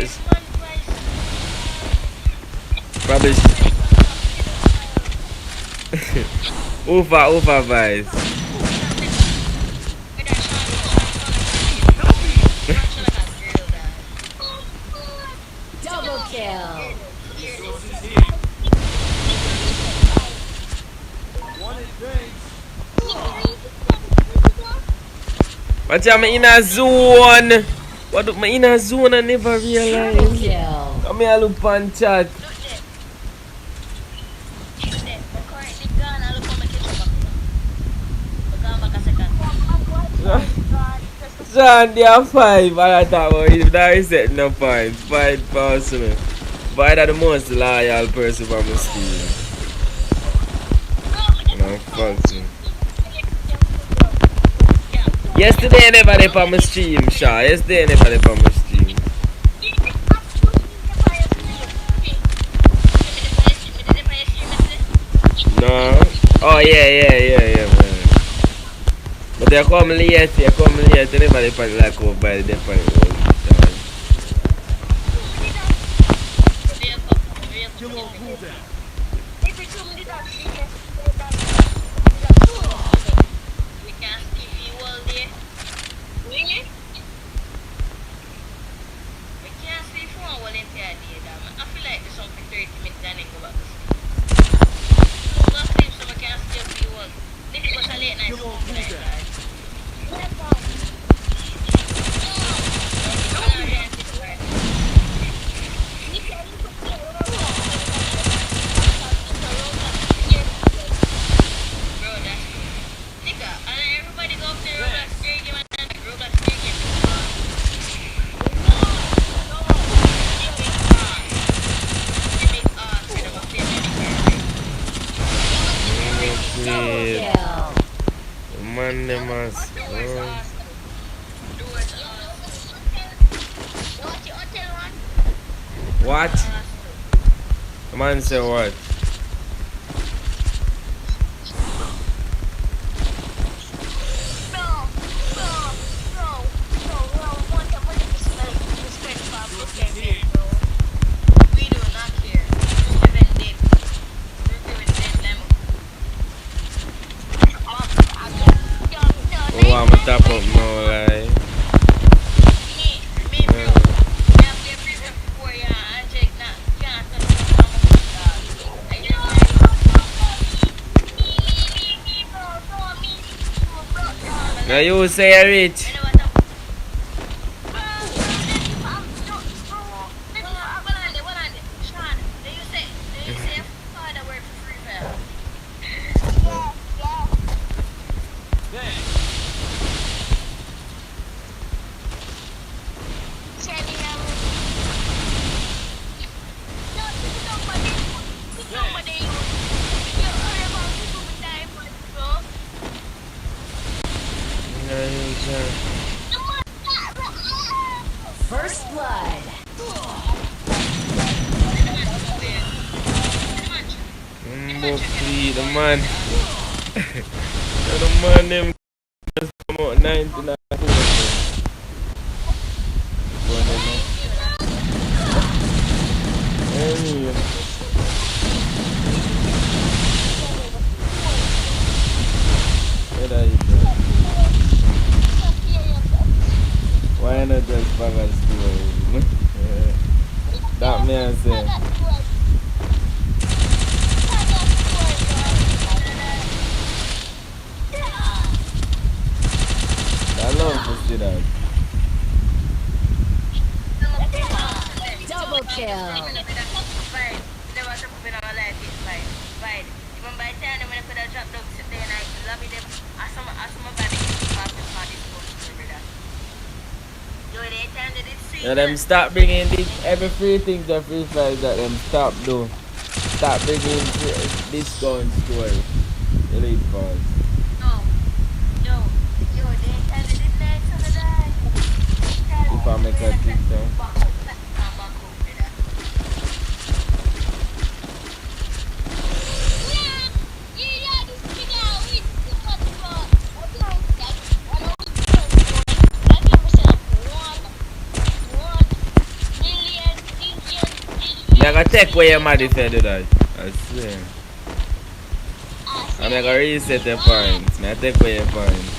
Probably. Over vibes. Double kill. Watch out, I'm in a zone. What am I in a zone? I never Triple realized. kill. Come here, look on chat. John, they are 5. I thought about it. That is it, no point. 5 person. But that's the most loyal person from my team. No, fuck you. Yesterday, never did on my stream, Shaw. Yesterday, never did on my stream. No. Oh, yeah, man. But they come late, they never did on like over by the different old time. What? The man said what? Now you say you're rich. First blood. The man. The man them just come out 99. Why not just bag and story? That me I say. I love to see that. Double kill. Yeah, them stop bringing every free thing to free fries that them stop do. Stop bringing discount story. Elite Pass. If I make a TikTok. I gotta take away your money if you do that. I swear. I'm gonna reset the points. I take away your points.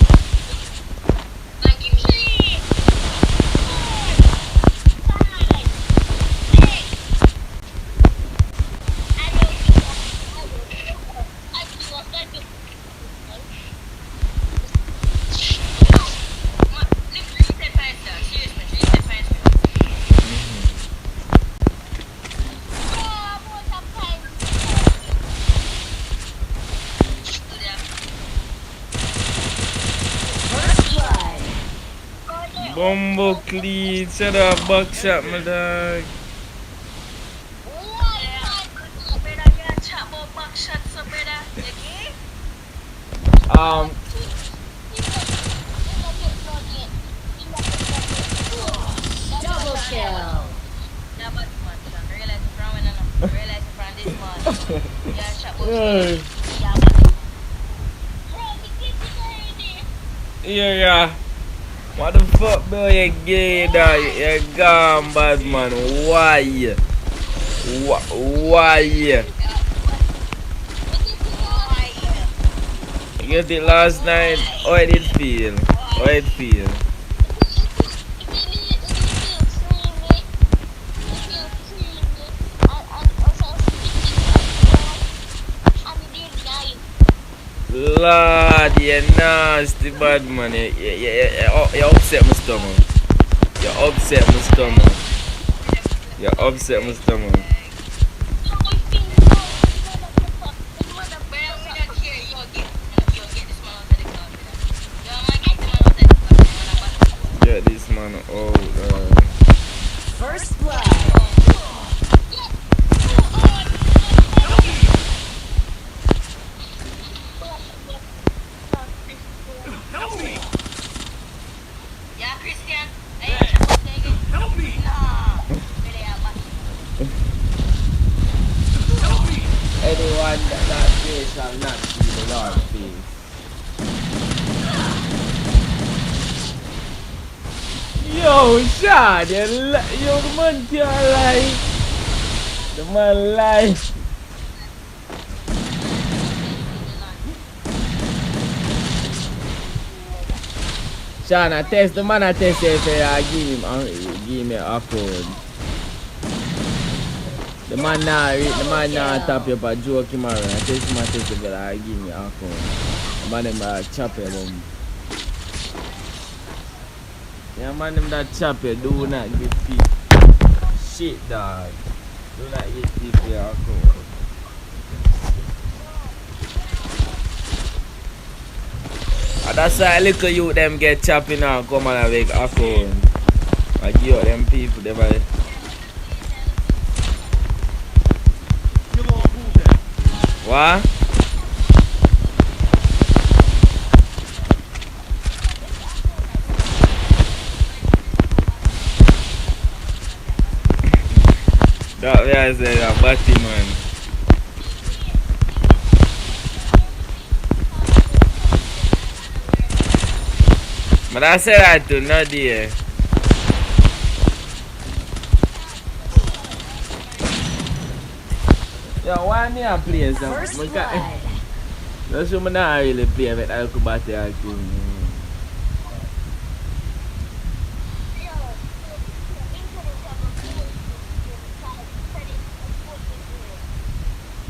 Bumbo clean, shut up, buckshot, my dog. Double kill. Yeah. What the fuck, bro? You gay, dog. You gone, bad man. Why? Why? You get it last night? How it did feel? How it feel? Lord, you nasty bad man. You upset my stomach. You upset my stomach. You upset my stomach. Get this man out. First blood. Anyone that day shall not see the Lord's face. Yo, Sean, the man can't lie. The man lie. Sean, I test the man. I test if I give me a code. The man now tap you for joke him around. I test him if I give me a code. The man them chop him. Yeah, man, them that chop you, do not get feet. Shit, dog. Do not get feet for your account. And that's why little youth them get chopping now, come on and make account. I give out them people, them are... What? That way I say a batty man. But I say that too, not there. Yo, why me a play some? First blood. That's why I not really play with Alco Batty Alco.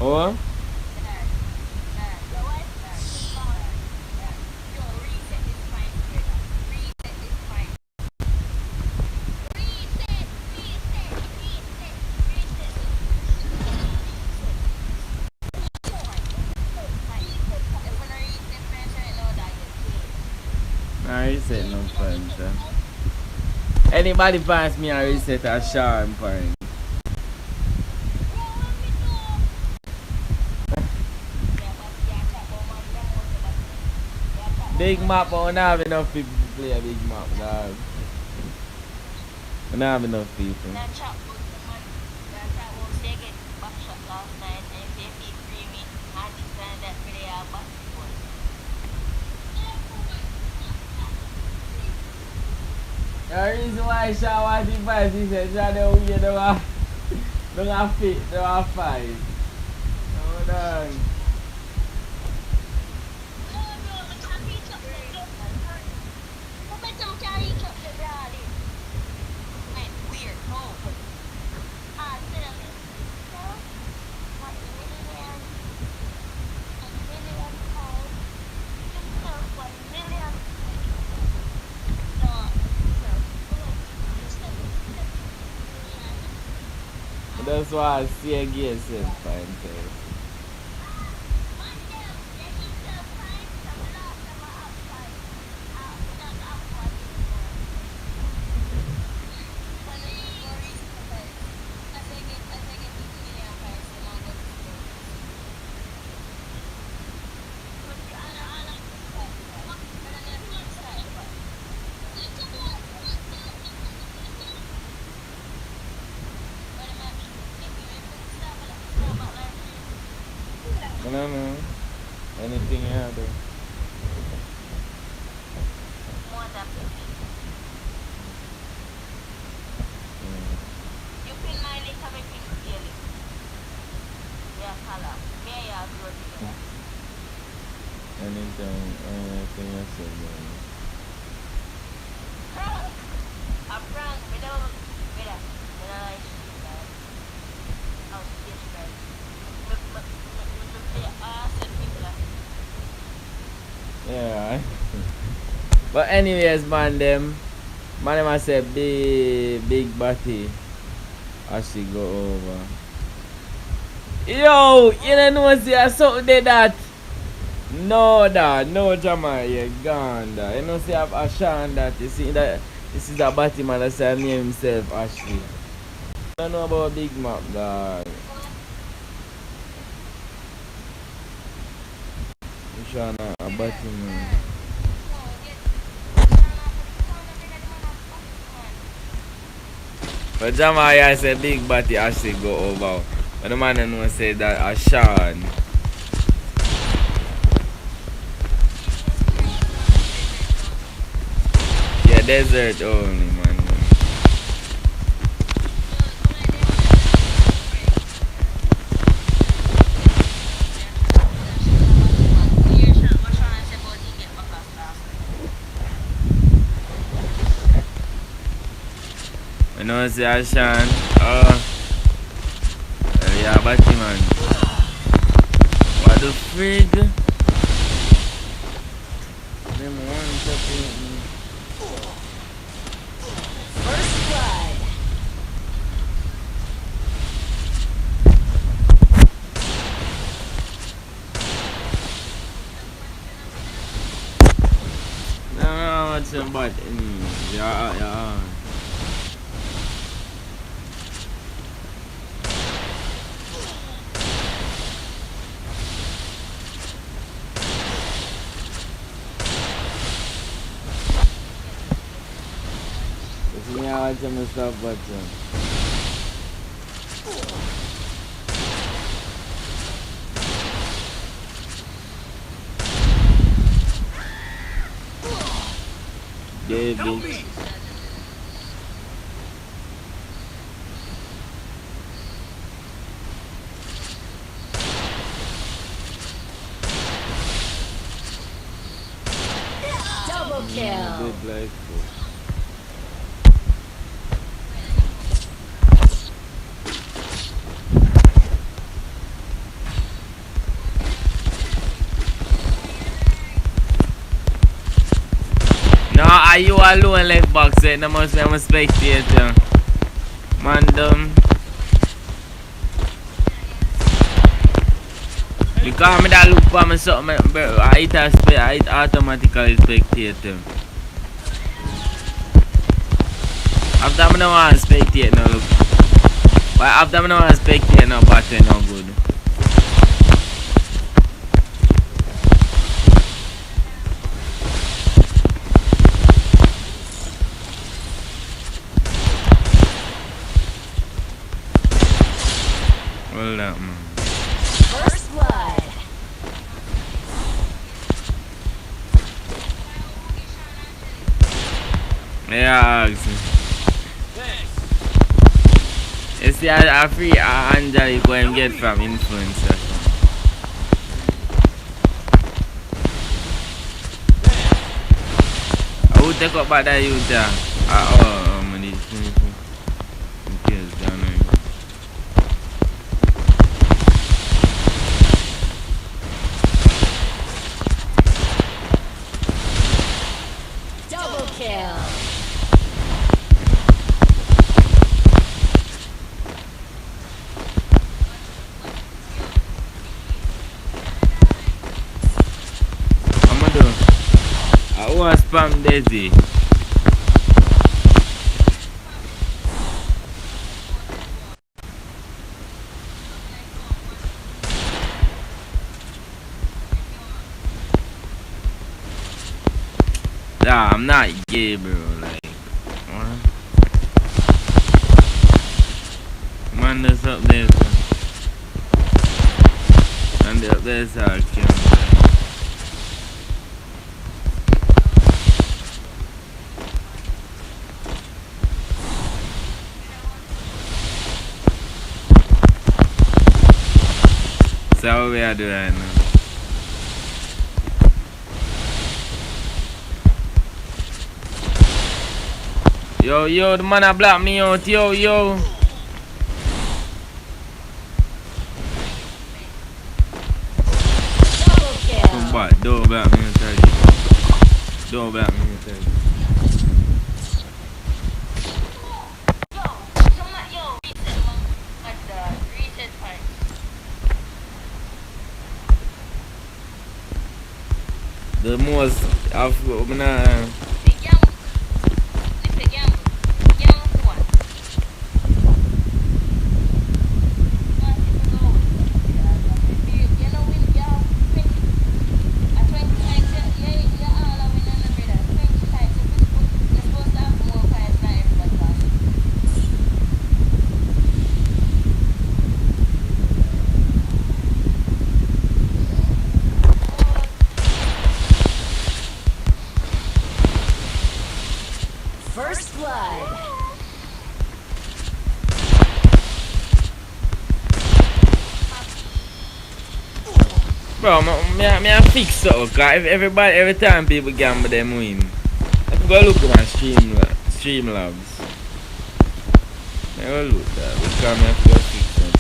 Oh? I reset no point, sir. Anybody pass me a reset a Sean point. Big map, but we don't have enough people to play a big map, dog. We don't have enough people. The reason why Sean was device is that Sean don't wear don't have fit, don't have fight. No, dog. That's why I see again, same fine thing. I don't know. Anything you have there. You pin my link of everything daily. Yeah, color. Me, I do it. Anything I said, man. A prank, we don't like shit, guys. I'll skip, guys. Yeah. But anyways, man, I say big body as she go over. Yo, you don't know see I something did that. No dad, no drama, you're gone dad. You know see I Sean that you see that this is the body man that say name himself Ashley. I don't know about big map dad. Sean a body man. But Jama I say big body Ashley go over. But the man don't say that a Sean. Yeah, desert only man. You know say a Sean. Yeah, Batty man. What the frig? Them one tapping. some but yeah. Me I want some stuff but Help me! Double kill. good life. No, are you alone left box? No must be I'm a spectator. Man, because me that look for me something, I automatically spectator. After me no want to spectate no look. But after me no want to spectate no button no good. Hold up, man. First blood. Yeah, you see, I free Angela go and get from influencer. I will take up back that youth there. I need kills down there. Double kill. I was spam Daisy. Nah, I'm not gay, bro. Like, what? Man, that's up there. And up there's our camera. So what we are doing right now? Yo, the man a block me out, yo. Double kill. Come back, don't block me inside. Don't block me inside. Reset, man. At the reset part. The most of The young. The young. Young one. You know, when you're 20, at 20 times, you're all a winner, brother. 20 times. You're supposed to have more times than everybody else. First blood. bro, me I fix so cause every time people gamble them win. If you go look at my Streamlabs. I go look that because me have to go fix that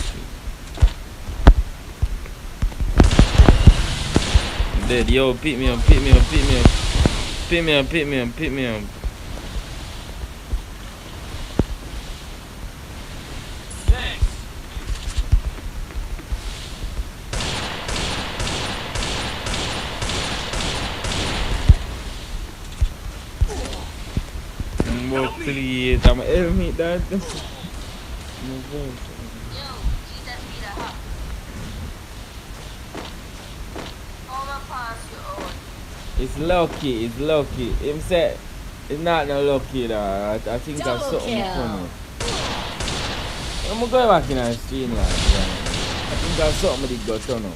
shit. Dead, yo, pick me up. Thanks. affiliate. I'm an helmet that. Yo, Jesus be the hot. Overpass your own. It's lucky. Him said it's not no lucky though. I think that's something funny. I'm gonna go back in the stream like that. I think that's something that got done up.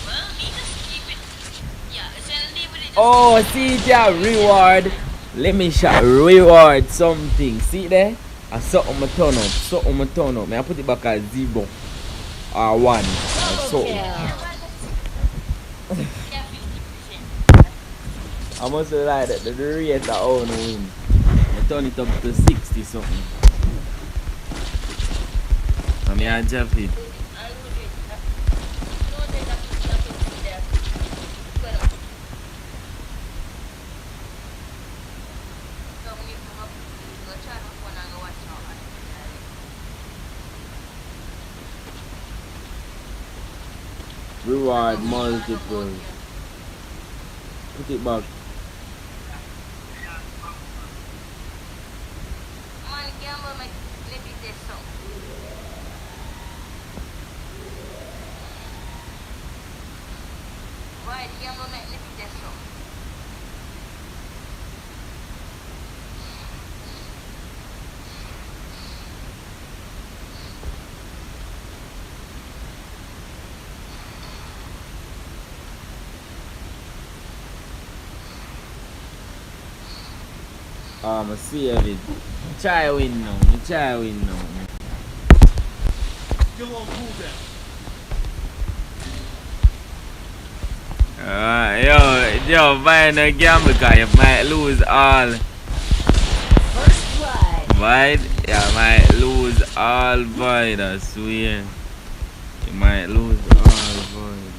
Well, me just keep it. Yeah, it's gonna leave with it. Oh, see that reward. Let me shot reward something. See there? I something my turn up. May I put it back at 0 or 1 or something. Yeah, 50%. I must have like that the rate I own win. I turn it up to 60 something. I mean I drop it. Reward multiple. Put it back. Man, gamble make Nippy this song. Why the gamble make Nippy this song? I see it. Try win now. Still on cooldown. Yo, buy no gamble because you might lose all. First blood. Right? You might lose all void, I swear. You might lose all void.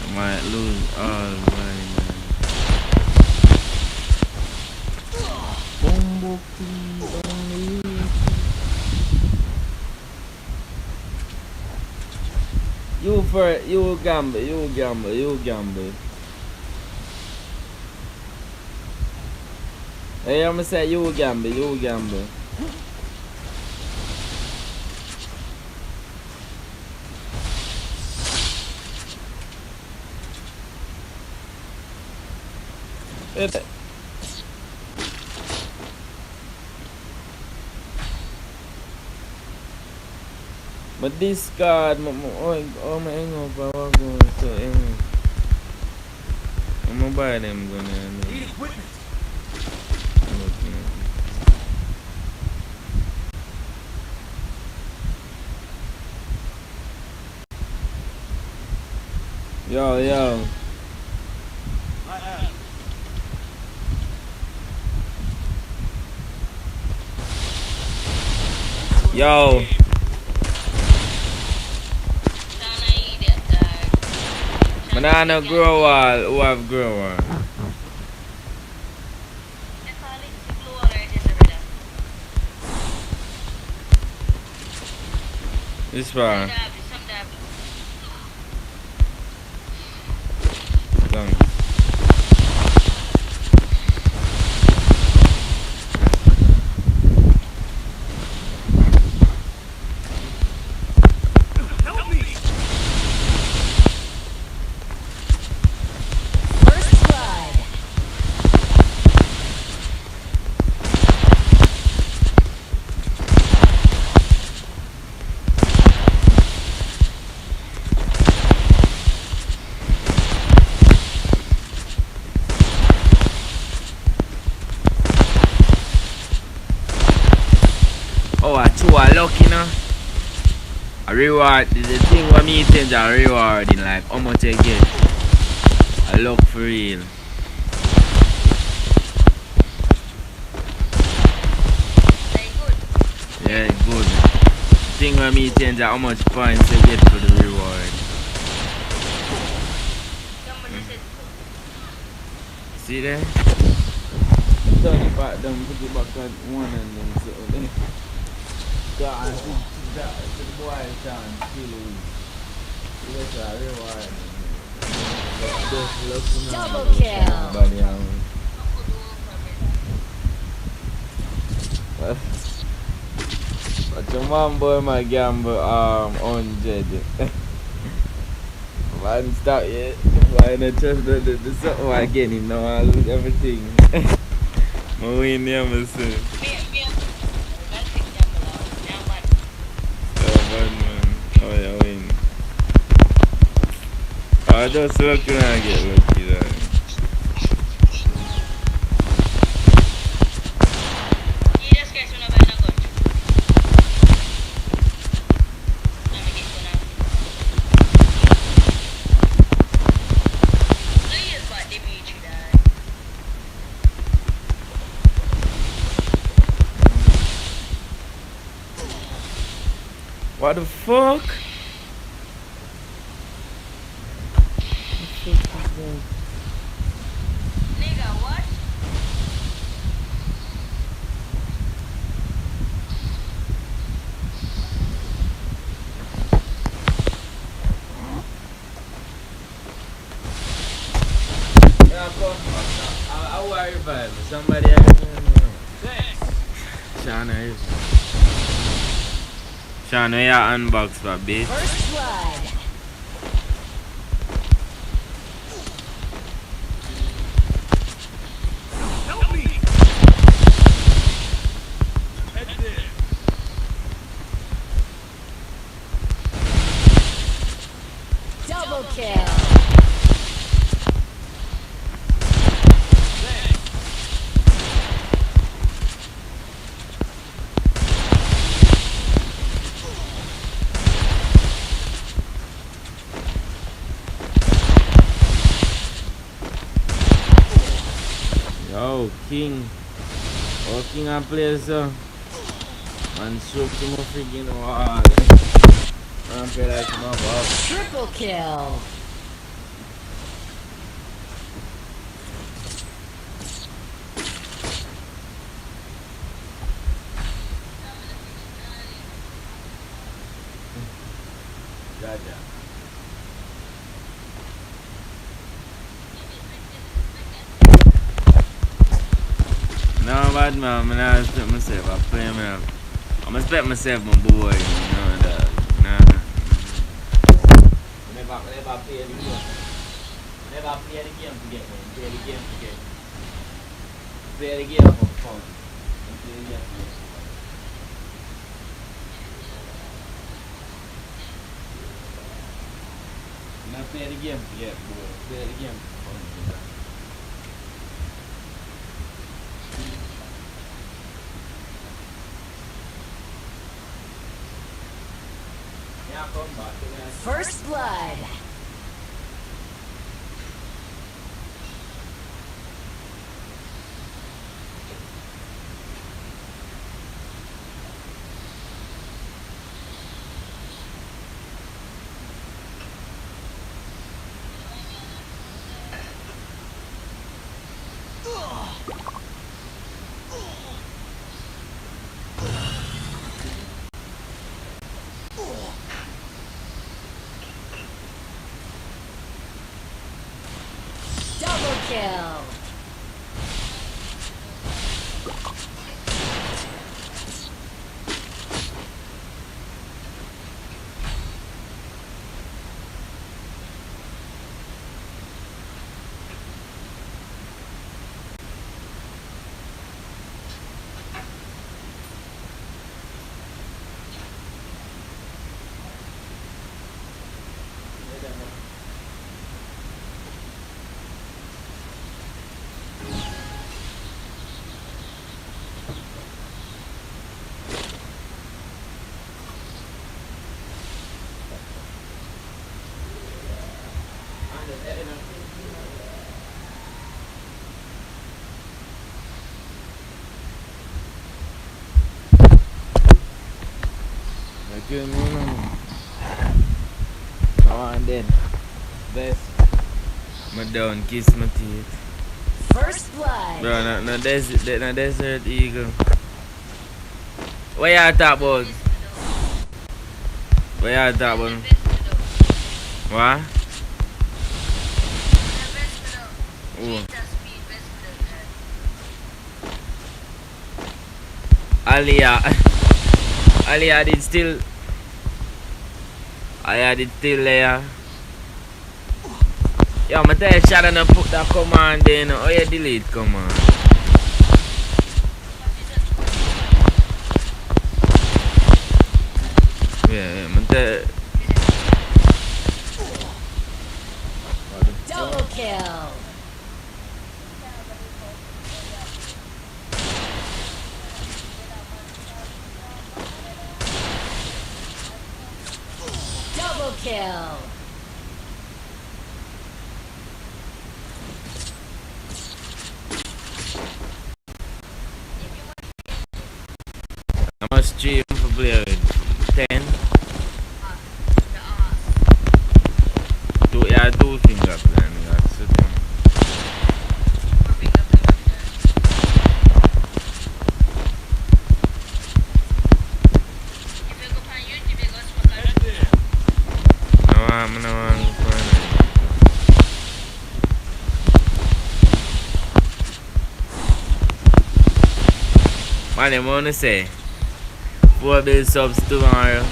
You might lose all void. Bumbo please only. You gamble. Hey, I'ma say you gamble. But this card, my hang up, I was going to I'm gonna buy them gonna. Need equipment. Yo. I have. Yo. Banana grower, who have grower? This far. Done. Help me. First blood. Oh, I too lucky now. A reward, the thing what me think a rewarding, like how much I get. I look for real. Yeah, good. Thing what me think how much points I get for the reward. See there? Turn it back down, put it back at 1 and then so there. God. the boy chance kill him. Yes, I reward him. Just look him up. Double kill. Body on. But your man boy my gamble 100. Man stop yet. Why not just the something again? Him now I lose everything. I win here myself. Oh bad man. Oh yeah, win. I just lucky when I get lucky though. What the fuck? Nigga, what? Yeah, come. I worry about it. Somebody Shana is. Shana, you unbox for bitch. First blood. Help me! Head there. Double kill. Yo, King. Oh, King and play so. Man, shoot to my freaking wall. Man, play like my boss. Triple kill. Jaja. No, bad man, I'm not expect myself. I play me. I'm expect myself, my boy. You know that. Nah. Never play the game. Never play the game to get me. Play the game to get me. Play the game for fun. Play the game for fun. Not play the game to get boy. Play the game for fun. First blood. Double kill. Good man. Go on then. Best. My down kiss my teeth. First blood. Bro, no desert eagle. What y'all talk about? What you talk about? What? Oh. Alia. Alia did still. Alia did still there. Yo, I tell you, Shadow, no put that command in. Oh, you delete command. Yeah, I tell you. Double kill. Double kill. I must stream for play with 10. Two finger plan. That's it. No, I'm no one. Man, I want to say 4 bill subs tomorrow.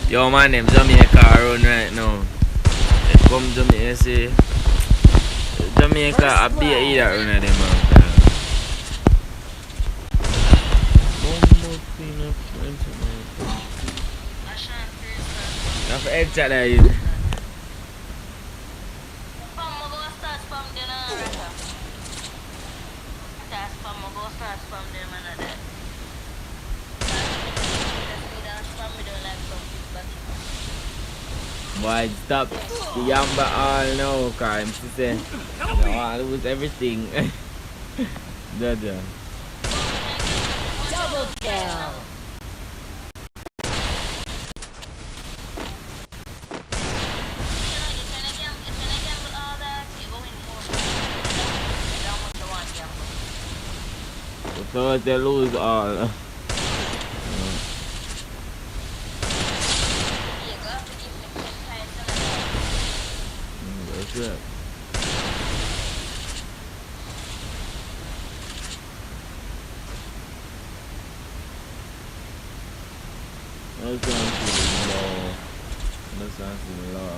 Yo, man, them Jamaica run right now. They come Jamaica, see. Jamaica, I be either run of them out there. Now for headshot that is. Boy, stop the Yamba all now, crime. She said, no, I lose everything. Dada. Double kill. So they lose all. That's it. That's law. That's law.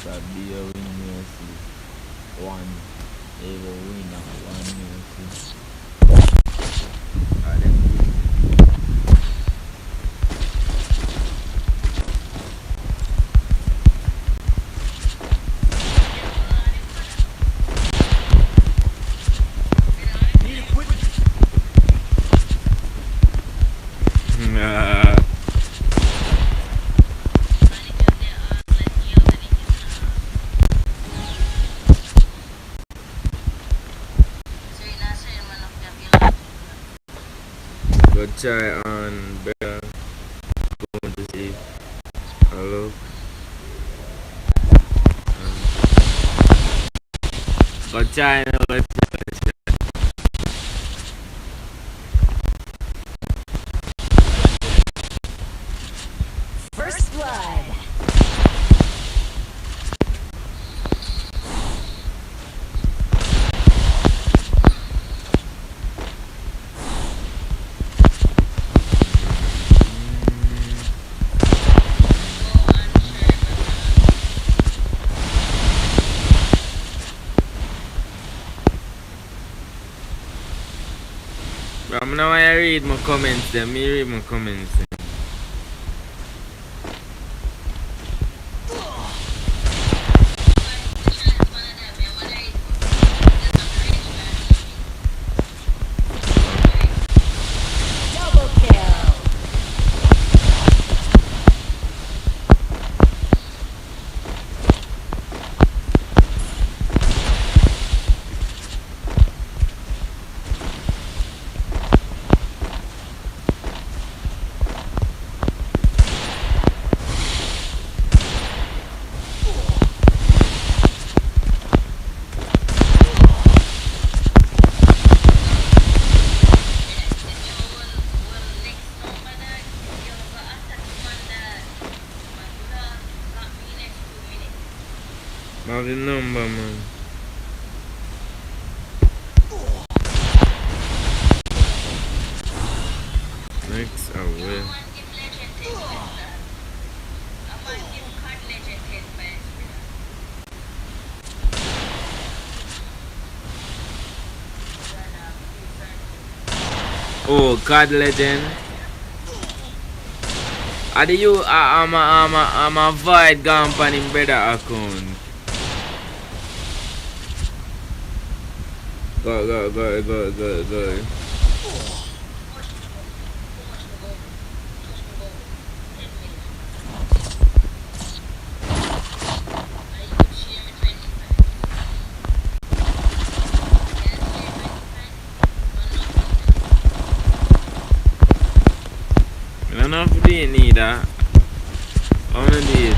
That's be a win one. They will win one. Go try on better. Going to see. Hello. Go try now. Go try. First blood. I'm now I read my comments then. Me read my comments then. Double kill. I have the number, man. Next away. Oh, God Legend. Are you? I'm a void gone on him brother account. Go. I don't know if you didn't need that. I wanna need it.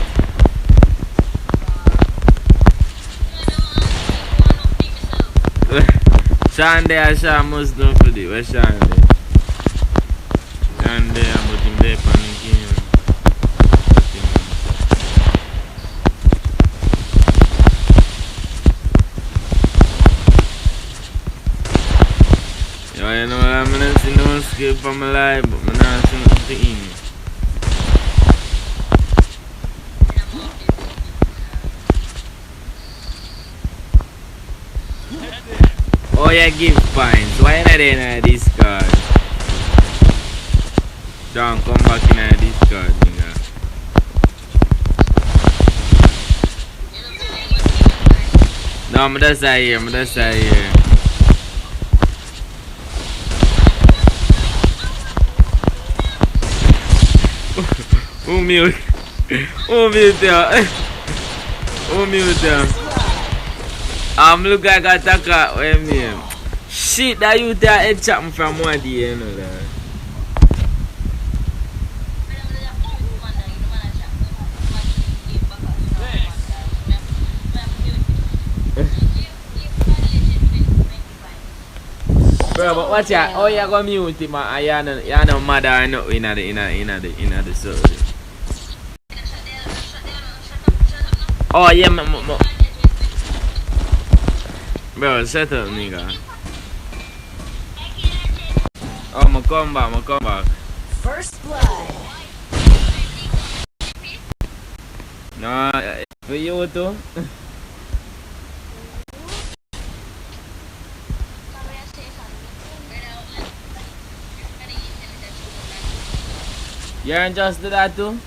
Shande and Sean must know for the where's Shande? Shande and put him there for the game. Yo, you know what I'm gonna see no skill for my life, but I'm not seeing nothing. Oh, yeah, give points. Why not in a discard? Don't come back in a discard, nigga. No, I'm just here. Who mute them? Look like I attack with me. Shit, that you there head chop me from one day, you know that. Bro, but watch out. Oh, you go mute him, man. You know mother I know in the soul. Oh, yeah, bro, set up, nigga. Oh, I'ma come back. First blood. No, for you too. You ain't just do that too?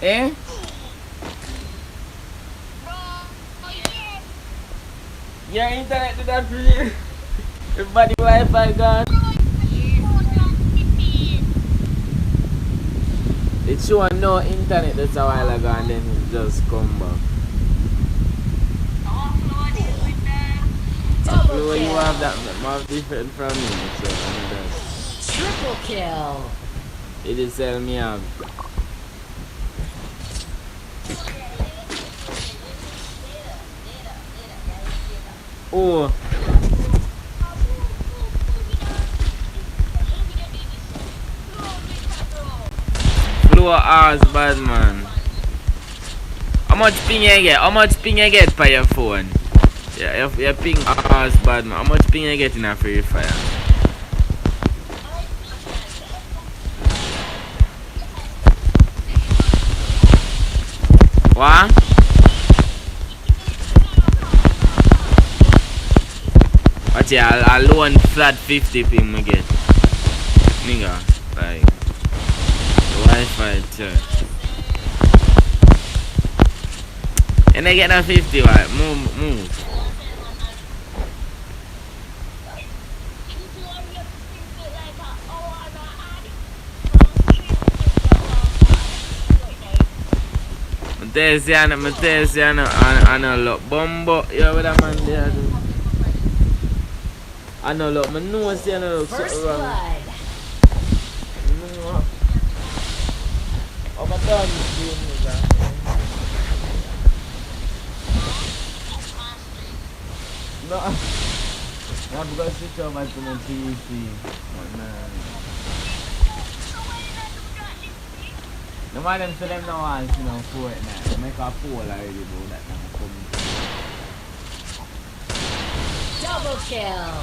Eh? Your internet do that for you? Everybody Wi-Fi gone? It show no internet that's a while ago and then it just come back. Double You kill. have that more different from me, so that's Triple kill. it is tell me have. Oh, flow hours bad man. How much ping you get? How much ping you get for your phone? Yeah, your ping hours bad man. How much ping you get in a Free Fire? What? Watch it, I'll loan flat 50 ping me get. Nigga, like Wi-Fi church. And I get a 50, right? Move. Me tell you, I know look bumbo. You know what that man there do? I know look, I know I look First something wrong. blood. No. Oh, my dog is doing this, no. I'm going to switch over to my PC. No man them say them no want to see no Fortnite. They make a poll already about that now. Double kill.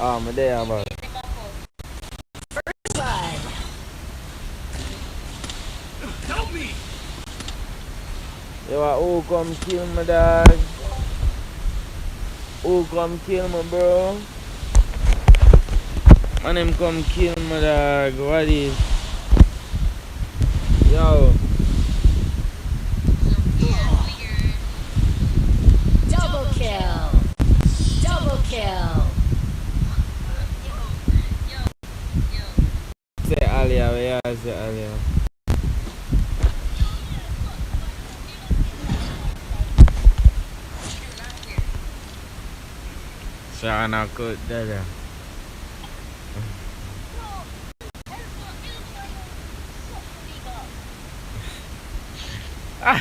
I'm there, man. First blood. Help me! Yo, who come kill me, dog? Who come kill me, bro? Man, him come kill me, dog. What is? Yo. Double kill. Double kill. Say Alia, where you say Alia? Sana kot dah. Ah,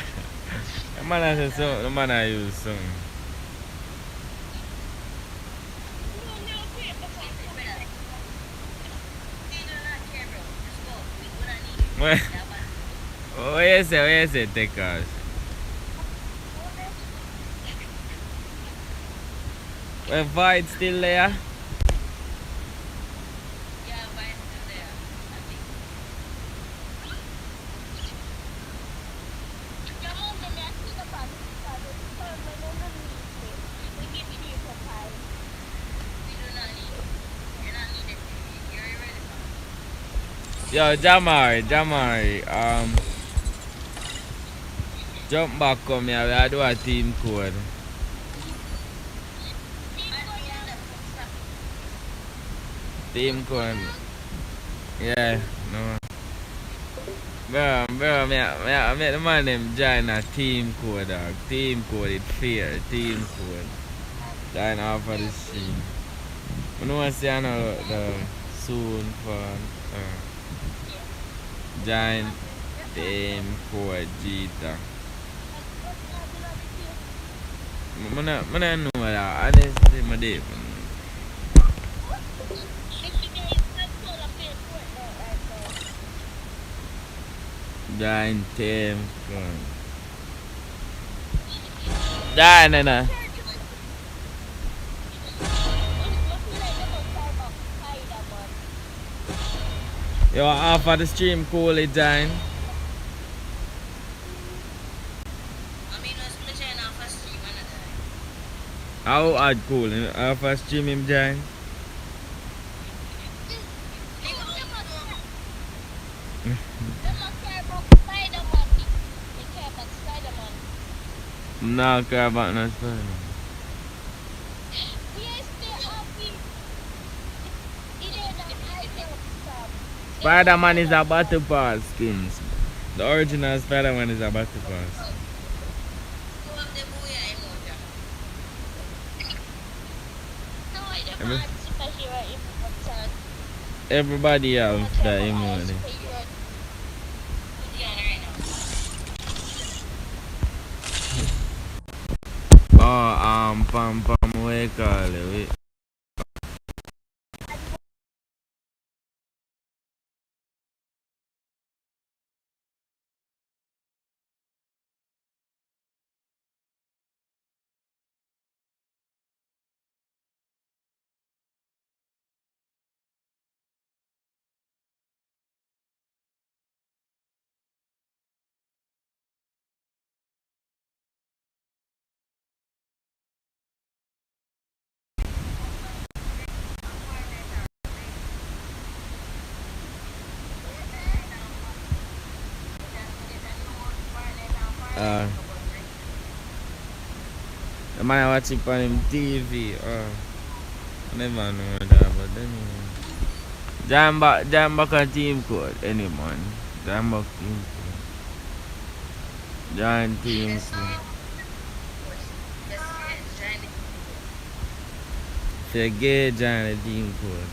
mana sesung, mana Yusung? Where is it, take us? Where Void still there? Yo, Jamari, jump back come here, we do a team code. Team code. Yeah, no. Bro, me the man them join a team code, dog. Team code, it's fair, team code. Join off of the stream. I know I see the soon for join team code Jita. I don't know that. Honestly, my day. Join team code. Nah. Yo, half of the stream cool it Jane. I mean, was playing off a stream another. How hard cool? Half of stream him Jane. No care about no Spider. Spider-Man is a battle pass skins. The original Spider-Man is a battle pass. Everybody have the emoji. Oh, pam, what you call it? The man watch it on him TV. I never know that, but then Jam back on team code, any man. Jam back team code. Join team code. If you get join the team code.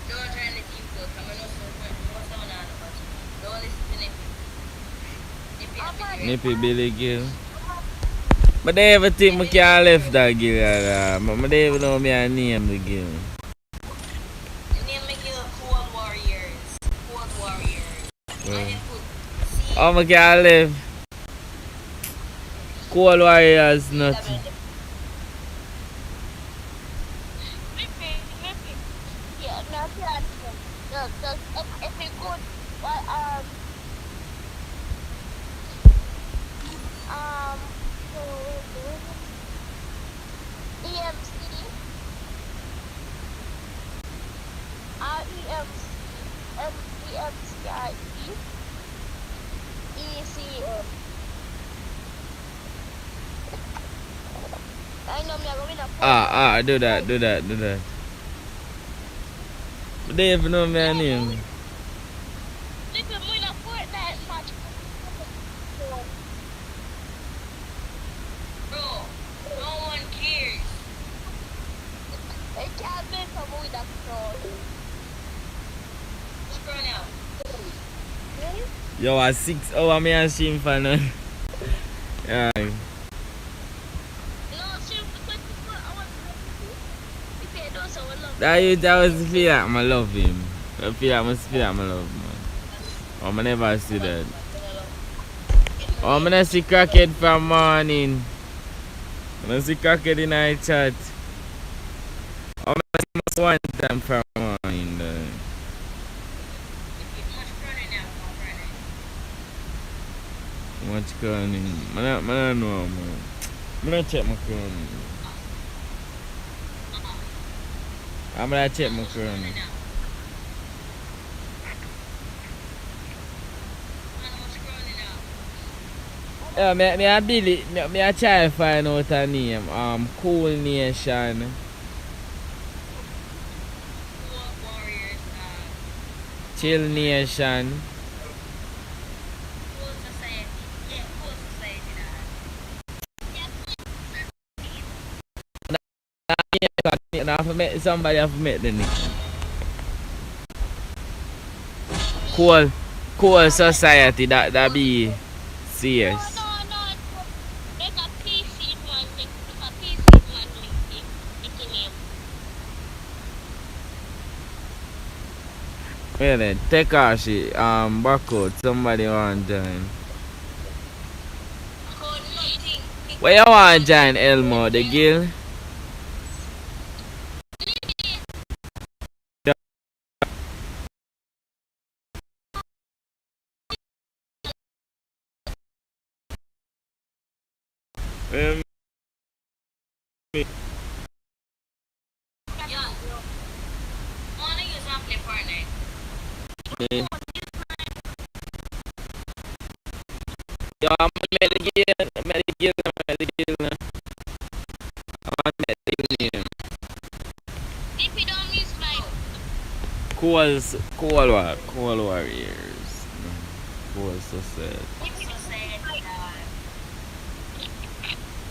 Don't join the team code. I'm not so good. What's on out of us? Don't listen to Nippy. Nippy Billy Gill. But they ever think I can't left that Gill. But they even know me I name the Gill. Name me Gill Cold Warriors. Cold Warriors. I didn't put C. Oh, I can't live. Cold Warriors, nothing. Do that. But they even know my name. Bro, no one cares. Scroll now. Yo, at 6 hours me and stream for now. Yeah. That was feel like I love him. I feel like I love him, man. I never see that. I'm gonna see Crackhead from morning. I'm gonna see Crackhead in our chat. I'm gonna see Mas one time from morning. Much cunning. I don't know, man. I'm gonna check my cunning. I'm gonna check my cunning. Yeah, me I try to find out her name. Cool Nation. Chill Nation. Somebody have met the name. Cool Society, that be serious. Well then, take our shit, back out, somebody want to join. Where you want to join, Elmo, the guild? Um, Yo, wanna use and play Fortnite? yo, I'm met the girl. I'm met the name. If you don't use like Cool Warriors. Cool Society. if you say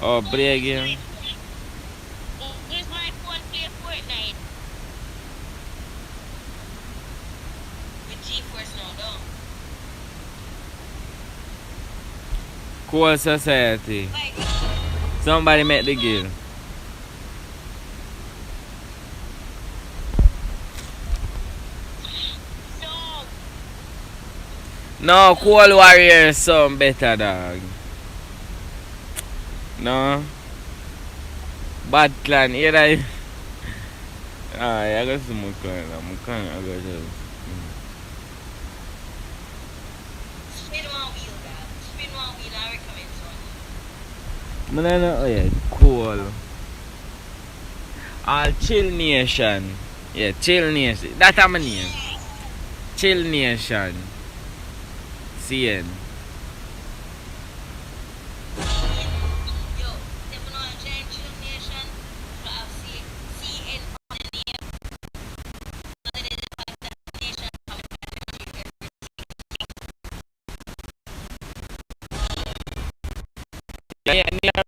Oh, play again. use my phone play Fortnite with GeForce now down. Cool Society. Like Somebody met the girl. no, No, Cool Warriors sound better, dog. No. Bad clan, here I. I got some more clan. I'm clan. I got just. spin one wheel, dad. Spin one wheel. I recommend one. Man, I know. Oh yeah, cool. All Chill Nation. Yeah, Chill Nation. That's my name. Chill Nation. CN. Yo, step on a giant chill nation. So I'll see CN on the name. So they just have that nation coming back to Yeah, yeah.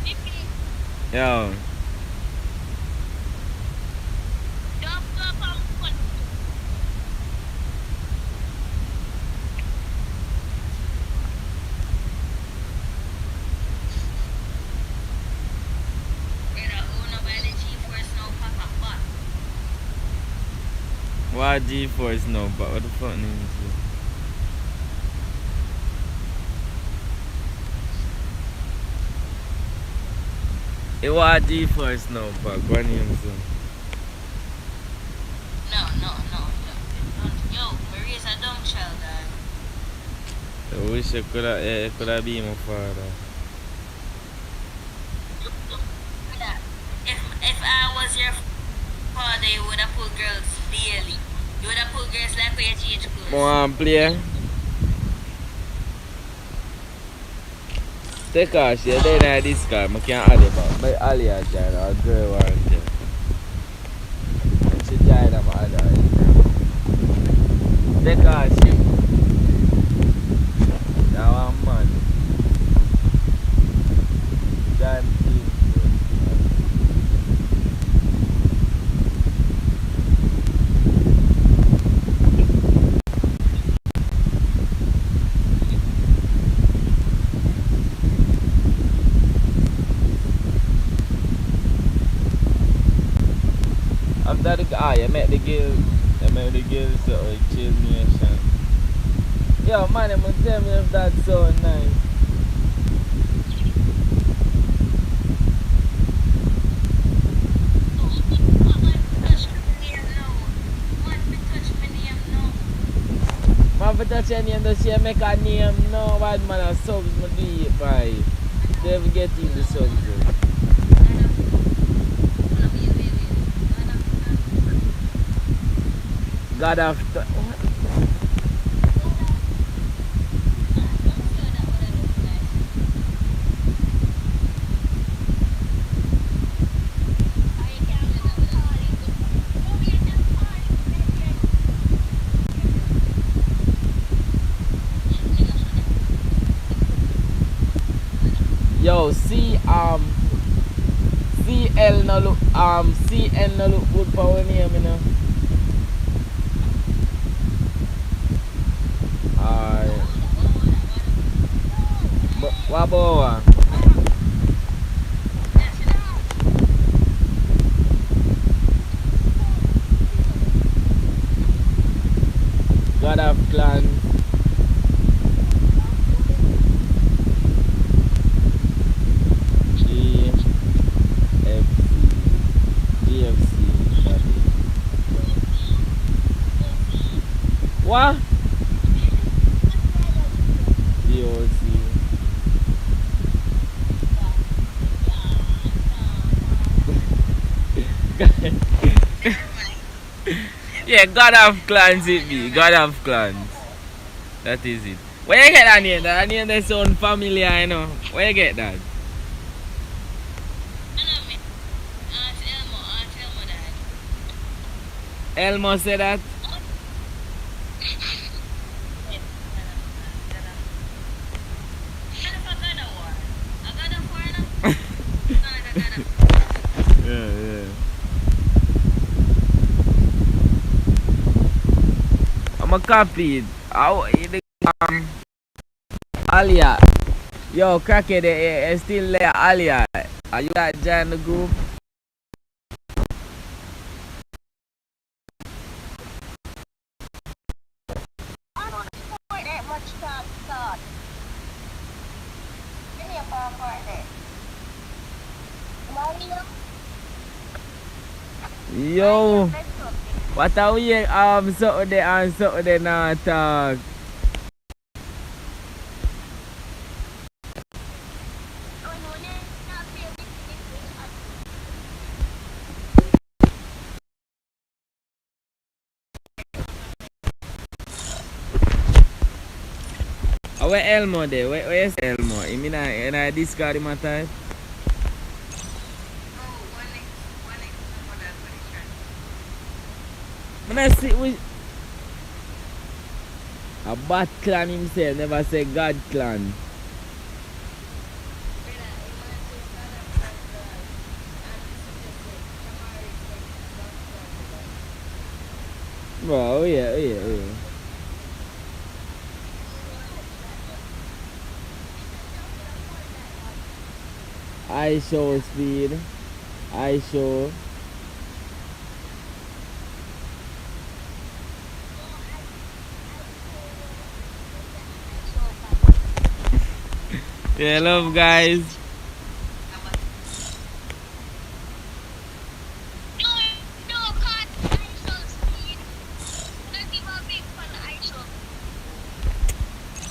Nippy. Yo. Don't go up on foot. Brother, who know by the GeForce now pack a pot. Why G4 no, but what the fuck name is it? It was G4 no, but what name is it? No. Yo, Maria's a dumb child, dog. I wish I could have been my father. Brother, if I was your father, you would have put girls daily. You would have put girls like where you change clothes. Want play? Take her, she then I this car, I can't add it back. My Ali a join, or girl warrant there. And she join them other. Take her, she. Now I'm man. Join team. After the I met the girl. I met the girl so Chill Nation. Yo man, I'm gonna tell me if that's so nice. Man, for touch your name, does she make a name? No, bad man, a subs, my do it, boy. They ever get in the subs, bro. God after. What? Yo, CL no look CN no look good for one name, you know. Alright. What about God of Clan. What? DOC. Yeah, God of clans it be. God of clans. That is it. Where you get that name? That name that sound familiar, you know. Where you get that? I know me. Aunt Elmo died. Elmo said that? Yeah, yeah. I'm a copy. How the Alia? Yo, crackhead, still there, Alia. Are you that join the group? Yo, what are we Saturday and Saturday now talk? Where Elmo there? Where's Elmo? You mean I discard him at time? When I see we a bad clan himself never say God clan. Bro, oh yeah, oh yeah, oh yeah. I show speed. I show. Yeah, love guys.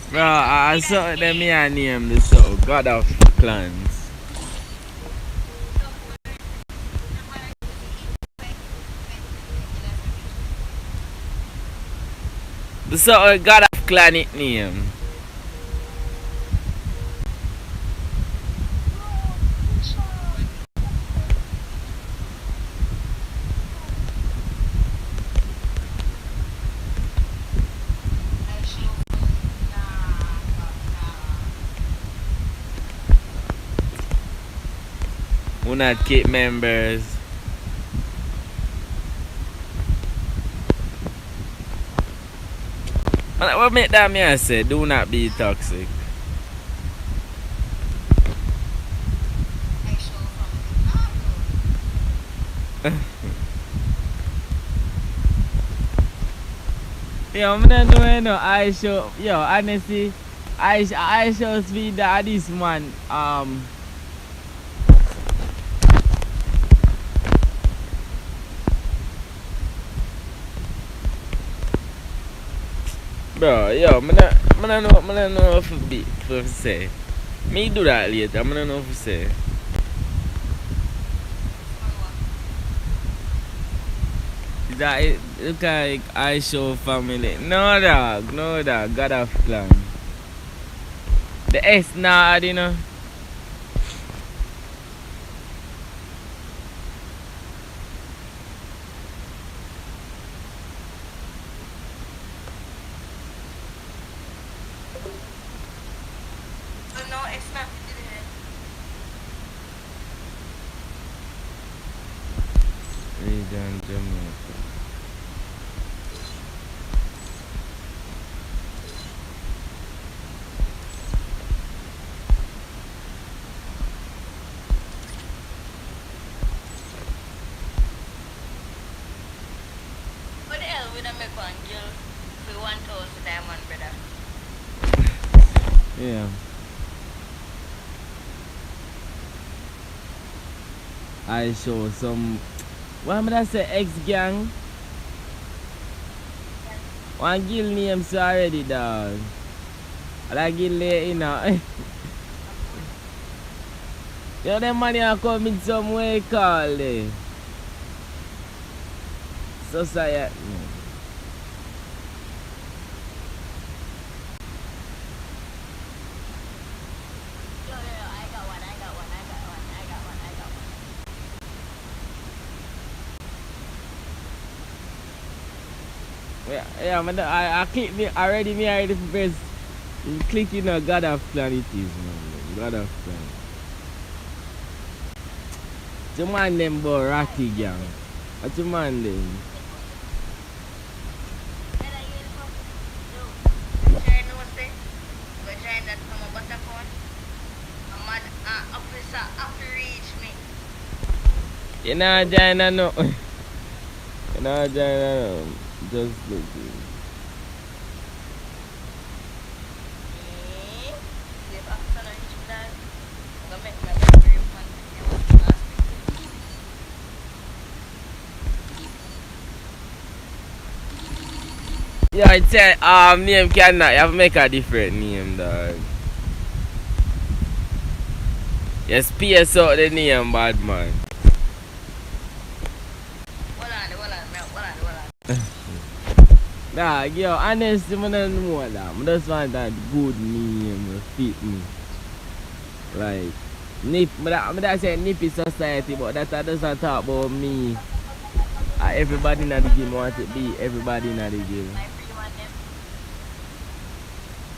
Bro, I saw them here name this so God of Clans. The sort of God of Clan it name. We're not keep members. What make that me I say? Do not be toxic. Yo, I'm not doing no I show. Yo, honestly, I show speed that this man. Bro, yo, I don't know what to say. Me do that later. I don't know what to say. That it look like I show family. No dog, God of Clan. The S nah, you know. No, it's not. Region Jamaica. What the hell would I make one girl for 1,000 diamond, brother? Yeah. I show some. What am I say? Ex gang. One guild names already, dog. I like guild late, you know. Yo, them money are coming some way, call it. Society. Yo, I got one. Yeah, man, I click me already. Me already press. Clicking on God of Planities, man. God of Planet. The man them boy Ratty gang. What's the man them? You know, China, no. You know, China, no. Just look. Yeah, I said, name cannot. You have to make a different name, dog. You space out the name, bad man. Nah, yo, honestly, I don't know that. I just want that good name to fit me. Like, I say Nippy Society, but that doesn't talk about me. Everybody in the game want to be everybody in the game.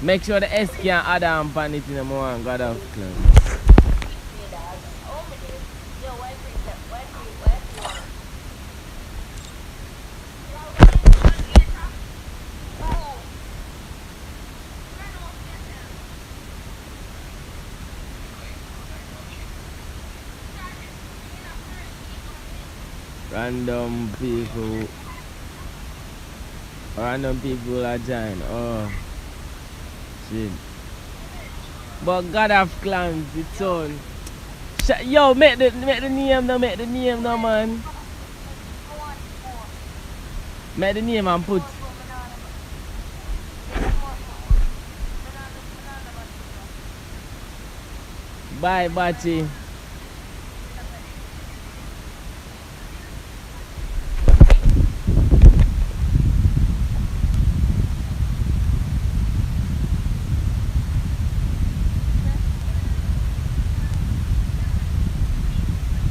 Make sure the S can add on pan it in the morning, God of Clan. Random people are join. Oh shit. But God of Clans, its own. Yo, make the name now, man. Make the name and put. Bye, Bachi.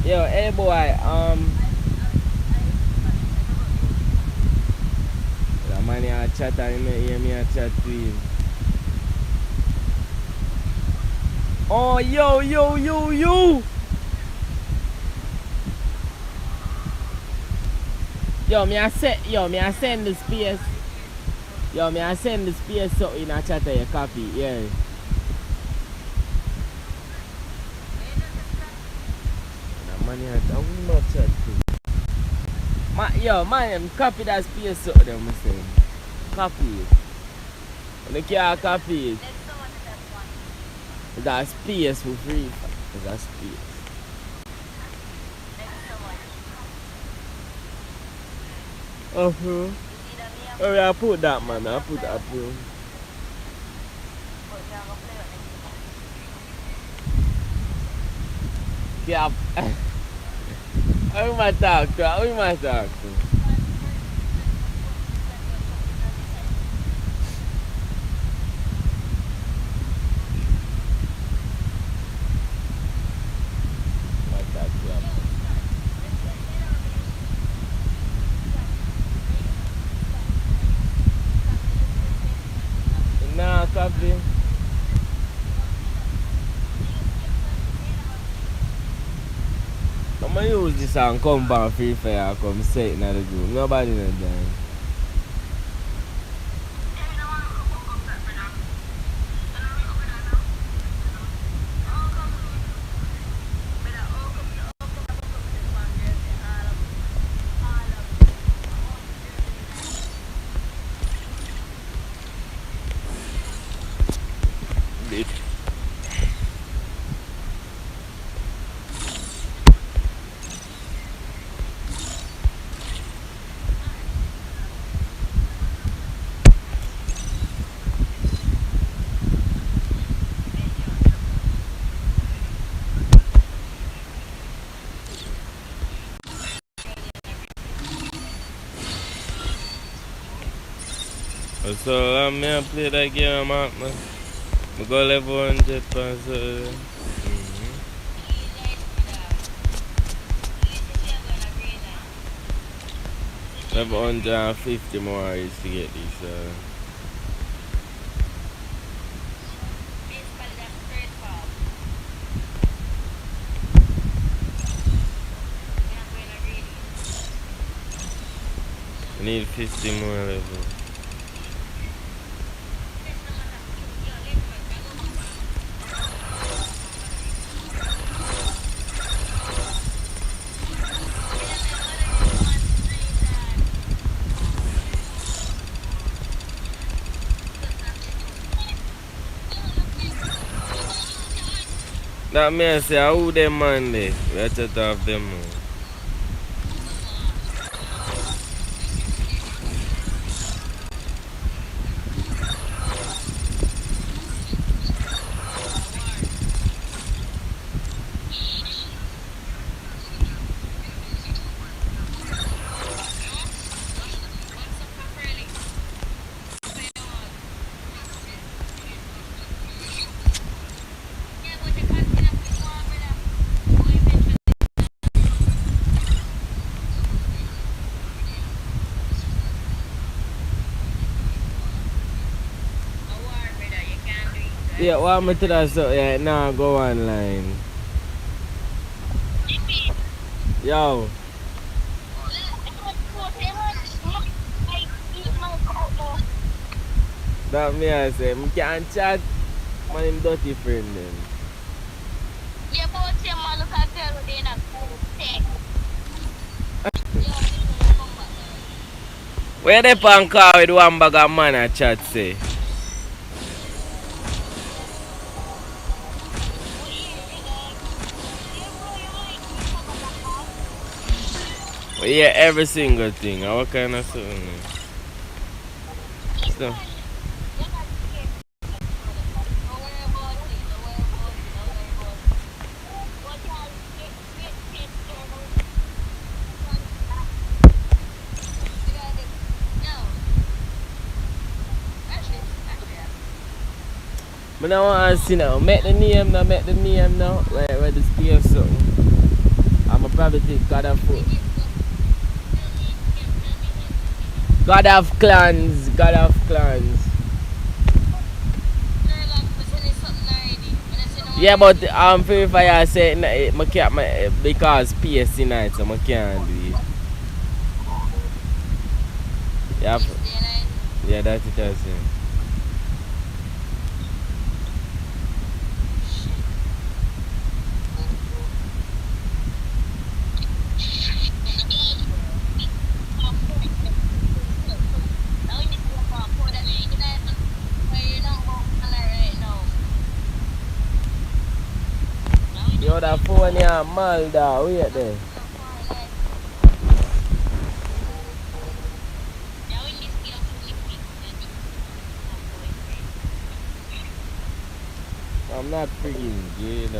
Yo, hey boy, the man here chat and you hear me chat to him. Oh, yo. Yo, me I send the space. Yo, me I send the space so in a chat you copy, yeah. Man, I will not chat to. Yo, man, copy that space so them saying. Copy it. You can't copy it. That space for free. That space. Oh, I put that, man. I put that, bro. Yeah. Who am I talk to? Nah, copy. I'm gonna use this and come back free fire and come say it in the group. Nobody knows that. So I'm here play that game, man. I go level 100 pounds. Level 150 more is to get this. I need 50 more level. That means say who them man there? We have to have them man. Yeah, what am I to that so yeah, now go online. Yo, that me I say, I can't chat. Man, him dirty friend then. Where they pan car with one bag of man a chat say? We hear every single thing. What kind of something? So, I don't want to see now. Make the name now, Where the spear something. I'm a probably take God of Foot. God of Clans, God of Clans. Yeah, but Purifier said I can't because PSC night, so I can't do it. Yeah, that's it. That's it. Yo, that phone here, Malda, wait there. I'm not freaking good.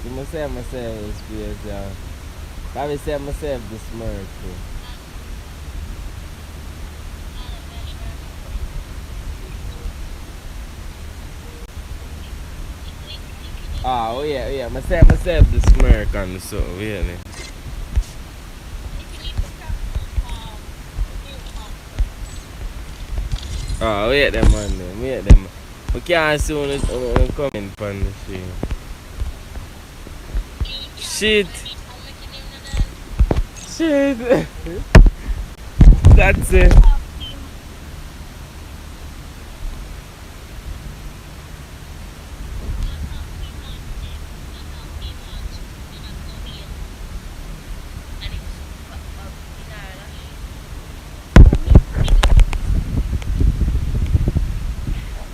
You must say myself experience, y'all. Probably say myself the smart too. Oh, yeah. Myself the smirk and so, really. Oh, wait them, man. Wait them. We can't see when it coming from the screen. Shit. Shit. That's it.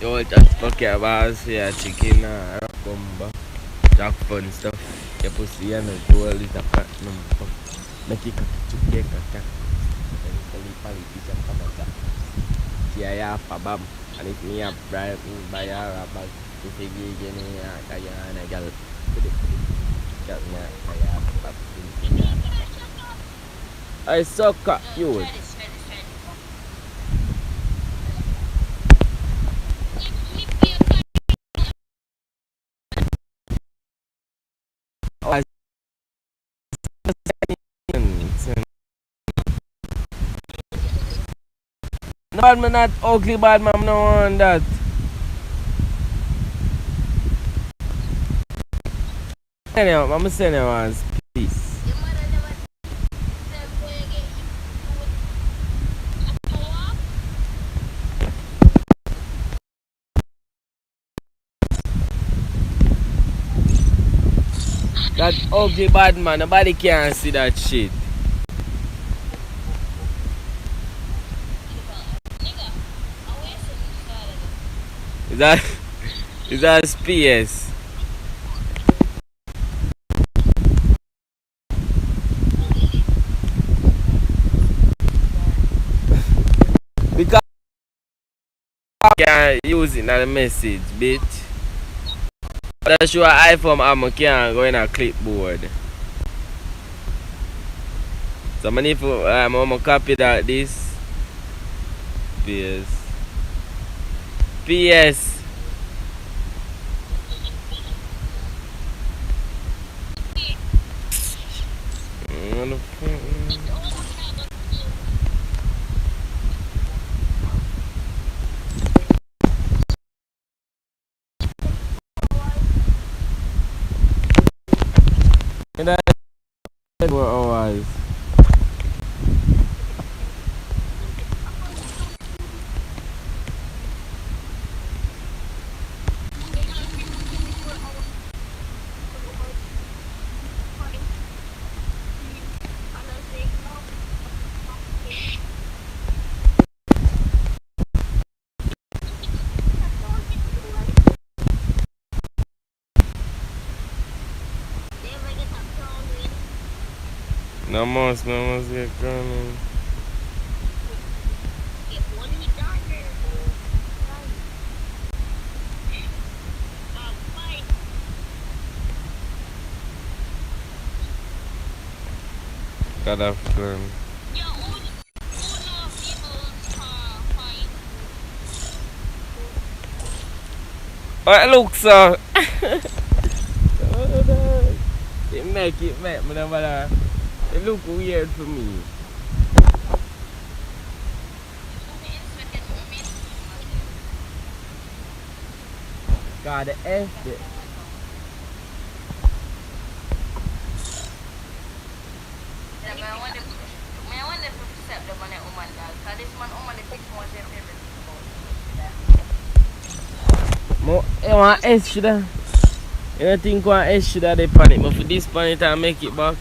Yo, just forget about yeah, chicken, racumba, jack fun stuff. Your pussy and the goal is a cat number. Make it chicken, cat. And pali is a pabata. Kia pabam. And if me a bribe, buy a bag. If you give me a kaya and a gal. Got me a kaya pab. I suck at you. No, bad man, not ugly bad man, no want that. Anyhow, I'm saying you want peace. That ugly bad man, nobody can see that shit. Is that is that space? Because I can't use it in the message, bitch. That's sure iPhone I can't go in a clipboard. So I need to I'm gonna copy that this. PS. PS. And that 4 hours. No more get coming. Got off gun. Oh, it looks so. It make me. It look weird for me. God, the F it. I wonder if we accept the money woman does. Because this man woman is 6 months everything. You want S should I? You don't think one S should I they panic, but for this panic I make it back.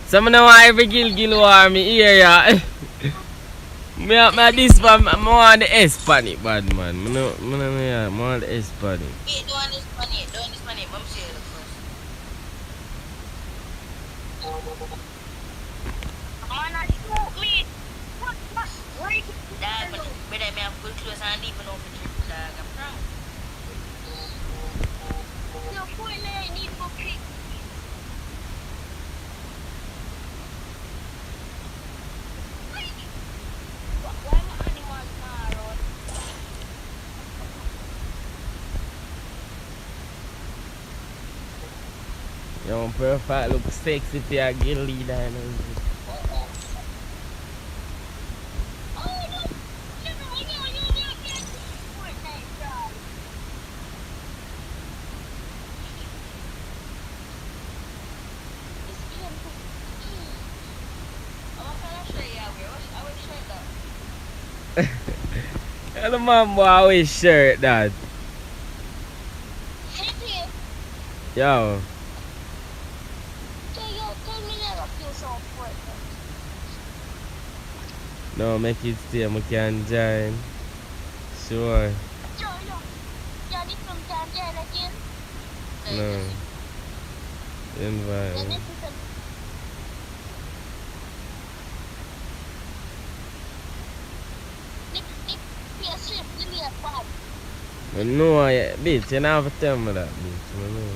Some know why every Gil war me here, yeah. me this one, I want the S panic, bad man. I want the S panic. Wait, don't this money. Mom share it first. Man, I smoke me. What? Wait. Dad, but I may have good clothes and even off the trip, dog. I'm proud. Your profile look sexy for a girl leader and everything. And the man boy always shirt that. Yo. No, make it stay, I can join. Sure. No. Invite me. I know, bitch, you never tell me that, bitch. I know.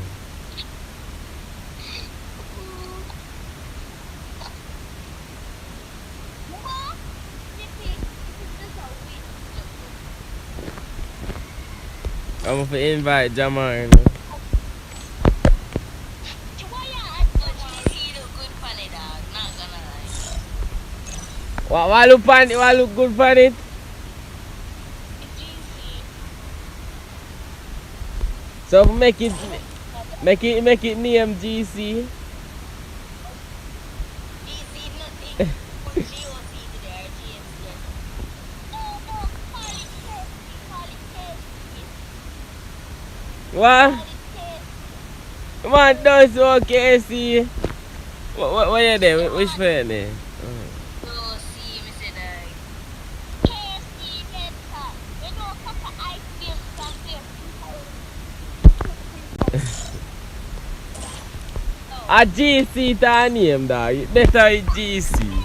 I'm going to invite Jamaican. What look on it? What look good for it? So make it name GC. What? Come on, don't so KC. What you there? Which friend there? A GC ta name dog. Better GC.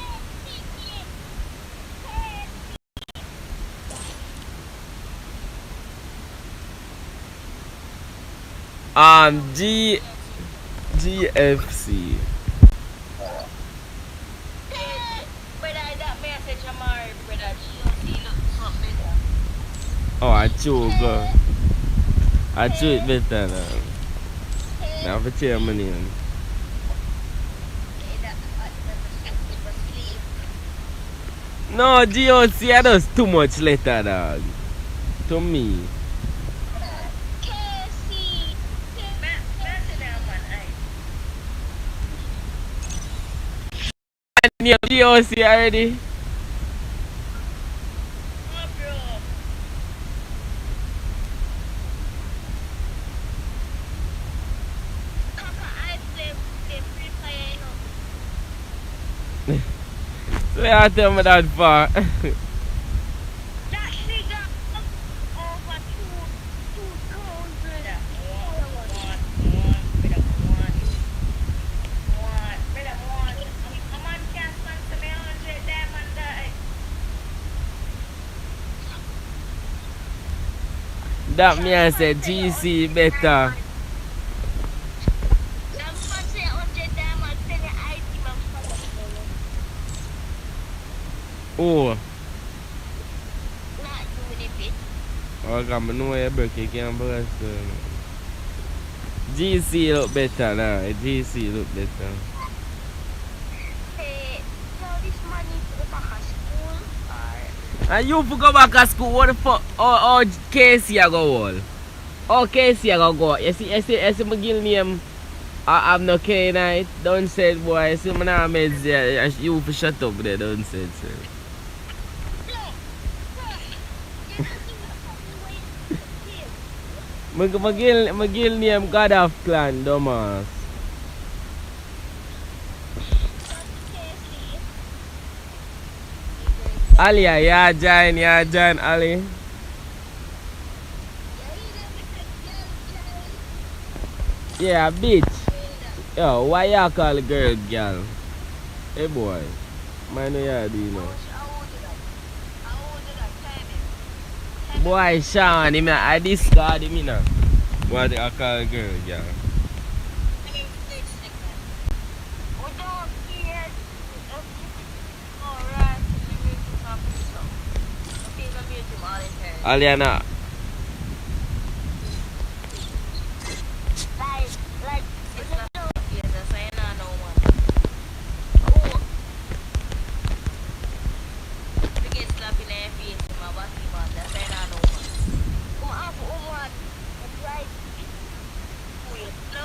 GFC. Oh, I chew go. I chew it better now. Now for change my name. No, GOC, that's too much letter, dog. To me. And you have GOC already? So you tell me that far. That me I said GC better. Oh. Oh, God, I know your birthday can bless. GC look better now. GC look better. And you for go back to school, what the fuck? Oh, Casey I go all. Oh, Casey I go. You see my girl name. I have no K night. Don't say it, boy. You see my name is you for shut up there. Don't say it, sir. My girl name God of Clan, dumbass. Ali, ya join, Ali. Yeah, bitch. Yo, why you call a girl? Hey, boy. Man, you do you know? Boy, Sean, I discard him, you know. What I call a girl? Aliana.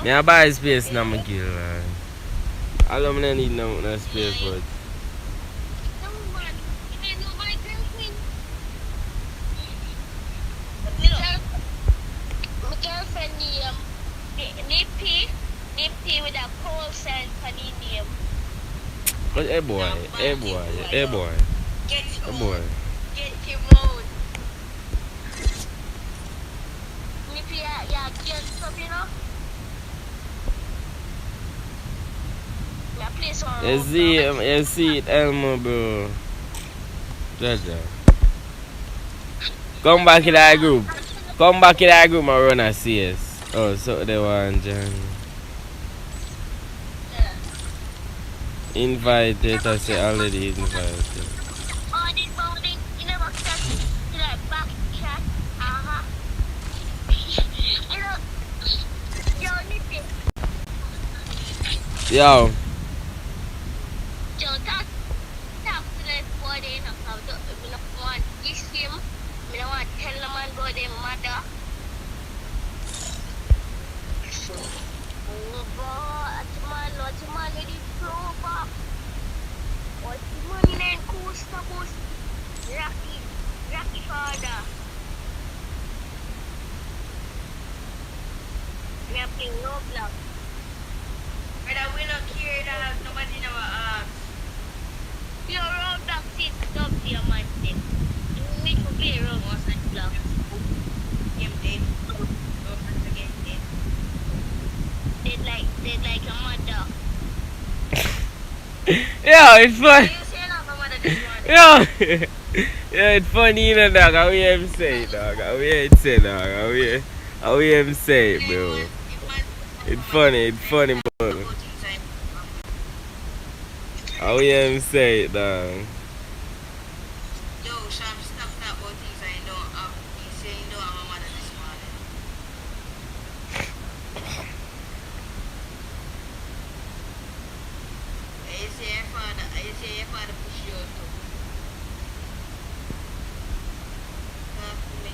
Me I buy space now, my girl. I don't need no space, but No man, you know my girlfriend. My girlfriend Nippy with a call sign for the name. but hey boy, hey boy, hey boy, Get hey him boy. out. Get him out. Nippy, yeah, get stuff, you know. Yeah, play some. You see it, Elmo, bro. Jaja. Come back in that group. Come back in that group and run a CS. Oh, so they want John. Invited, I say already invited. Oh, this bowling, you never catch it like back chat. You know, yo, Nippy, Yo, yo, talk to that boy, they know how to, we don't want this him. We don't want to tell the man about their mother. Oh, boy, what's the man with the flow back? What's the man in the coaster bus? Rocky father. We are playing Roblox. Brother, we not care that nobody never asked. Your Roblox is up to your man then. You need to play Roblox. Him dead. Don't forget dead. Dead like your mother. yeah, it's fun. You say that my mother this morning. Yeah, yeah, it's funny, you know, dog. How we him say it, dog. How we him say, dog. How we him say it, bro. It's funny, bro. How we him say it, dog. Yo, Sham, stop that about things I don't have. You say you don't have my mother this morning. You say your father push you out too. Talk to me.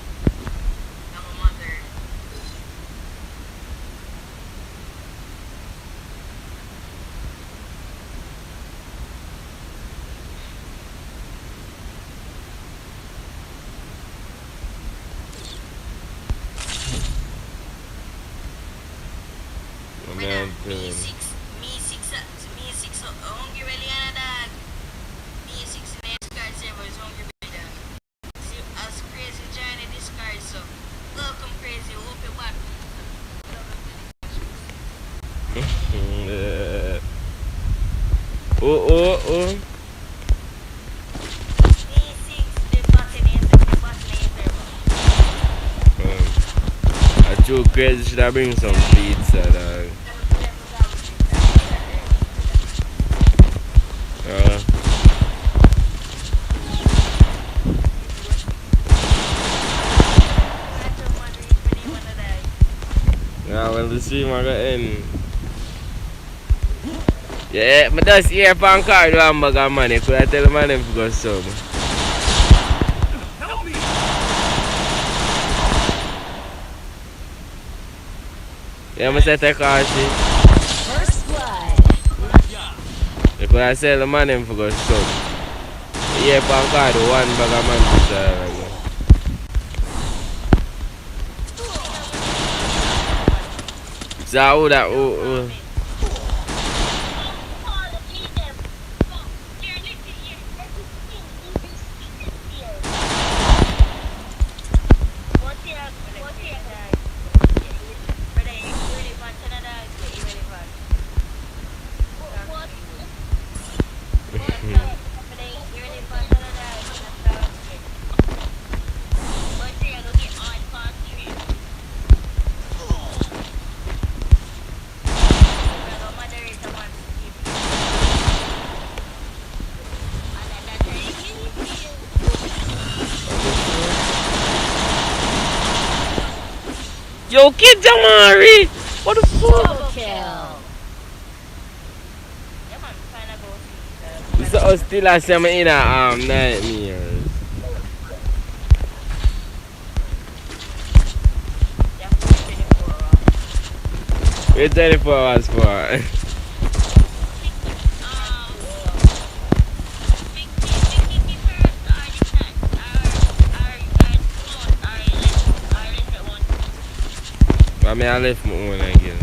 I'm a mother. Man, Me six, hungry belly and a dog. Me six in the card server is hungry belly dog. See, as crazy joining this card, so welcome crazy, hope you're back. oh. Me six, the button server. I too crazy, should I bring some pizza, dog? Yeah, well, the stream I got in. Yeah, but that's here for card one bag of money. Could I tell the man if go some? Help me! Yeah, I say take car shit. First blood. You could I sell the man if go some. Yeah, for card one bag of money to sell. So who that who? Yo, kid Jamari! What the fuck? Double kill. This is still a same in a nightmares. Wait 24 hours for. I mean, I left my own again.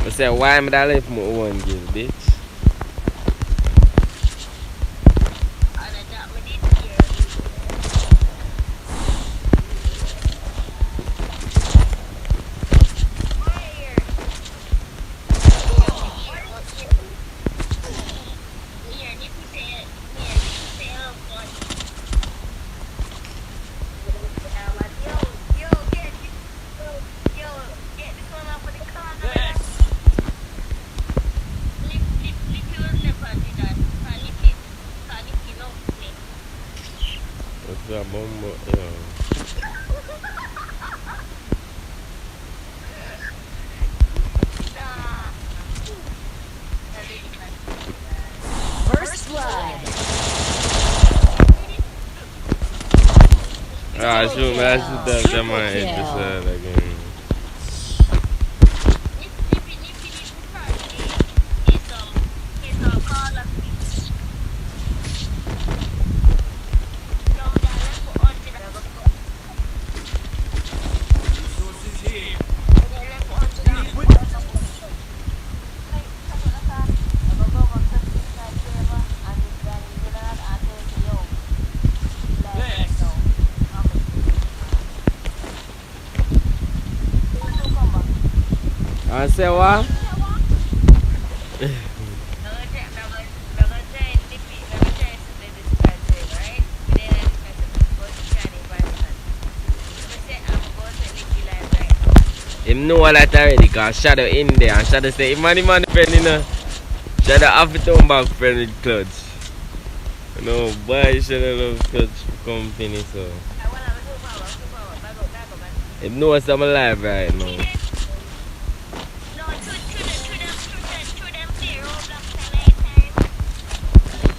I said, why am I left my own again, bitch? What's up, Momo? First blood. Ah, shoot, man, I should have my head again. Resources here. I said what? Him know all that already, cause Shadow in there and Shadow say, man friend, you know. Shadow have to turn back friend with clutch. You know, boy, Shadow love clutch company, so. Him know I'm alive right now.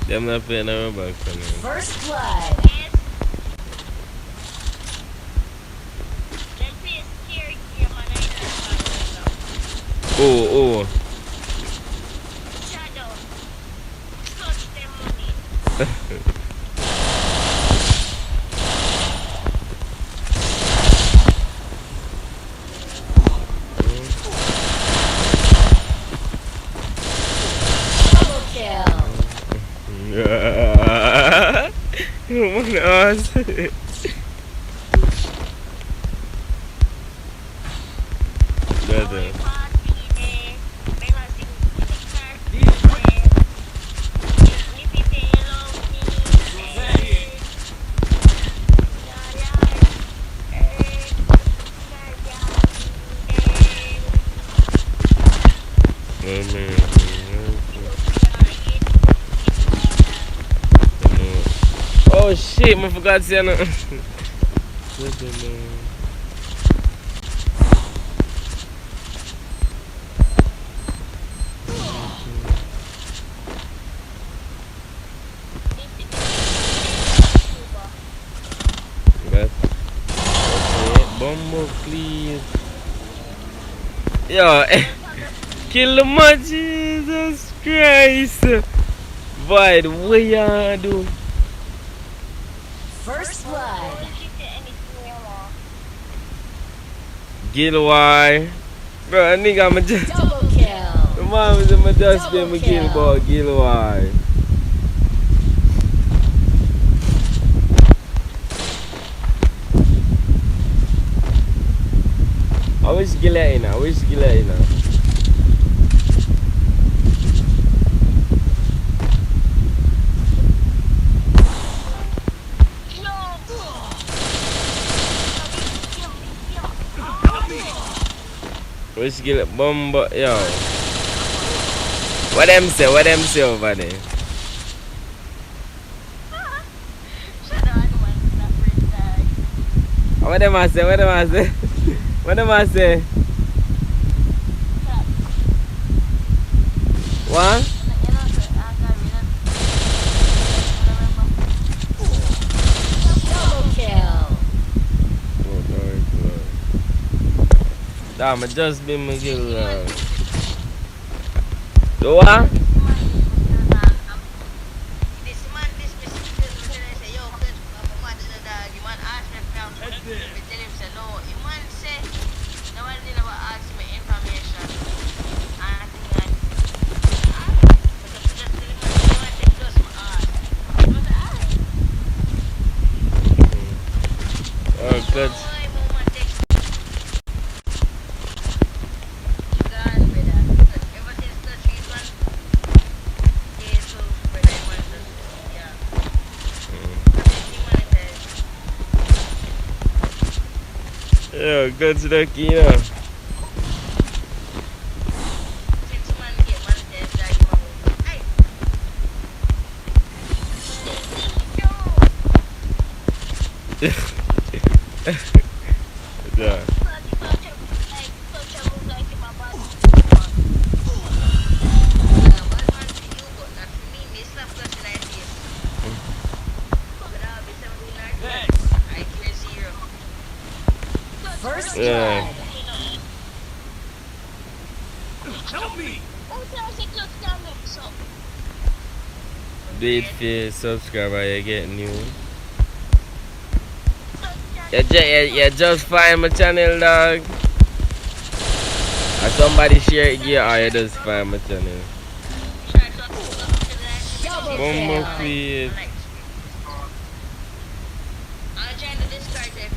Them not playing no Roblox for me. First blood. Oh. Double kill. Oh my gosh. Brother. Oh man. Oh shit, I forgot to say no. Bumbo, please. Yo, kill the man, Jesus Christ. Void, what y'all do? First blood. Gilwai. Bro, nigga, I'm just. Double kill. The mom is in my just be my Gilboy, Gilwai. I wish Gilena, Which Gil Bomba, yo. What them say over there? What them I say? What them I say? What? Double kill. Oh, Lord. Damn, I just been my kill. Do what? This man, this Mr. Phil, say, yo, good, I'm mad at the dog. The man asked me if I'm Head there. I tell him, say, no. The man say, no one did never ask me information. And I think like, but I just tell him, you want to just my ass. But Oh, good. boy, mama, text me. Gone, brother. Ever since the trees one, yeah, so, brother, I want to, yeah. Yeah, good to the key, you know. Yeah. First Yeah. blood. Help me! Do it for your subscriber, you get new. You just find my channel, dog. Or somebody share it here, or you just find my channel. Double One more kill. please. I'm trying to discard it.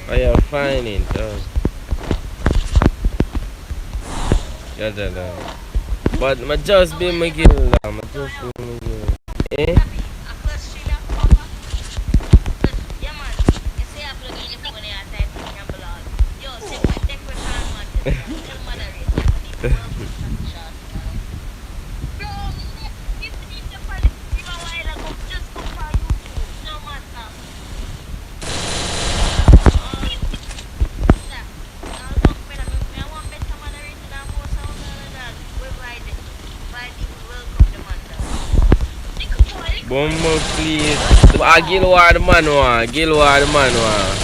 Oh, you're finding, dog. Yeah, dog. But I just been my kill, dog. I just been my kill. Eh? One more please. Gilwar the man one. Gilwar the man one.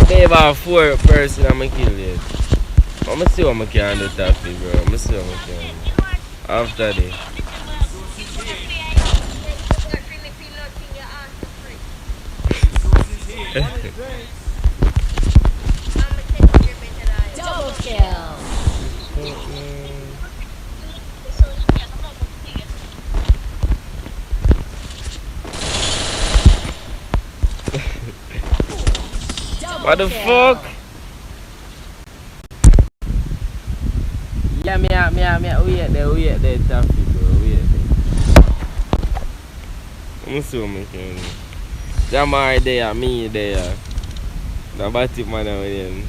They have 4 person I'm gonna kill it. I'ma see what I can do Taffy, bro. I'ma see what I can do. After this. Double kill. Double What the kill. fuck? Yeah, me, wait there, Taffy, bro. Wait there. I'ma see what I can do. Jamar there, me there. The batty man over there.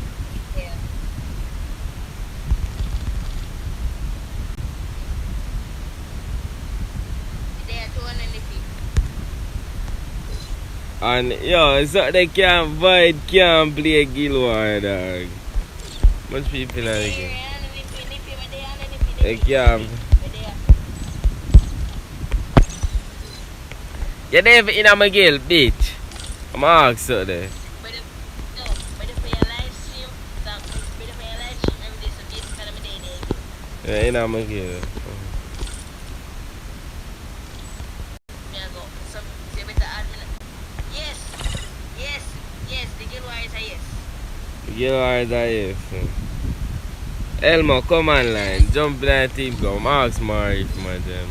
And yo, so they can't void, can't play Gilwar, dog. Much people are like it. They can't. You're never in a McGill, bitch. I'm ask so there. Yeah, in a McGill. Gilwar is a yes. Elmo, come online. Jump in that team, come. Ask Mari if my damn.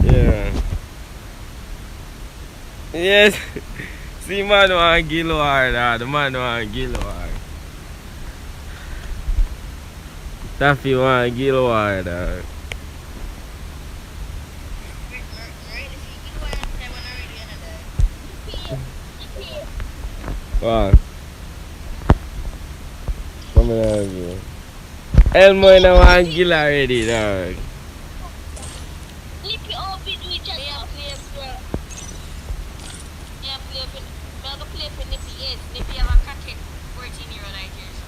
Yeah. Yes. See, man want Gilwar, the man want Gilwar. Taffy want Gil War, dog. Alright, if you want to play one already another. What? Come here. Elmo in a one Gil already, dog. Nippy all be doing just play for. Yeah, play for. I'm gonna play for Nippy. Yes, Nippy have a crackhead 14-year-old like yours.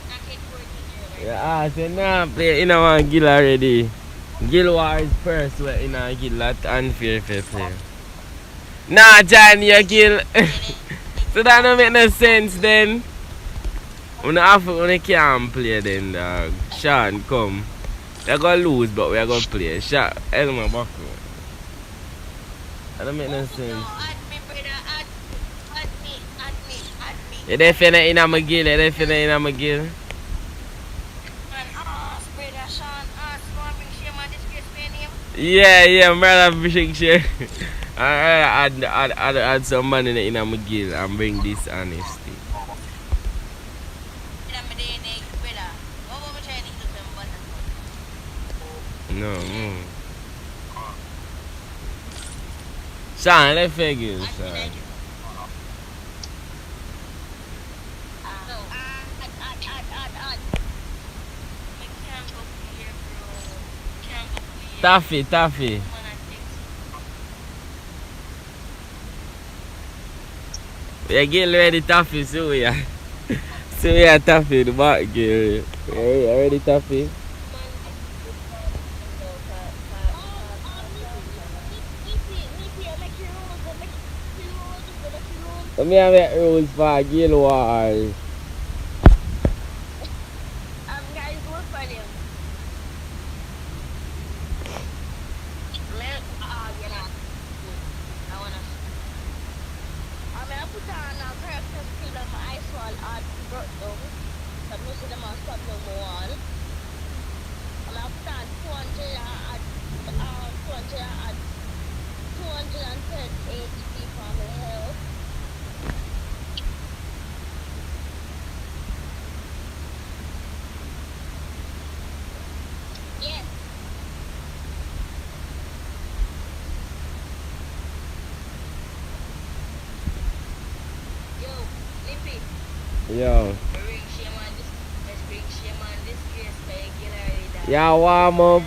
Crackhead 14-year-old. Yeah, I said nah, play in a one Gil already. Gil War is first, where in a Gil that unfair fair play. Nah, John, you Gil. So that don't make no sense then. When you can't play then, dog. Sean, come. We're going to lose, but we're going to play. Sean, Elmer, back. That don't make no sense. Add me, brother. Add me. You definitely in a McGill, you definitely in a McGill. Man, brother Sean, want to bring shame on this case for your name? Yeah, brother, bring share. Add some money in a McGill and bring this honesty. No. Sean, let's figure it, Sean. Taffy. We get ready, Taffy, so we are. So we are Taffy, the back gear. Ready, Taffy? Let me have rules for Gil War. Guys, what for them? I put on a character skill on my ice wall art brought down. So most of them are stuck on the wall. I put on 200 and 210 HP from the health. Yes. Yo, Nippy. Yo. Bring shame on this. Let's bring shame on this case by Gilary. Yeah, warm up.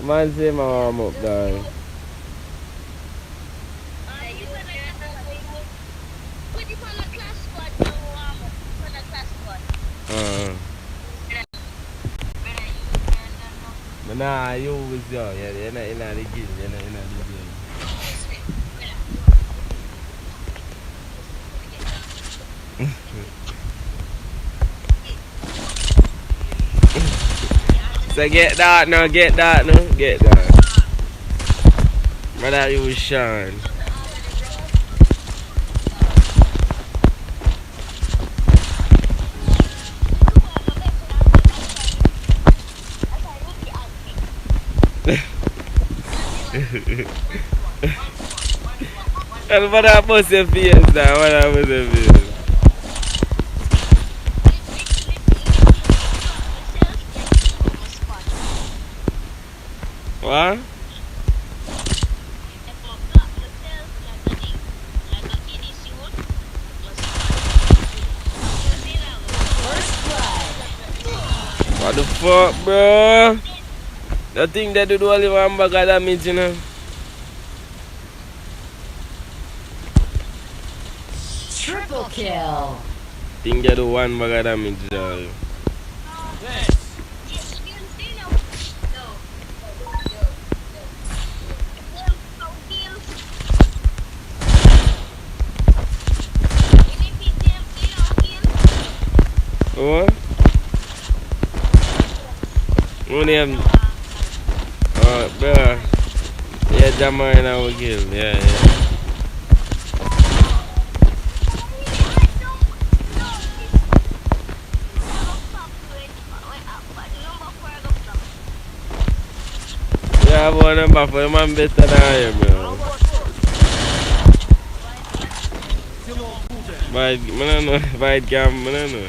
Man say my warm up, dog. Put it on a class squad, no warm up. Put on a class squad. But nah, you was yo. Yeah, you're not in the game. You're not in the game. So get that no. Brother, you was Sean. And what happened to your face now? What happened to your face? What? What the fuck, bro? The thing that do only one bag of damage, you know? Triple kill. Thing that do one bag of damage, dog. What? What name? Oh, bro. Yeah, Jamaican I will kill. Yeah. Yeah, I want a number for the man better than I am, bro. But I don't know. But I don't know.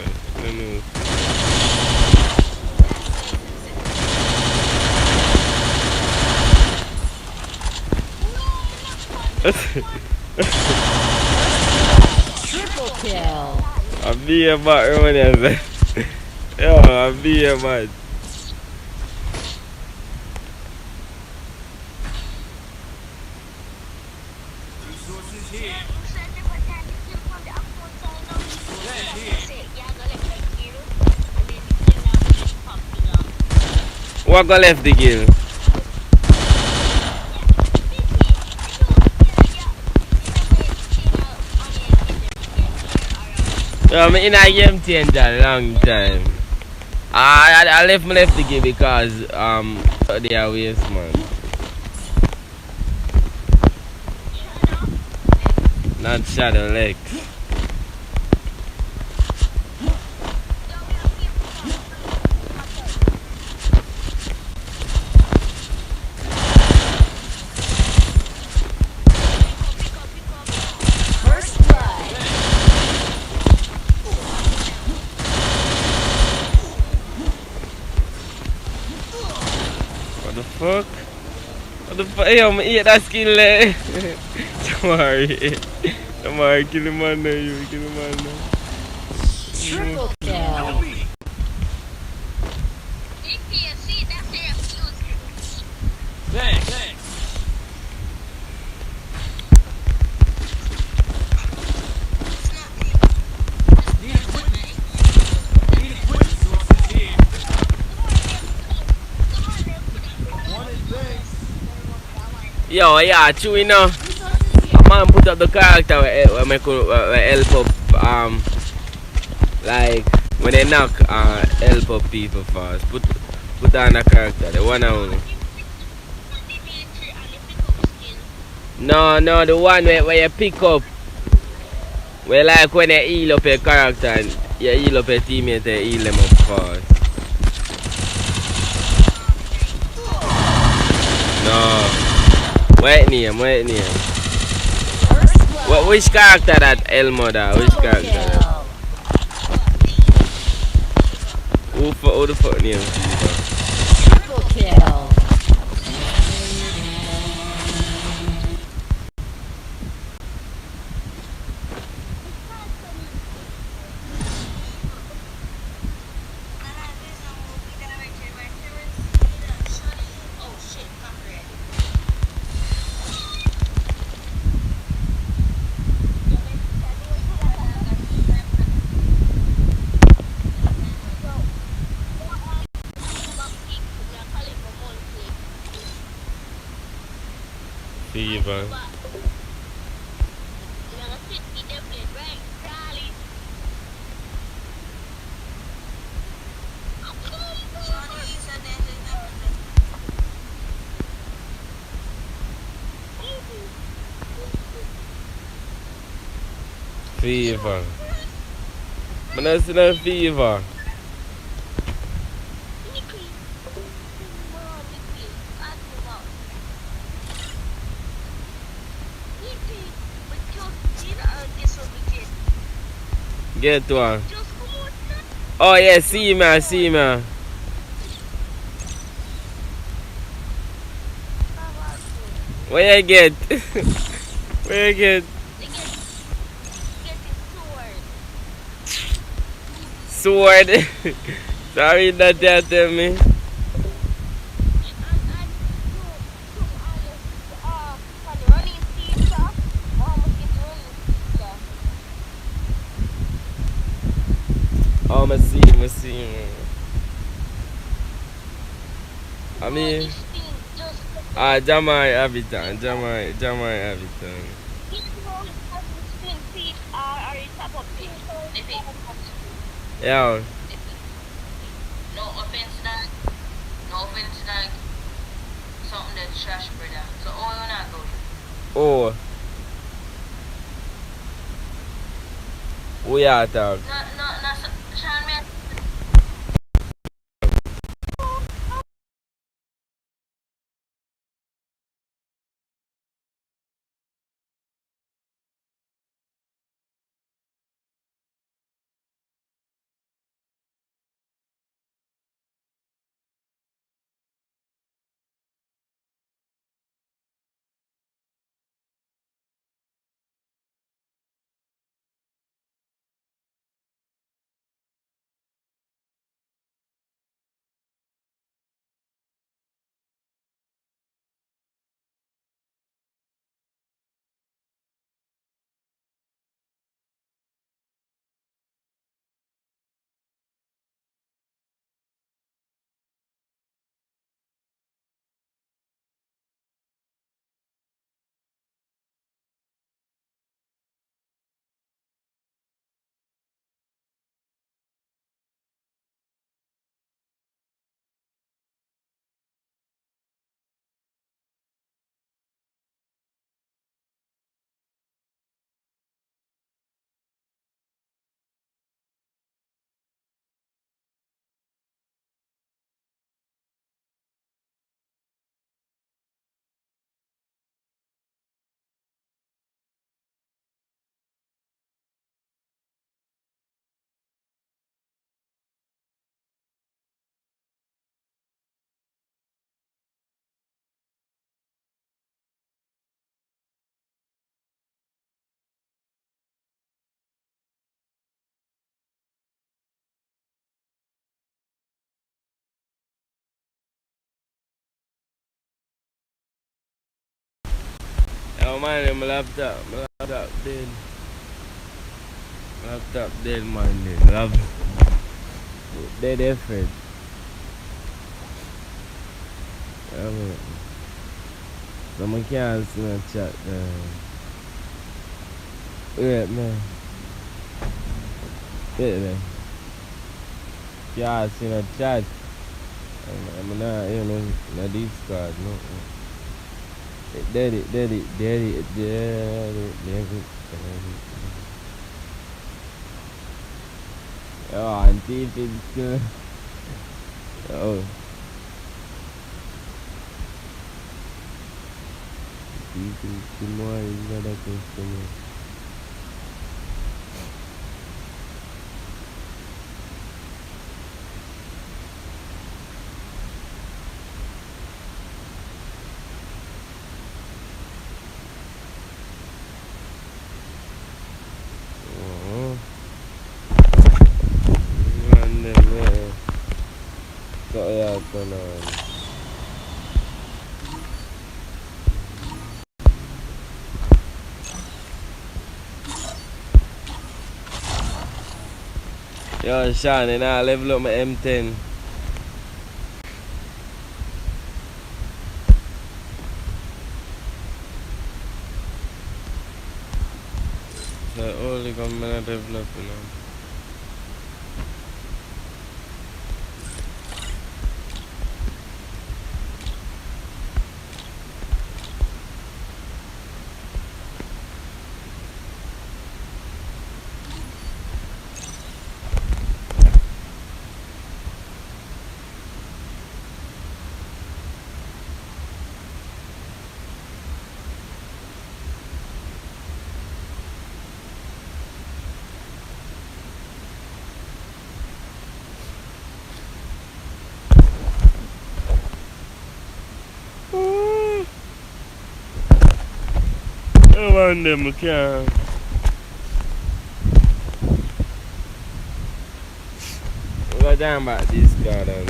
Triple kill. I'm being mad, Romanian. Yo, I'm being mad. Resources here. What go left the game? I'm in a game change a long time. I left the game because they are waste, man. Not Shadow Lex. First blood. What the fuck? What the fuck? Yo, I'm eat that skill there. Come on, kill him man now, you kill him man now. Triple kill. Help me. Thanks. Need equipment. Need equipment. Resources here. Wanted things. Yo, yeah, true enough. A man put up the character where help up like when they knock help up people fast. Put on a character, the one and only. No, the one where you pick up. Where like when you heal up a character and you heal up a teammate and heal them up fast. No. Wait name. First blood. Which character that Elmo da? Which Double character that? kill. Who the fuck name? Triple kill. Fever. Fever. Man, that's no fever. Get one. Oh yeah, see me. Where you get? Where you get? Sword. Sorry that you tell me. Oh, I see. I mean, Jamai Habitant. Yeah. No offense, dog. No offense, dog. Something that's trash, brother. So, all you not go. Oh. We are talk. No, Sean, man. Oh man, my laptop dead. My laptop dead, man. Dead effort. So I can't see no chat. Wait, man. Wait, man. Can't see no chat. I'm not, no Discord, no. Dead it. Oh, auntie, it's good. Oh. Semua ada customer. Kau ya kanan. Yo, Sean, and I level up my M10. So only come and develop, on them, I can't. What down about this garden?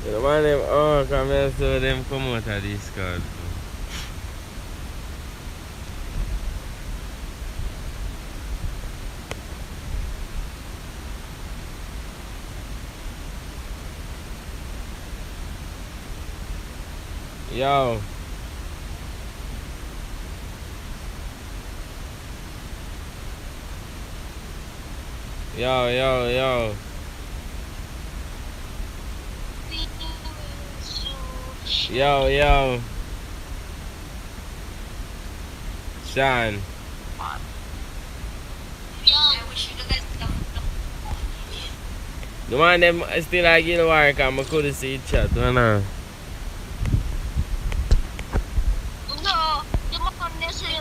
The man them, come here so them come out of this card. Yo. Yo. Yo. Sean. The man them still like in work and I couldn't see chat, no. No, the more necessary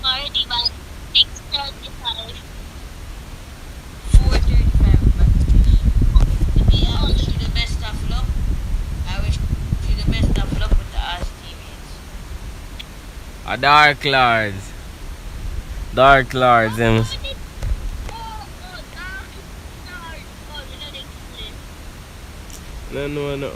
already by 6:35. 4:35 back. I wish you the best of luck. I wish you the best of luck with the ass teammates. A Dark Lords. Dark Lords, them. No, man, no.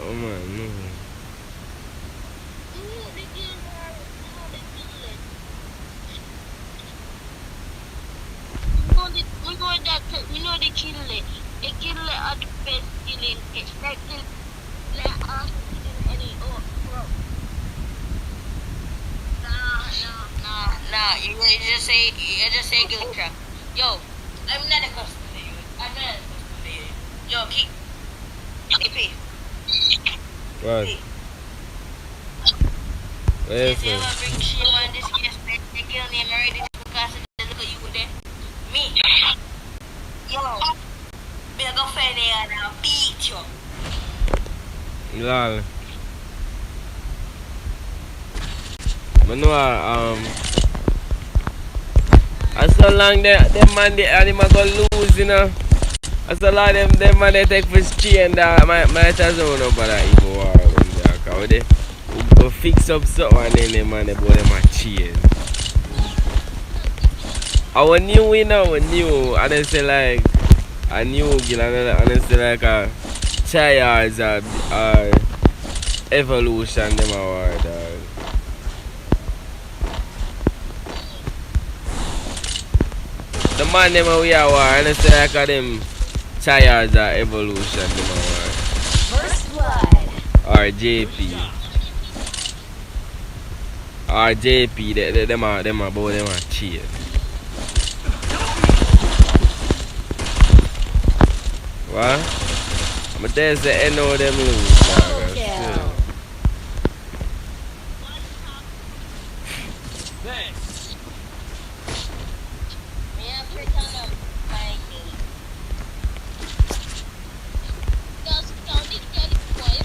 you know they kill it. They kill it at the best killing. It's like the any bro. Nah. You just say good crap. Yo, I'm not a customer. I'm not a customer. Yo, keep pay. What? If you Listen. ever bring shame on this case, they kill name already because of the look of you there. Me. Yo, me go find there and I'll beat you. Lol. I know as so long them man the animal go lose, you know. As so long them man they take for chain that might as well no bother even war when they are cause they go fix up something and then them man they both them a chain. Our new and they say like a new girl and they say like a Chayards or evolution them a war dog. The man them we are war and they say like a them Chayards or evolution them a war. First blood. Or JP. Or JP them a both them a cheat. What? But there's the end of them lose. Double kill. Thanks. Me have to turn up my game. Just count it, get it, boy.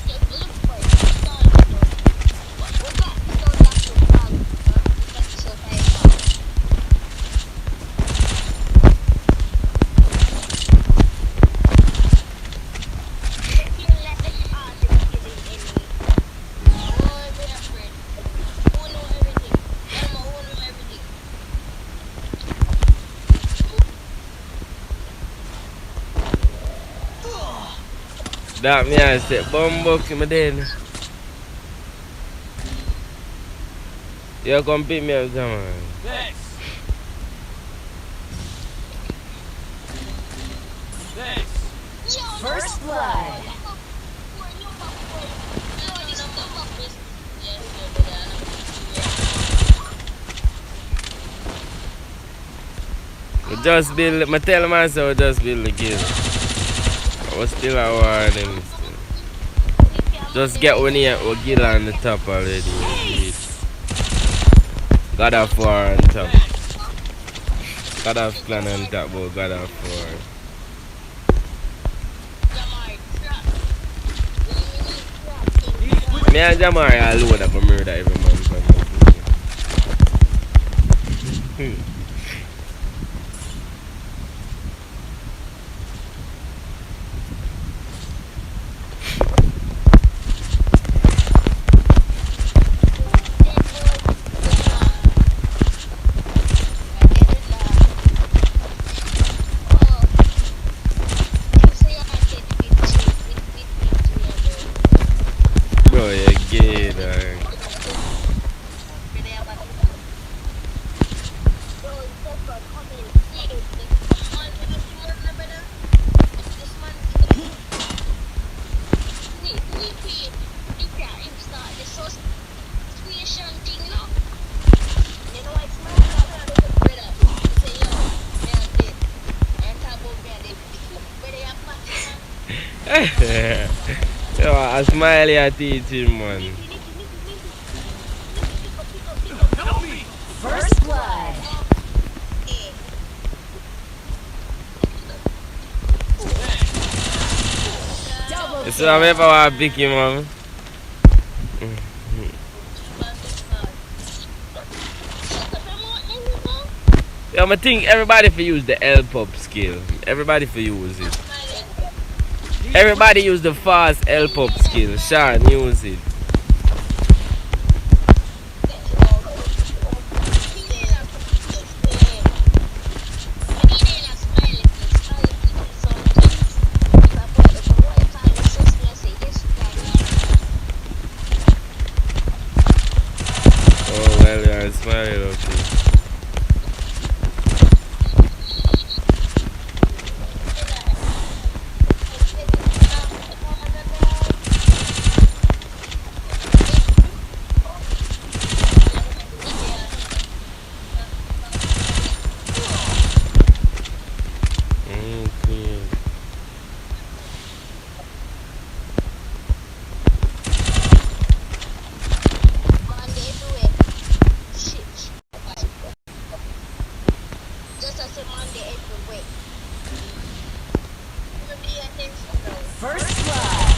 Get full of boy. What got so that to fall? Got so high. That me I say bumbuck in my den. You come pick me up, come on. Thanks. Thanks. First blood. Just build, I tell myself just build the game. I was still a war them still. Just get one here, we get on the top already. God of War on top. God of Clan on top, but God of War. Me and Jamari alone have a murder every man from the Bro, you're gay, dog. Yo, I smile at teaching, man. Help me. First blood. Double So I'm ever want to pick him up. Yeah, I think everybody for use the L-pop skill. Everybody for use it. Everybody use the fast L-pop skill. Sean, use it. Oh, well, yeah, it's smiling, okay. say Monday every week. Maybe I think so. First blood.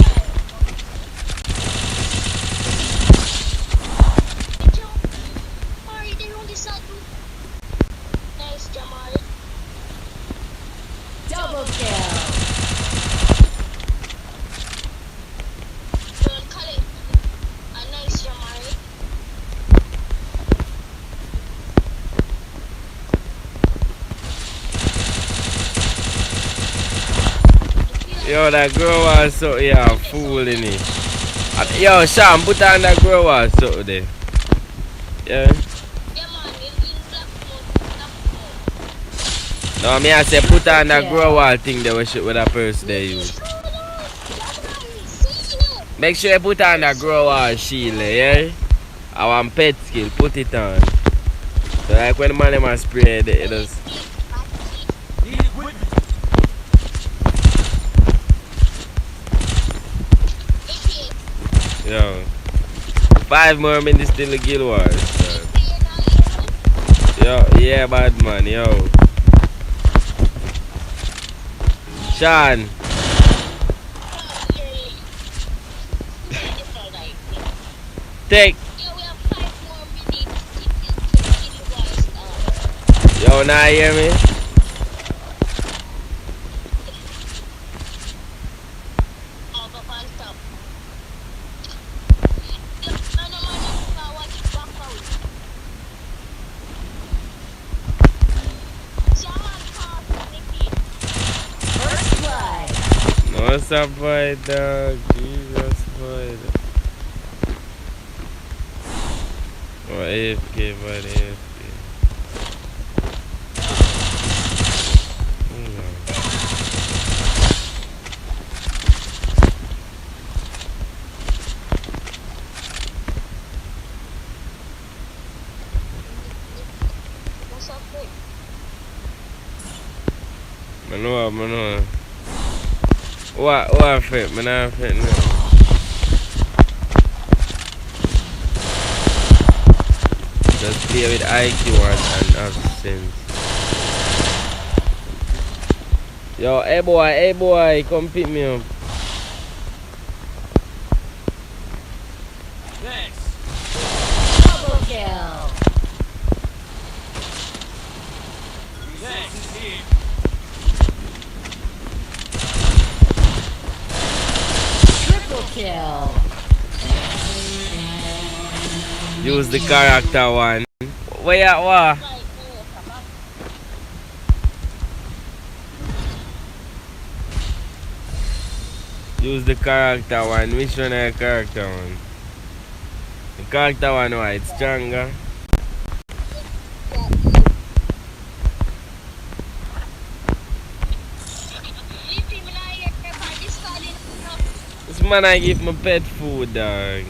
Jamari, they only saw two. Nice, Jamari. Double kill. Don't call it. A nice, Jamari. Yo, that girl was so yeah, fooling it. Yo, Sean, put on that girl was so there. Yeah. Yeah, man, in black mode. No, me I say put on that grow wall thing that we shoot with that person they use. Make sure you put on that grow wall shield, yeah? I want pet skill, put it on. So like when the man them spray it does. Need equipment. Yo. 5 more minutes till the guild wars. Yo, yeah, bad man, yo. Sean. Take. Yo, now you hear me? First blood. No, what's up, boy, dog? Jesus, boy. Oh, AFK, boy, AFK. Hold on. What's up, babe? Mano. What fit? Man, I fit now. Just play with IQ and have sense. Yo, hey boy, come pick me up. Thanks. Double kill. Thanks, team. Triple kill. Use the character one. Where at what? Use the character one. Which one is the character one? The character one, why? It's stronger. This man I give my pet food, dog.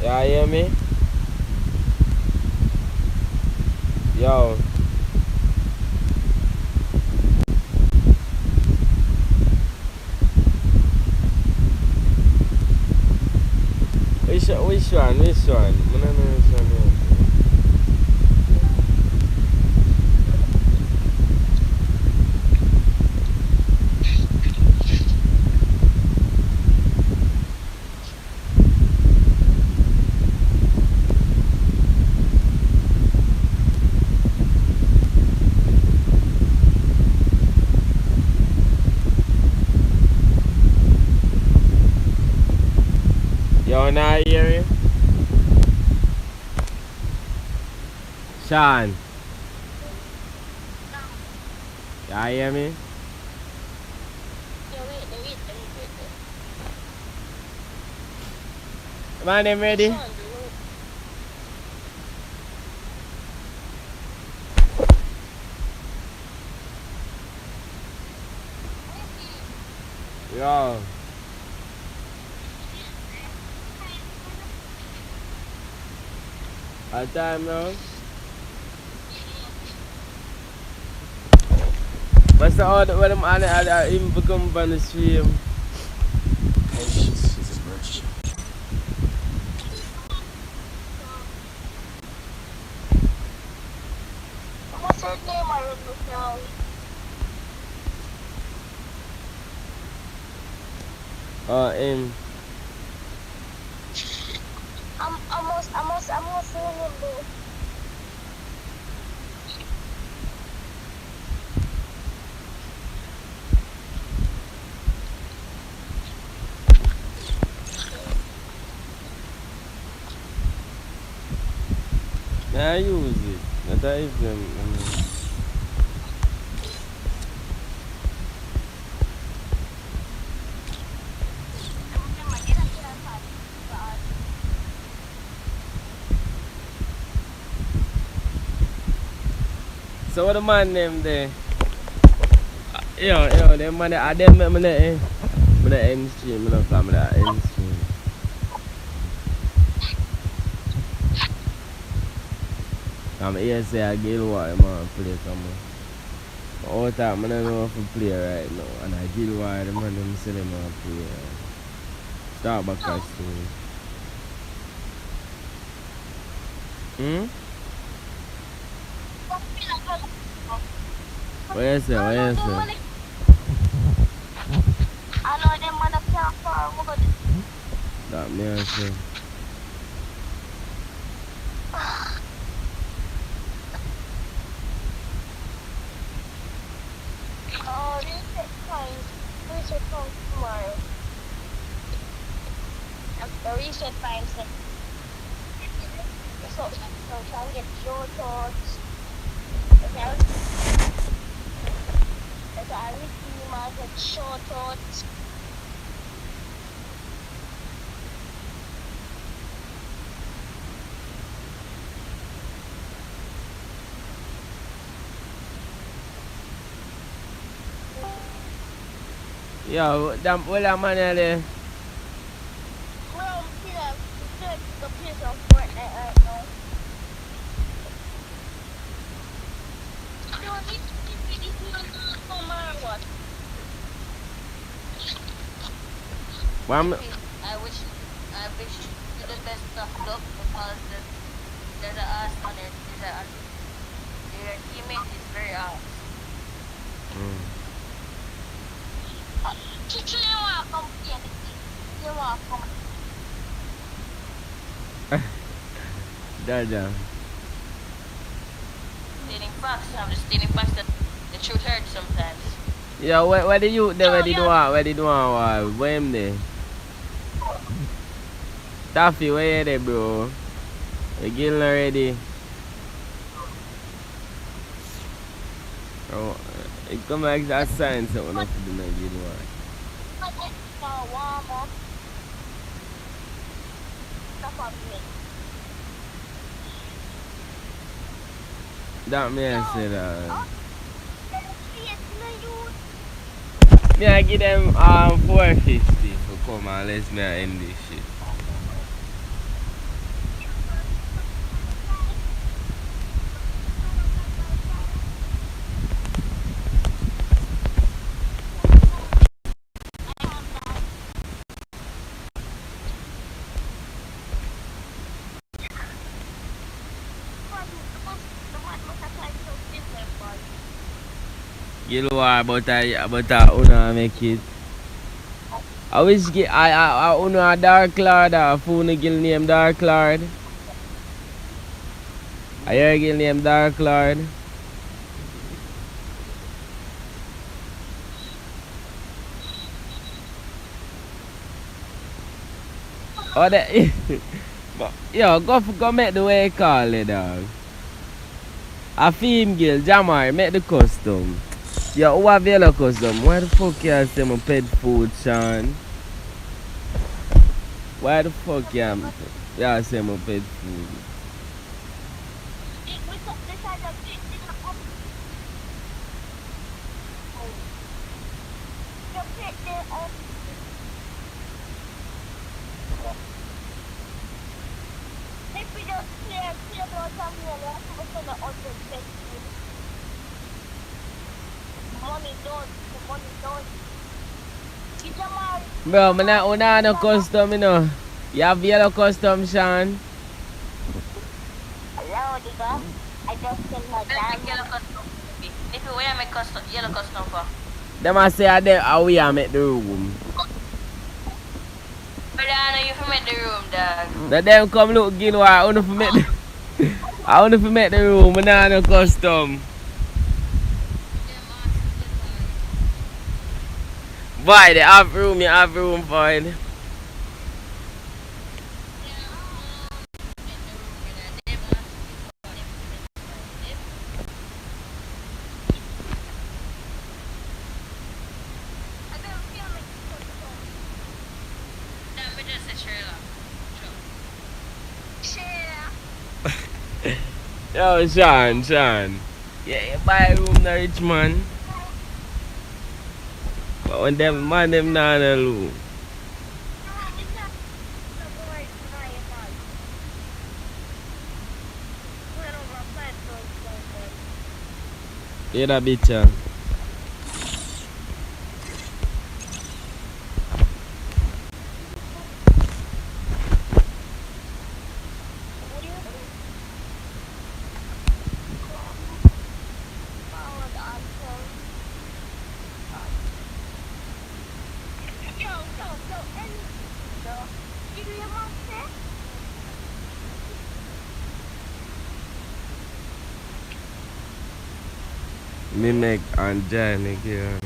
Yeah, you hear me? Yo. Which one? I don't know which one. You not hear me? Sean. You hear me? My name ready? Yo. What time now? What's the order when I'm even become on the stream? Patience is a virtue. What's her name? I don't know. I'm almost seeing him there. I use it. Not even. So what the man name there? Yo, them man I them me the end stream, me not come the end stream. Come here say I get what man play come on. All time I don't know if to play right now, and I get why the man them say them want to play. Start back at stream. What you say? I know them man can't forward. That me I say. Oh, reset time tomorrow. The reset time set. So try and get your thoughts. Okay. So I really might get short thoughts. Yo, damn, what that man there? Well, the piece of Fortnite right now. No, he's no matter what. I wish you the best of luck because there's an ass on it. Your teammate is very ass. You want to come here? You want to come? Dada. Stating facts. I'm just stating facts that the truth hurts sometimes. Yo, where the youth there? Where they do what? Where they do what? Where him there? Taffy, where you there, bro? You getting already? Oh, it come like that sign something up to the night, you know what? That me I say that. Me I give them 450 for come and let's me end this shit. Get war but I wanna make it. I wish get I wanna a Dark Lord a phone girl name Dark Lord. I hear a girl name Dark Lord. Oh, that. Yo, go make the way you call it, dog. A theme girl, Jamar, make the custom. Yo, who have yellow custom? Why the fuck you say my pet food, Sean? Why the fuck you say my pet food? Bro, I not no custom, you know. You have yellow custom, Sean? Hello, Diva. I just sent my Make yellow custom. If you wear my custom, yellow custom for. Them I say how we are make the room. But I know you for make the room, dog. Let them come look Gil I only for make the I only for make the room, I not no custom. Boy, they have room, you have room for it. Yo, Sean. Yeah, you buy a room na rich man. But when them man them not in a room. You that bitch. Me make Angelic here.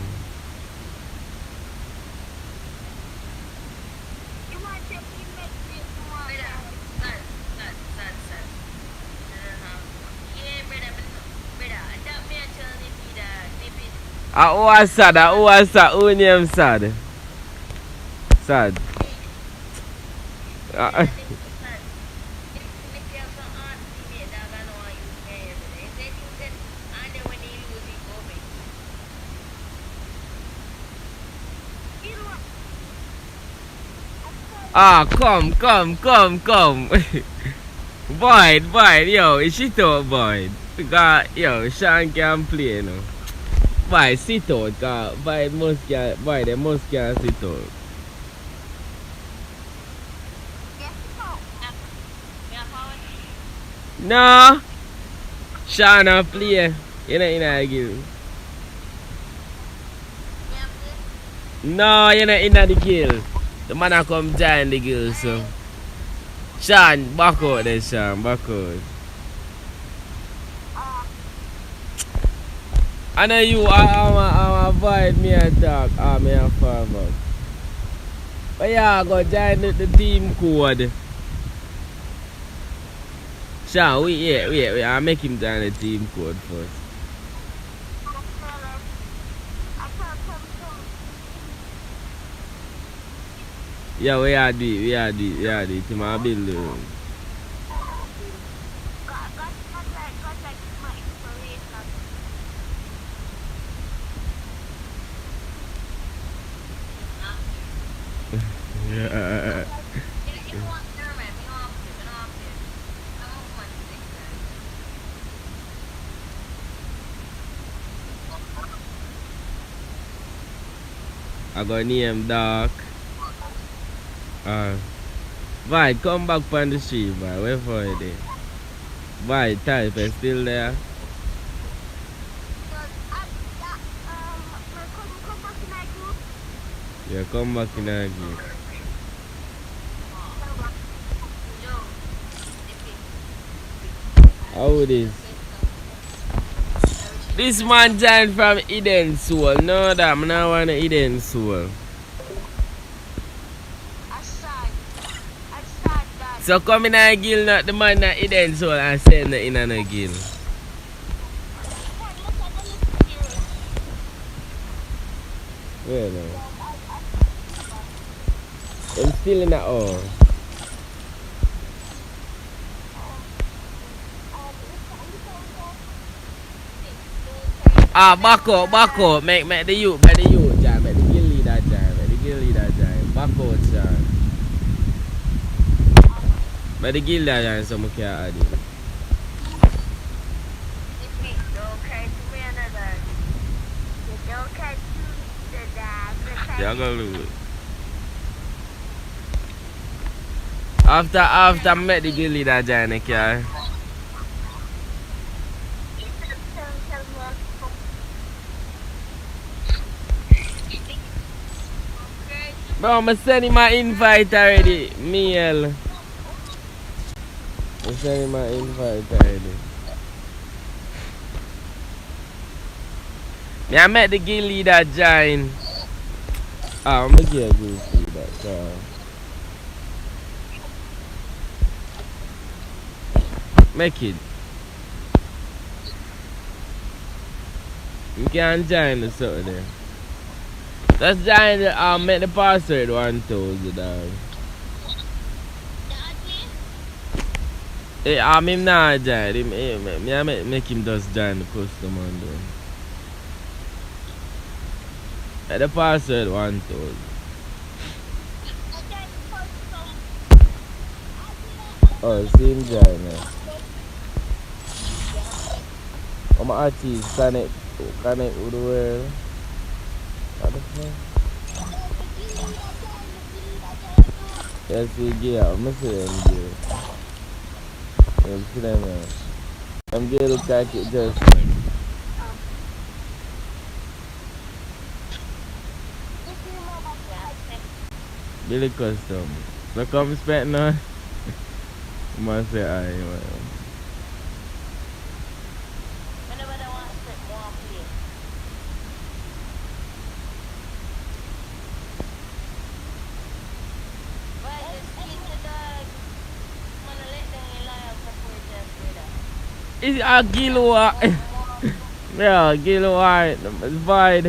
Who was sad? Who was sad? Who name sad? Sad. Come. Boyd, yo, is she out, Boyd? Because, yo, Sean can play, you know. Boy, sit out, because Boyd they must can sit out. No! Sean a play. You know, a game. No, you're not in the guild. The man a come join the guild, so. Sean, back out there, Sean, back out. I know you I'm avoid me and talk, me and farmer. But yeah, go join the team code. Sean, wait, I'll make him join the team code first. Yeah, we are it. To my build. Yeah. I got name Dark. Boy, come back from the street, boy. Wait for it there. Boy, type is still there. Yeah, come back in again. How it is? This man joined from Eden Soul. No, that I'm not want Eden Soul. So come in a guild, not the man that hidden soul and send it in a guild. Where now? I'm still in that all. Ah, back up. Make the youth, John. Make the guild leader, John. Back out, John. Make the guild leader, John, so I can add it. Nippy, don't cry to me another. Don't cry to the dad. Yeah, go lose. After I met the guild leader, John, I can. Bro, I'm sending my invite already. Meal. I'm sending my invite already. I met the guild leader join. I'm gonna get a guild leader. So. Make it. You can join the something there. Let's join the make the password 1000 dog. Him not join. Make him just join the custom and do. The password 1000. Oh, see him join now. I'm an artist, connect with the world. What the fuck? Yes, we get out. I'm see them get. I'm see them now. I'm getting look like it just. Billy custom. So come spend now. You must say aye. Whenever they want to spend more play. Right, just keep the dog. I'm gonna let them rely on before we just do that. It's a Gilwa. Yeah, Gilwa. It's Void.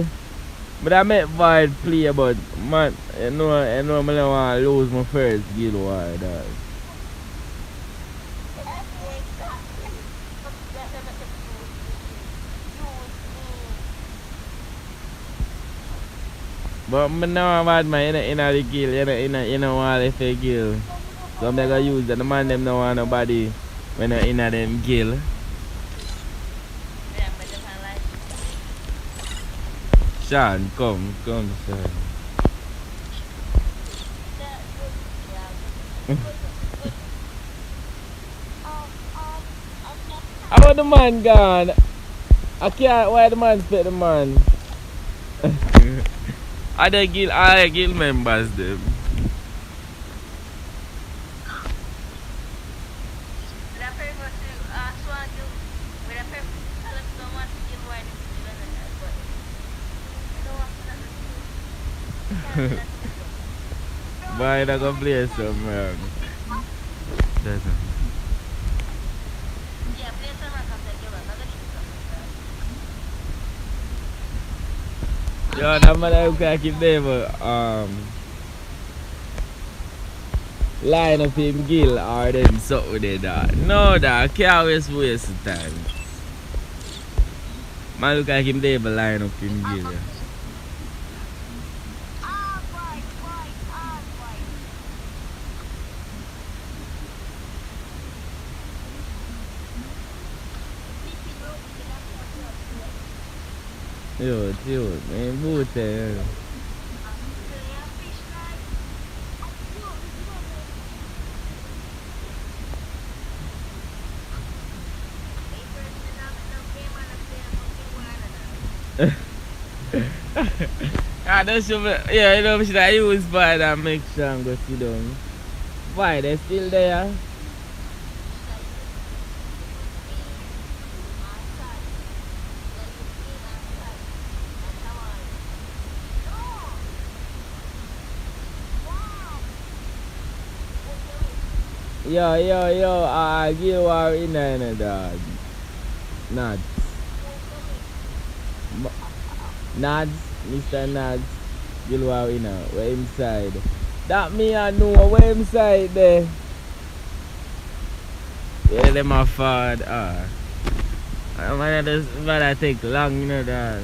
But I met Void play, but man, I know I don't want to lose my first Gilwa. Dog. But I know about my in the guild, in a wall if a guild. So I'm gonna use that. The man them don't want nobody when they're in them guild. Yeah, but just like Sean, come, Sean. How about the man gone? I can't, why the man split the man? Other guild members them. Why not go play some man? That's it. yeah, play some rock after you are not Yo, that man who can keep them line up him gill or them something with that. No, that can't waste the time. Man look like him there but line up him gill. Yo, man, boot there. That's yeah, you know, should I use Void and make sure and go sit down. Void, they're still there. Yo, Gil War in there, dog. Nads. Nads, Mr. Nads. Gil War in there, where inside. That me I know, where inside there. Yeah, them a fad. Man, take long, you know, dog.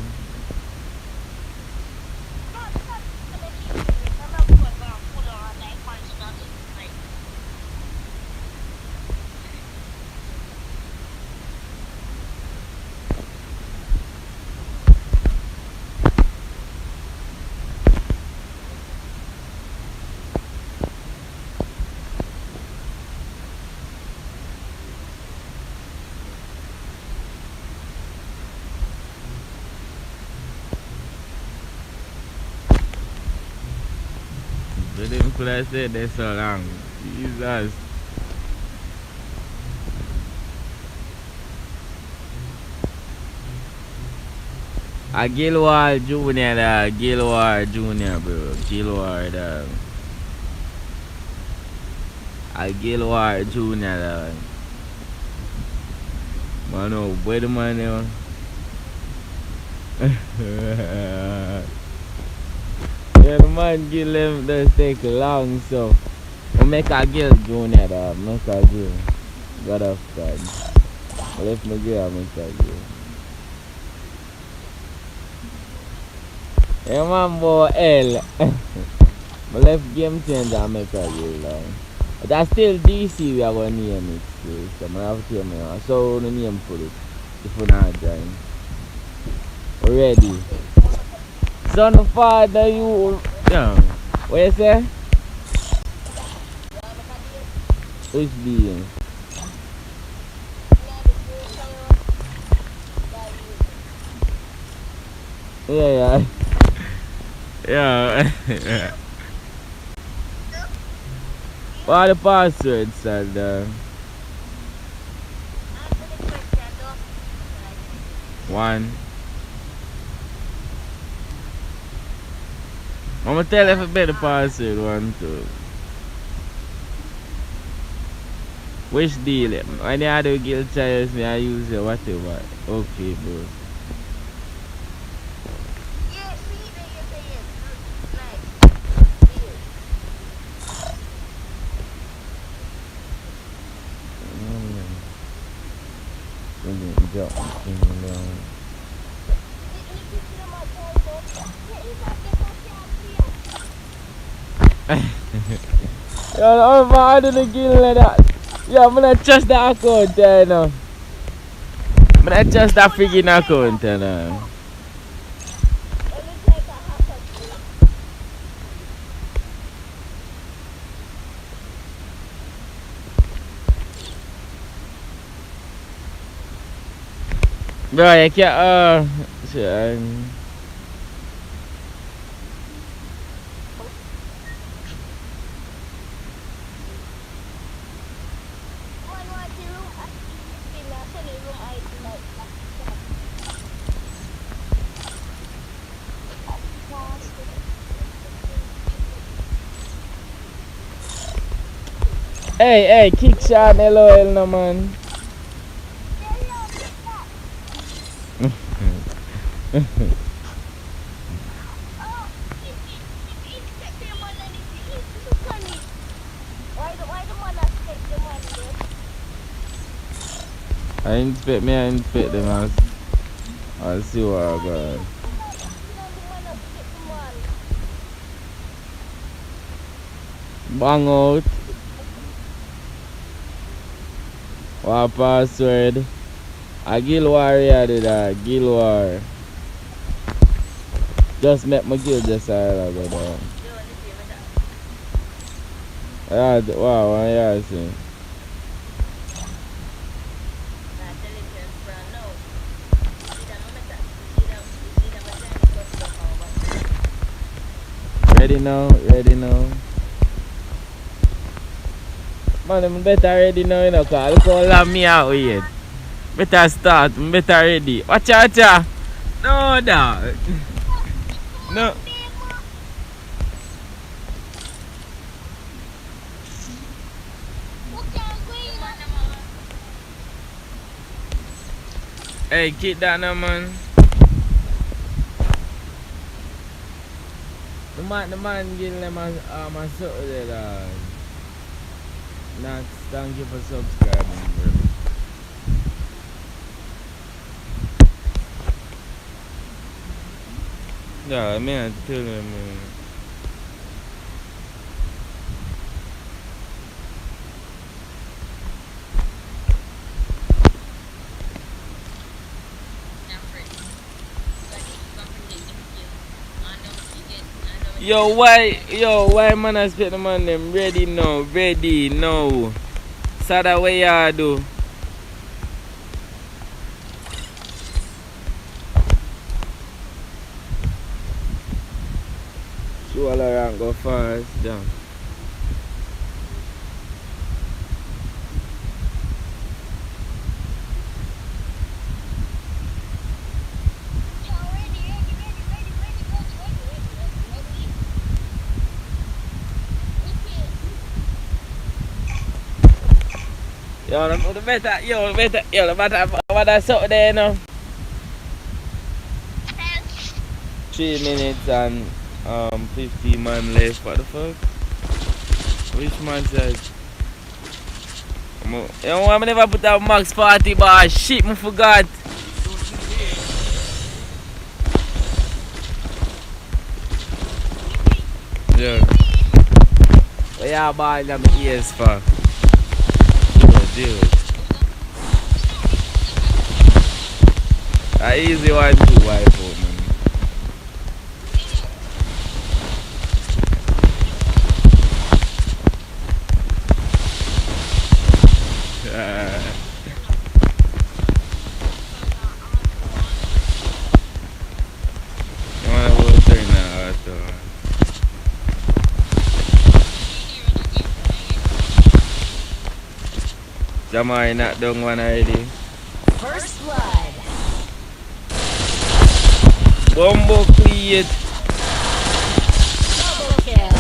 They didn't could have said that so long. Jesus. A Gilwar Jr. Gilwar Jr. bro. Gilwar dog. A Gilwar Jr. dog. Man, oh, where the man is? Yeah, the man Gil them does take long, so we make a Gil Junior, dog. Make a Gil. God of God. I left my Gil, I make a Gil. Yeah, man, boy, L. I left game changer, I make a Gil, dog. But that's still DC, we are going to name it, so I have to tell me, so the name for it, if we're not join. We ready? Son of father, you. Yeah. What you say? Which being? Yeah. Yeah. What are the passwords, and one. I'm gonna tell you if I better password 1, 2. Which deal? When you do guild trials, me I use it whatever. Okay, bro. Yo, I didn't get like that. Yeah, I'm gonna trust that account there now. I'm gonna trust that freaking account there now. Bro, you can't, shit, Hey, kick shot LOL no man. I inspect them. I'll see what I got. Bang out. What password? A Guild Warrior did a Guild War. Just met my guild just a while ago. Wow, yeah, I see. Ready now. Man, I'm better ready now, you know, cause look how long me out here. Better start, I'm better ready. Watch out. No, dog. No. Hey, keep that now, man. The man giving them a something there, dog. Not thank you for subscribing, bro. Yeah, I mean, I tell you, man. Why man I spit the man them ready now. So that way you do. So all around go fast down. The better, what I saw there now. 3 minutes and 50 man left. What the fuck? Which man says? You know, I never put up max 40 bar. Shit, I forgot. Yeah. What you ball in my ears for? Dude. I easy 1-2 wipe out, man. Jamaican not done one already. First blood. Bumbo cleared. Double kill.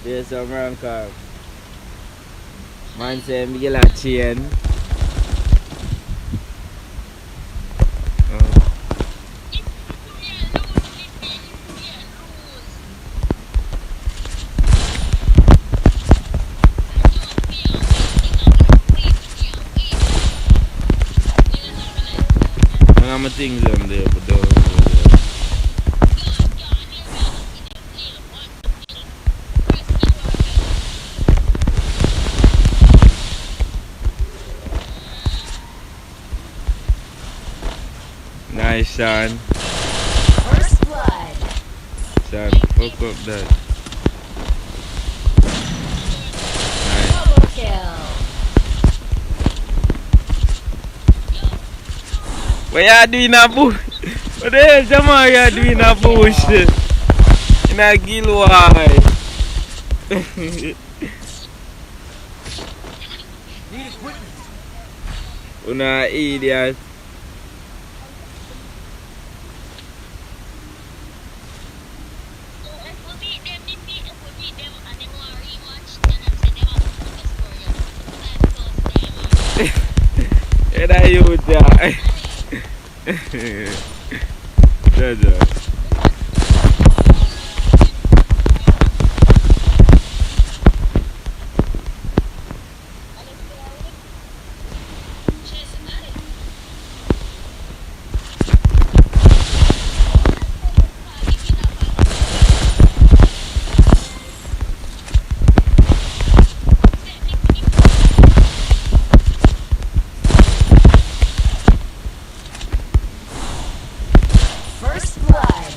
There's some rank up. Man say me get a chain. I'm things them there, but nice, Sean. First blood. Sean, fuck up that. Double kill. What you doing a bush? What the hell, Jamaican, you doing a bush? In a Gilway. Need equipment. Una idiot. And I you die. Jaja. First blood.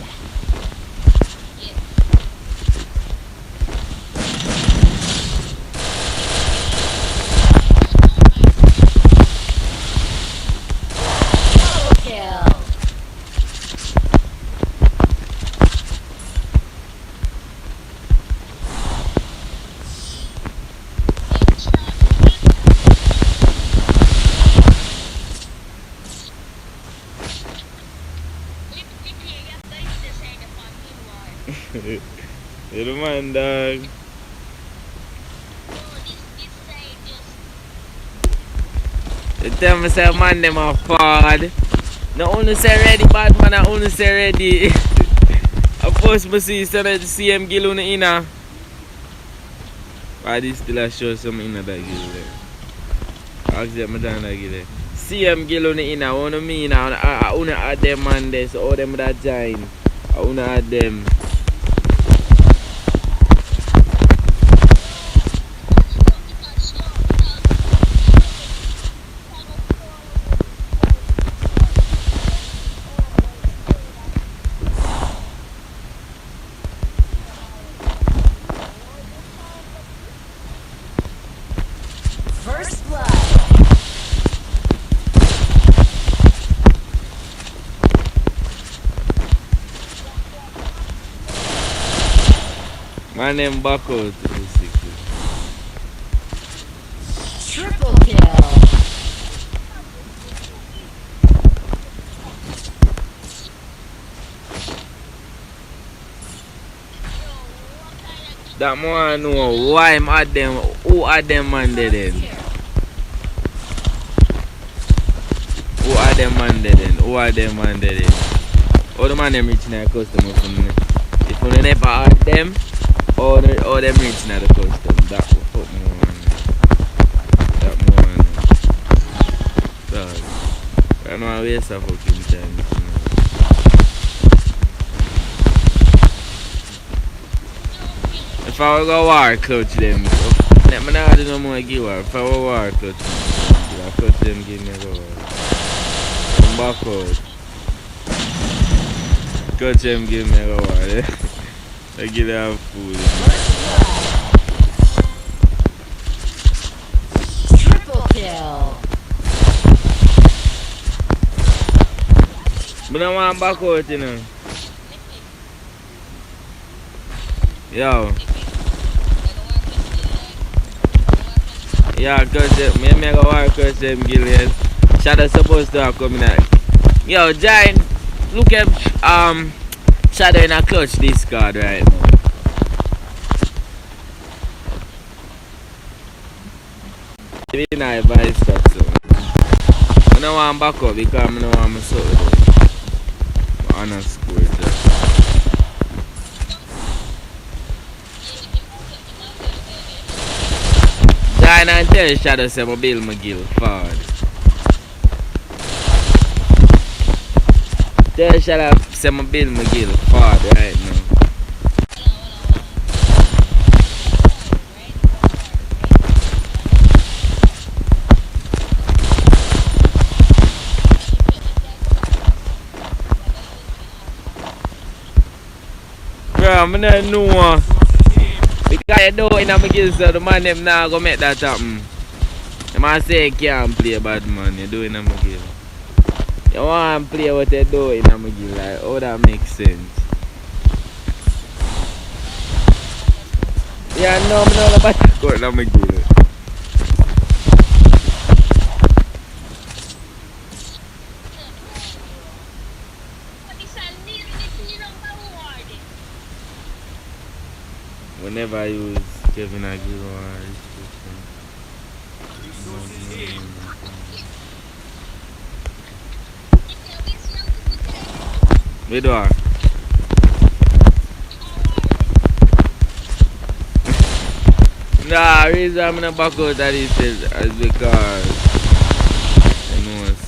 Double kill. You're the man, dog. No, this side just You tell me say man them are forward. No only say ready, bad man, I only say ready. Of course me see so that see him gill on the inner. Why this still a show some inner that gill there? Ask them my down that gill there. See him gill on the inner, what do you mean? I wanna add them man there, so all them that join. I wanna add them. First blood. My name back out. Triple kill. That man know why I'm at them, who are them man there then? Who are them man there then? Who are them man there then? All the man them reaching their customer from me. If you never add them, all them reaching at the custom. That will fuck more on. That more on. Dog. I know I waste a fucking time. If I were go war clutch them, let me not do no more give war. If I were war clutch them, I clutch them give me a go war. Come back out. Clutch them give me a go war. I give them food. Triple kill. But I want back out, you know. Yo. Yeah, cause me go work cause them Gillian. Shadow supposed to have come in out. Yo, Giant, look at Shadow in a clutch this card right now. Maybe not buy stuff so. I don't want back up because I don't want my soul though. I'm not score it. Giant and tell Shadow say I build my guild forward. Tell Shadow say I build my guild forward right now. Bro, I don't know. Because you do it in my guild so the man them now go make that happen. The man say you can't play bad man, you do it in my guild. You want to play what you do in my guild, like how that makes sense. Yeah, no, I'm not about to go in my guild. Whenever I use Kevin Aguilar, we do it. Nah, the reason I'm not back out that is because I know what's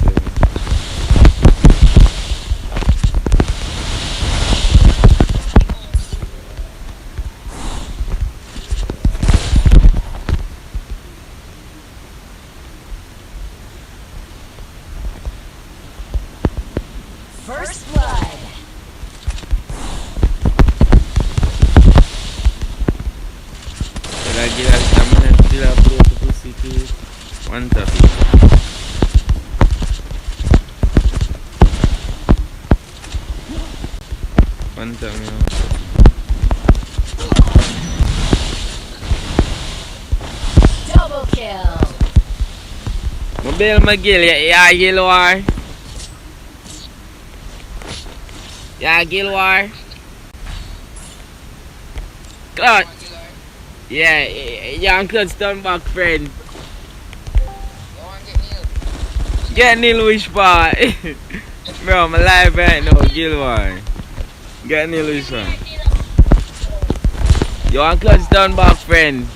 First blood. lagi lah sama nanti lah perlu tepus itu mantap. Mantap ya. Double kill. Mobil magil ya Gilwar. Ya Gilwar. Clutch. Yeah, young Clutch turn back friend. Get Neil which part? Bro, I'm alive right now, Gilroy. Get Neil which one? Young Clutch turn back friend.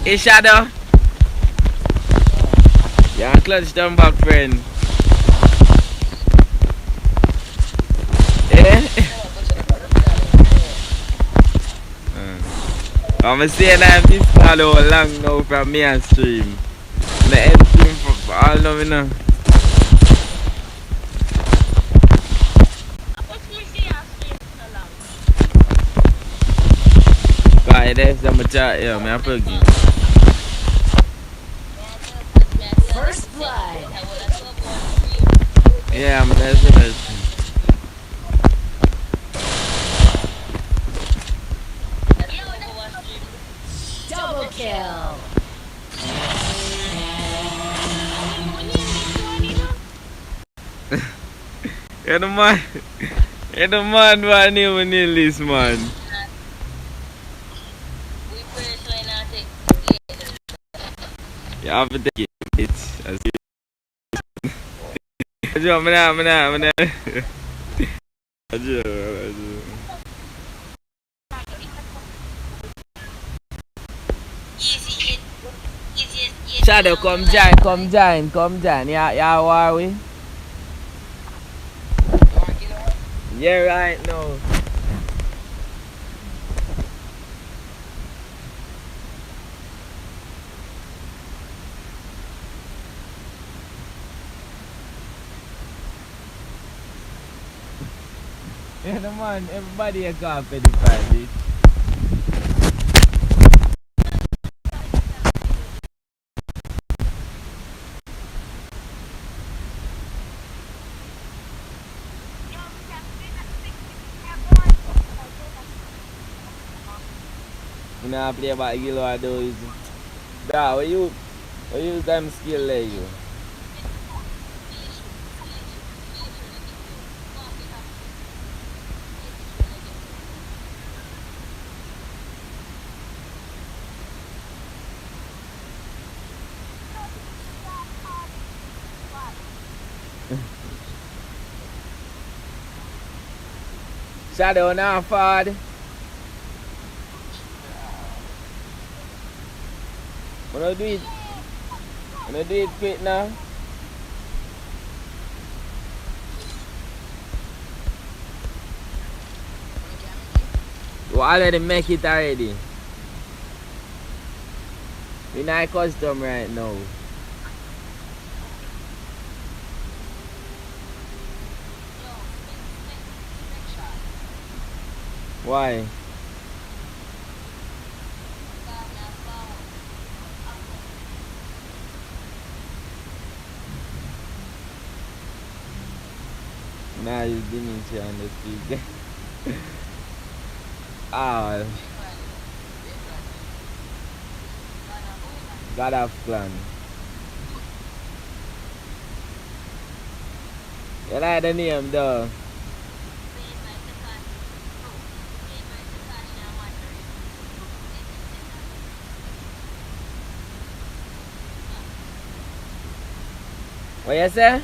Hey Shadow. Young Clutch turn back friend. I'm saying I'm this follow long now from me and stream. The end stream for all of me now. Right, there's some chat here, me a plug-in. First blood. Yeah, I'm listening. Double kill. Yeah, the man what name in the list, man. We personally not take You have to take it. I see. I easy, Shadow, come join. Yeah, how are we? Yeah, right now. Yeah, the man, everybody a can't pay the price. You know, I play about Gilo or those. Bro, what you them skill like you? Shadow now forward. Wanna do it quick now? You already make it already. We're not custom right now. Why? Nah, you didn't share on the speaker. Ah, God have plan. You like the name though? What you say?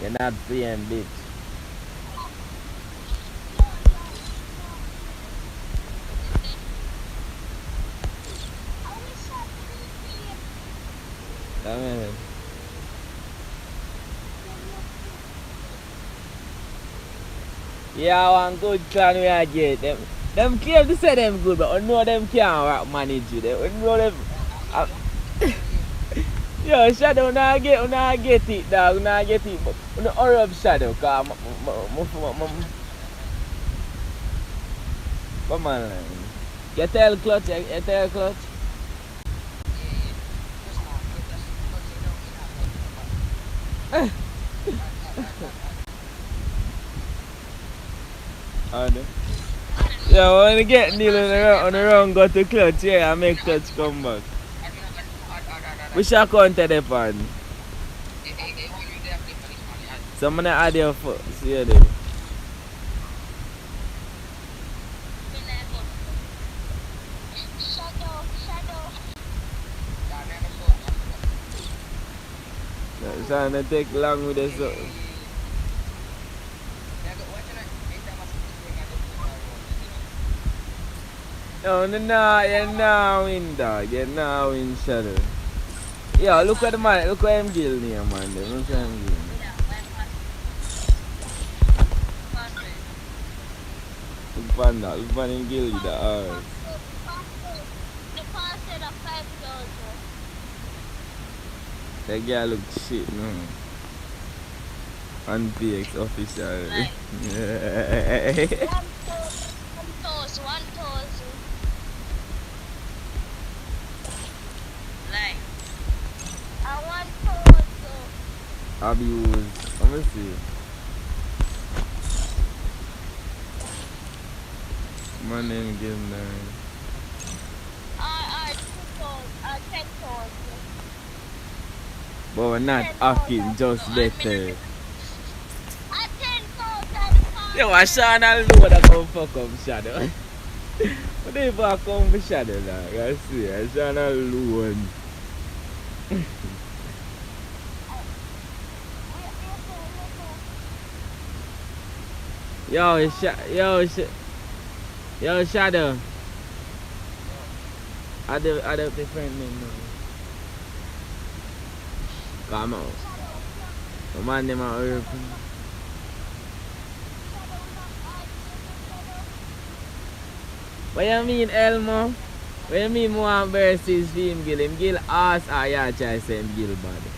You're not playing, bitch. Amen. Yeah, one good clan we are get them. Them claim to say them good, but I know them can't manage you. They know them. Yo, Shadow, now get it, dog. Now get it. But no hurry up, Shadow, cause come on, man. You tell Clutch, you tell Clutch. Yeah, when you get Neil on the run, go to Clutch, yeah, and make Clutch come back. Which account are they on? So I'm gonna add your foot. See you there. Shadow. It's trying to take long with this. No, you're now in dog. You're now in shadow. Yeah, look at the man. Look at him gill near man. Look at him gill. Look at that. Look at him gill with the eyes. The pass said a 5,000. That guy look shit, no. On PX official. Like, Yeah. 1,000. Like, I want 1,000. Abuse. Let me see. My name give nine. I 2,000. 10,000. But we're not hacking, just better. At 10,000. Yo, I saw an load that come fuck up shadow. What if I come for shadow now? I see, I saw an load. Yo, shadow. I don't different name now. Come on. The man them are open. What you mean, Elmo? What you mean more versus him Gill? Him Gill ass or you try to say him Gill body?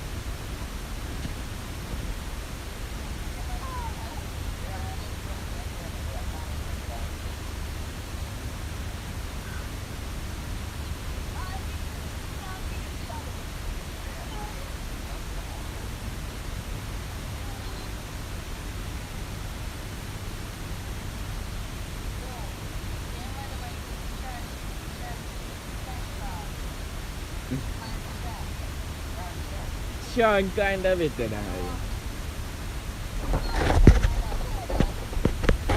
Sean kind of better than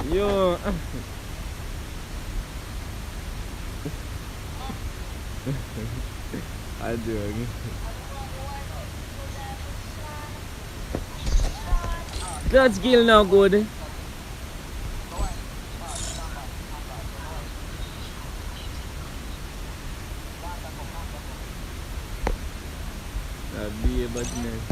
you. Yo. I do. That's Gill no good. That'd be a bad name.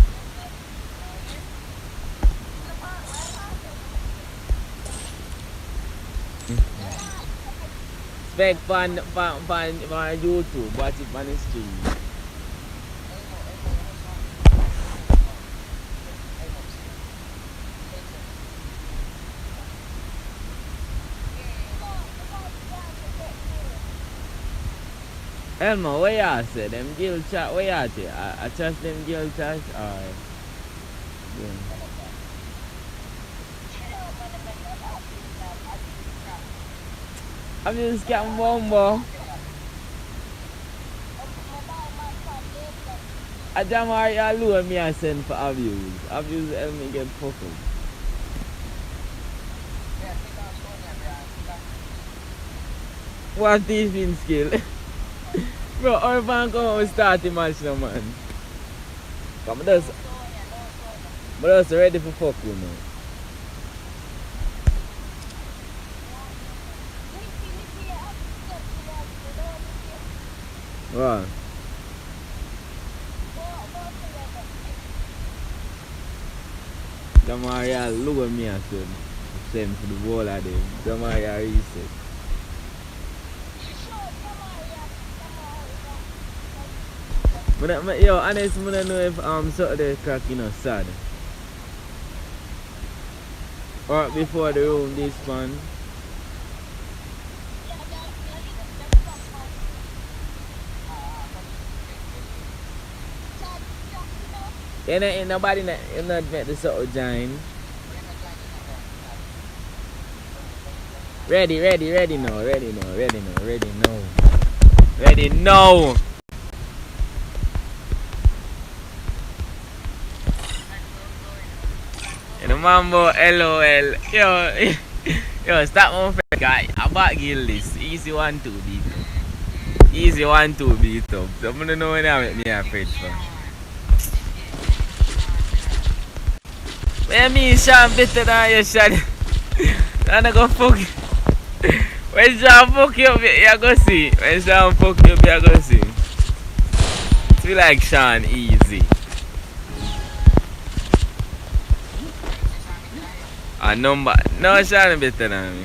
Spec on YouTube, watch it on the stream. Elmo, what you say? Them Gill chat, what you say? I trust them Gill chat or... Yeah. I'm just getting one more. I jam I lure me I send for abuse. Abuse help me get fucked up. What teaching skill? Bro, Urban come out and start the match now, man. Come just ready for fuck you now. What? Damaria lower me I said. Send for the wall of them. Damaria reset. Yo, honest, I don't know if Saturday crack, you know, sad. Or before the room this one. Ain't nobody not met the sort of join. Ready now. Mambo LOL. Yo, stop my friend guy. I'm about to kill this. Easy 1-2 beat up. Easy 1-2 beat up. So I don't know when I make me afraid for. When me Sean better than you, Sean. I'm not gonna fuck you. When Sean fuck you up, you go see. When Sean fuck you up, you go see. It feel like Sean easy. A number. No, Sean better than me.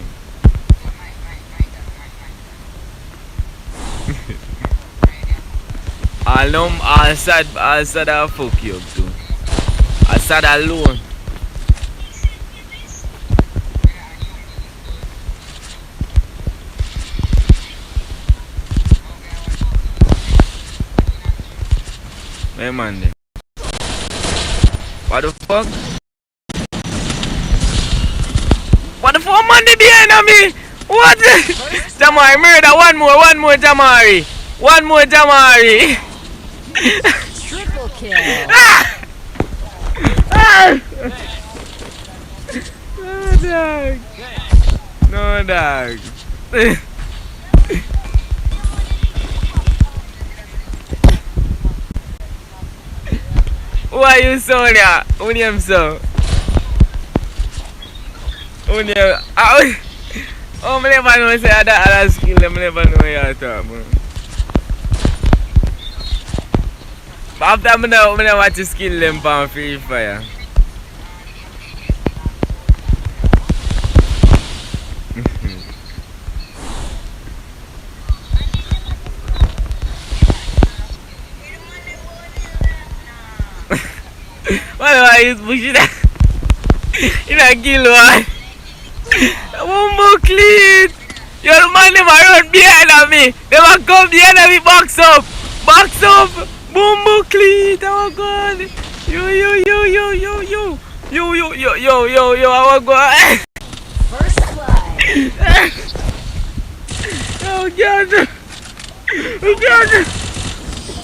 All sad I'll fuck you up too. I sad alone. Hey man, what the fuck? What the fuck, man? They behind me? What? Jamari, murder. One more, Jamari. One more, Jamari. Triple kill. No, dog. Who are you, Sonia? Who name so? Who name? Oh, I never know say that skill. I never know you talk, man. But after I watch the skill them on Free Fire. Why do I use pushing that? You know, kill one. One more clean. Your man never run behind me. Never come behind me. Box up. Boom, boom, clean. Oh God. Yo. I want go. First blood. Oh God.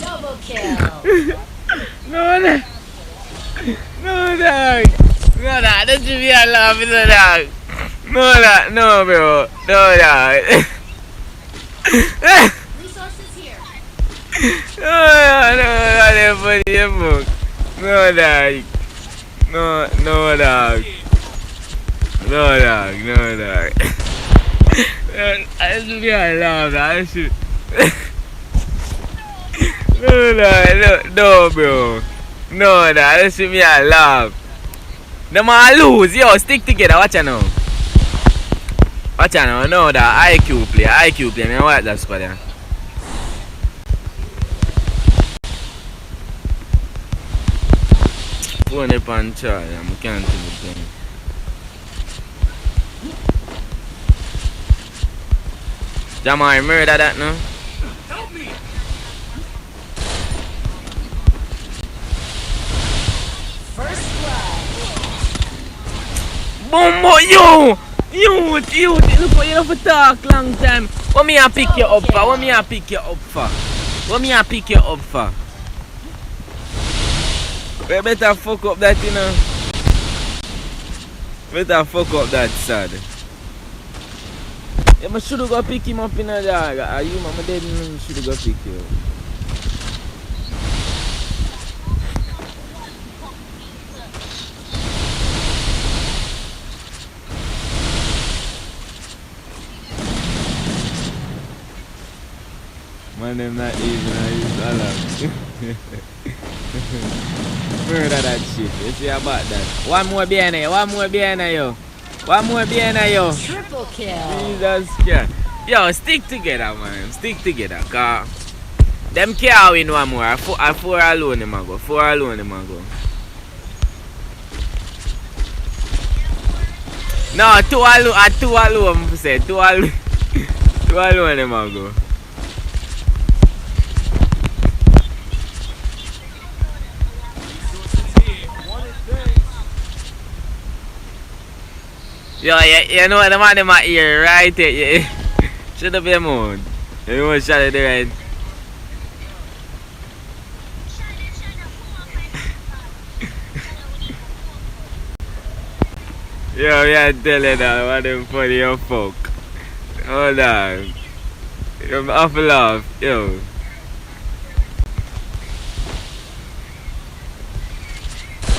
Double kill. No, dog. No, dog. Don't you be alarmed, no, dog. No, dog. No, bro. No, dog. Resources here. No, dog. No, dog. I should be alarmed, I should. No, bro. No, that should be a laugh. The man lose, yo, stick together, watch out now. No, that IQ play, man, what that squad there? Phone up and try, I can't do it. Jamari murder that now. Boom, yo, look what you have to talk long time. What me I pick you up for? We better fuck up that, you know. Better fuck up that, sad. Yeah, but should go pick him up in a dog. Are you, mama, dead? Should go pick you up. Man, them not even, I use alarm. Murder that shit. You see about that? One more behind you. Triple kill. Jesus Christ. Yo, stick together, man. Cause them can't win one more. I four alone, them go. No, two alone, I'm saying. Two alone, them go. Yo, you know the man in my ear, right? Yeah. Shut up your mouth. You want to shut it right? Yo, yeah, tell you that. What them funny your fuck. Hold on. I'm awful laugh. Yo.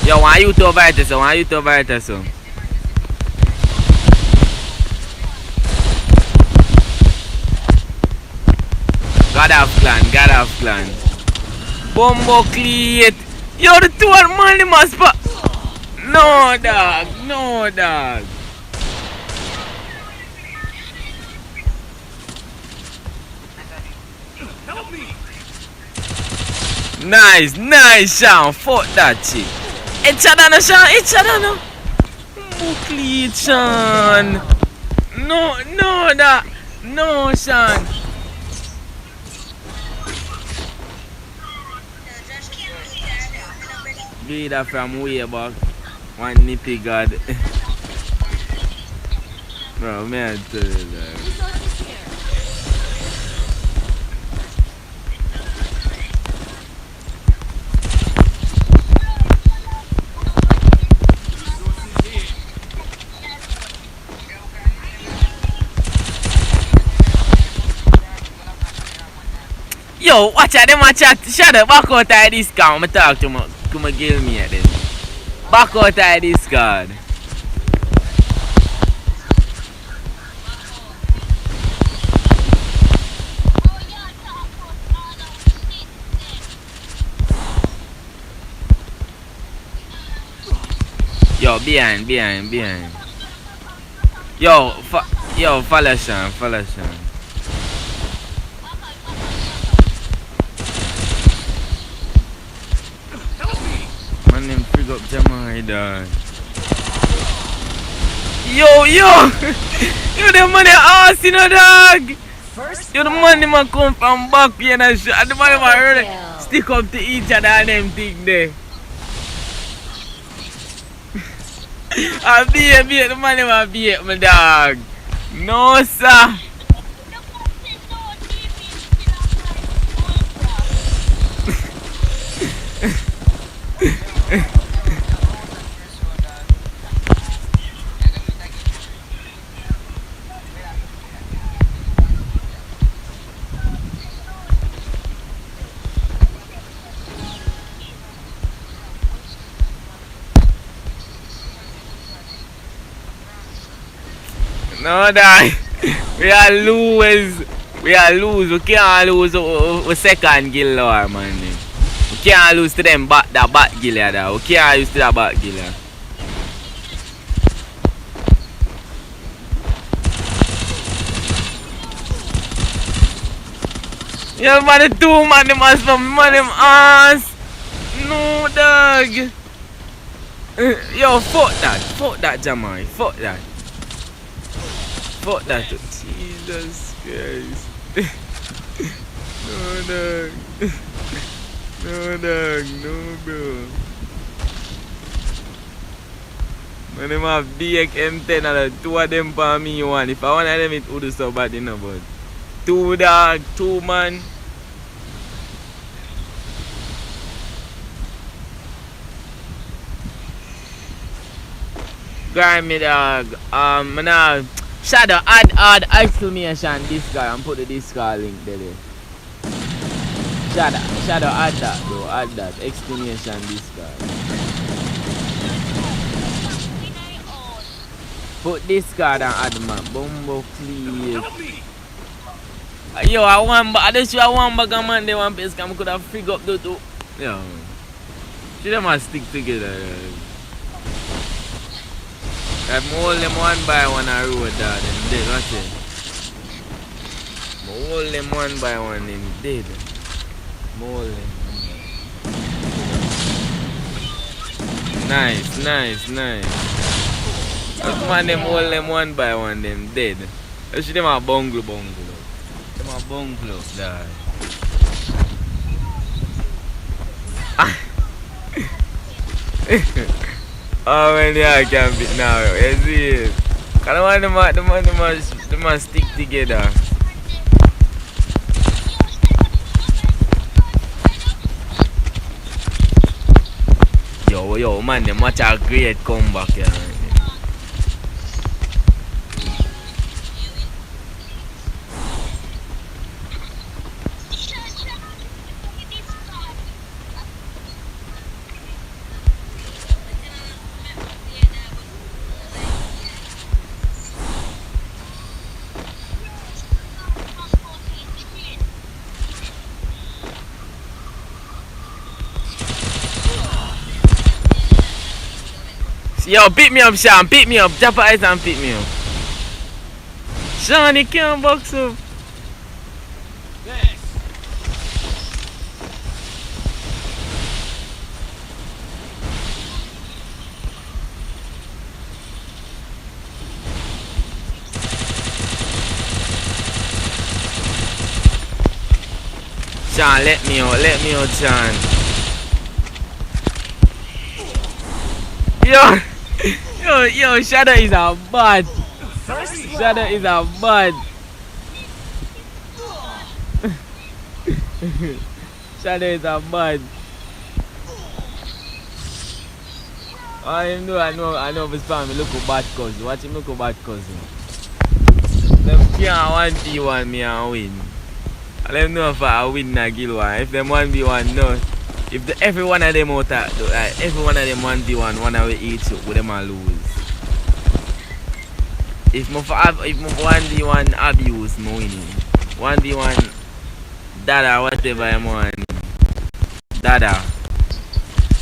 Yo, why you to over it, so? Why you to over it, so? God have clan. Bombo cleat. Yo, the two are money must pop. No, dog. No, dog. Help me! Nice, Sean. Fuck that shit. It's a dano, Sean. It's a dano. Bombo cleat, Sean. No, that. No, Sean. Be that from way back. One Nippy God. Bro, man, tell you that. Resources here. Resources here. Yo, watch out, them a chat. Shut up, back out of this car. I'ma talk to my girl me at them. Back out of this card. Yo, behind. Yo, follow Sean. Man, them pick up Jamaican, dog. Yo! Yo, the money ass, you know, dog! First Yo, the blood. money man come from back here and shot. The money man really Kill. stick up to each other and them thing there. I beat the money man beat my dog. No, sir. No, dog. We are lose. We can't lose we second kill, man. We can't lose to them that bat killer, dog. We can't lose to that bat killer. Yeah, man, the two man, them ass from man, them ass. No, dog. Yo, fuck that, Jamai. Fuck that. Jesus Christ. No, dog. No, bro. Man, them have big M10 and the two of them for me one. If I want of them, it would do so bad, you know, but two dog, two man. Grimy dog. Now Shadow add exclamation this guy and put the Discord link there. Shadow add that bro, add that exclamation this guy. Put Discord and add man. Bumbo please. Help me! Yo, I just show one bag of man they one place come could have figure up the two. Yo. See them all stick together. I'm hold them one by one a road dog, them dead, watch it. I hold them one by one, them dead. I hold them. Nice. This man them hold them one by one, them dead. You see them a bungle. Them a bungle, dog. Oh man, yeah, I can beat now. You see it? Cause the man stick together. Yo, man, the match a great comeback, yeah. Yo, pick me up, Sean. Pick me up. Drop eyes and pick me up. Sean, you can't box up. Thanks. Sean, let me out, Sean. Yo, Shadow is a bad. Shadow is a bad. Shadow is a bad. All him do, I know his family look a bad cousin. Watch him look a bad cousin. Them can't 1v1 me and win. I let them know if I win that kill one. If them 1v1 no. If every one of them out every one of them 1v1, one of them each with them all lose. If my 1v1 abuse, I winning. 1v1 dada whatever I'm on. Dada.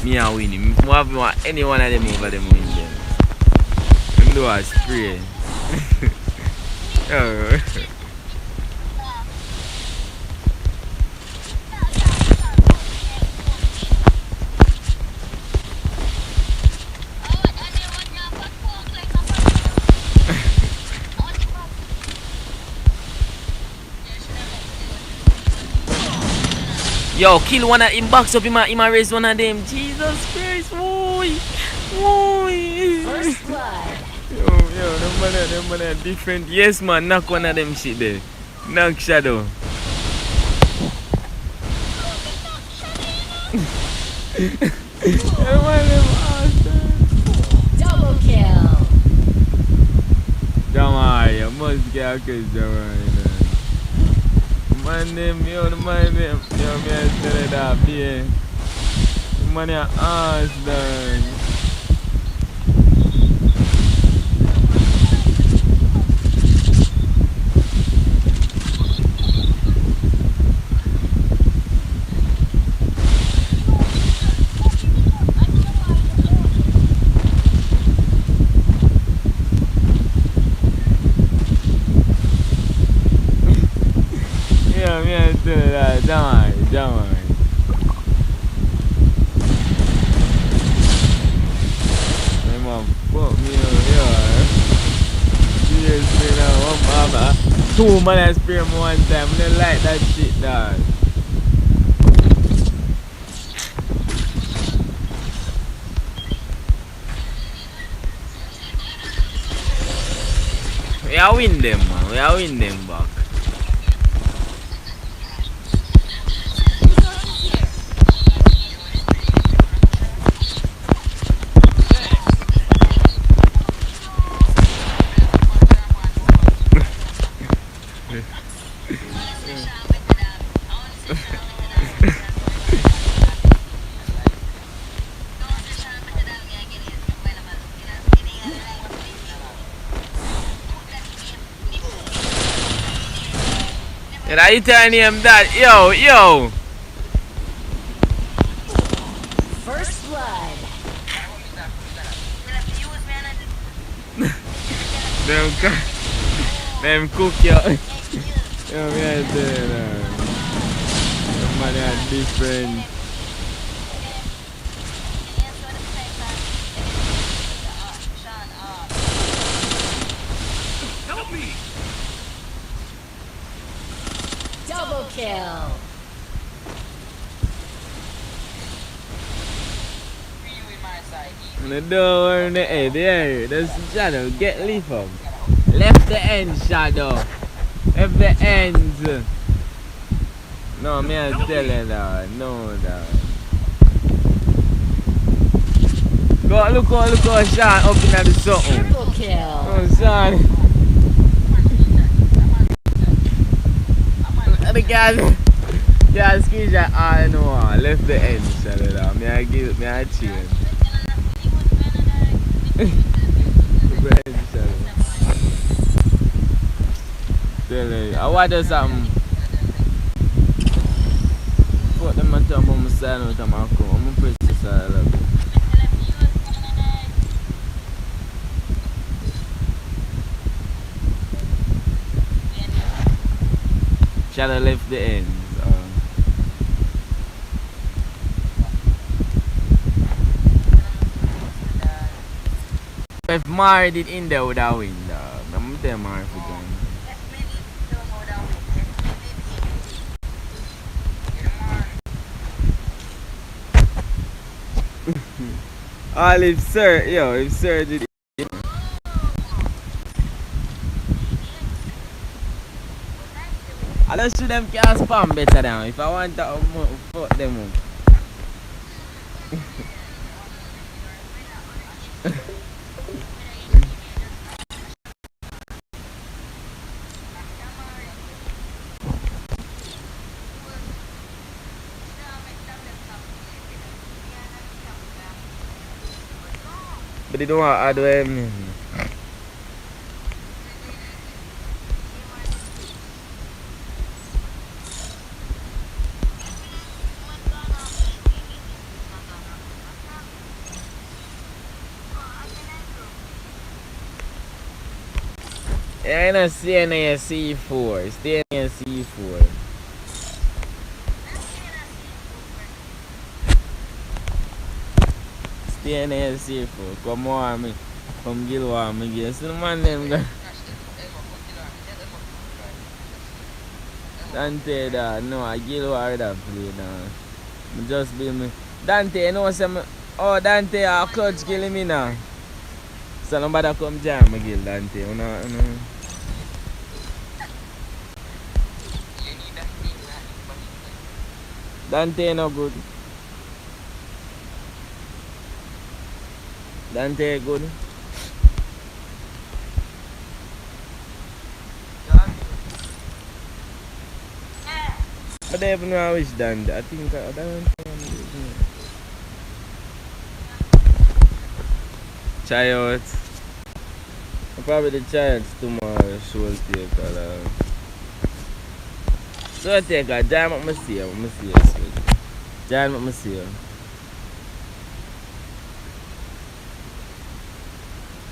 Me a winning. If I have any one of them over them win them. Them do a spray. Oh. Yo, kill one of him, box up him and raise one of them. Jesus Christ, why? First blood. Yo, them man are different. Yes, man, knock one of them shit there. Knock Shadow. Double kill. Jamaican, you must get a kiss, Jamaican. Man them, yo, the man them, yo, me I tell you that, yeah. The man your ass done. Yeah, me I tell you that, Jamaican. Fuck me over here. Seriously now, one mama. 2 man I spray me one time. I don't like that shit, dog. We are win them, man. We are win them back. And are you telling him that? Yo! First blood. Them cook yo. Yo, me I tell you that. The money are different. Help me! Double kill. On the door in the head, there. There's Shadow. Get leaf up. Left the end, Shadow. Left the ends. No, me I tell you that. No, that. Go look how Sean up in the something. Triple kill. Oh, Sean. The guy screenshot all no left the end, Shadow. Me I change. Tell you, I watch something. Fuck them and tell me I'm side out of my car. I'm gonna press the side a little bit. Shadow left the ends. If Mari did in there would have win, I'm gonna tell Mari for going. All if Sir did it. I just shoot them can spam better now. If I want to fuck them up. But they don't want to add them. Yeah, I don't see any C4. Stay in C4. Stay in C4. Come on, me. Come get one, me get some man them. Dante, no, I get what that play now. Just be me. Dante, you know some. Oh, Dante, a clutch killing me now. So nobody come jam me, kill Dante. You know. Dante no good. Dante good. But they even know which Dante. I think I don't know. Child. Probably the child tomorrow show take so take a jam up my see you. Jam up my see you.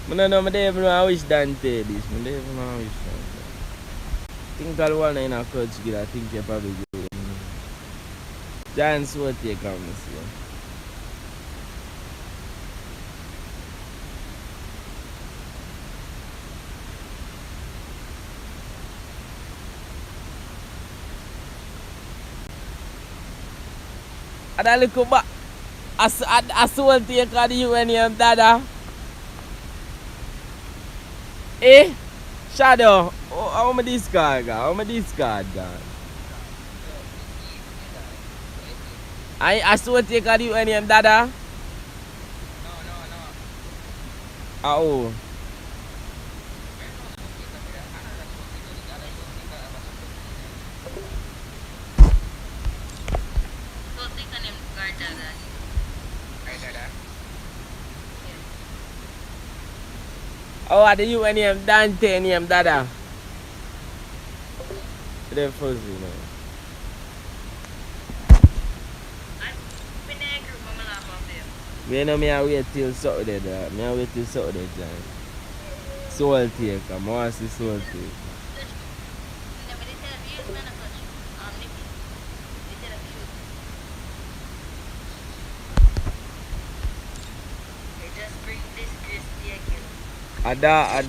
I don't know, I don't even know which Dante this. I don't even know which Dante. I think all one in a coach give, I think you probably do it. Giants will take on me see you. Ada look back. I soul take on the UNM dada. Eh? Shadow. Oh, how am I discard guy? How am I discard guy? I soul take on the UNM dada. Oh. Oh, are the UNM Dante and Dada? They're fuzzy now. Me know me I wait till Saturday there. Me I wait till Saturday, John. Soul take, I want to see soul take. Ada.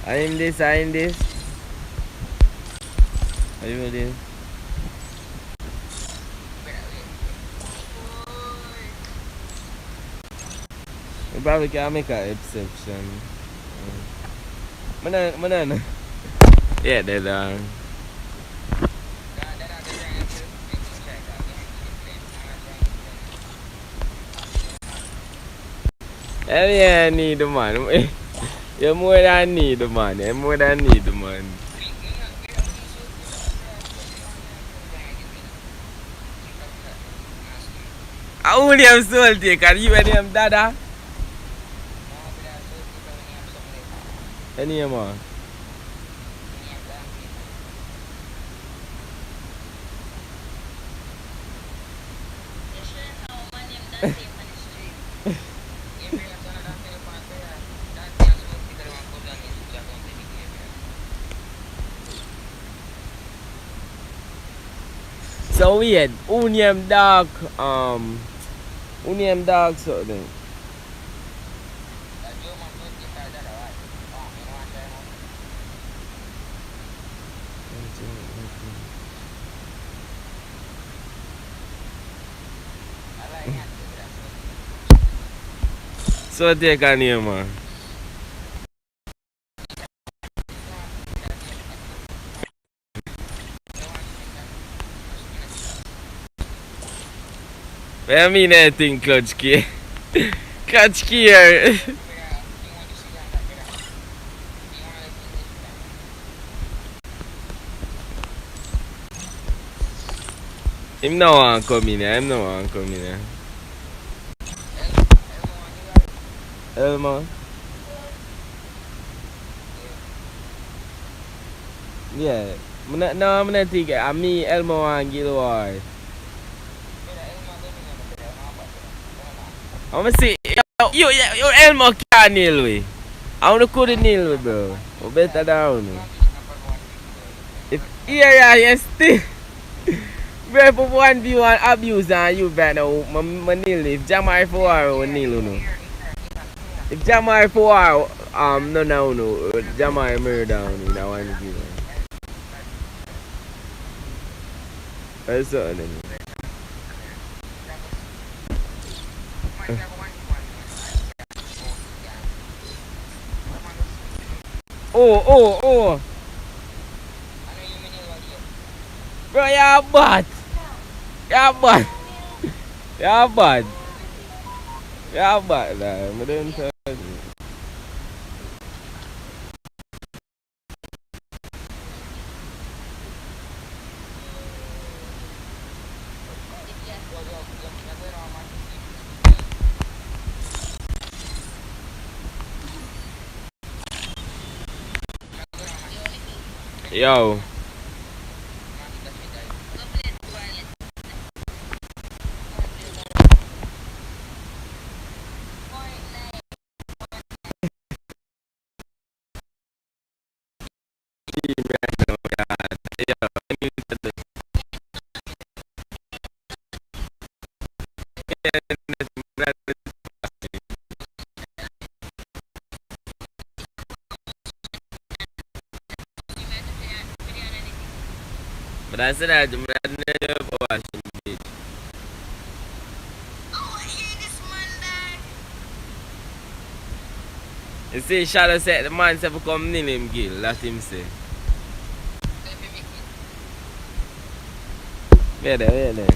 I'm this. Are you ready? We probably can make an exception. Mana. Yeah, they're done. I need the man. You're more than need the man. You're more than need the man. I only have soul take. Are you any of Dada? Any more? So weird. Who name dog? Who name dog something? So take a name, man. What I mean anything, Clutch Key? Clutch Key here. Him no want come in here. Him no want come in here. Elmo? Yeah. I'm not thinking. I mean Elmo and Gilroy. I'm gonna see. You Elmo can't kneel with. I wanna couldn't kneel with, bro. We better down. If here you still. Bro, for one view and abuse and you right now, I kneel. If Jamaican for I will kneel, no. If Jamaican for no. Jamaican murder, no. That one view. That's something. Oh. Bro, you're bad. You're bad, man. I don't tell you. Yo. But I said I never watching it. Oh, I hear this man there. You see, Shadow said the man said come nil him Gil, that's him say. Where there?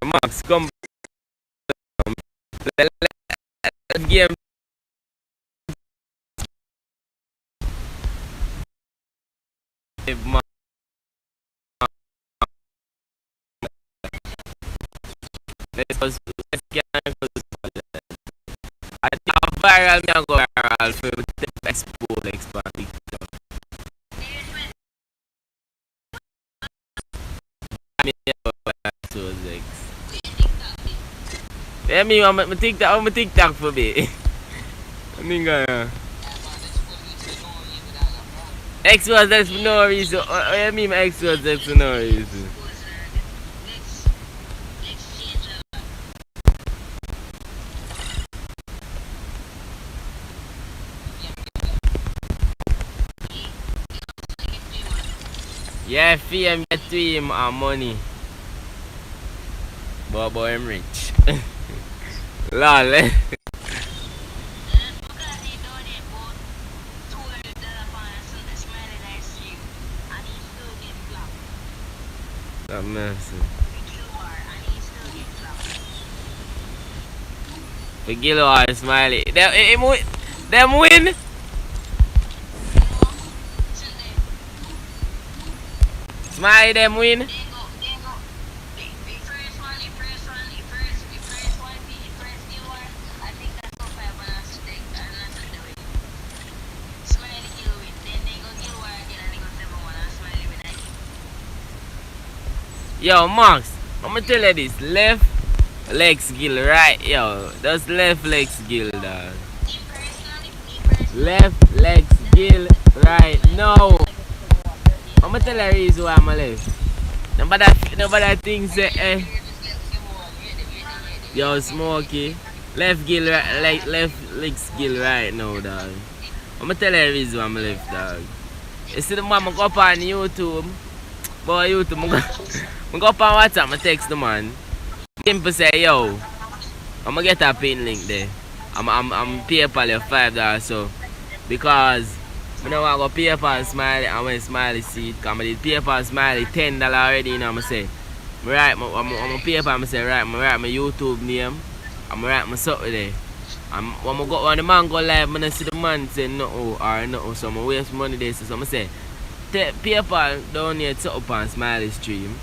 Max, come. Game. Let's get I think viral, me go viral for the expo expand. Yeah, me want my TikTok for me. I mean, X was X for no reason. I mean, my X was X for no reason. Yeah, fee him get to him money. But boy, I'm rich. Lol, eh? That mercy. The Gilroy Smiley. Them win? Smiley, them win? Yo, Max, I'ma tell you this. Left leg skill, right? Yo, that's left leg skill, dog. Left leg skill, right? No. I'ma tell you the reason why I'm left. Nobody thinks that, yo, Smokey. Left gill, right, like left leg skill right now, dog. I'ma tell you the reason why I'm left, dog. You see the man, I go up on YouTube. Boy, YouTube, I go up on WhatsApp, I text the man. Simple say, yo, I'ma get a pin link there. I'm PayPal you $5 so. Because I don't want to go PayPal Smiley and when Smiley see it. Because I did PayPal Smiley $10 already, you know what I'm saying. I'm a PayPal, I say, right, I'm write my YouTube name. I'm write my something there. When the man go live, I see the man say no or no, so I waste money there. So I say, PayPal donate something on Smiley stream.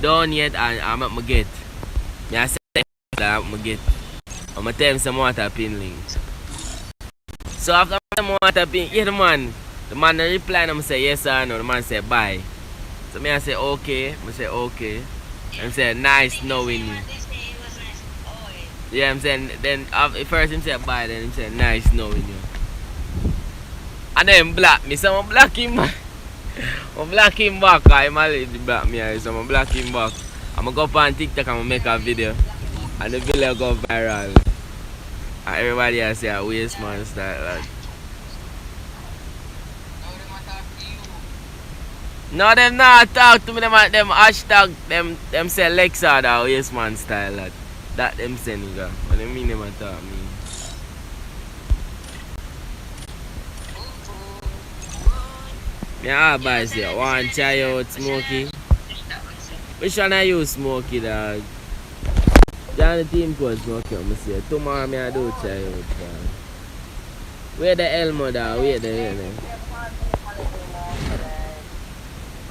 Donate and I'm at my get. I say that I'm at my get. I'm going to tell him some water pin link. So after some water pin, yeah, the man reply and I say yes or no. The man say bye. So I say okay. I say okay. And I say nice knowing you. Yeah, I'm saying then first him say bye, then him say nice knowing you. And then block me, so I'm block him back. I'm block him back, I'm already block me, so I'm block him back. I'm gonna go up on TikTok and make a video. And the video go viral. And everybody has say a waste man style like. No, them not talk to me, them hashtag them say Lexa that waste man style like. That them say nigga. What do you mean them talk me? Yeah, boys here. One try out Smokey. Which one are you, Smokey, dog? Join the team code, Smokey. I'm say tomorrow I do try out, dog. Where the Elmo, dog? Where the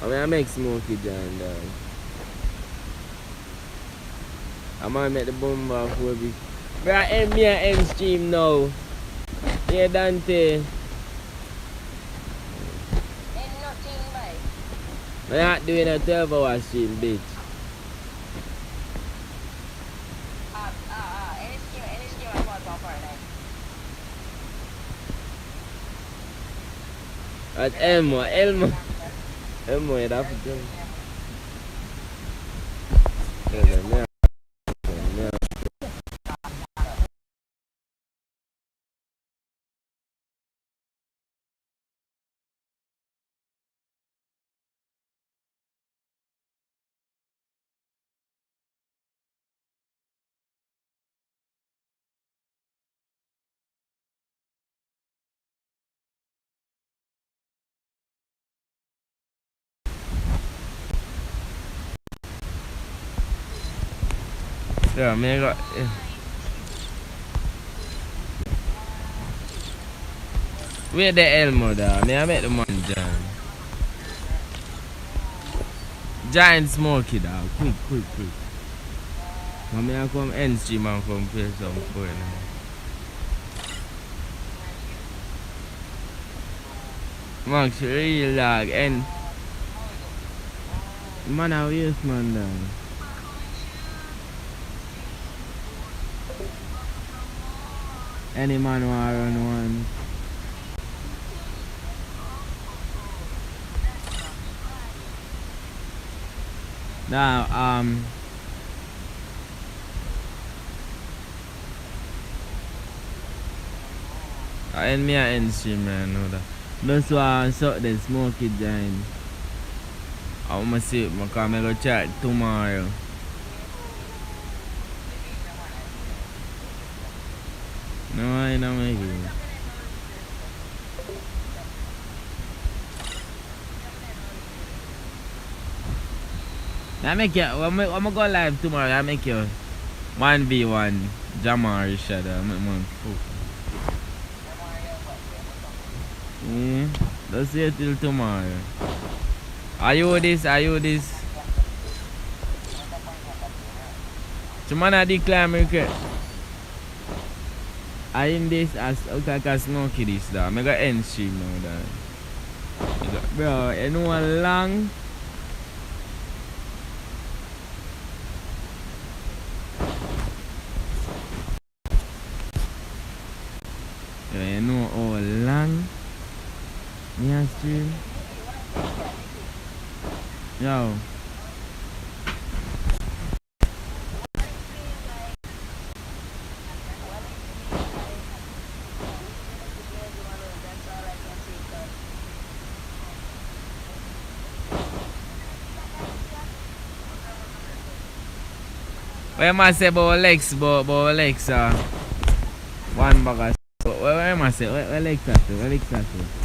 hell? I make Smokey join, dog. I'm gonna make the bomb off for me. Bro, end me and end stream now. Yeah, Dante. I'm not doing a 12-hour stream, bitch. That's Elmo, you have to do. Yeah, man, got. Yeah. Where the Elmo, dog? I met the man, John. Giant Smokey, dog. Quick. I come end stream and come play some for you now. Max, real dog, and. Man, I waste man, dog. Any man want run one. Now, I end me a end stream, man. Know that. That's why I saw the Smokey giant. I'm gonna see it, because I'm gonna chat tomorrow. No, I don't make it. I make you. I'm gonna go live tomorrow. I make you 1v1 Jamar Shadow. I'm man. Let's see it till tomorrow. Are you this? Tomorrow declare me request. I in this as okay, I Smokey this dog. I got end stream now, dog. Bro, you know how long? Yo. What am I say about Lex, about Alexa? One bag of what am I say? What Alexa say? What Alexa say?